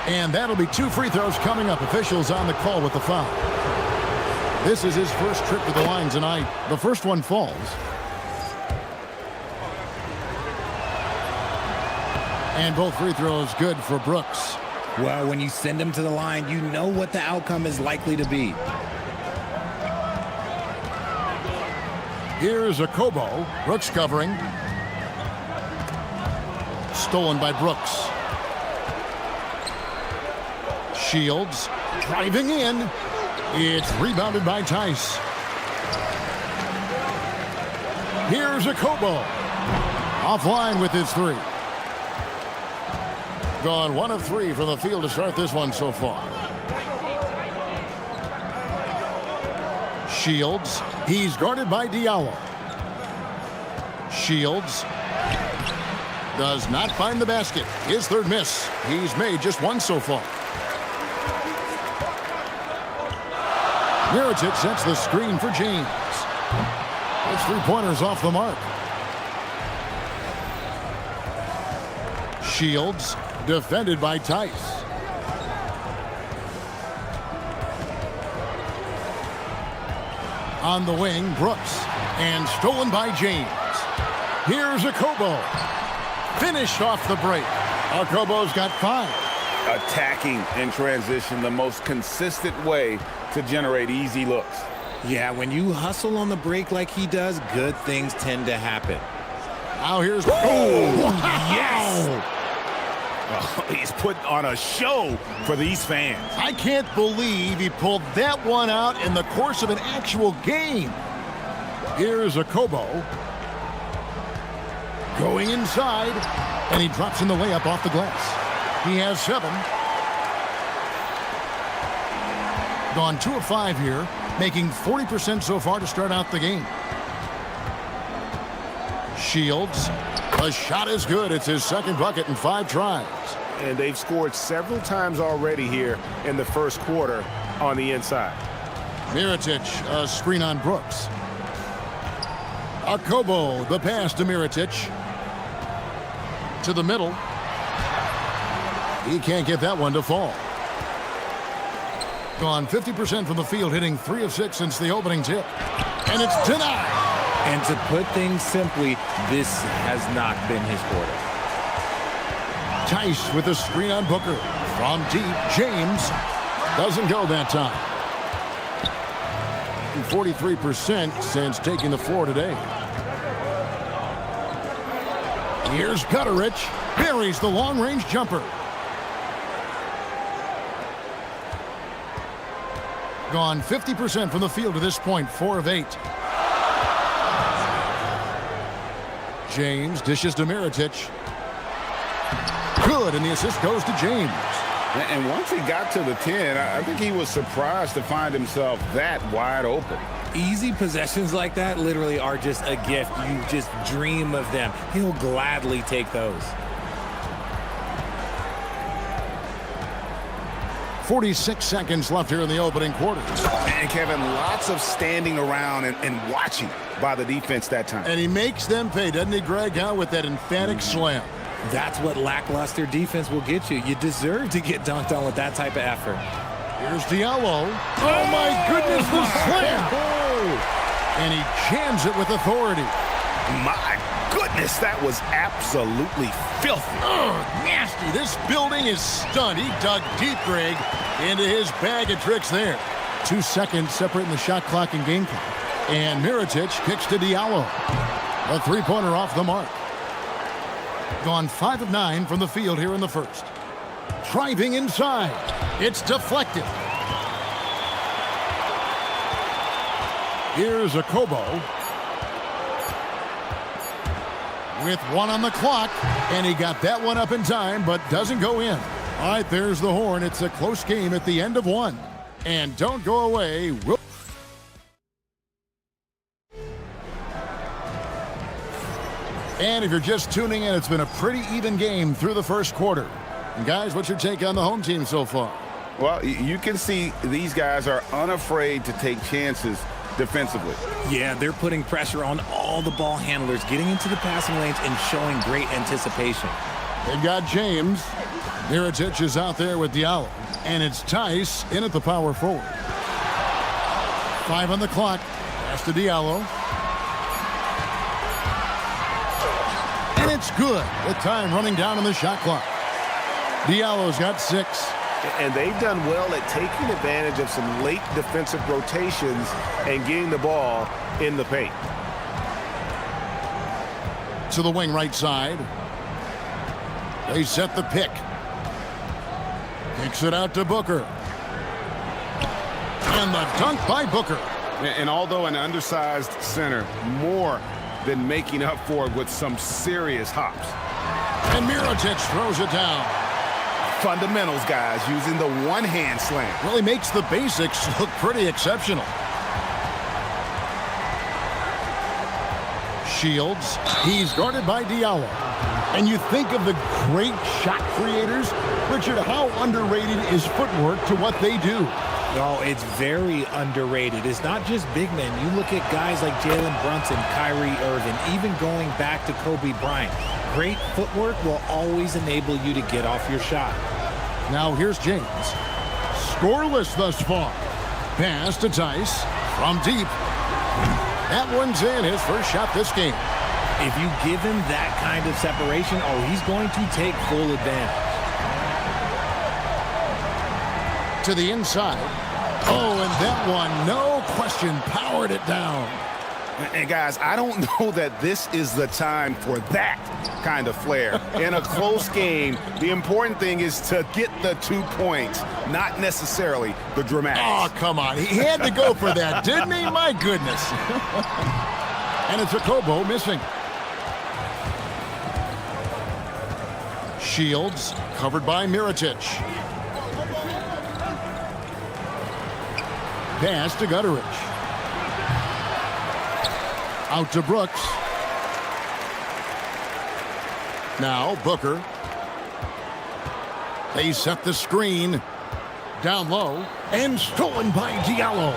And that'll be 2 free throws coming up. Officials on the call with the foul. This is his first trip to the line tonight. The first one falls. And both free throws good for Brooks. Well, when you send him to the line, you know what the outcome is likely to be. Here's Okobo. Brooks covering. Stolen by Brooks. Shields driving in. It's rebounded by Tice. Here's Okobo. Offline with his three. Gone 1 of 3 from the field to start this one so far. Shields. He's guarded by Diallo. Shields does not find the basket. His third miss. He's made just 1 so far. Mirotic sets the screen for James. His three-pointers off the mark. Shields defended by Tice. On the wing, Brooks. And stolen by James. Here's Okobo. Finished off the break. Okobo's got 5. Attacking in transition, the most consistent way to generate easy looks. Yeah, when you hustle on the break like he does, good things tend to happen. Now here's... Oh, yes! Oh, he's put on a show for these fans. I can't believe he pulled that one out in the course of an actual game. Here's Okobo. Going inside, and he drops in the layup off the glass. He has 7. Gone 2 of 5 here, making 40% so far to start out the game. Shields. The shot is good. It's his second bucket in 5 tries. And they've scored several times already here in the first quarter on the inside. Mirotic, a screen on Brooks. Okobo, the pass to Mirotic. To the middle. He can't get that one to fall. Gone 50% from the field, hitting 3 of 6 since the opening tip. And it's denied. And to put things simply, this has not been his quarter. Tice with a screen on Booker. From deep, James doesn't go that time. 43% since taking the floor today. Here's Gutterich. Buries the long-range jumper. Gone 50% from the field to this point, 4 of 8. James dishes to Mirotic. Good, and the assist goes to James. And once he got to the 10, I think he was surprised to find himself that wide open. Easy possessions like that literally are just a gift. You just dream of them. He'll gladly take those. 46 seconds left here in the opening quarter. And Kevin, lots of standing around and watching by the defense that time. And he makes them pay, doesn't he, Greg, with that emphatic slam? That's what lackluster defense will get you. You deserve to get dunked on with that type of effort. Here's Diallo. Oh, my goodness, the slam! And he jams it with authority. My goodness, that was absolutely filthy. Oh, nasty. This building is stunned. He dug deep, Greg, into his bag of tricks there. 2 seconds separating the shot clock and game clock. And Mirotic kicks to Diallo. A three-pointer off the mark. Gone 5 of 9 from the field here in the first. Driving inside. It's deflected. Here's a Kobo. With 1 on the clock. And he got that one up in time, but doesn't go in. All right, there's the horn. It's a close game at the end of 1. And don't go away. And if you're just tuning in, it's been a pretty even game through the first quarter. And guys, what's your take on the home team so far? Well, you can see these guys are unafraid to take chances defensively. Yeah, they're putting pressure on all the ball handlers, getting into the passing lanes and showing great anticipation. They've got James. Mirotic is out there with Diallo. And it's Tice in at the power forward. 5 on the clock. Pass to Diallo. And it's good. The time running down on the shot clock. Diallo's got 6. And they've done well at taking advantage of some late defensive rotations and getting the ball in the paint. To the wing right side. They set the pick. Kicks it out to Booker. And the dunk by Booker. And although an undersized center, more than making up for it with some serious hops. And Mirotic throws it down. Fundamentals, guys, using the one-hand slam. Really makes the basics look pretty exceptional. Shields. He's guarded by Diallo. And you think of the great shot creators. Richard, how underrated is footwork to what they do? Oh, it's very underrated. It's not just big men. You look at guys like Jalen Brunson, Kyrie Irving, even going back to Kobe Bryant. Great footwork will always enable you to get off your shot. Now here's James. Scoreless thus far. Pass to Tice from deep. That one's in, his first shot this game. If you give him that kind of separation, oh, he's going to take full advantage. To the inside. Oh, and that one, no question, powered it down. And guys, I don't know that this is the time for that kind of flair. In a close game, the important thing is to get the 2 points, not necessarily the dramatics. Oh, come on. He had to go for that, didn't he? My goodness. And it's a Kobo missing. Shields covered by Mirotic. Pass to Gutteridge. Out to Brooks. Now Booker. They set the screen. Down low. And stolen by Diallo.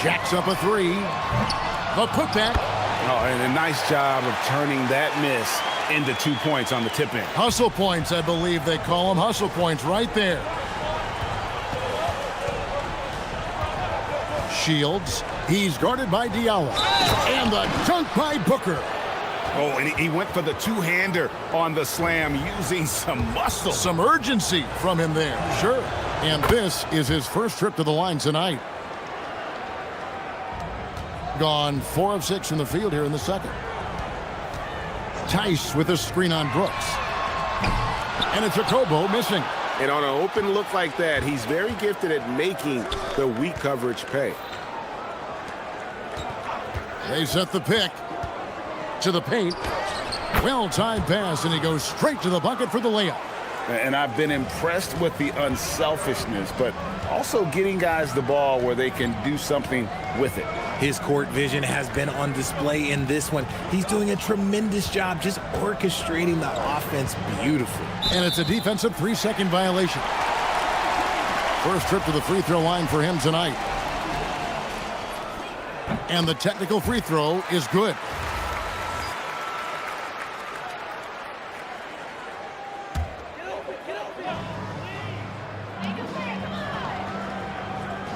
Jacks up a 3. The putback. Oh, and a nice job of turning that miss into 2 points on the tip in. Hustle points, I believe they call them. Hustle points right there. Shields. He's guarded by Diallo. And the dunk by Booker. Oh, and he went for the two-hander on the slam using some muscle. Some urgency from him there. Sure. And this is his first trip to the line tonight. Gone 4 of 6 from the field here in the second. Tice with a screen on Brooks. And it's a Kobo missing. And on an open look like that, he's very gifted at making the weak coverage pay. They set the pick to the paint. Well-timed pass, and he goes straight to the bucket for the layup. And I've been impressed with the unselfishness, but also getting guys the ball where they can do something with it. His court vision has been on display in this one. He's doing a tremendous job just orchestrating the offense beautifully. And it's a defensive 3-second violation. First trip to the free throw line for him tonight. And the technical free throw is good.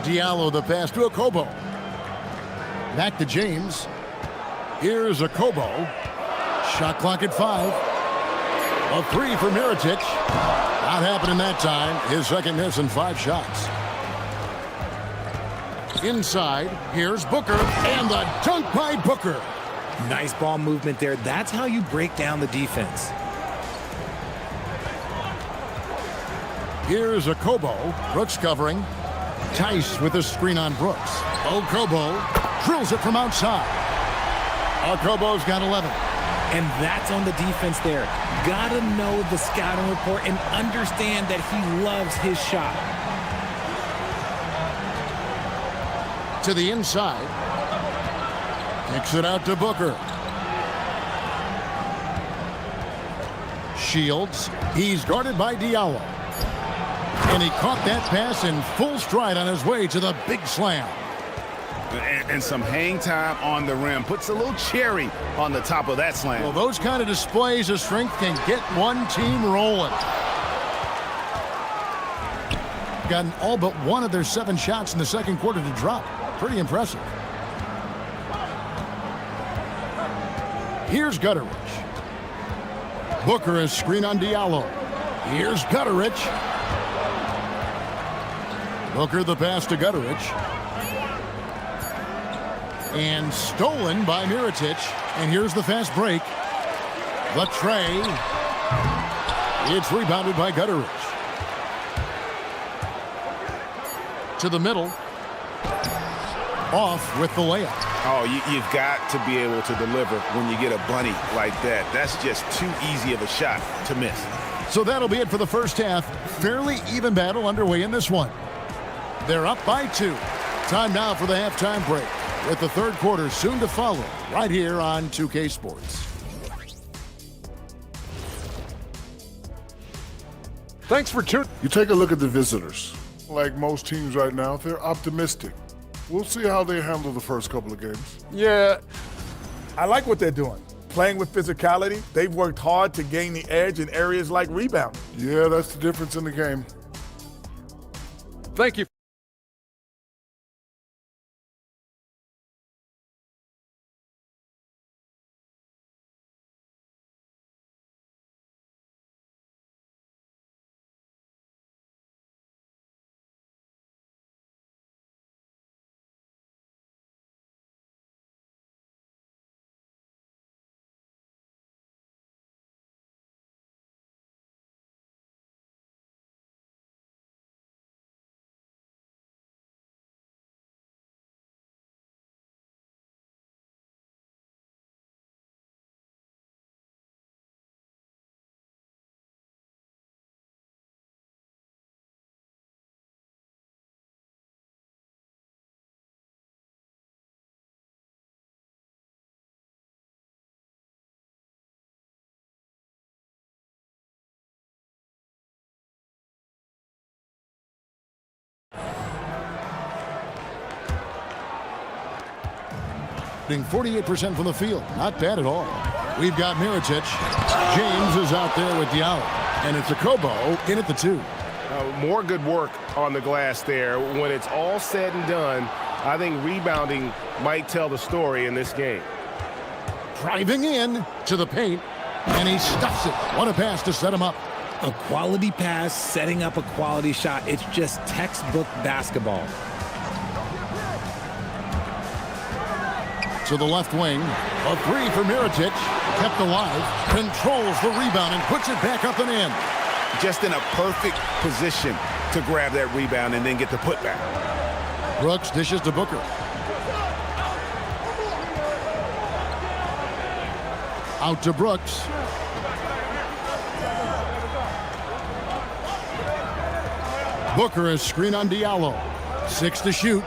Diallo the pass to Okobo. Back to James. Here's Okobo. Shot clock at 5. A 3 for Mirotic. Not happening that time. His second miss in 5 shots. Inside, here's Booker, and the dunk by Booker. Nice ball movement there. That's how you break down the defense. Here's Okobo. Brooks covering. Tice with a screen on Brooks. Okobo drills it from outside. Okobo's got 11. And that's on the defense there. Gotta know the scouting report and understand that he loves his shot. To the inside. Kicks it out to Booker. Shields. He's guarded by Diallo. And he caught that pass in full stride on his way to the big slam. And some hang time on the rim. Puts a little cherry on the top of that slam. Well, those kind of displays of strength can get one team rolling. Gotten all but one of their 7 shots in the second quarter to drop. Pretty impressive. Here's Gutteridge. Booker is screen on Diallo. Here's Gutteridge. Booker the pass to Gutteridge. And stolen by Mirotic. And here's the fast break. The tray. It's rebounded by Gutteridge. To the middle. Off with the layup. Oh, you've got to be able to deliver when you get a bunny like that. That's just too easy of a shot to miss. So that'll be it for the first half. Fairly even battle underway in this one. They're up by 2. Time now for the halftime break, with the third quarter soon to follow, right here on 2K Sports. Thanks for tuning. You take a look at the visitors. Like most teams right now, they're optimistic. We'll see how they handle the first couple of games. Yeah, I like what they're doing. Playing with physicality, they've worked hard to gain the edge in areas like rebounding. Yeah, that's the difference in the game. Thank you. Shooting 48% from the field. Not bad at all. We've got Mirotic. James is out there with Diallo. And it's Okobo in at the 2. More good work on the glass there. When it's all said and done, I think rebounding might tell the story in this game. Driving in to the paint, and he stuffs it. What a pass to set him up. A quality pass, setting up a quality shot. It's just textbook basketball. To the left wing, a 3 for Mirotic, kept alive, controls the rebound and puts it back up and in. Just in a perfect position to grab that rebound and then get the putback. Brooks dishes to Booker. Out to Brooks. Booker is screen on Diallo. 6 to shoot.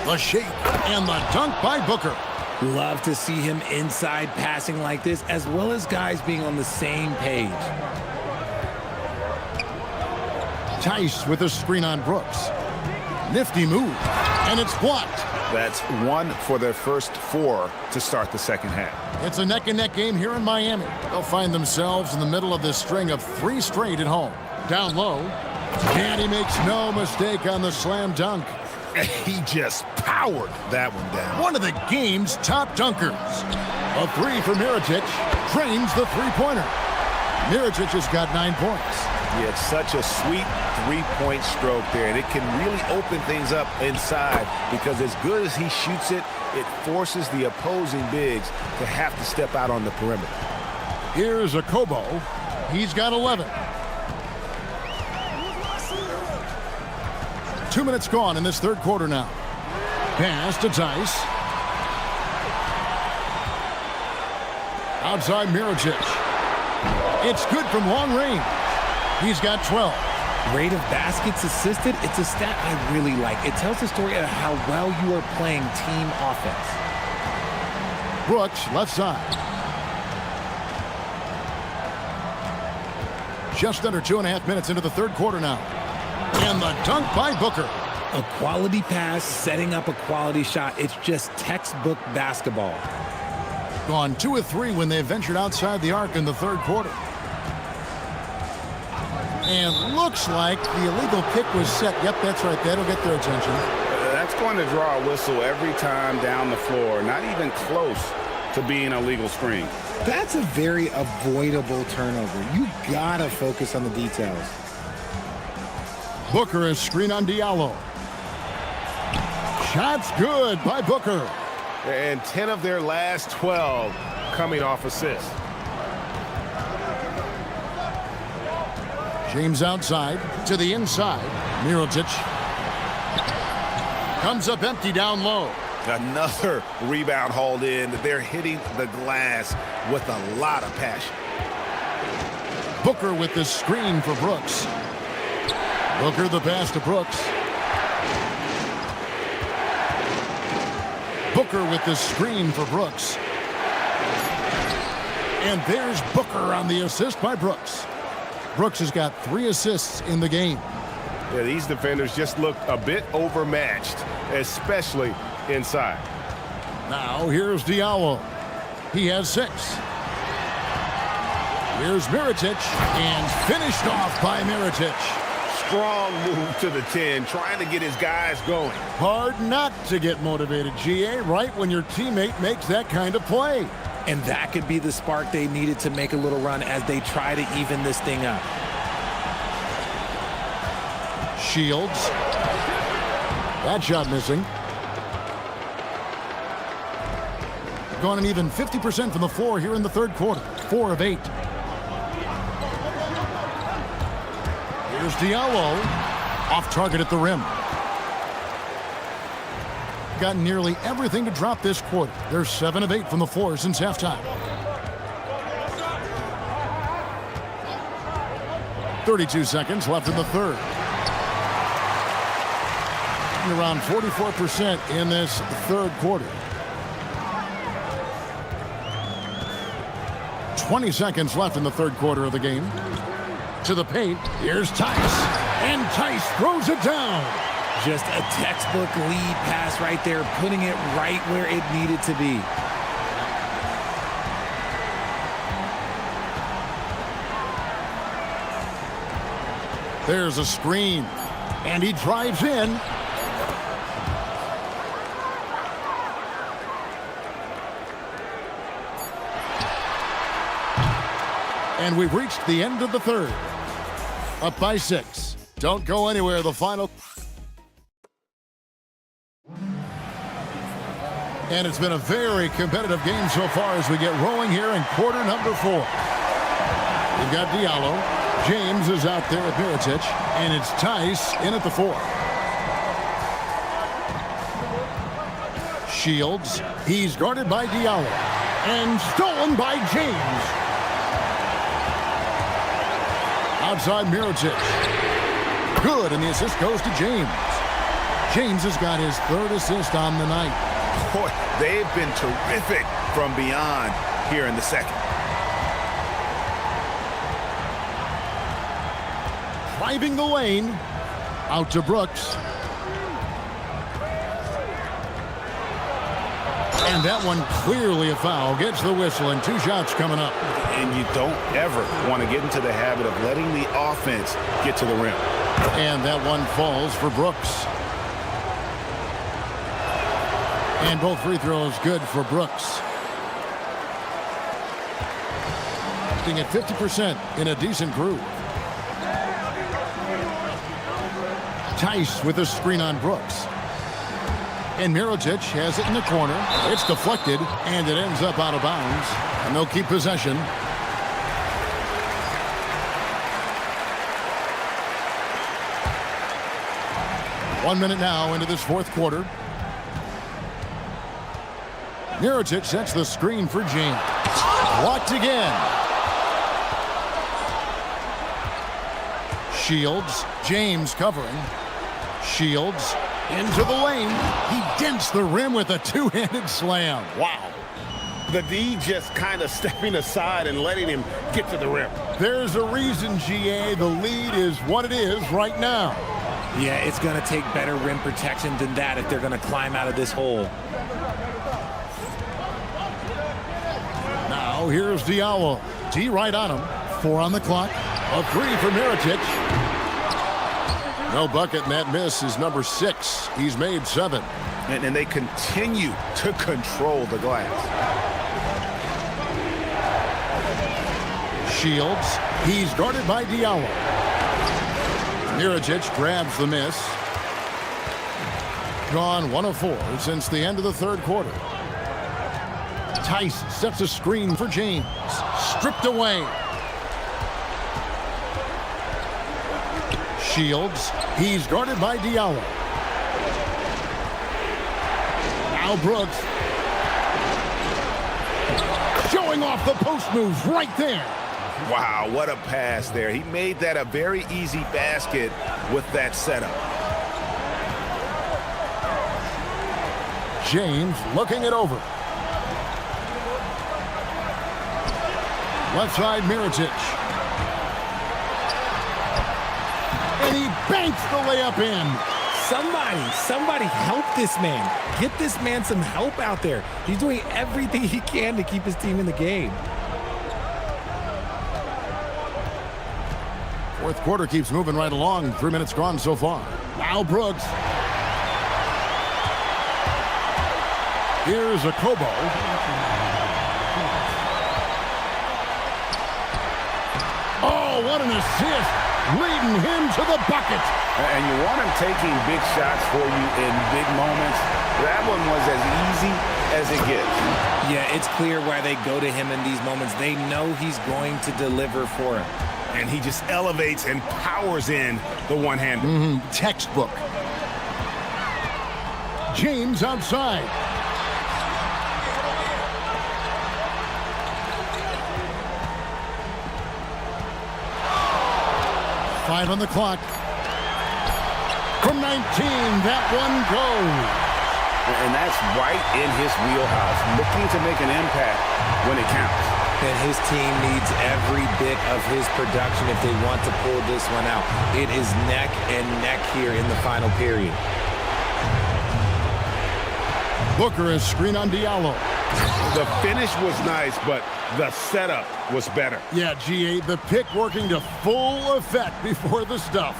The shake and the dunk by Booker. Love to see him inside passing like this, as well as guys being on the same page. Tice with a screen on Brooks. Nifty move, and it's blocked. That's 1 for their first 4 to start the second half. It's a neck-and-neck game here in Miami. They'll find themselves in the middle of this string of 3 straight at home. Down low, and he makes no mistake on the slam dunk. He just powered that one down. One of the game's top dunkers. A 3 for Mirotic drains the three-pointer. Mirotic has got 9 points. Yeah, it's such a sweet three-point stroke there, and it can really open things up inside because as good as he shoots it, it forces the opposing bigs to have to step out on the perimeter. Here's a Kobo. He's got 11. 2 minutes gone in this third quarter now. Pass to Tice. Outside Mirotic. It's good from long range. He's got 12. Rate of baskets assisted, it's a stat I really like. It tells the story of how well you are playing team offense. Brooks, left side. Just under 2.5 minutes into the third quarter now. And the dunk by Booker. A quality pass, setting up a quality shot. It's just textbook basketball. Gone 2 of 3 when they ventured outside the arc in the third quarter. And looks like the illegal kick was set. Yep, that's right. That'll get their attention. That's going to draw a whistle every time down the floor. Not even close to being a legal screen. That's a very avoidable turnover. You gotta focus on the details. Booker is screen on Diallo. Shot's good by Booker. And 10 of their last 12 coming off assists. James outside to the inside. Mirotic comes up empty down low. Another rebound hauled in. They're hitting the glass with a lot of passion. Booker with the screen for Brooks. Booker the pass to Brooks. Booker with the screen for Brooks. And there's Booker on the assist by Brooks. Brooks has got 3 assists in the game. Yeah, these defenders just looked a bit overmatched, especially inside. Now here's Diallo. He has 6. Here's Mirotic, and finished off by Mirotic. Strong move to the 10, trying to get his guys going. Hard not to get motivated, GA, right when your teammate makes that kind of play. And that could be the spark they needed to make a little run as they try to even this thing up. Shields. That shot missing. Gone an even 50% from the floor here in the third quarter. 4 of 8. Here's Diallo. Off target at the rim. Got nearly everything to drop this quarter. They're 7 of 8 from the floor since halftime. 32 seconds left in the third. Around 44% in this third quarter. 20 seconds left in the third quarter of the game. To the paint. Here's Tice. And Tice throws it down. Just a textbook lead pass right there, putting it right where it needed to be. There's a screen. And he drives in. And we've reached the end of the third. Up by 6. Don't go anywhere. The final. And it's been a very competitive game so far as we get rolling here in quarter number 4. We've got Diallo. James is out there with Mirotic. And it's Tice in at the 4. Shields. He's guarded by Diallo. And stolen by James. Outside Mirotic. Good, and the assist goes to James. James has got his third assist on the night. Boy, they've been terrific from beyond here in the second. Driving the lane. Out to Brooks. And that one clearly a foul. Gets the whistle, and 2 shots coming up. And you don't ever want to get into the habit of letting the offense get to the rim. And that one falls for Brooks. And both free throws good for Brooks. At 50% in a decent groove. Tice with a screen on Brooks. And Mirotic has it in the corner. It's deflected, and it ends up out of bounds. And they'll keep possession. One minute now into this fourth quarter. Mirotic sets the screen for James. Blocked again. Shields. James covering. Shields into the lane. He dents the rim with a two-handed slam. Wow. The D just kind of stepping aside and letting him get to the rim. There's a reason, GA. The lead is what it is right now. Yeah, it's going to take better rim protection than that if they're going to climb out of this hole. Now here's Diallo. D right on him. 4 on the clock. A 3 for Mirotic. No bucket, and that miss is number 6. He's made 7. And they continue to control the glass. Shields. He's guarded by Diallo. Mirotic grabs the miss. Gone 1 of 4 since the end of the third quarter. Tice sets a screen for James. Stripped away. Shields. He's guarded by Diallo. Now Brooks. Showing off the post moves right there. Wow, what a pass there. He made that a very easy basket with that setup. James looking it over. Left side, Mirotic. And he banks the layup in. Somebody help this man. Get this man some help out there. He's doing everything he can to keep his team in the game. Fourth quarter keeps moving right along. 3 minutes gone so far. Now Brooks. Here's a Kobo. Oh, what an assist. Leading him to the bucket. And you want him taking big shots for you in big moments. That one was as easy as it gets. Yeah, it's clear why they go to him in these moments. They know he's going to deliver for him. And he just elevates and powers in the one-hander. Textbook. James outside. Five on the clock. From 19, that one goes. And that's right in his wheelhouse, looking to make an impact when it counts. And his team needs every bit of his production if they want to pull this one out. It is neck and neck here in the final period. Booker is screen on Diallo. The finish was nice, but the setup was better. Yeah, GA, the pick working to full effect before the stuff.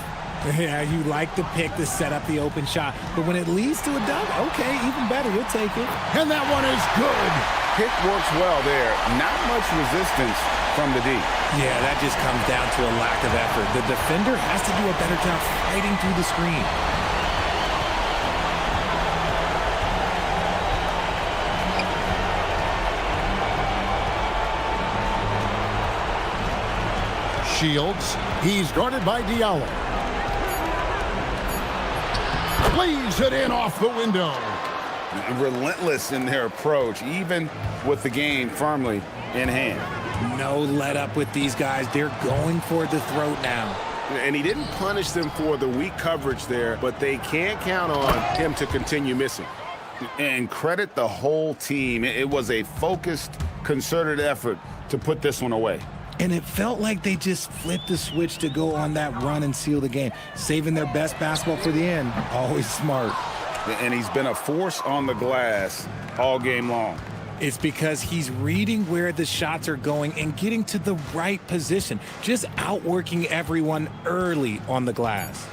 Yeah, you like the pick to set up the open shot, but when it leads to a dunk, okay, even better, you'll take it. And that one is good. Pick works well there. Not much resistance from the D. Yeah, that just comes down to a lack of effort. The defender has to do a better job fighting through the screen. Shields. He's guarded by Diallo. Plays it in off the window. Relentless in their approach, even with the game firmly in hand. No let up with these guys. They're going for the throat now. And he didn't punish them for the weak coverage there, but they can't count on him to continue missing. And credit the whole team. It was a focused, concerted effort to put this one away. And it felt like they just flipped the switch to go on that run and seal the game, saving their best basketball for the end. Always smart. And he's been a force on the glass all game long. It's because he's reading where the shots are going and getting to the right position, just outworking everyone early on the glass.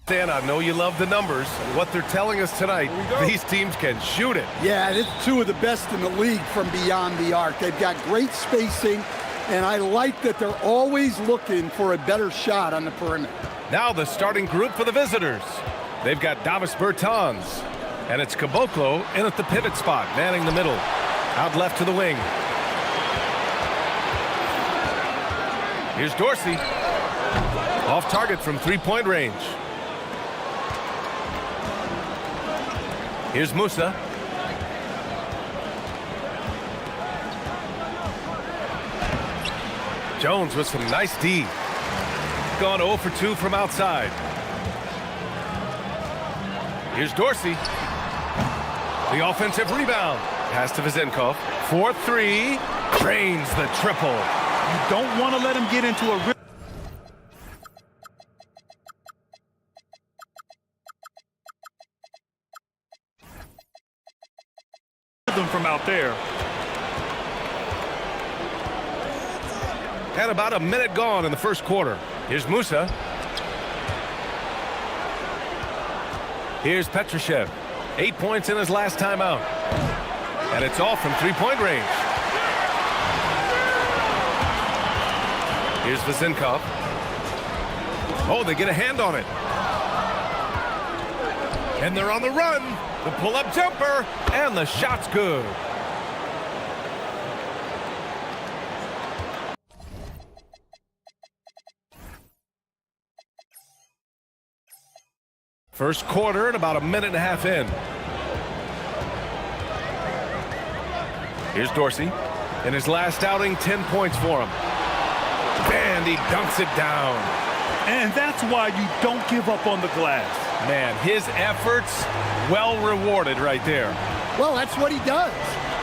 Dan, I know you love the numbers. What they're telling us tonight, these teams can shoot it. Yeah, it's two of the best in the league from beyond the arc. They've got great spacing, and I like that they're always looking for a better shot on the perimeter. Now the starting group for the visitors. They've got Davis Bertans, and it's Caboclo in at the pivot spot, manning the middle. Out left to the wing. Here's Dorsey. Off target from three-point range. Here's Musa. Jones with some nice D. Gone 0 for 2 from outside. Here's Dorsey. The offensive rebound. Pass to Vezenkov. 4-3. Drains the triple. You don't want to let him get into a rhythm from out there. Had about a minute gone in the first quarter. Here's Musa. Here's Petrushev. 8 points in his last time out. And it's all from three-point range. Here's Vezenkov. Oh, they get a hand on it. And they're on the run. The pull-up jumper. And the shot's good. First quarter and about a minute and a half in. Here's Dorsey. In his last outing, 10 points for him. And he dunks it down. And that's why you don't give up on the glass. Man, his efforts well rewarded right there. Well, that's what he does.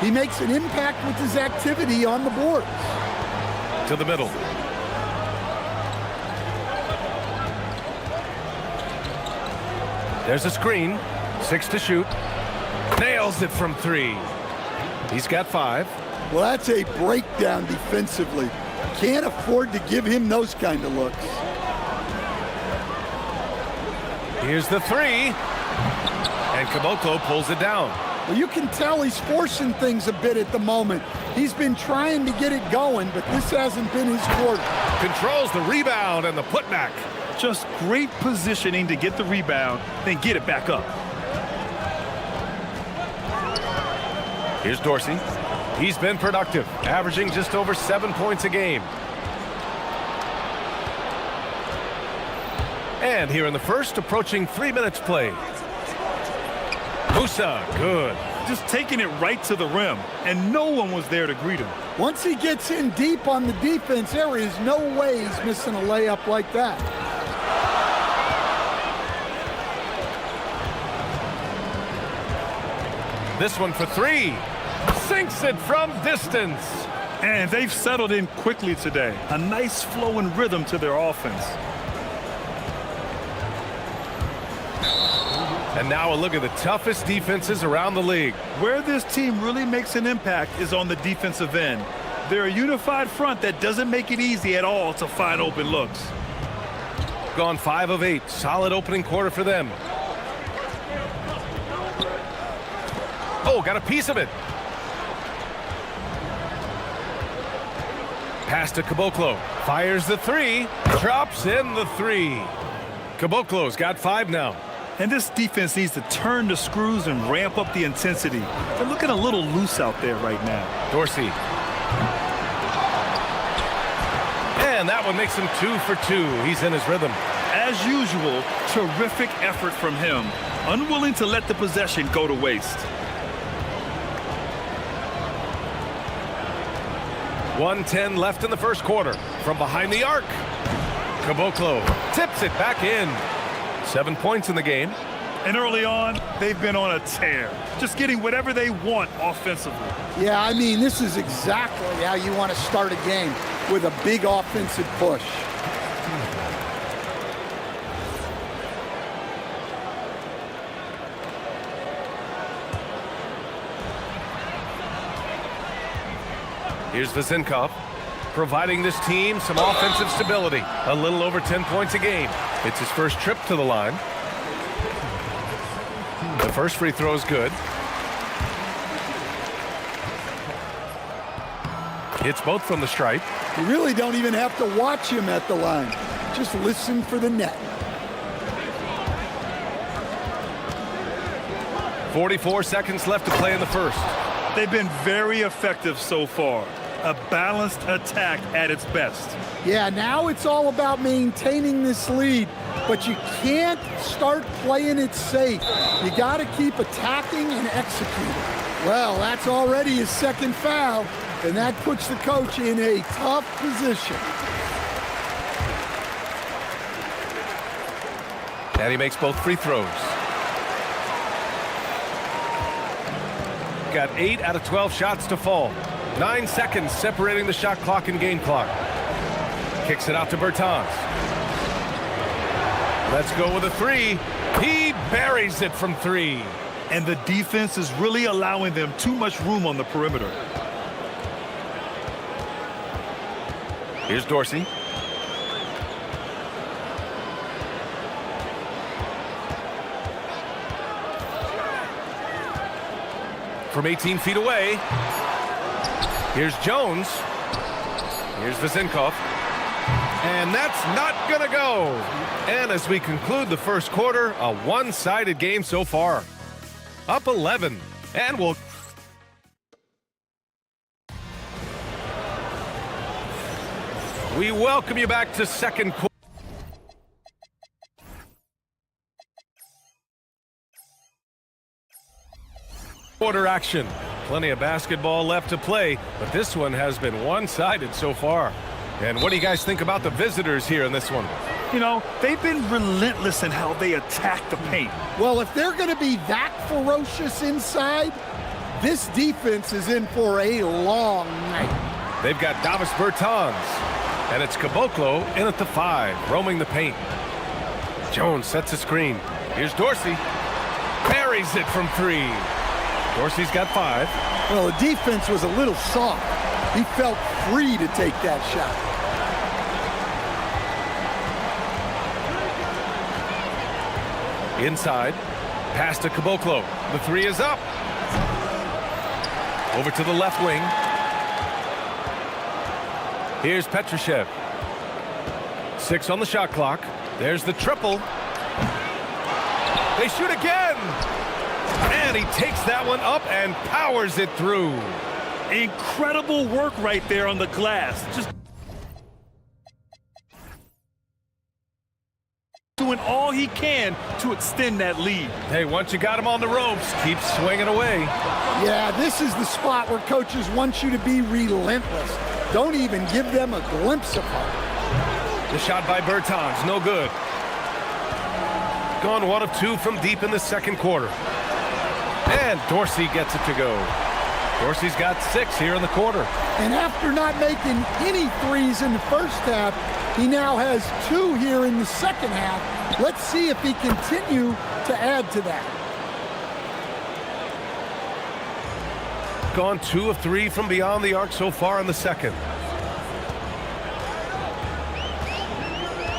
He makes an impact with his activity on the boards. To the middle. There's a screen. 6 to shoot. Nails it from 3. He's got 5. Well, that's a breakdown defensively. Can't afford to give him those kind of looks. Here's the 3. And Caboclo pulls it down. Well, you can tell he's forcing things a bit at the moment. He's been trying to get it going, but this hasn't been his quarter. Controls the rebound and the putback. Just great positioning to get the rebound, then get it back up. Here's Dorsey. He's been productive, averaging just over 7 points a game. And here in the first, approaching 3 minutes played. Musa, good. Just taking it right to the rim, and no one was there to greet him. Once he gets in deep on the defense, there is no way he's missing a layup like that. This one for 3. Sinks it from distance. And they've settled in quickly today. A nice flow and rhythm to their offense. And now a look at the toughest defenses around the league. Where this team really makes an impact is on the defensive end. They're a unified front that doesn't make it easy at all to find open looks. Gone 5 of 8. Solid opening quarter for them. Oh, got a piece of it. Pass to Caboclo. Fires the 3. Drops in the 3. Caboclo's got 5 now. And this defense needs to turn the screws and ramp up the intensity. They're looking a little loose out there right now. Dorsey. And that one makes him 2 for 2. He's in his rhythm. As usual, terrific effort from him. Unwilling to let the possession go to waste. 1:10 left in the first quarter. From behind the arc. Caboclo tips it back in. 7 points in the game. And early on, they've been on a tear. Just getting whatever they want offensively. Yeah, I mean, this is exactly how you want to start a game, with a big offensive push. Here's Vezenkov, providing this team some offensive stability. A little over 10 points a game. It's his first trip to the line. first free throw is good. Hits both from the stripe. You really don't even have to watch him at the line. Just listen for the net. 44 seconds left to play in the first. They've been very effective so far. A balanced attack at its best. Yeah, now it's all about maintaining this lead, but you can't start playing it safe. You got to keep attacking and executing. Well, that's already his second foul, and that puts the coach in a tough position. And he makes both free throws. Got 8 out of 12 shots to fall. 9 seconds separating the shot clock and game clock. Kicks it out to Bertans. Let's go with a three. He buries it from three. And the defense is really allowing them too much room on the perimeter. Here's Dorsey. From 18 feet away. Here's Jones. Here's Vezinkov. And that's not gonna go. And as we conclude the first quarter, a one-sided game so far. Up 11. And we'll... We welcome you back to second quarter action. Plenty of basketball left to play, but this one has been one-sided so far. And what do you guys think about the visitors here in this one? You know, they've been relentless in how they attack the paint. Well, if they're going to be that ferocious inside, this defense is in for a long night. They've got Davis Bertans, and it's Caboclo in at the 5, roaming the paint. Jones sets a screen. Here's Dorsey. Buries it from 3. Dorsey's got 5. Well, the defense was a little soft. He felt free to take that shot. Inside, pass to Caboclo. The 3 is up. Over to the left wing. Here's Petrushev. 6 on the shot clock. There's the triple. They shoot again. And he takes that one up and powers it through. Incredible work right there on the glass. Just doing all he can to extend that lead. Hey, once you got him on the ropes, keep swinging away. Yeah, this is the spot where coaches want you to be relentless. Don't even give them a glimpse of hope. The shot by Bertans, no good. Gone 1 of 2 from deep in the second quarter. And Dorsey gets it to go. Dorsey's got 6 here in the quarter. And after not making any threes in the first half, he now has 2 here in the second half. Let's see if he continue to add to that. Gone 2 of 3 from beyond the arc so far in the second.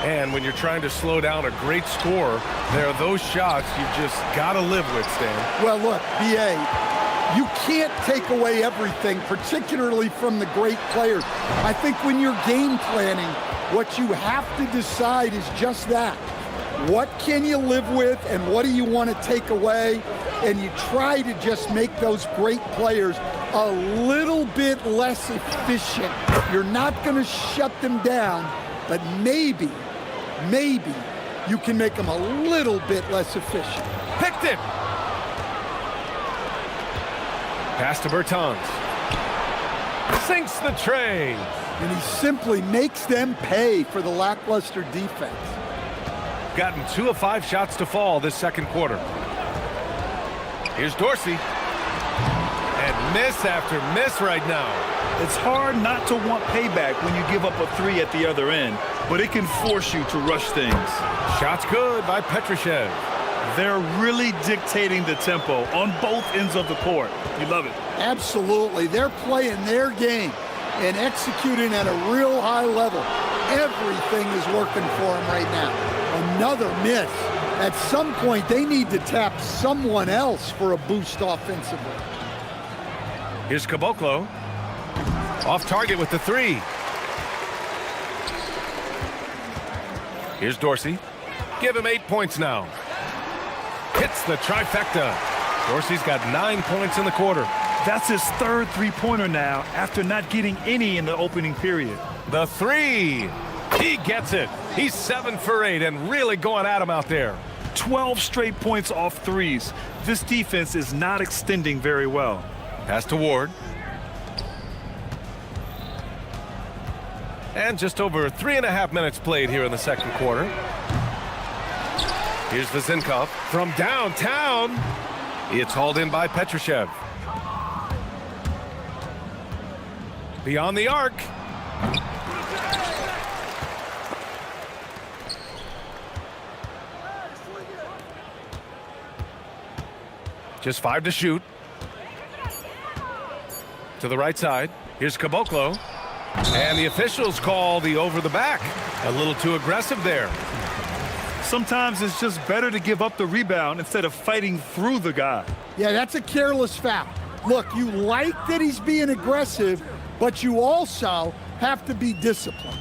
And when you're trying to slow down a great score, there are those shots you've just got to live with, Stan. Well, look, B.A., you can't take away everything, particularly from the great players. I think when you're game planning, what you have to decide is just that. What can you live with and what do you want to take away? And you try to just make those great players a little bit less efficient. You're not going to shut them down, but maybe you can make them a little bit less efficient. Picked it! Pass to Bertans. Sinks the tray. And he simply makes them pay for the lackluster defense. Gotten 2 of 5 shots to fall this second quarter. Here's Dorsey. And miss after miss right now. It's hard not to want payback when you give up a 3 at the other end, but it can force you to rush things. Shot's good by Petrushev. They're really dictating the tempo on both ends of the court. You love it. Absolutely. They're playing their game and executing at a real high level. Everything is working for them right now. Another miss. At some point, they need to tap someone else for a boost offensively. Here's Caboclo. Off target with the three. Here's Dorsey. Give him 8 points now. Hits the trifecta. Dorsey's got 9 points in the quarter. That's his third three-pointer now after not getting any in the opening period. The three. He gets it. He's 7 for 8 and really going at him out there. 12 straight points off threes. This defense is not extending very well. Pass to Ward. And just over 3.5 minutes played here in the second quarter. Here's Vezinkov from downtown. It's hauled in by Petrushev. Beyond the arc. Just 5 to shoot. To the right side. Here's Caboclo. And the officials call the over the back. A little too aggressive there. Sometimes it's just better to give up the rebound instead of fighting through the guy. Yeah, that's a careless foul. Look, you like that he's being aggressive, but you also have to be disciplined.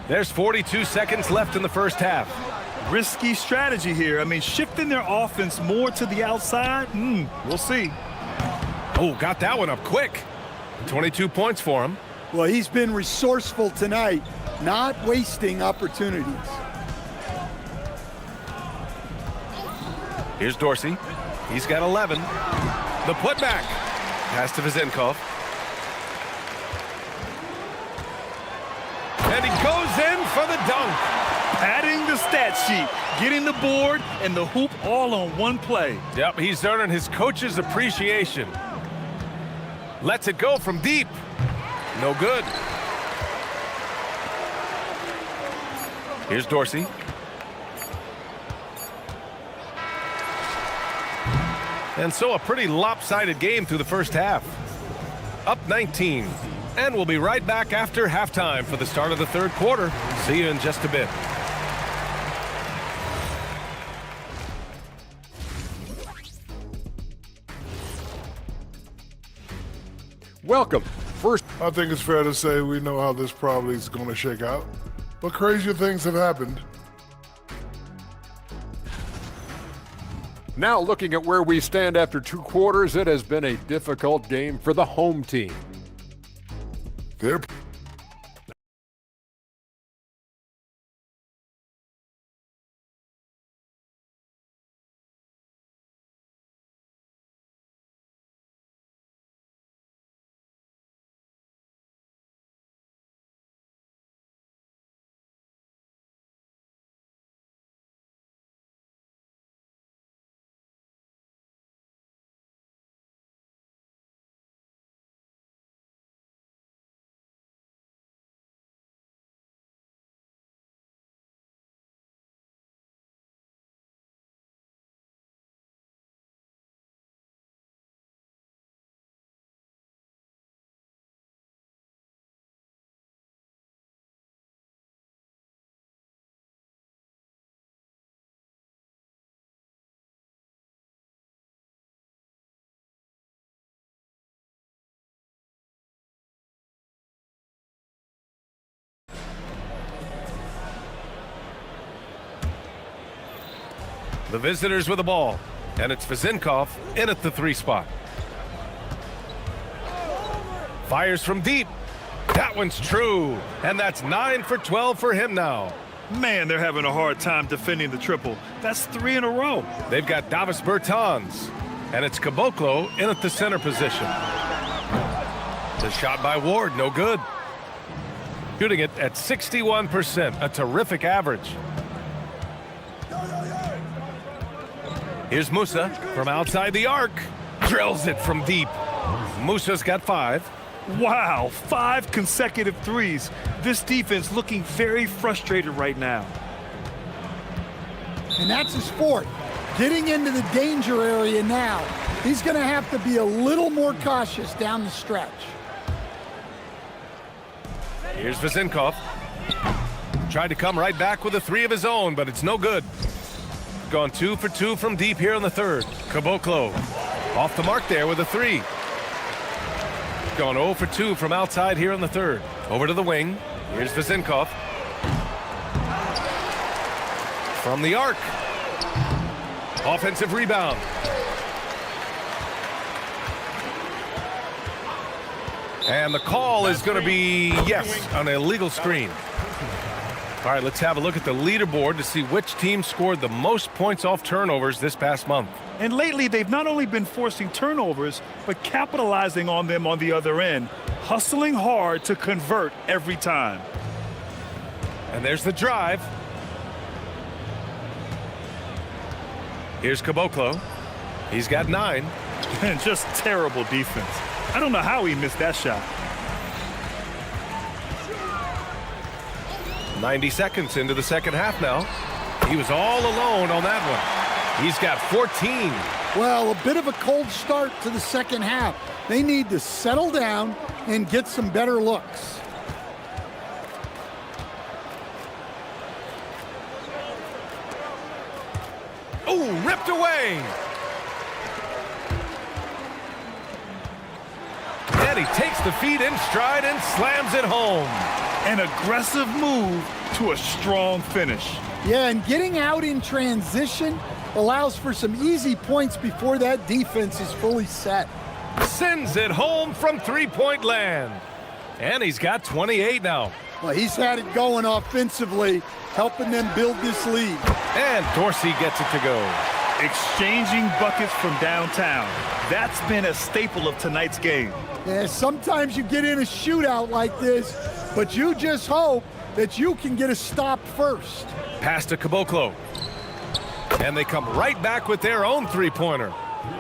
There's 42 seconds left in the first half. Risky strategy here. I mean, shifting their offense more to the outside, we'll see. Oh, got that one up quick. 22 points for him. Well, he's been resourceful tonight, not wasting opportunities. Here's Dorsey. He's got 11. The putback. Pass to Vezinkov. And he goes in for the dunk. Adding the stat sheet, getting the board and the hoop all on one play. Yep, he's earning his coach's appreciation. Lets it go from deep. No good. Here's Dorsey. And so a pretty lopsided game through the first half. Up 19. And we'll be right back after halftime for the start of the third quarter. See you in just a bit. Welcome. First, I think it's fair to say we know how this probably is going to shake out, but crazier things have happened. now looking at where we stand after 2 quarters, it has been a difficult game for the home team. They're the visitors with the ball, and it's Vezinkov in at the 3 spot. Fires from deep. That one's true, and that's 9 for 12 for him now. Man, they're having a hard time defending the triple. That's 3 in a row. They've got Davis Bertans, and it's Caboclo in at the center position. The shot by Ward, no good. Shooting it at 61%, a terrific average. Here's Musa from outside the arc. Drills it from deep. Musa's got 5. Wow, 5 consecutive threes. This defense looking very frustrated right now. And that's his fourth. Getting into the danger area now. He's going to have to be a little more cautious down the stretch. Here's Vezinkov. Tried to come right back with a three of his own, but it's no good. Gone 2 for 2 from deep here in the third. Caboclo off the mark there with a three. Gone 0 for 2 from outside here in the third. Over to the wing. Here's Vezinkov. From the arc. Offensive rebound. And the call is going to be, yes, an illegal screen. All right, let's have a look at the leaderboard to see which team scored the most points off turnovers this past month. And lately, they've not only been forcing turnovers, but capitalizing on them on the other end, hustling hard to convert every time. And there's the drive. Here's Caboclo. He's got 9. And just terrible defense. I don't know how he missed that shot. 90 seconds into the second half now. He was all alone on that one. He's got 14. Well, a bit of a cold start to the second half. They need to settle down and get some better looks. Oh, ripped away. And he takes the feed in stride and slams it home. An aggressive move to a strong finish. Yeah, and getting out in transition allows for some easy points before that defense is fully set. Sends it home from three-point land. And he's got 28 now. Well, he's had it going offensively, helping them build this lead. And Dorsey gets it to go. Exchanging buckets from downtown. That's been a staple of tonight's game. Yeah, sometimes you get in a shootout like this, but you just hope that you can get a stop first. Pass to Caboclo. And they come right back with their own three-pointer.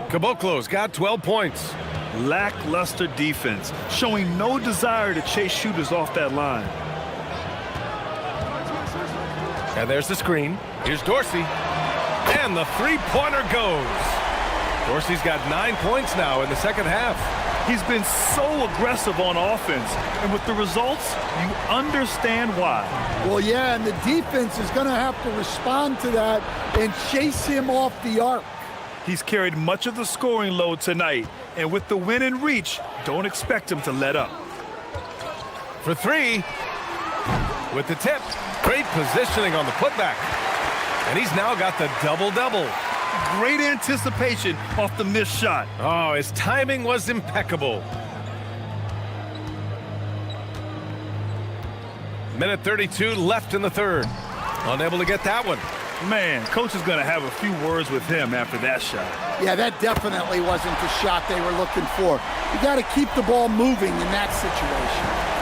Caboclo's got 12 points. Lackluster defense, showing no desire to chase shooters off that line. And there's the screen. Here's Dorsey. And the three-pointer goes. Dorsey's got 9 points now in the second half. He's been so aggressive on offense, and with the results, you understand why. Well, yeah, and the defense is going to have to respond to that and chase him off the arc. He's carried much of the scoring load tonight, and with the win in reach, don't expect him to let up. For three, with the tip. Great positioning on the putback. And he's now got the double-double. Great anticipation off the missed shot. Oh, his timing was impeccable. Minute 32 left in the third. Unable to get that one. Man, coach is going to have a few words with him after that shot. Yeah, that definitely wasn't the shot they were looking for. You got to keep the ball moving in that situation.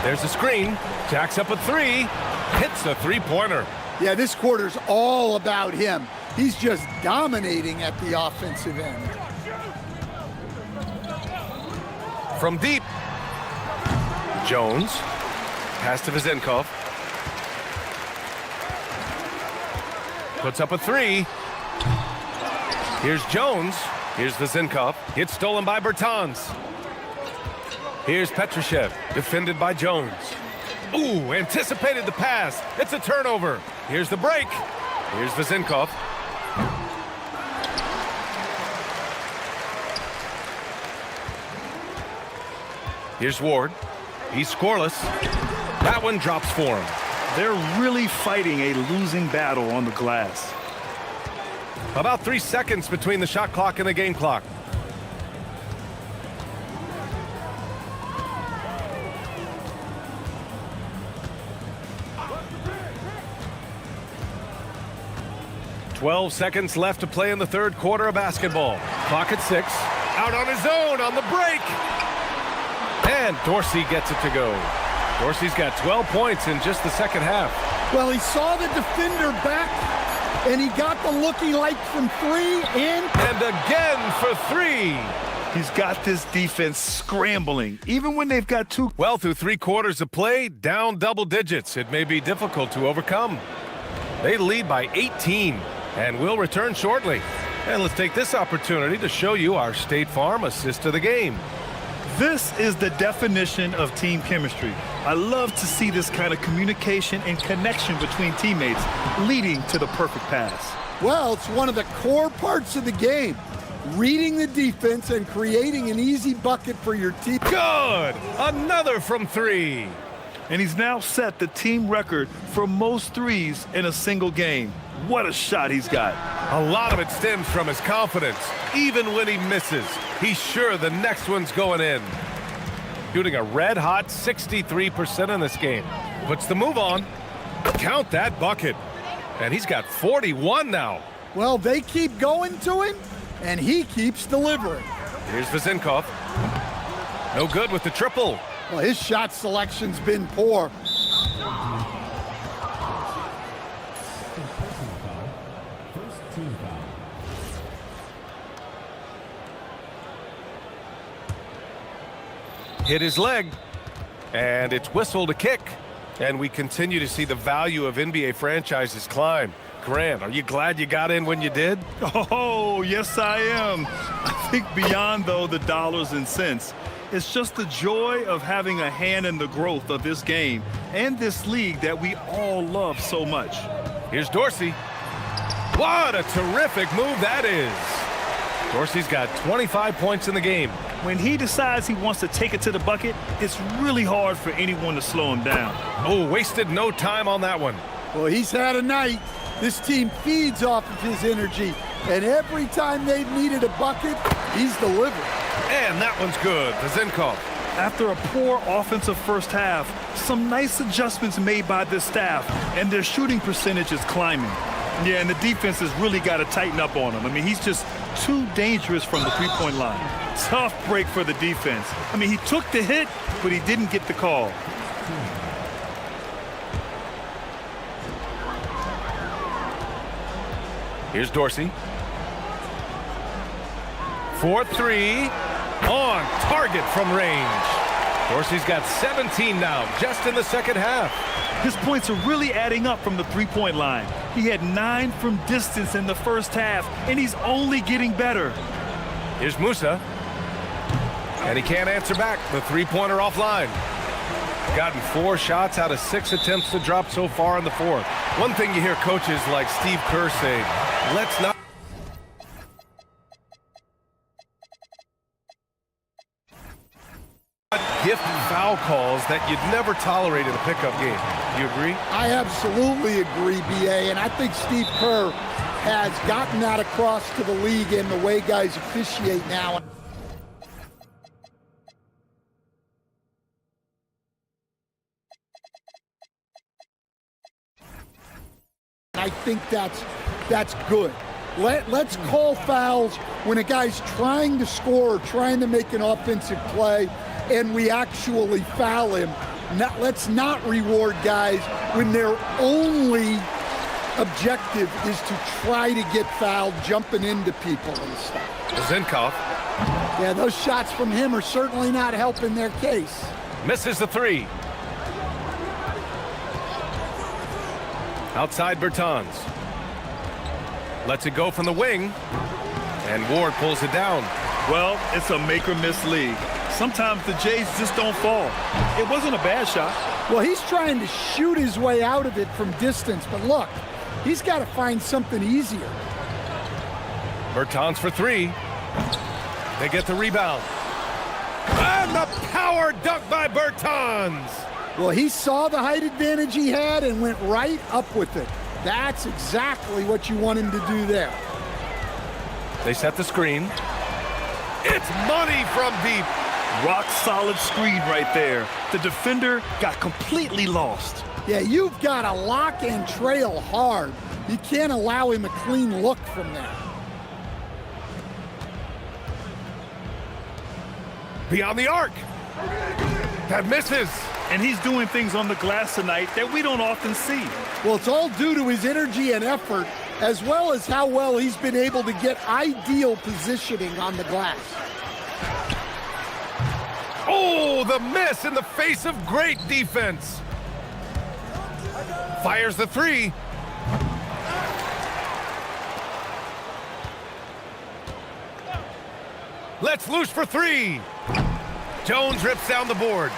There's a screen. Jacks up a three. Hits a three-pointer. Yeah, this quarter's all about him. He's just dominating at the offensive end. From deep. Jones. Pass to Vezinkov. Puts up a three. Here's Jones. Here's Vezinkov. It's stolen by Bertans. Here's Petrushev, defended by Jones. Ooh, anticipated the pass. It's a turnover. Here's the break. Here's Vezinkov. Here's Ward. He's scoreless. That one drops for him. They're really fighting a losing battle on the glass. About 3 seconds between the shot clock and the game clock. "12 seconds left to play in the third quarter of basketball. Clock at 6. Out on his own on the break. And Dorsey gets it to go. Dorsey's got 12 points in just the second half. Well, he saw the defender back, and he got the look he liked from three, and again for three. He's got this defense scrambling, even when they've got two. Well, through 3 quarters of play, down double digits. It may be difficult to overcome. They lead by 18, and we'll return shortly. And let's take this opportunity to show you our State Farm assist of the game. This is the definition of team chemistry. I love to see this kind of communication and connection between teammates leading to the perfect pass. Well, it's one of the core parts of the game. Reading the defense and creating an easy bucket for your team. Good! Another from three. And he's now set the team record for most threes in a single game. What a shot he's got. A lot of it stems from his confidence. Even when he misses, he's sure the next one's going in. Shooting a red-hot 63% in this game. Puts the move on. Count that bucket. And he's got 41 now. Well, they keep going to him, and he keeps delivering. Here's Vezinkov. No good with the triple. Well, his shot selection's been poor. Hit his leg, and it's whistled a kick. And we continue to see the value of NBA franchises climb. Grant, are you glad you got in when you did? Oh, yes, I am. I think beyond, though, the dollars and cents, it's just the joy of having a hand in the growth of this game and this league that we all love so much. Here's Dorsey. What a terrific move that is. Dorsey's got 25 points in the game. When he decides he wants to take it to the bucket, it's really hard for anyone to slow him down. Oh, wasted no time on that one. Well, he's had a night. This team feeds off of his energy, and every time they've needed a bucket, he's delivered. And that one's good. Vezinkov. After a poor offensive first half, some nice adjustments made by this staff, and their shooting percentage is climbing. Yeah, and the defense has really got to tighten up on him. I mean, he's just too dangerous from the three-point line. Tough break for the defense. I mean, he took the hit, but he didn't get the call. Here's Dorsey. 4-3. On target from range. Dorsey's got 17 now, just in the second half. His points are really adding up from the three-point line. He had 9 from distance in the first half, and he's only getting better. Here's Musa. And he can't answer back. The three-pointer offline. Gotten 4 shots out of 6 attempts to drop so far in the fourth. One thing you hear coaches like Steve Kerr say, let's not gift foul calls that you'd never tolerate in a pickup game. You agree? I absolutely agree, BA, and I think Steve Kerr has gotten that across to the league in the way guys officiate now. I think that's good. Let's call fouls when a guy's trying to score or trying to make an offensive play and we actually foul him. Let's not reward guys when their only objective is to try to get fouled, jumping into people and stuff. Vezinkov. Yeah, those shots from him are certainly not helping their case. Misses the three. Outside Bertans. Lets it go from the wing. And Ward pulls it down. Well, it's a make or miss league. Sometimes the Jays just don't fall. It wasn't a bad shot. Well, he's trying to shoot his way out of it from distance, but look, he's got to find something easier. Bertans for three. They get the rebound. And the power dunk by Bertans. Well, he saw the height advantage he had and went right up with it. That's exactly what you want him to do there. They set the screen. It's money from deep. Rock solid screen right there. The defender got completely lost. Yeah, you've got to lock and trail hard. You can't allow him a clean look from there. Beyond the arc. That misses. And he's doing things on the glass tonight that we don't often see. Well, it's all due to his energy and effort, as well as how well he's been able to get ideal positioning on the glass. Oh, the miss in the face of great defense. Fires the three. Let's loose for three. Jones rips down the board.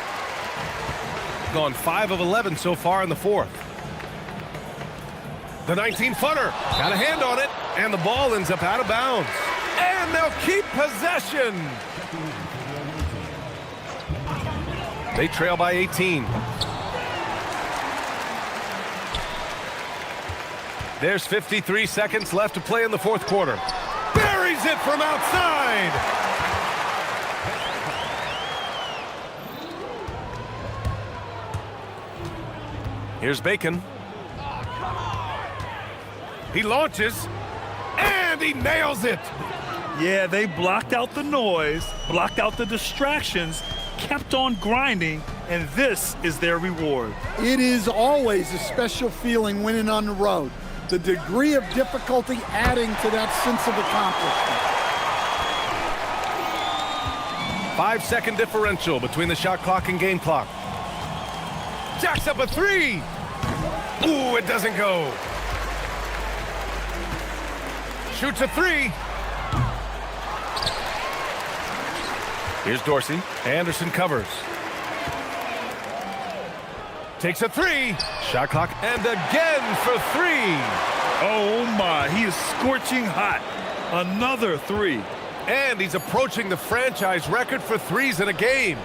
Gone 5 of 11 so far in the fourth. The 19-footer got a hand on it, and the ball ends up out of bounds. And they'll keep possession. They trail by 18. There's 53 seconds left to play in the fourth quarter. Buries it from outside. Here's Bacon. He launches, and he nails it. Yeah, they blocked out the noise, blocked out the distractions, kept on grinding, and this is their reward. It is always a special feeling winning on the road. The degree of difficulty adding to that sense of accomplishment. 5-second differential between the shot clock and game clock. Jacks up a three. Ooh, it doesn't go. Shoots a three. Here's Dorsey. Anderson covers. Takes a three. Shot clock, and again for three. Oh my, he is scorching hot. Another three. And he's approaching the franchise record for threes in a game.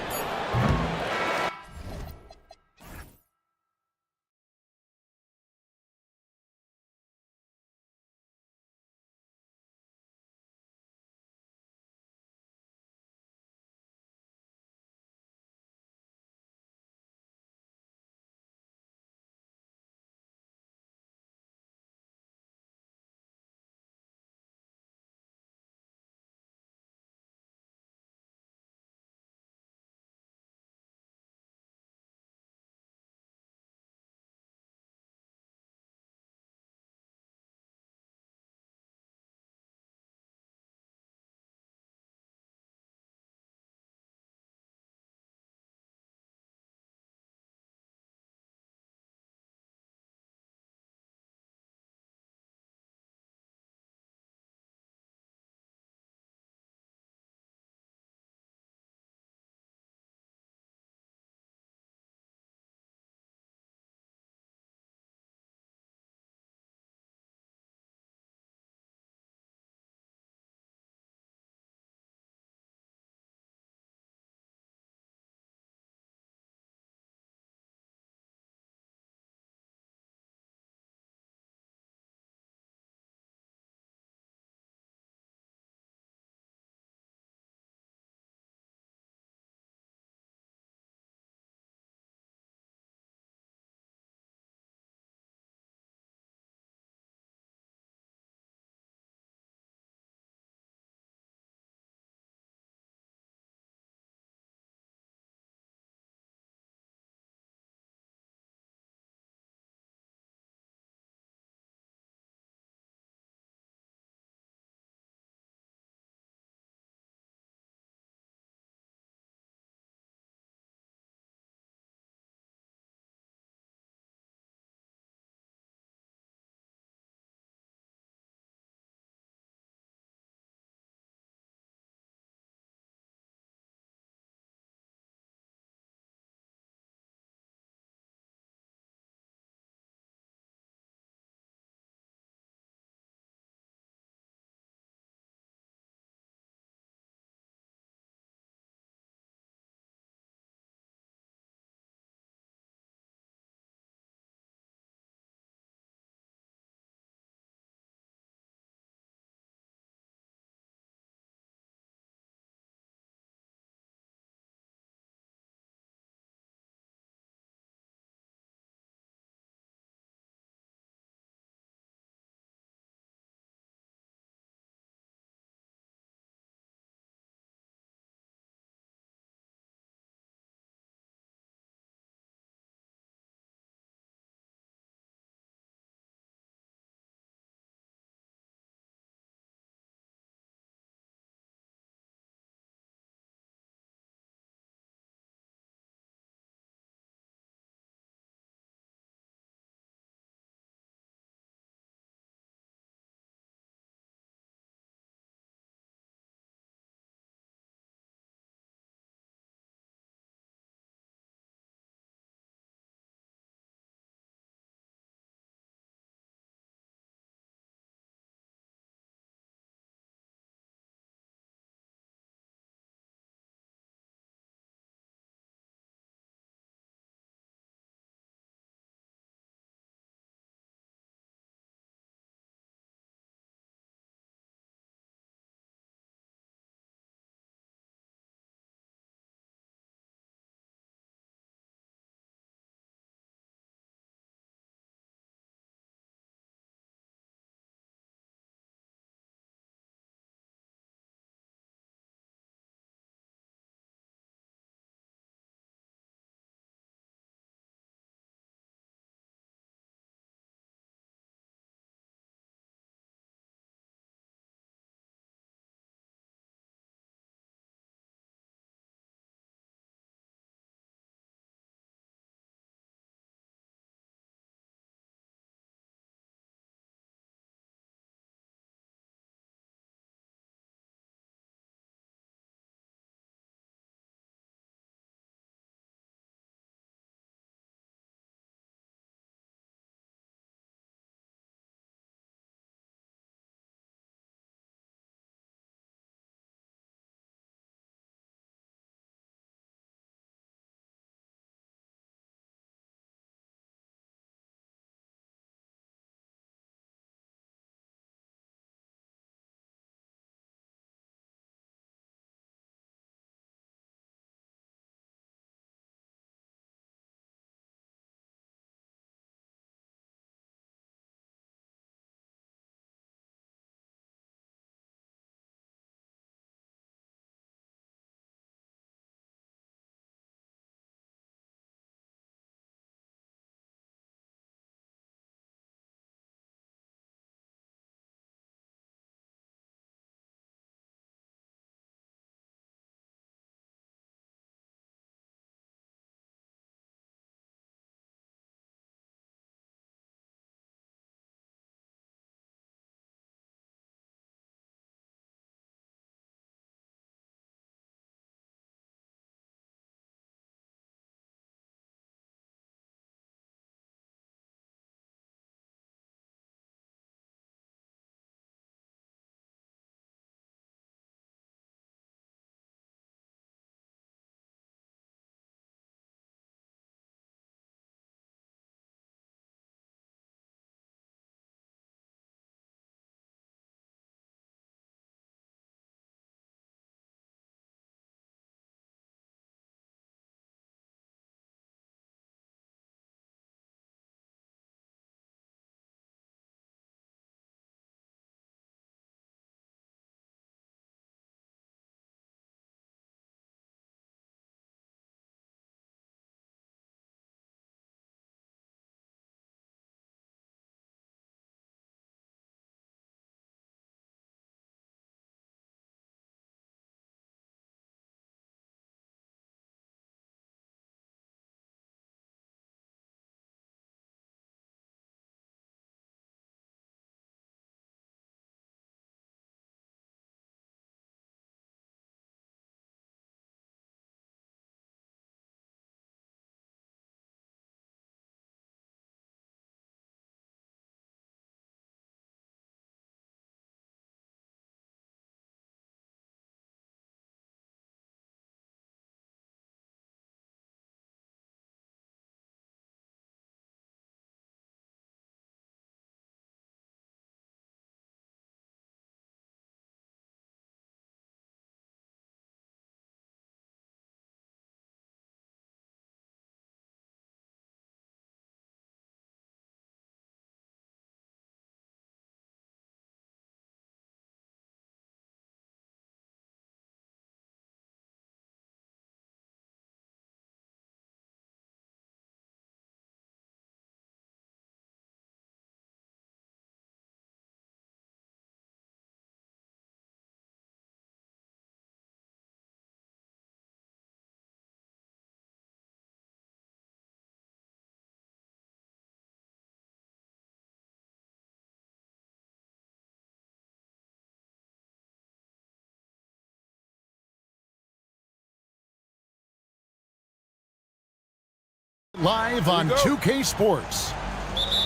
Live on 2K Sports.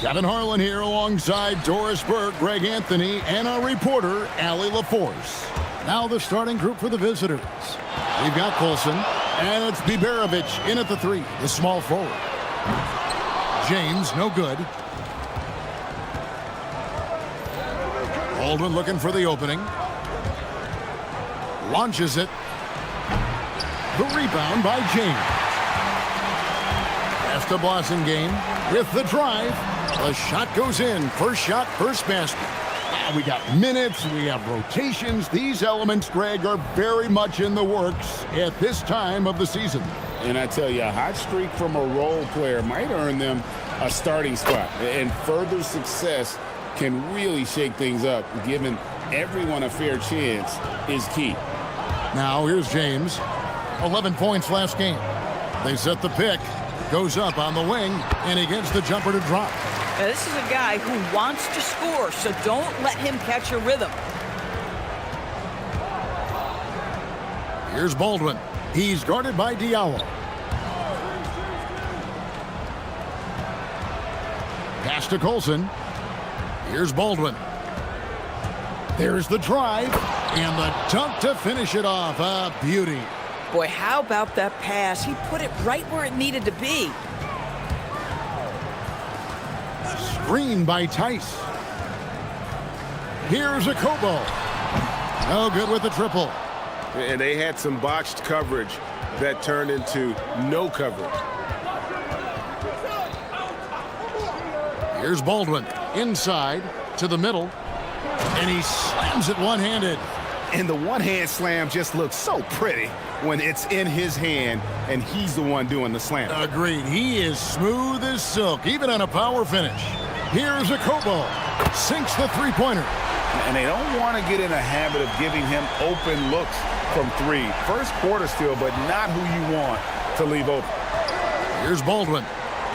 Kevin Harlan here alongside Doris Burke, Greg Anthony, and our reporter, Allie LaForce. Now the starting group for the visitors. We've got Colson, and it's Biberovic in at the 3, the small forward. James, no good. Baldwin looking for the opening. Launches it. The rebound by James. Pass to Blasingame with the drive. The shot goes in. First shot, first basket. Now we got minutes, we have rotations. These elements, Greg, are very much in the works at this time of the season. And I tell you, a hot streak from a role player might earn them a starting spot. And further success can really shake things up. Giving everyone a fair chance is key. Now here's James. 11 points last game. They set the pick. Goes up on the wing, and he gets the jumper to drop. Now, this is a guy who wants to score, so don't let him catch a rhythm. Here's Baldwin. He's guarded by Diallo. Pass to Colson. Here's Baldwin. There's the drive, and the dunk to finish it off. A beauty. Boy, how about that pass? He put it right where it needed to be. Screen by Tice. Here's a Kobo. No good with the triple. And they had some botched coverage that turned into no coverage. Here's Baldwin. Inside to the middle. And he slams it one-handed. And the one-hand slam just looks so pretty when it's in his hand and he's the one doing the slam. Agreed. He is smooth as silk, even on a power finish. Here's a Kobo. Sinks the three-pointer. And they don't want to get in a habit of giving him open looks from 3. First quarter still, but not who you want to leave open. Here's Baldwin.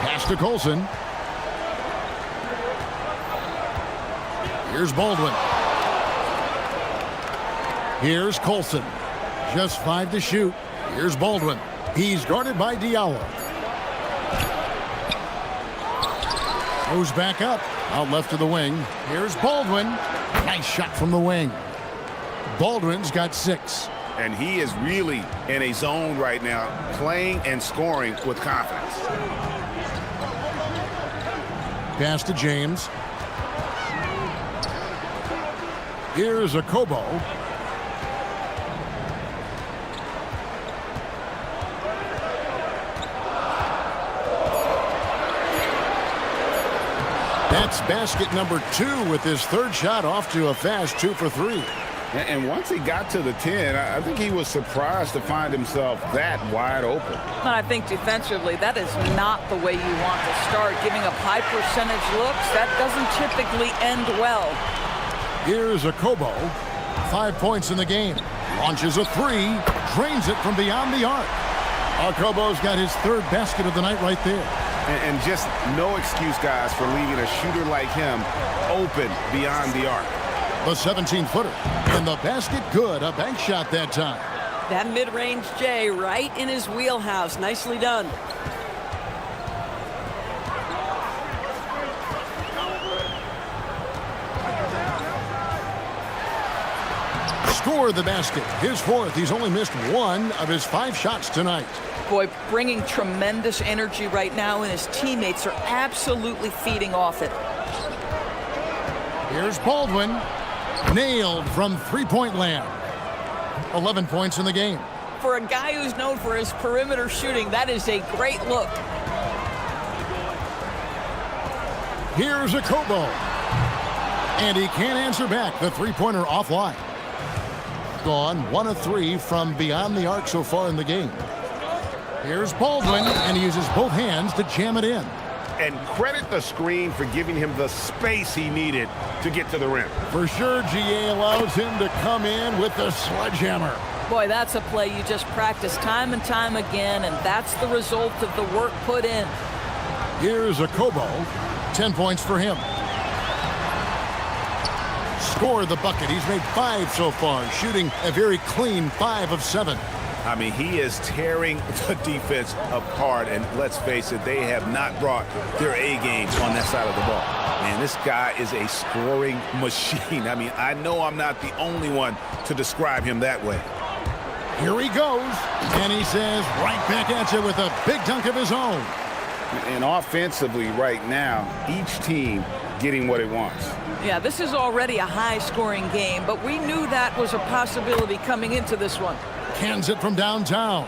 Pass to Colson. Here's Baldwin. Here's Colson. Just 5 to shoot. Here's Baldwin. He's guarded by Diallo. Goes back up. Out left to the wing. Here's Baldwin. Nice shot from the wing. Baldwin's got 6. And he is really in a zone right now, playing and scoring with confidence. Pass to James. Here's a Kobo. That's basket number 2 with his 3rd shot off to a fast 2 for 3. And once he got to the 10, I think he was surprised to find himself that wide open. And I think defensively, that is not the way you want to start. Giving up high percentage looks, that doesn't typically end well. Here's a Kobo. 5 points in the game. Launches a 3. Drains it from beyond the arc. Kobo's got his 3rd basket of the night right there. And just no excuse, guys, for leaving a shooter like him open beyond the arc. The 17-footer. And the basket good. A bank shot that time. That mid-range J right in his wheelhouse. Nicely done. Scored the basket. His 4th. He's only missed 1 of his 5 shots tonight. Boy, bringing tremendous energy right now, and his teammates are absolutely feeding off it. Here's Baldwin. Nailed from three-point land. 11 points in the game. For a guy who's known for his perimeter shooting, that is a great look. Here's a Kobo. And he can't answer back. The three-pointer offline. Gone 1 of 3 from beyond the arc so far in the game. Here's Baldwin, and he uses both hands to jam it in. And credit the screen for giving him the space he needed to get to the rim. For sure, GA allows him to come in with the sledgehammer. Boy, that's a play you just practice time and time again, and that's the result of the work put in. Here's a Kobo. 10 points for him. Scored the bucket. He's made 5 so far, shooting a very clean 5 of 7. I mean, he is tearing the defense apart, and let's face it, they have not brought their A game on that side of the ball. Man, this guy is a scoring machine. I mean, I know I'm not the only one to describe him that way. Here he goes, and he says right back at you with a big dunk of his own. And offensively right now, each team getting what it wants. Yeah, this is already a high-scoring game, but we knew that was a possibility coming into this one. Cans it from downtown.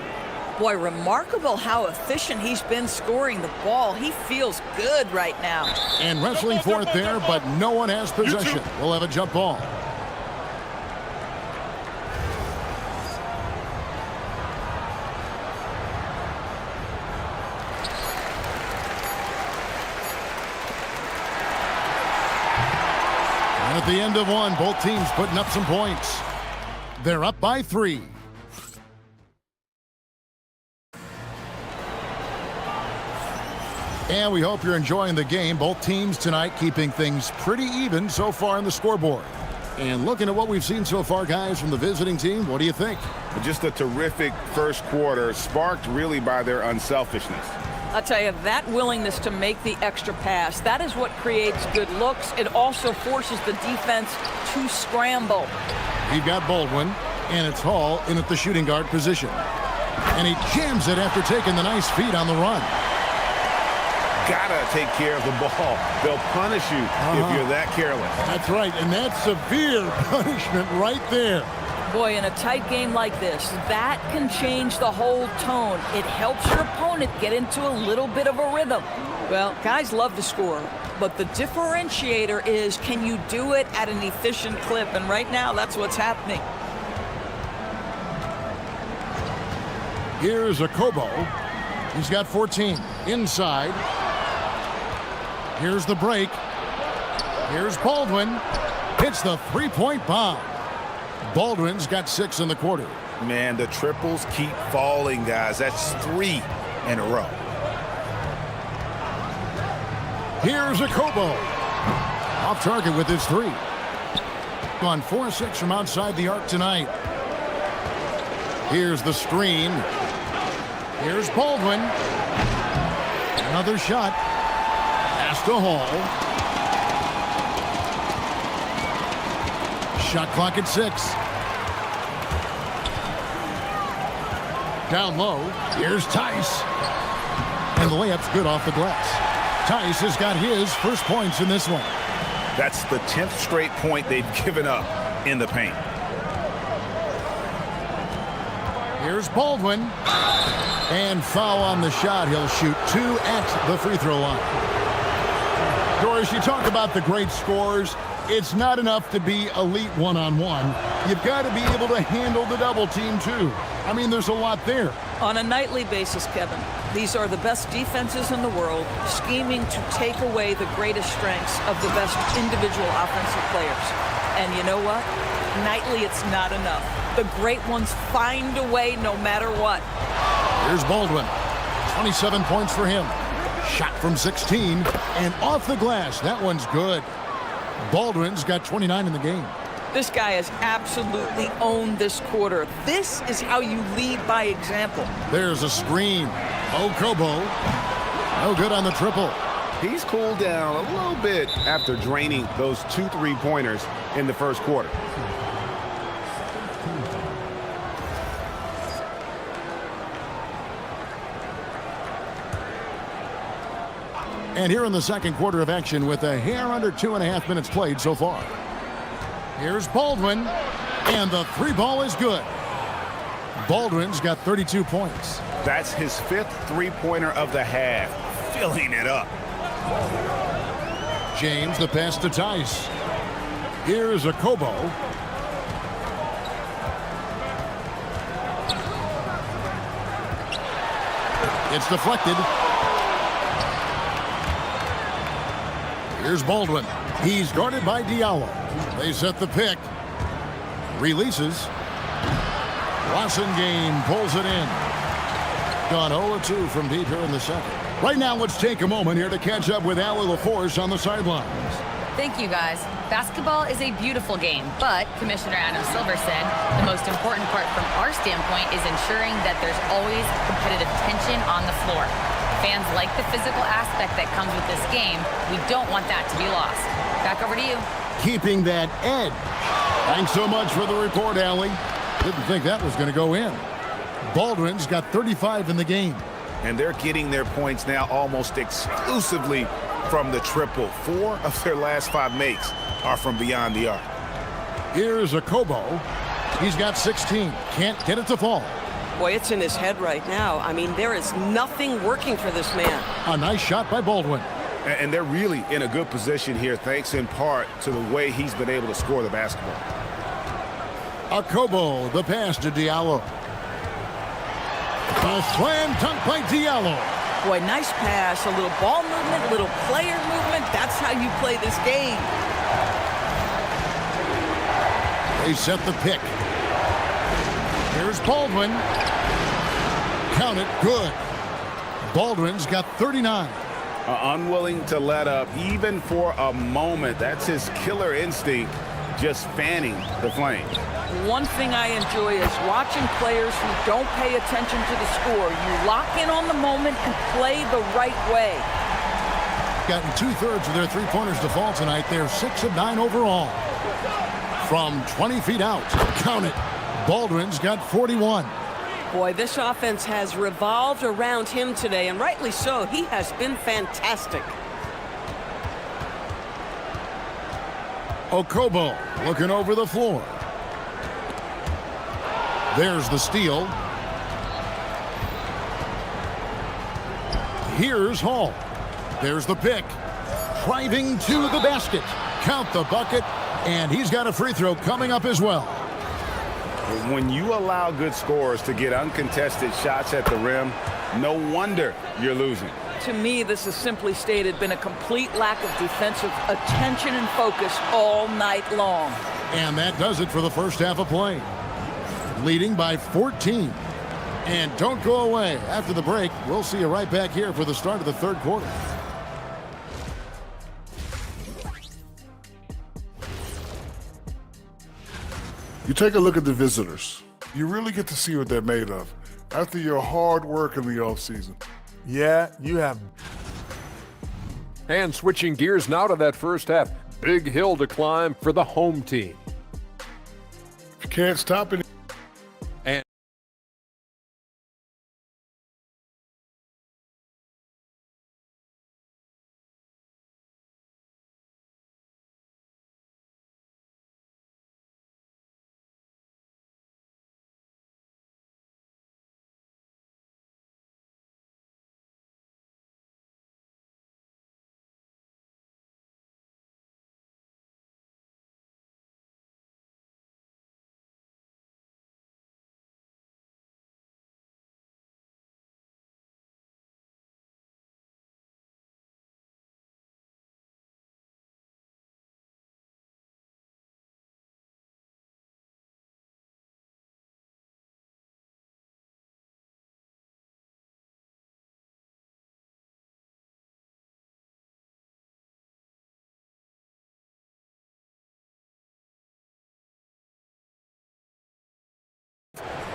Boy, remarkable how efficient he's been scoring the ball. He feels good right now. And wrestling for it there, but no one has possession. We'll have a jump ball. And at the end of one, both teams putting up some points. They're up by 3. And we hope you're enjoying the game. Both teams tonight keeping things pretty even so far on the scoreboard. And looking at what we've seen so far, guys, from the visiting team, what do you think? Just a terrific first quarter, sparked really by their unselfishness. I'll tell you, that willingness to make the extra pass, that is what creates good looks. It also forces the defense to scramble. We've got Baldwin, and it's Hall in at the shooting guard position. And he jams it after taking the nice feed on the run. Gotta take care of the ball. They'll punish you if you're that careless. That's right, and that's severe punishment right there. Boy, in a tight game like this, that can change the whole tone. It helps your opponent get into a little bit of a rhythm. Well, guys love to score, but the differentiator is, can you do it at an efficient clip? And right now, that's what's happening. Here's a Kobo. He's got 14. Inside. Here's the break. Here's Baldwin. Hits the three-point bomb. Baldwin's got 6 in the quarter. Man, the triples keep falling, guys. That's 3 in a row. Here's a Kobo. Off target with his 3. On 4-6 from outside the arc tonight. Here's the screen. Here's Baldwin. Another shot. Pass to Hall. Shot clock at 6. Down low. Here's Tice. And the layup's good off the glass. Tice has got his first points in this one. That's the 10th straight point they've given up in the paint. Here's Baldwin. And foul on the shot. He'll shoot 2 at the free throw line. Doris, you talk about the great scores. It's not enough to be elite one-on-one. You've got to be able to handle the double team, too. I mean, there's a lot there. On a nightly basis, Kevin, these are the best defenses in the world, scheming to take away the greatest strengths of the best individual offensive players. And you know what? Nightly, it's not enough. The great ones find a way no matter what. Here's Baldwin. 27 points for him. Shot from 16 and off the glass. That one's good. Baldwin's got 29 in the game. This guy has absolutely owned this quarter. This is how you lead by example. There's a screen. Kobo. No good on the triple. He's cooled down a little bit after draining those 2 3-pointers in the first quarter. And here in the second quarter of action with a hair under 2.5 minutes played so far. Here's Baldwin, and the 3 ball is good. Baldwin's got 32 points. That's his 5th 3-pointer of the half, filling it up. James, the pass to Tice. Here's a Kobo. It's deflected. Here's Baldwin. He's guarded by Diallo. They set the pick. Releases. Rossingame pulls it in. Gone 0-2 from deep here in the second. Right now, let's take a moment here to catch up with Allie LaForce on the sidelines. Thank you, guys. Basketball is a beautiful game, but Commissioner Adam Silver said the most important part from our standpoint is ensuring that there's always competitive tension on the floor. Fans like the physical aspect that comes with this game. We don't want that to be lost. Back over to you. Keeping that edge. Thanks so much for the report, Allie. Didn't think that was going to go in. Baldwin's got 35 in the game. And they're getting their points now almost exclusively from the triple. 4 of their last 5 makes are from beyond the arc. Here's a Kobo. He's got 16. Can't get it to fall. Boy, it's in his head right now. I mean, there is nothing working for this man. A nice shot by Baldwin. And they're really in a good position here, thanks in part to the way he's been able to score the basketball. A Kobo, the pass to Diallo. A slam dunk by Diallo. Boy, nice pass, a little ball movement, a little player movement. That's how you play this game. They set the pick. Here's Baldwin. Count it, good. Baldwin's got 39. Unwilling to let up, even for a moment. That's his killer instinct, just fanning the flames. One thing I enjoy is watching players who don't pay attention to the score. You lock in on the moment and play the right way. Gotten 2/3 of their three-pointers to fall tonight. They're 6 of 9 overall. From 20 feet out, count it. Baldwin's got 41. Boy, this offense has revolved around him today, and rightly so. He has been fantastic. Okobo looking over the floor. There's the steal. Here's Hall. There's the pick. Driving to the basket. Count the bucket, and he's got a free throw coming up as well. When you allow good scorers to get uncontested shots at the rim, no wonder you're losing. To me, this has simply stated been a complete lack of defensive attention and focus all night long. And that does it for the first half of play. Leading by 14. And don't go away. After the break, we'll see you right back here for the start of the third quarter. You take a look at the visitors. You really get to see what they're made of after your hard work in the offseason. Yeah, you have. And switching gears now to that first half. Big hill to climb for the home team. You can't stop it.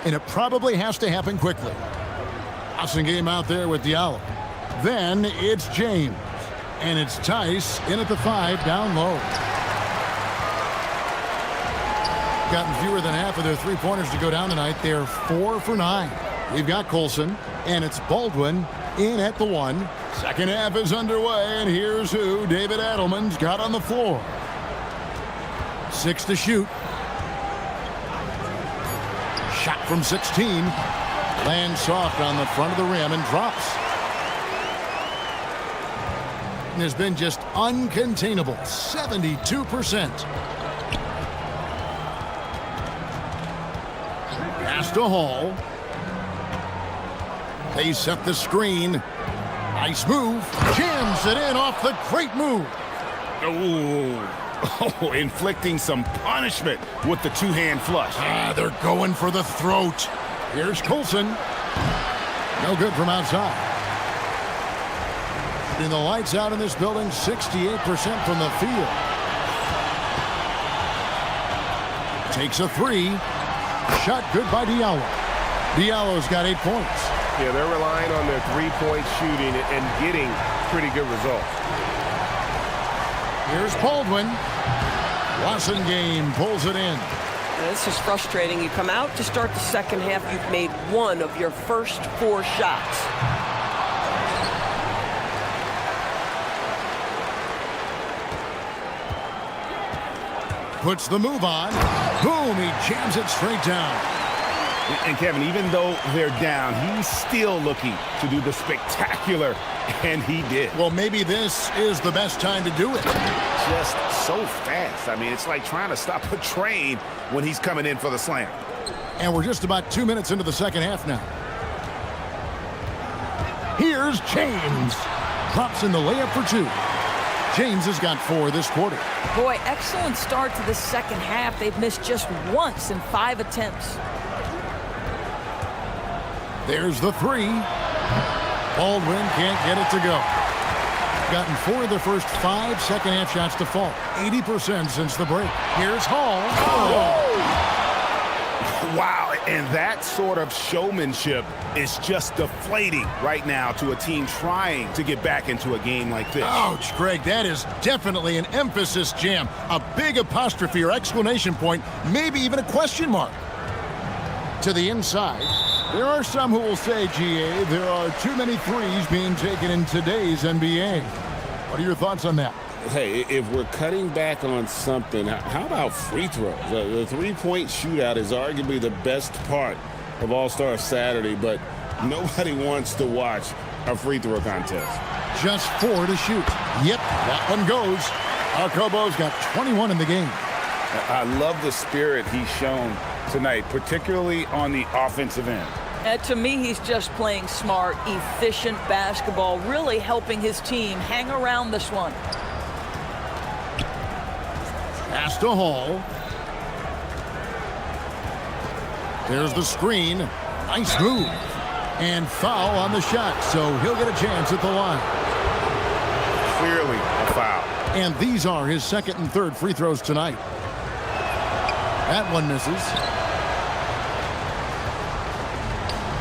And it probably has to happen quickly. Awesome game out there with Diallo. Then it's James. And it's Tice in at the 5 down low. Gotten fewer than half of their three-pointers to go down tonight. They're 4 for 9. We've got Colson. And it's Baldwin in at the 1. Second half is underway. And here's who David Adelman's got on the floor. 6 to shoot. Shot from 16. Lands soft on the front of the rim and drops. And has been just uncontainable. 72%. Pass to Hall. They set the screen. Nice move. Jams it in off the great move. Oh, inflicting some punishment with the two-hand flush. They're going for the throat. Here's Colson. No good from outside. And the lights out in this building, 68% from the field. Takes a three. Shot good by Diallo. Diallo's got 8 points. Yeah, they're relying on their three-point shooting and getting pretty good results. Here's Baldwin. Game pulls it in. This is frustrating. You come out to start the second half, you've made one of your first 4 shots. Puts the move on. Boom, he jams it straight down. And Kevin, even though they're down, he's still looking to do the spectacular, and he did. Well, maybe this is the best time to do it. Just so fast. I mean, it's like trying to stop a train when he's coming in for the slam. And we're just about 2 minutes into the second half now. Here's James. Drops in the layup for 2. James has got 4 this quarter. Boy, excellent start to the second half. They've missed just once in 5 attempts. There's the 3. Baldwin can't get it to go. Gotten 4 of the first 5 second half shots to fall. 80% since the break. Here's Hall. Wow, and that sort of showmanship is just deflating right now to a team trying to get back into a game like this. Ouch, Greg, that is definitely an emphasis jam. A big apostrophe or exclamation point, maybe even a question mark. To the inside. There are some who will say, GA, there are too many threes being taken in today's NBA. What are your thoughts on that? Hey, if we're cutting back on something, how about free throws? The three-point shootout is arguably the best part of All-Star Saturday, but nobody wants to watch a free throw contest. Just 4 to shoot. Yep, that one goes. Akobo's got 21 in the game. I love the spirit he's shown tonight, particularly on the offensive end. To me, he's just playing smart, efficient basketball, really helping his team hang around this one. Pass to Hall. There's the screen. Nice move. And foul on the shot, so he'll get a chance at the line. Clearly a foul. And these are his second and third free throws tonight. That one misses.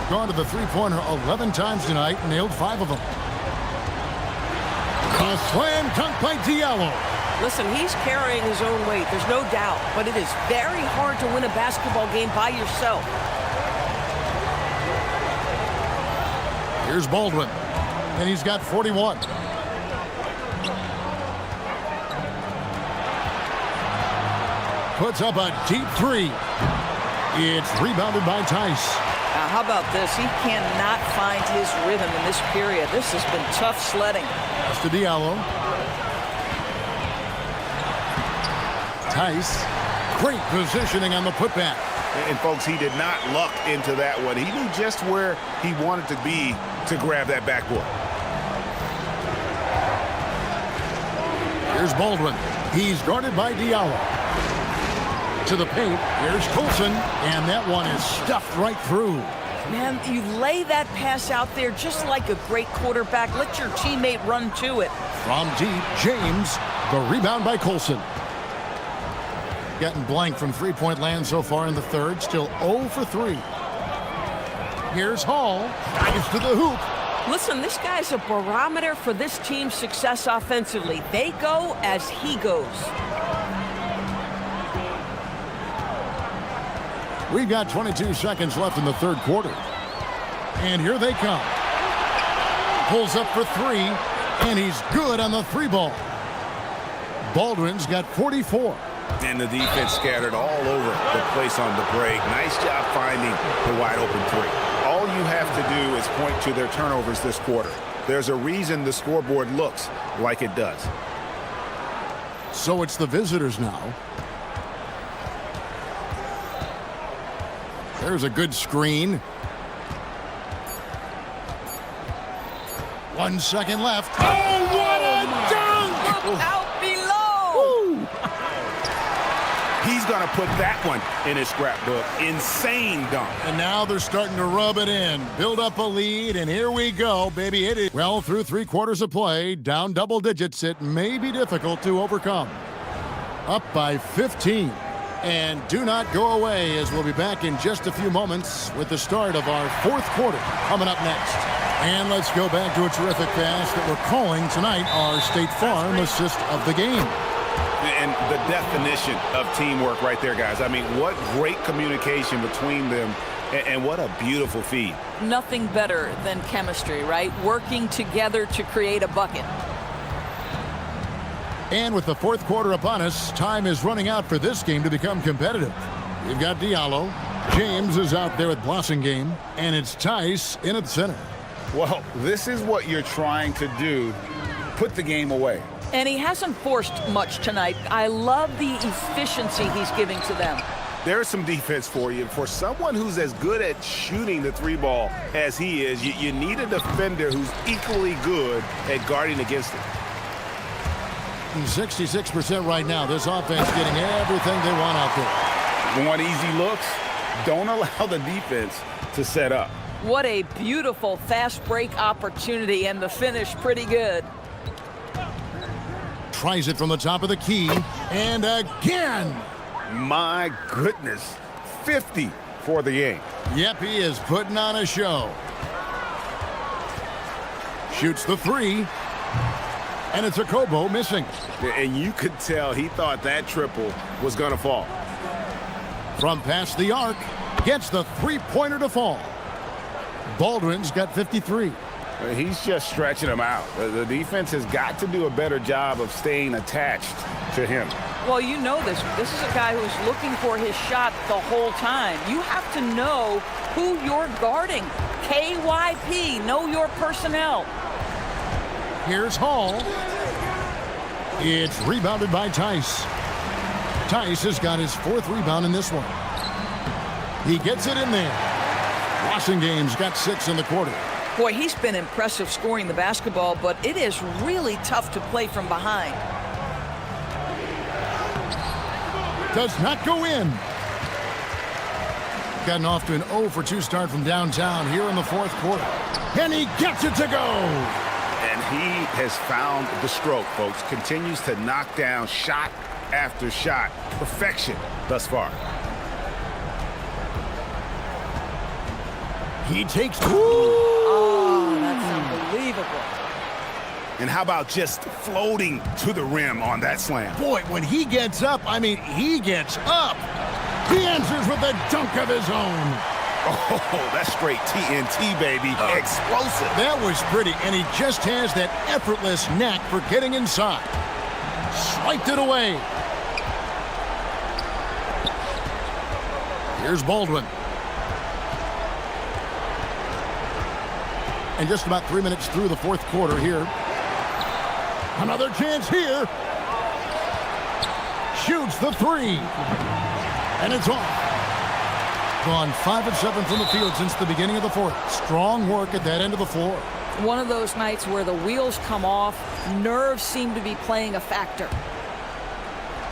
Gone to the three-pointer 11 times tonight, nailed 5 of them. A slam dunk by Diallo. Listen, he's carrying his own weight, there's no doubt, but it is very hard to win a basketball game by yourself. Here's Baldwin, and he's got 41. Puts up a deep 3. It's rebounded by Tice. Now, how about this? He cannot find his rhythm in this period. This has been tough sledding. Pass to Diallo. Tice. Great positioning on the putback. And folks, he did not luck into that one. He knew just where he wanted to be to grab that backboard. Here's Baldwin. He's guarded by Diallo. To the paint. Here's Colson. And that one is stuffed right through. Man, you lay that pass out there just like a great quarterback. Let your teammate run to it. From deep, James. The rebound by Colson. Getting blank from three-point land so far in the third. Still 0 for 3. Here's Hall. Gets to the hoop. Listen, this guy's a barometer for this team's success offensively. They go as he goes. We've got 22 seconds left in the third quarter. And here they come. Pulls up for 3, and he's good on the 3-ball. Baldwin's got 44. And the defense scattered all over the place on the break. Nice job finding the wide open 3. All you have to do is point to their turnovers this quarter. There's a reason the scoreboard looks like it does. So it's the visitors now. There's a good screen. 1 second left. Oh, what a dunk! Look out below! He's going to put that one in his scrapbook. Insane dunk. And now they're starting to rub it in. Build up a lead, and here we go, baby. It is well through 3 quarters of play. Down double digits. It may be difficult to overcome. Up by 15. And do not go away, as we'll be back in just a few moments with the start of our fourth quarter coming up next. And let's go back to a terrific pass that we're calling tonight our State Farm assist of the game. And the definition of teamwork right there, guys. I mean, what great communication between them, and what a beautiful feed. Nothing better than chemistry, right? Working together to create a bucket. And with the fourth quarter upon us, time is running out for this game to become competitive. We've got Diallo. James is out there with Blossingame, and it's Tice in at center. Well, this is what you're trying to do. Put the game away. And he hasn't forced much tonight. I love the efficiency he's giving to them. There's some defense for you. For someone who's as good at shooting the three ball as he is, you need a defender who's equally good at guarding against it. 66% right now. This offense getting everything they want out there. Want easy looks? Don't allow the defense to set up. What a beautiful fast break opportunity, and the finish pretty good. Tries it from the top of the key, and again. My goodness, 50 for the game. Yep, he is putting on a show. Shoots the three, and it's a Kobo missing. And you could tell he thought that triple was going to fall. From past the arc, gets the three-pointer to fall. Baldwin's got 53. He's just stretching him out. The defense has got to do a better job of staying attached to him. Well, you know this. This is a guy who's looking for his shot the whole time. You have to know who you're guarding. KYP, know your personnel. Here's Hall. It's rebounded by Tice. Tice has got his fourth rebound in this one. He gets it in there. Blossingame got 6 in the quarter. Boy, he's been impressive scoring the basketball, but it is really tough to play from behind. Does not go in. Gotten off to an 0 for 2 start from downtown here in the fourth quarter. And he gets it to go. And he has found the stroke, folks. Continues to knock down shot after shot. Perfection thus far. He takes... Oh, that's unbelievable. And how about just floating to the rim on that slam? Boy, when he gets up, I mean, he gets up. He answers with a dunk of his own. Oh, that's straight TNT, baby. Explosive. That was pretty, and he just has that effortless knack for getting inside. Swiped it away. Here's Baldwin. And just about 3 minutes through the fourth quarter here. Another chance here. Shoots the three. And it's off. Gone 5 of 7 from the field since the beginning of the fourth. Strong work at that end of the floor. One of those nights where the wheels come off, nerves seem to be playing a factor.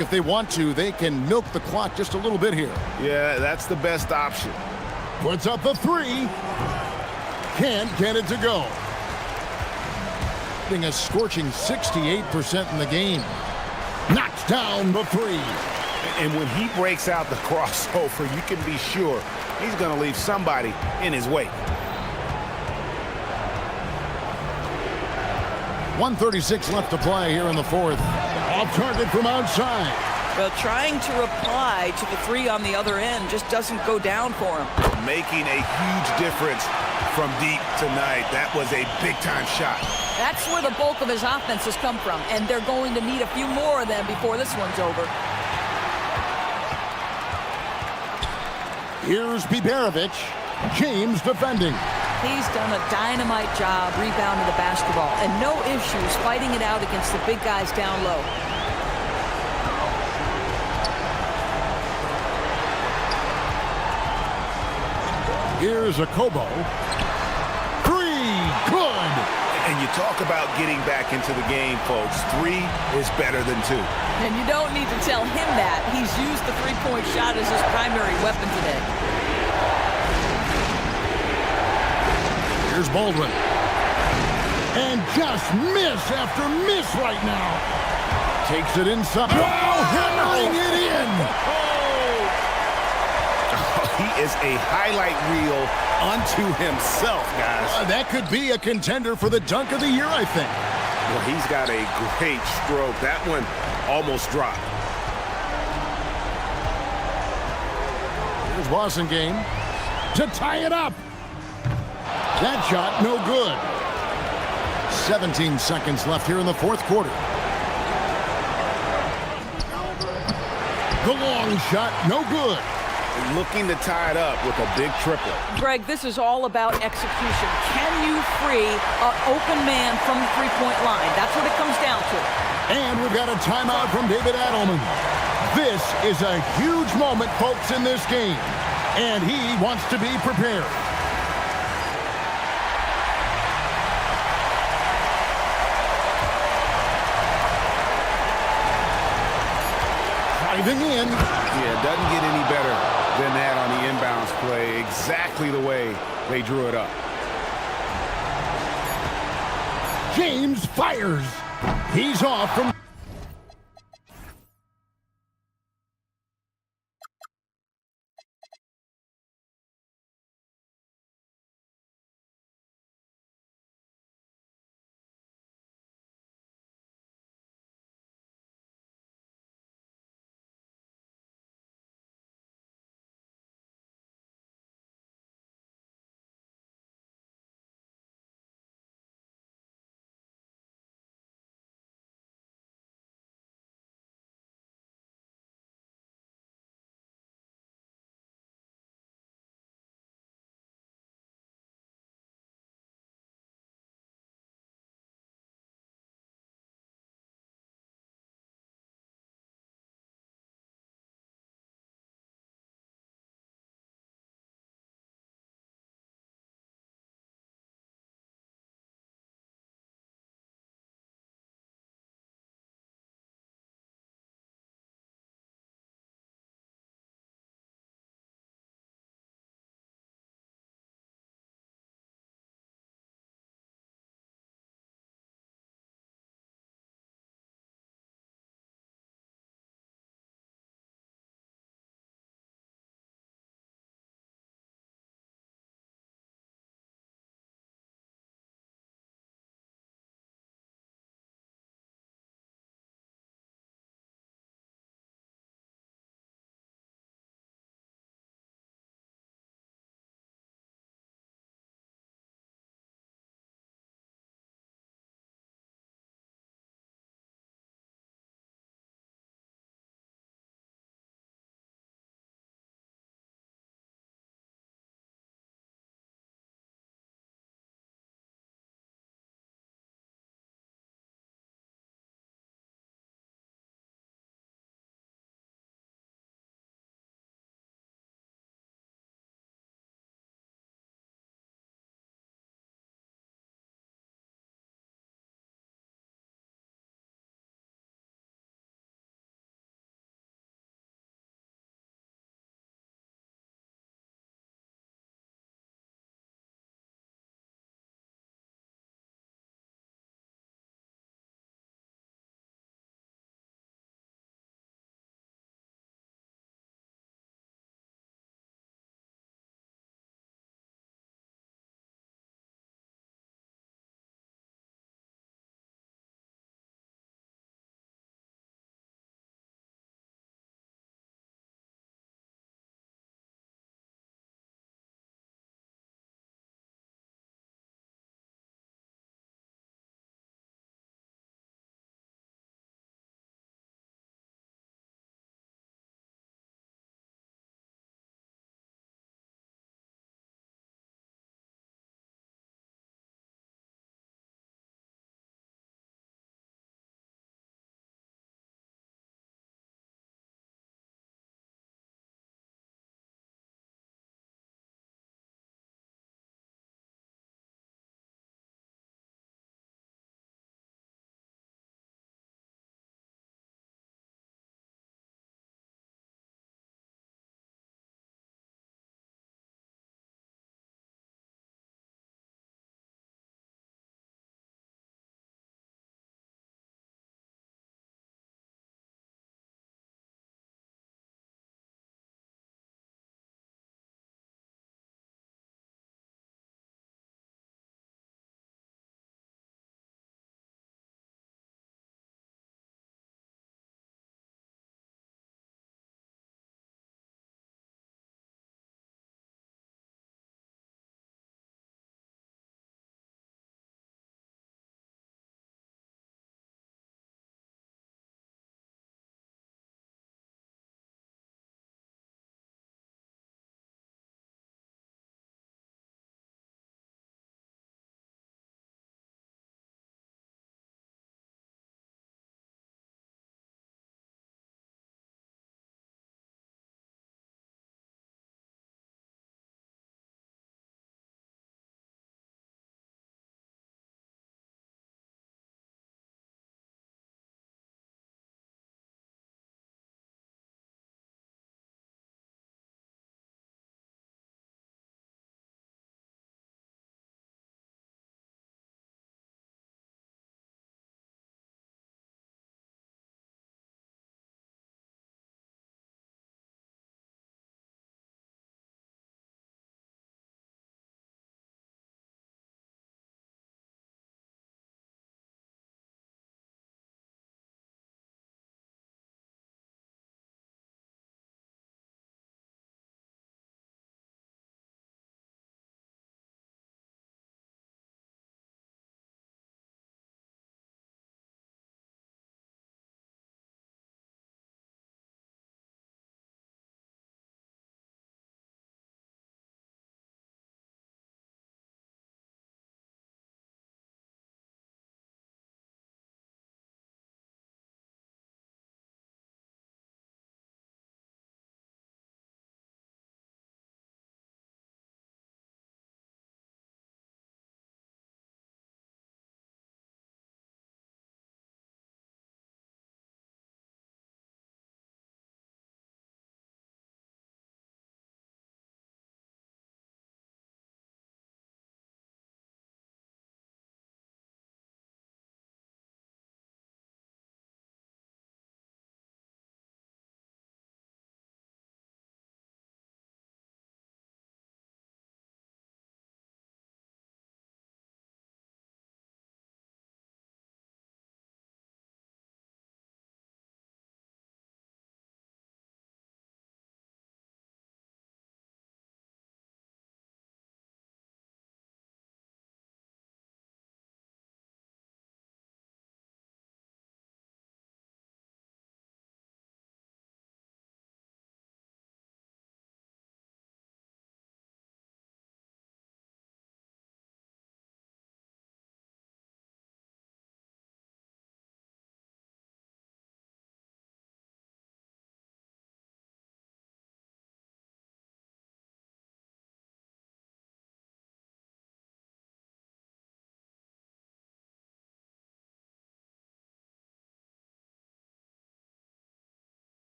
If they want to, they can milk the clock just a little bit here. Yeah, that's the best option. Puts up the three. Can't get it to go. Getting a scorching 68% in the game. Knocks down the three. And when he breaks out the crossover, you can be sure he's going to leave somebody in his wake. 1:36 left to play here in the fourth. Off target from outside. Well, trying to reply to the three on the other end just doesn't go down for him. Making a huge difference from deep tonight. That was a big-time shot. That's where the bulk of his offense has come from, and they're going to need a few more of them before this one's over. Here's Biberovic. James defending. He's done a dynamite job rebounding the basketball, and no issues fighting it out against the big guys down low. Here's a Kobo. Three, good. And you talk about getting back into the game, folks. 3 is better than 2. And you don't need to tell him that. He's used the three-point shot as his primary weapon today. Here's Baldwin. And just miss after miss right now. Takes it inside. Oh, hammering it in. he is a highlight reel unto himself, guys. That could be a contender for the dunk of the year, I think. Well, he's got a great stroke. That one almost dropped. Here's Wasengame to tie it up. That shot, no good. 17 seconds left here in the fourth quarter. The long shot, no good. Looking to tie it up with a big triple. Greg, this is all about execution. Can you free an open man from the three-point line? That's what it comes down to. And we've got a timeout from David Adelman. This is a huge moment, folks, in this game. And he wants to be prepared. Driving in. Yeah, it doesn't get any better than that on the inbounds play. Exactly the way they drew it up. James fires. He's off from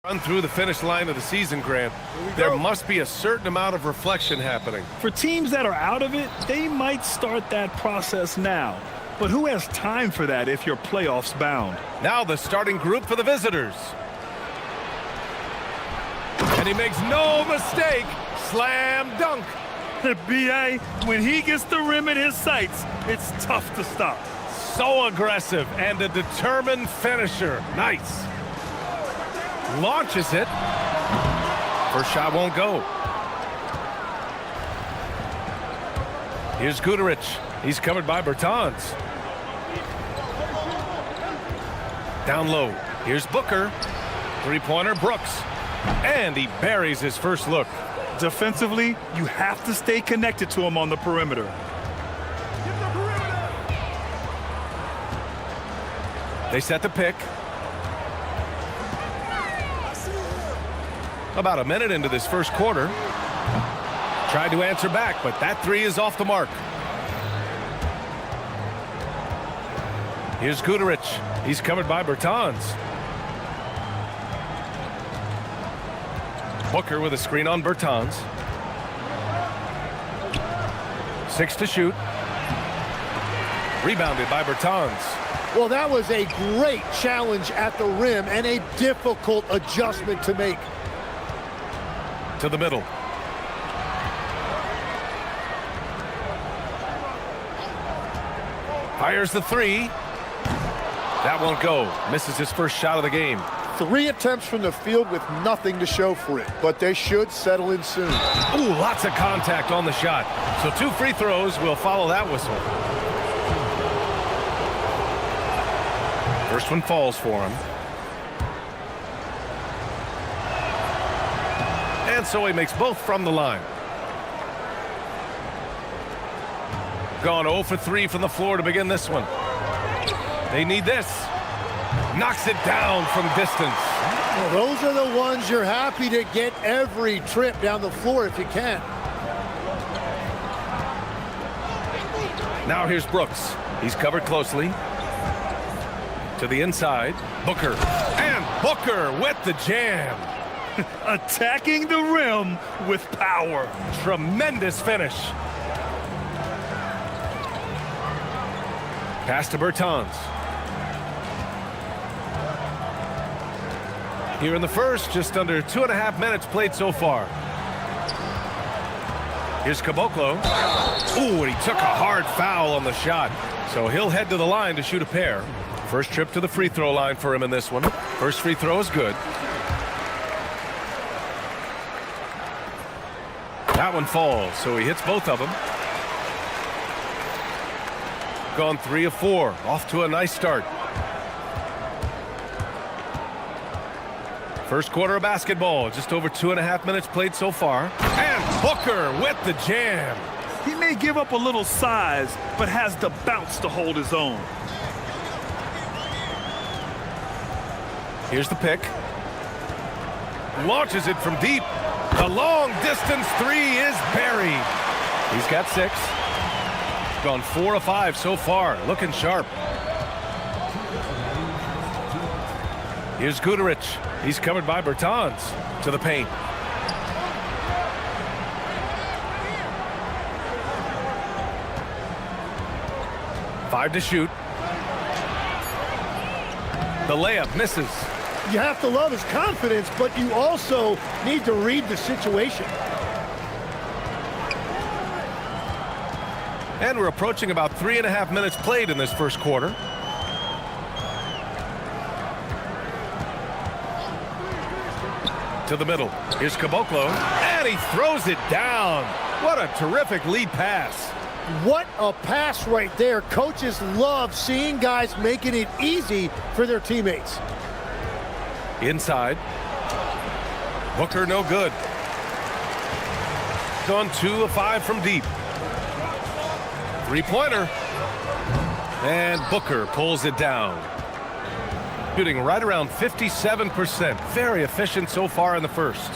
Run through the finish line of the season, Grant, there must be a certain amount of reflection happening. For teams that are out of it, they might start that process now. But who has time for that if you're playoffs bound? Now the starting group for the visitors. And he makes no mistake. Slam dunk. B.A., when he gets the rim in his sights, it's tough to stop. So aggressive and a determined finisher. Nice. Launches it. First shot won't go. Here's Guterich. He's covered by Bertans. Down low. Here's Booker. Three-pointer Brooks. And he buries his first look. Defensively, you have to stay connected to him on the perimeter. They set the pick. About a minute into this first quarter. Tried to answer back, but that three is off the mark. Here's Guterich. He's covered by Bertans. Booker with a screen on Bertans. 6 to shoot. Rebounded by Bertans. Well, that was a great challenge at the rim and a difficult adjustment to make. To the middle. Fires the three. That won't go. Misses his first shot of the game. 3 attempts from the field with nothing to show for it, but they should settle in soon. Ooh, lots of contact on the shot. So 2 free throws will follow that whistle. First one falls for him. And so he makes both from the line. Gone 0 for 3 from the floor to begin this one. They need this. Knocks it down from distance. Well, those are the ones you're happy to get every trip down the floor if you can. Now here's Brooks. He's covered closely. To the inside. Booker. And Booker with the jam. Attacking the rim with power. Tremendous finish. Pass to Bertans. Here in the first, just under 2.5 minutes played so far. Here's Caboclo. Ooh, and he took a hard foul on the shot. So he'll head to the line to shoot a pair. First trip to the free throw line for him in this one. First free throw is good. That one falls, so he hits both of them. Gone 3 of 4. Off to a nice start. First quarter of basketball, just over 2.5 minutes played so far. And Booker with the jam. He may give up a little size, but has the bounce to hold his own. Here's the pick. Launches it from deep. The long distance three is buried. He's got 6. Gone 4 of 5 so far. Looking sharp. Here's Guterich. He's covered by Bertans. To the paint. Five to shoot. The layup misses. You have to love his confidence, but you also need to read the situation. And we're approaching about 3.5 minutes played in this first quarter. To the middle. Here's Caboclo. And he throws it down. What a terrific lead pass. What a pass right there. Coaches love seeing guys making it easy for their teammates. Inside. Booker no good. Gone 2 of 5 from deep. Three-pointer. And Booker pulls it down. Shooting right around 57%. Very efficient so far in the first.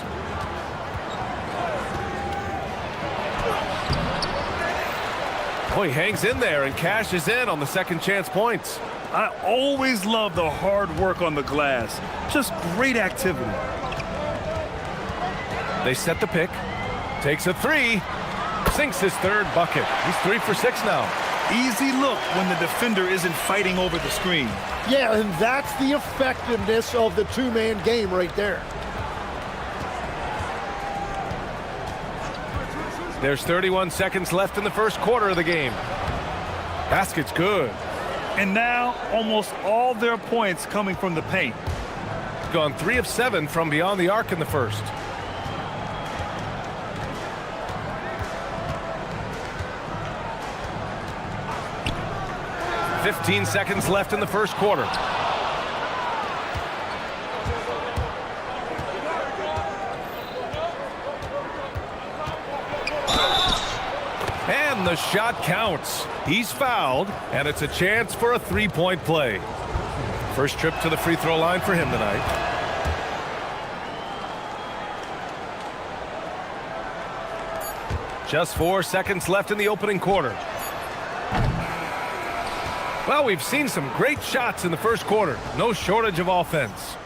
Boy, hangs in there and cashes in on the second chance points. I always love the hard work on the glass. Just great activity. They set the pick. Takes a three. Sinks his third bucket. He's 3 for 6 now. Easy look when the defender isn't fighting over the screen. Yeah, and that's the effectiveness of the two-man game right there. There's 31 seconds left in the first quarter of the game. Basket's good. And now, almost all their points coming from the paint. Gone 3 of 7 from beyond the arc in the first. "15 seconds left in the first quarter. And the shot counts. He's fouled, and it's a chance for a three-point play. First trip to the free throw line for him tonight. Just 4 seconds left in the opening quarter. Well, we've seen some great shots in the first quarter. No shortage of offense.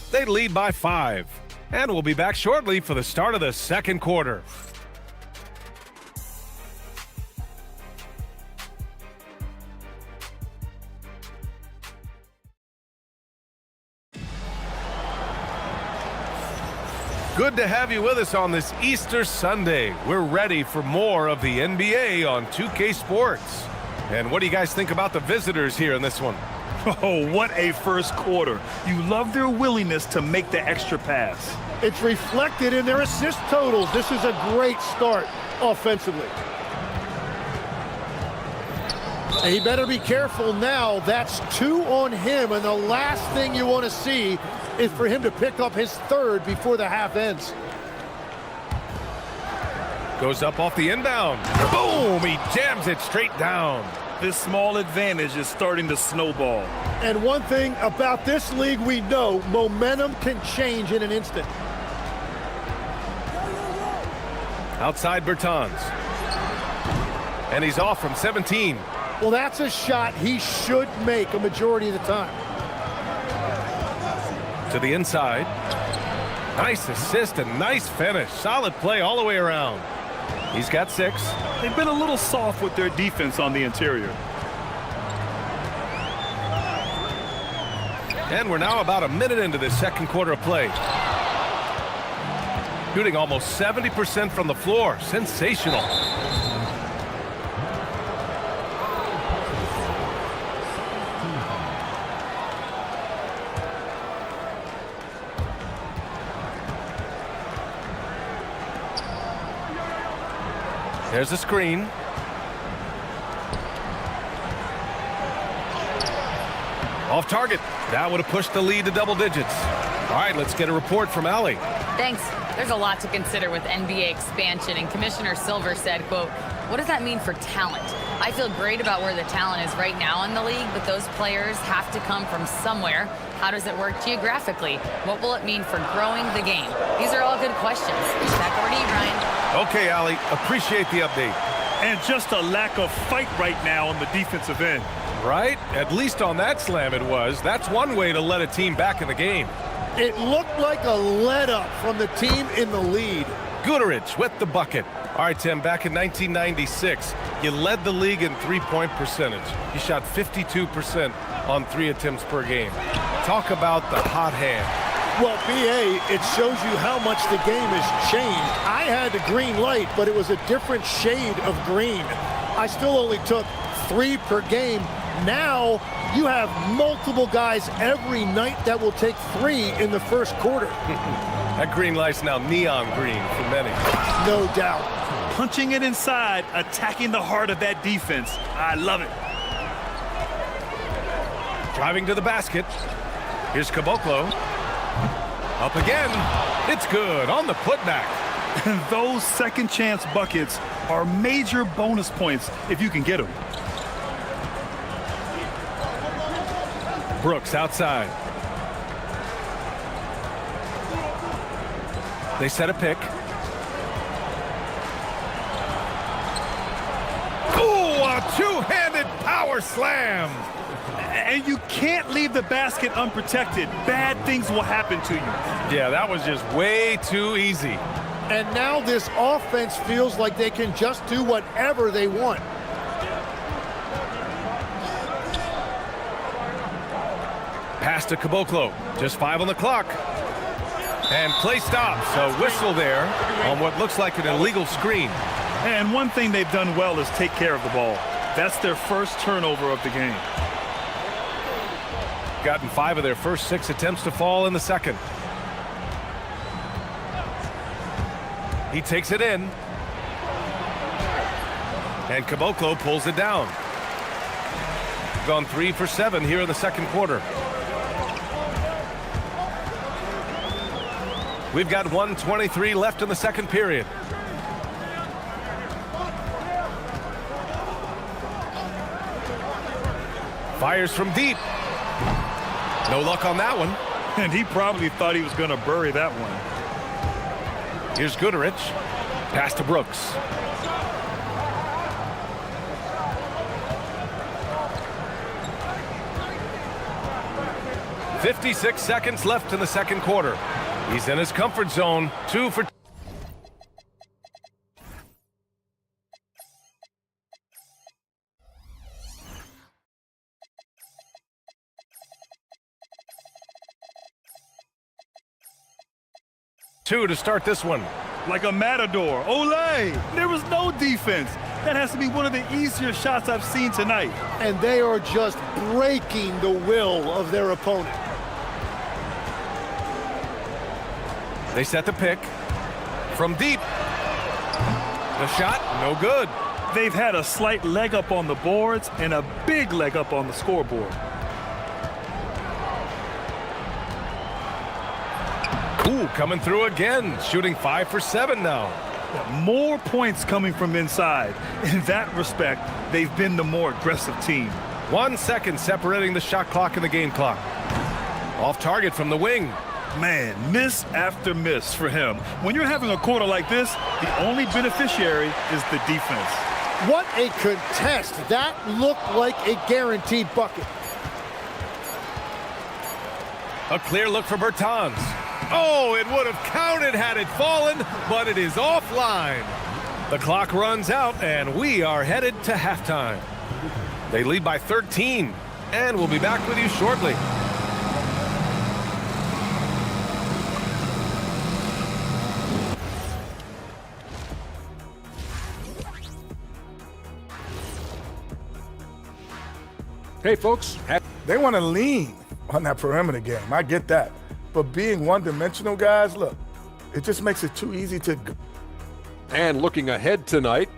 They lead by 5. And we'll be back shortly for the start of the second quarter. Good to have you with us on this Easter Sunday. We're ready for more of the NBA on 2K Sports. And what do you guys think about the visitors here in this one? Oh, what a first quarter. You love their willingness to make the extra pass. It's reflected in their assist totals. This is a great start offensively. And he better be careful now. That's 2 on him, and the last thing you want to see is for him to pick up his third before the half ends. Goes up off the inbound. Boom! He jams it straight down. This small advantage is starting to snowball. And one thing about this league we know, momentum can change in an instant. Outside Bertans. And he's off from 17. Well, that's a shot he should make a majority of the time. To the inside. Nice assist and nice finish. Solid play all the way around. He's got 6. They've been a little soft with their defense on the interior. And we're now about a minute into the second quarter of play. Shooting almost 70% from the floor. Sensational. There's a screen. Off target. That would have pushed the lead to double digits. All right, let's get a report from Allie. Thanks. There's a lot to consider with NBA expansion, and Commissioner Silver said, quote, "What does that mean for talent? I feel great about where the talent is right now in the league, but those players have to come from somewhere. How does it work geographically? What will it mean for growing the game?" These are all good questions. Back over to you, Brian. Okay, Allie. Appreciate the update. And just a lack of fight right now on the defensive end. Right? At least on that slam it was. That's one way to let a team back in the game. It looked like a let-up from the team in the lead. Guterich with the bucket. All right, Tim, back in 1996, you led the league in three-point percentage. You shot 52% on 3 attempts per game. Talk about the hot hand. Well, BA, it shows you how much the game has changed. I had the green light, but it was a different shade of green. I still only took 3 per game. Now you have multiple guys every night that will take 3 in the first quarter. That green light's now neon green for many. No doubt. Punching it inside, attacking the heart of that defense. I love it. Driving to the basket. Here's Caboclo. Up again. It's good on the putback. And those second chance buckets are major bonus points if you can get them. Brooks outside. They set a pick. Ooh, a two-handed power Force slam. And you can't leave the basket unprotected. Bad things will happen to you. Yeah, that was just way too easy. And now this offense feels like they can just do whatever they want. Pass to Caboclo. Just 5 on the clock. And play stops. A whistle there on what looks like an illegal screen. And one thing they've done well is take care of the ball. That's their first turnover of the game. Gotten 5 of their first 6 attempts to fall in the second. He takes it in. And Caboclo pulls it down. Gone 3 for 7 here in the second quarter. We've got 1:23 left in the second period. Fires from deep. No luck on that one. And he probably thought he was going to bury that one. Here's Goodrich. Pass to Brooks. .56 seconds left in the second quarter. He's in his comfort zone. 2 for 2. To start this one. Like a matador. Olé! There was no defense. That has to be one of the easier shots I've seen tonight. And they are just breaking the will of their opponent. They set the pick. From deep. The shot, no good. They've had a slight leg up on the boards and a big leg up on the scoreboard. Ooh, coming through again. Shooting 5 for 7 now. More points coming from inside. In that respect, they've been the more aggressive team. 1 second separating the shot clock and the game clock. Off target from the wing. Man, miss after miss for him. When you're having a quarter like this, the only beneficiary is the defense. What a contest. That looked like a guaranteed bucket. A clear look for Bertans. Oh, it would have counted had it fallen, but it is offline. The clock runs out, and we are headed to halftime. They lead by 13, and we'll be back with you shortly. Hey, folks. They want to lean on that perimeter game. I get that. But being one-dimensional, guys, look, it just makes it too easy to... And looking ahead tonight,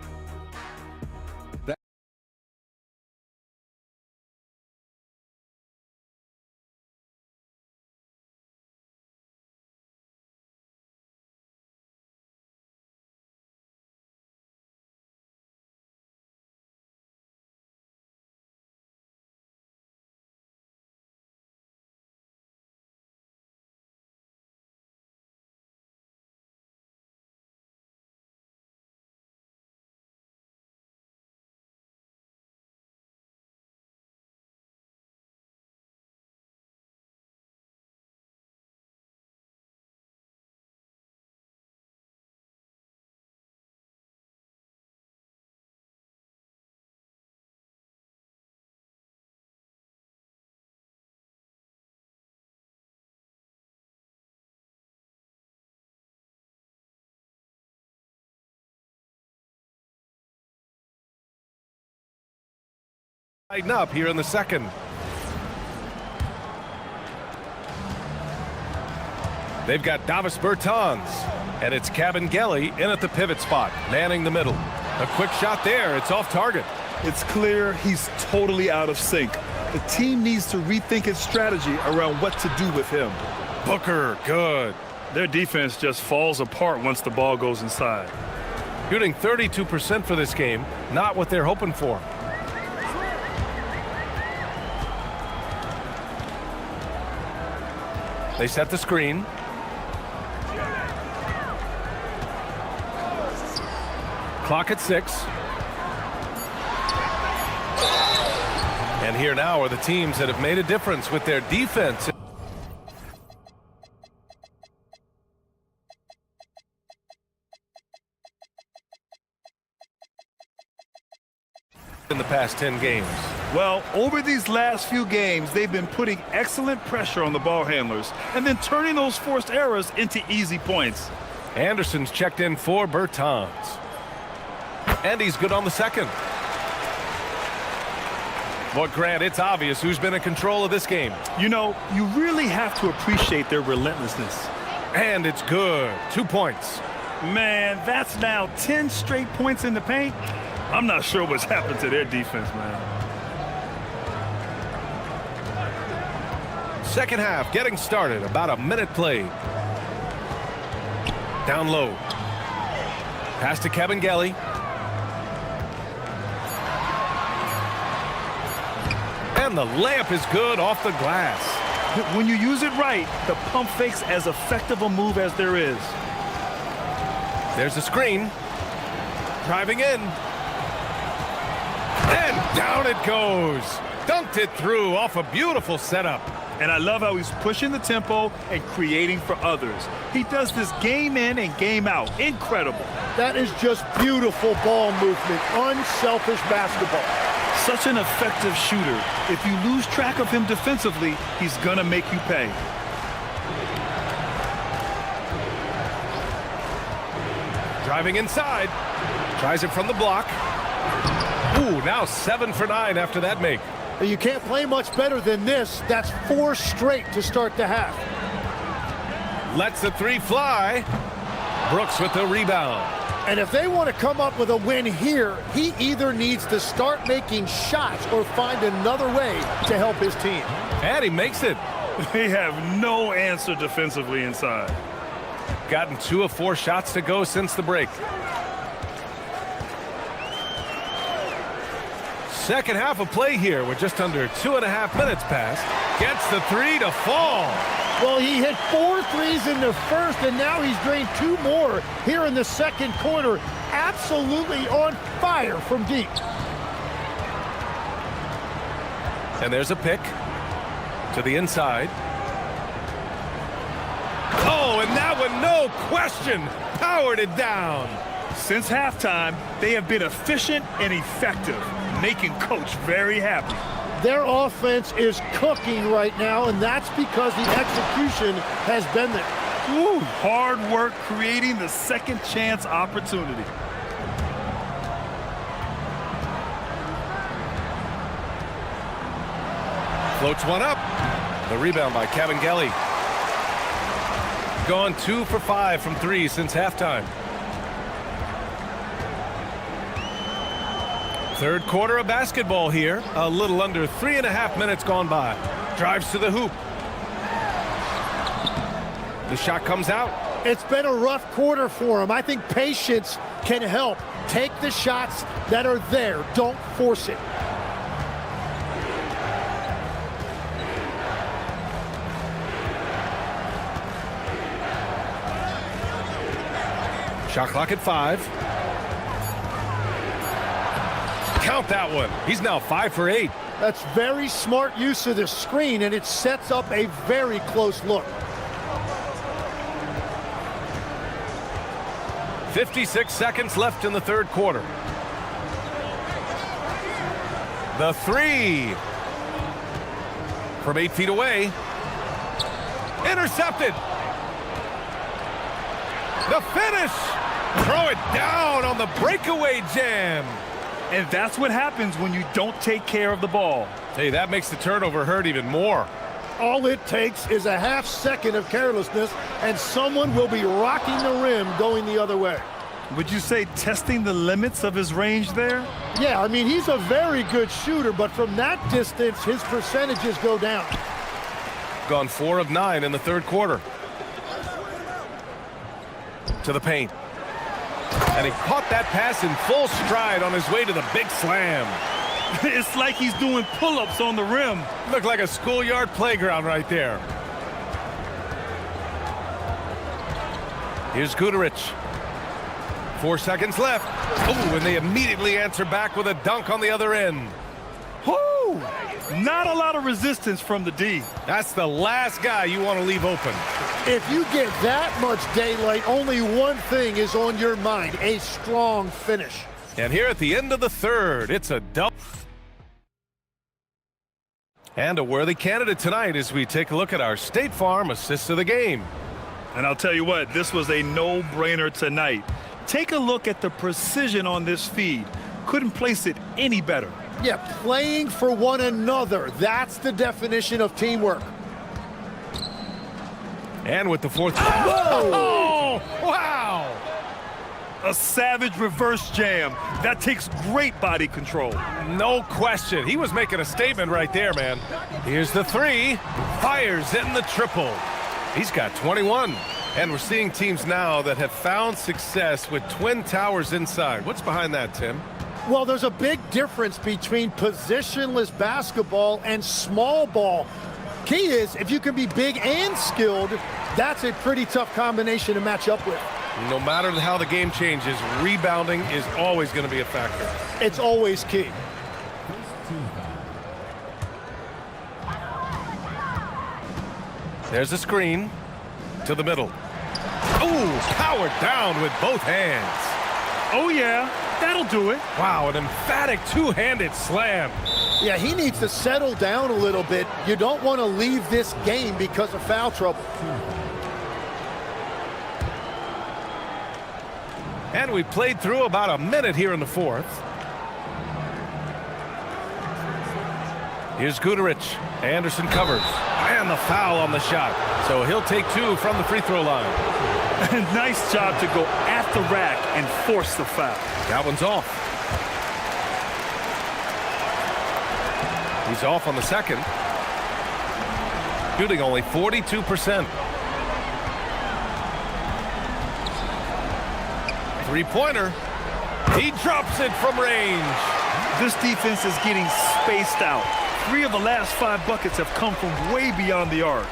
Tighten up here in the second. They've got Davis Bertans, and it's Cabangeli in at the pivot spot, manning the middle. A quick shot there. It's off target. It's clear he's totally out of sync. The team needs to rethink its strategy around what to do with him. Booker, good. Their defense just falls apart once the ball goes inside. Shooting 32% for this game, not what they're hoping for. They set the screen. Clock at 6. And here now are the teams that have made a difference with their defense. In the past 10 games. Well, over these last few games, they've been putting excellent pressure on the ball handlers and then turning those forced errors into easy points. Anderson's checked in for Bertans. And he's good on the second. But Grant, it's obvious who's been in control of this game. You know, you really have to appreciate their relentlessness. And it's good. 2 points. Man, that's now 10 straight points in the paint. I'm not sure what's happened to their defense, man. Second half getting started. About a minute played. Down low. Pass to Kabengele. And the layup is good off the glass. When you use it right, the pump fake's as effective a move as there is. There's a screen. Driving in. And down it goes. Dunked it through off a beautiful setup. And I love how he's pushing the tempo and creating for others. He does this game in and game out. Incredible. That is just beautiful ball movement. Unselfish basketball. Such an effective shooter. If you lose track of him defensively, he's gonna make you pay. Driving inside. Tries it from the block. Ooh, now 7 for 9 after that make. You can't play much better than this. That's 4 straight to start the half. Lets the three fly. Brooks with the rebound. And if they want to come up with a win here, he either needs to start making shots or find another way to help his team. And he makes it. They have no answer defensively inside. Gotten 2 of 4 shots to go since the break. Second half of play here with just under 2.5 minutes passed. Gets the three to fall. Well, he hit 4 threes in the first, and now he's drained 2 more here in the second quarter. Absolutely on fire from deep. And there's a pick to the inside. Oh, and that one, no question, powered it down. Since halftime, they have been efficient and effective, making Coach very happy. Their offense is cooking right now, and that's because the execution has been there. Ooh, hard work creating the second chance opportunity. Floats one up. The rebound by Kabengele. Gone 2 for 5 from 3 since halftime. Third quarter of basketball here. A little under 3.5 minutes gone by. Drives to the hoop. The shot comes out. It's been a rough quarter for him. I think patience can help. Take the shots that are there. Don't force it. Shot clock at 5. Count that one. He's now 5 for 8. That's very smart use of the screen, and it sets up a very close look. 56 seconds left in the third quarter. The three from 8 feet away. Intercepted. The finish. Throw it down on the breakaway jam. And that's what happens when you don't take care of the ball. Hey, that makes the turnover hurt even more. All it takes is a half second of carelessness, and someone will be rocking the rim going the other way. Would you say testing the limits of his range there? Yeah, I mean, he's a very good shooter, but from that distance, his percentages go down. Gone 4 of 9 in the third quarter. To the paint. And he caught that pass in full stride on his way to the big slam. It's like he's doing pull-ups on the rim. Looked like a schoolyard playground right there. Here's Guterich. 4 seconds left. Oh, and they immediately answer back with a dunk on the other end. Whoo! Not a lot of resistance from the D. That's the last guy you want to leave open. If you get that much daylight, only one thing is on your mind, a strong finish. And here at the end of the third, it's a double. And a worthy candidate tonight as we take a look at our State Farm assists of the game. And I'll tell you what, this was a no-brainer tonight. Take a look at the precision on this feed. Couldn't place it any better. Yeah, playing for one another. That's the definition of teamwork. And with the fourth. Whoa! Oh, wow! A savage reverse jam. That takes great body control. No question. He was making a statement right there, man. Here's the three. Fires in the triple. He's got 21. And we're seeing teams now that have found success with twin towers inside. What's behind that, Tim? Well, there's a big difference between positionless basketball and small ball. Key is, if you can be big and skilled, that's a pretty tough combination to match up with. No matter how the game changes, rebounding is always going to be a factor. It's always key. There's a screen to the middle. Ooh, powered down with both hands. Oh, yeah, that'll do it. Wow, an emphatic two-handed slam. Yeah, he needs to settle down a little bit. You don't want to leave this game because of foul trouble. And we played through about a minute here in the fourth. Here's Guterich. Anderson covers. And the foul on the shot. So he'll take two from the free throw line. Nice job to go at the rack and force the foul. That one's off. He's off on the second. Shooting only 42%. Three-pointer. He drops it from range. This defense is getting spaced out. 3 of the last 5 buckets have come from way beyond the arc.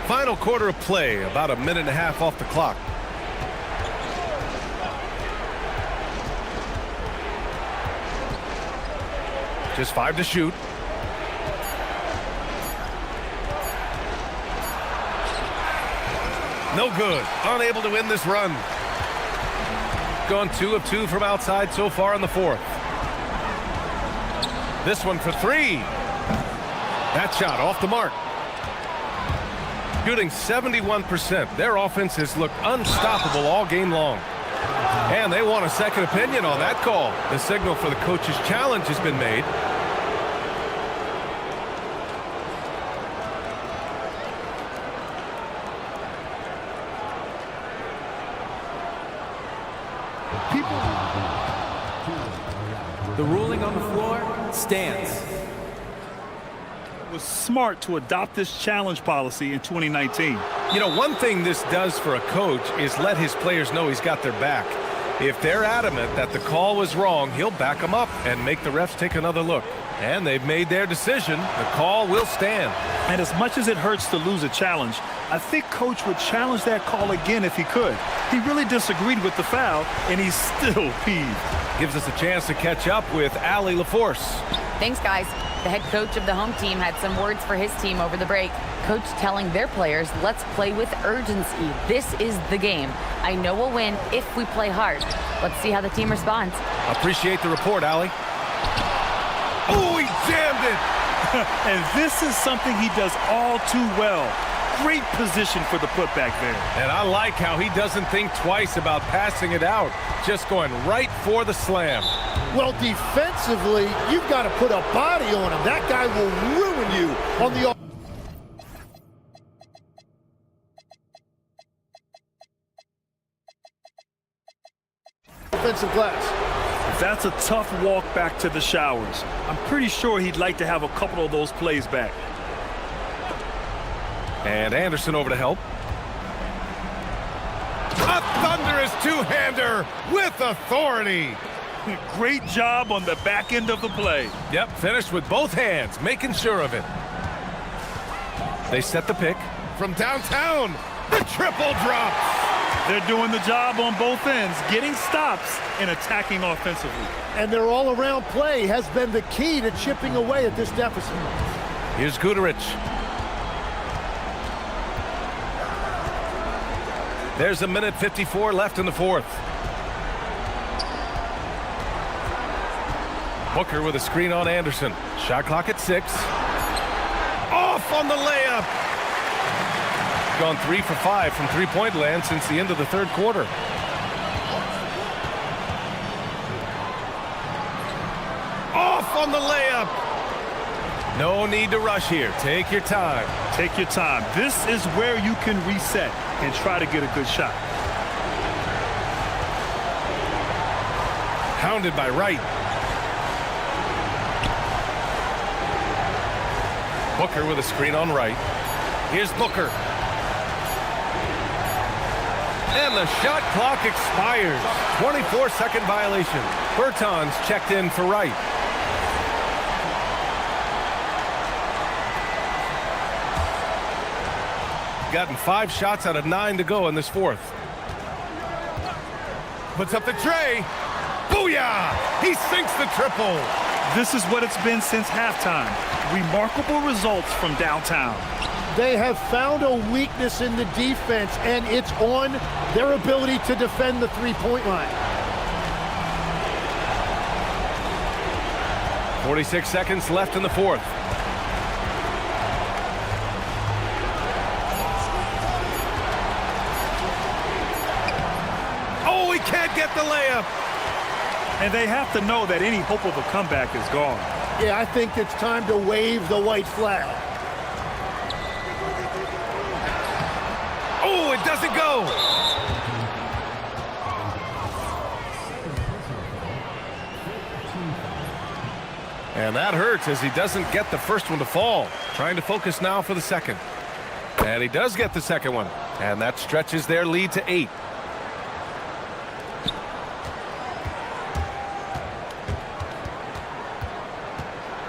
Final quarter of play, about a minute and a half off the clock. Just 5 to shoot. No good. Unable to win this run. Gone 2 of 2 from outside so far in the fourth. This one for 3. That shot off the mark. Shooting 71%. Their offense has looked unstoppable all game long. And they want a second opinion on that call. The signal for the coach's challenge has been made. The ruling on the floor stands. It was smart to adopt this challenge policy in 2019. You know, one thing this does for a coach is let his players know he's got their back. If they're adamant that the call was wrong, he'll back them up and make the refs take another look. And they've made their decision. The call will stand. And as much as it hurts to lose a challenge, I think Coach would challenge that call again if he could. He really disagreed with the foul, and he's still peeved. Gives us a chance to catch up with Allie LaForce. Thanks, guys. The head coach of the home team had some words for his team over the break. Coach telling their players, let's play with urgency. This is the game. I know we'll win if we play hard. Let's see how the team responds. Appreciate the report, Allie. Oh, he jammed it! And this is something he does all too well. Great position for the putback there. And I like how he doesn't think twice about passing it out. Just going right for the slam. Well, defensively, you've got to put a body on him. That guy will ruin you on the offensive glass. That's a tough walk back to the showers. I'm pretty sure he'd like to have a couple of those plays back. And Anderson over to help. A thunderous two-hander with authority. Great job on the back end of the play. Yep, finished with both hands, making sure of it. They set the pick from downtown. The triple drops. They're doing the job on both ends, getting stops and attacking offensively. And their all-around play has been the key to chipping away at this deficit. Here's Guterich. There's a minute 54 left in the fourth. Booker with a screen on Anderson. Shot clock at 6. Off on the layup. Gone 3 for 5 from three-point land since the end of the third quarter. Off on the layup. No need to rush here. Take your time. Take your time. This is where you can reset and try to get a good shot. Hounded by Wright. Booker with a screen on Wright. Here's Booker. And the shot clock expires. 24-second violation. Bertans checked in for Wright. Gotten 5 shots out of 9 to go in this fourth. Puts up the tray. Booyah! He sinks the triple. This is what it's been since halftime. Remarkable results from downtown. They have found a weakness in the defense, and it's on their ability to defend the three-point line. 46 seconds left in the fourth. Oh, he can't get the layup. And they have to know that any hope of a comeback is gone. Yeah, I think it's time to wave the white flag. Oh, it doesn't go. And that hurts as he doesn't get the first one to fall. Trying to focus now for the second. And he does get the second one. And that stretches their lead to 8.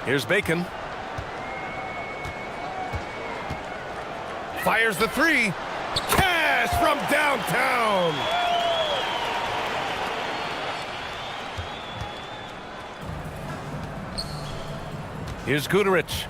Here's Bacon. Fires the 3. Cash from downtown. Here's Guterich.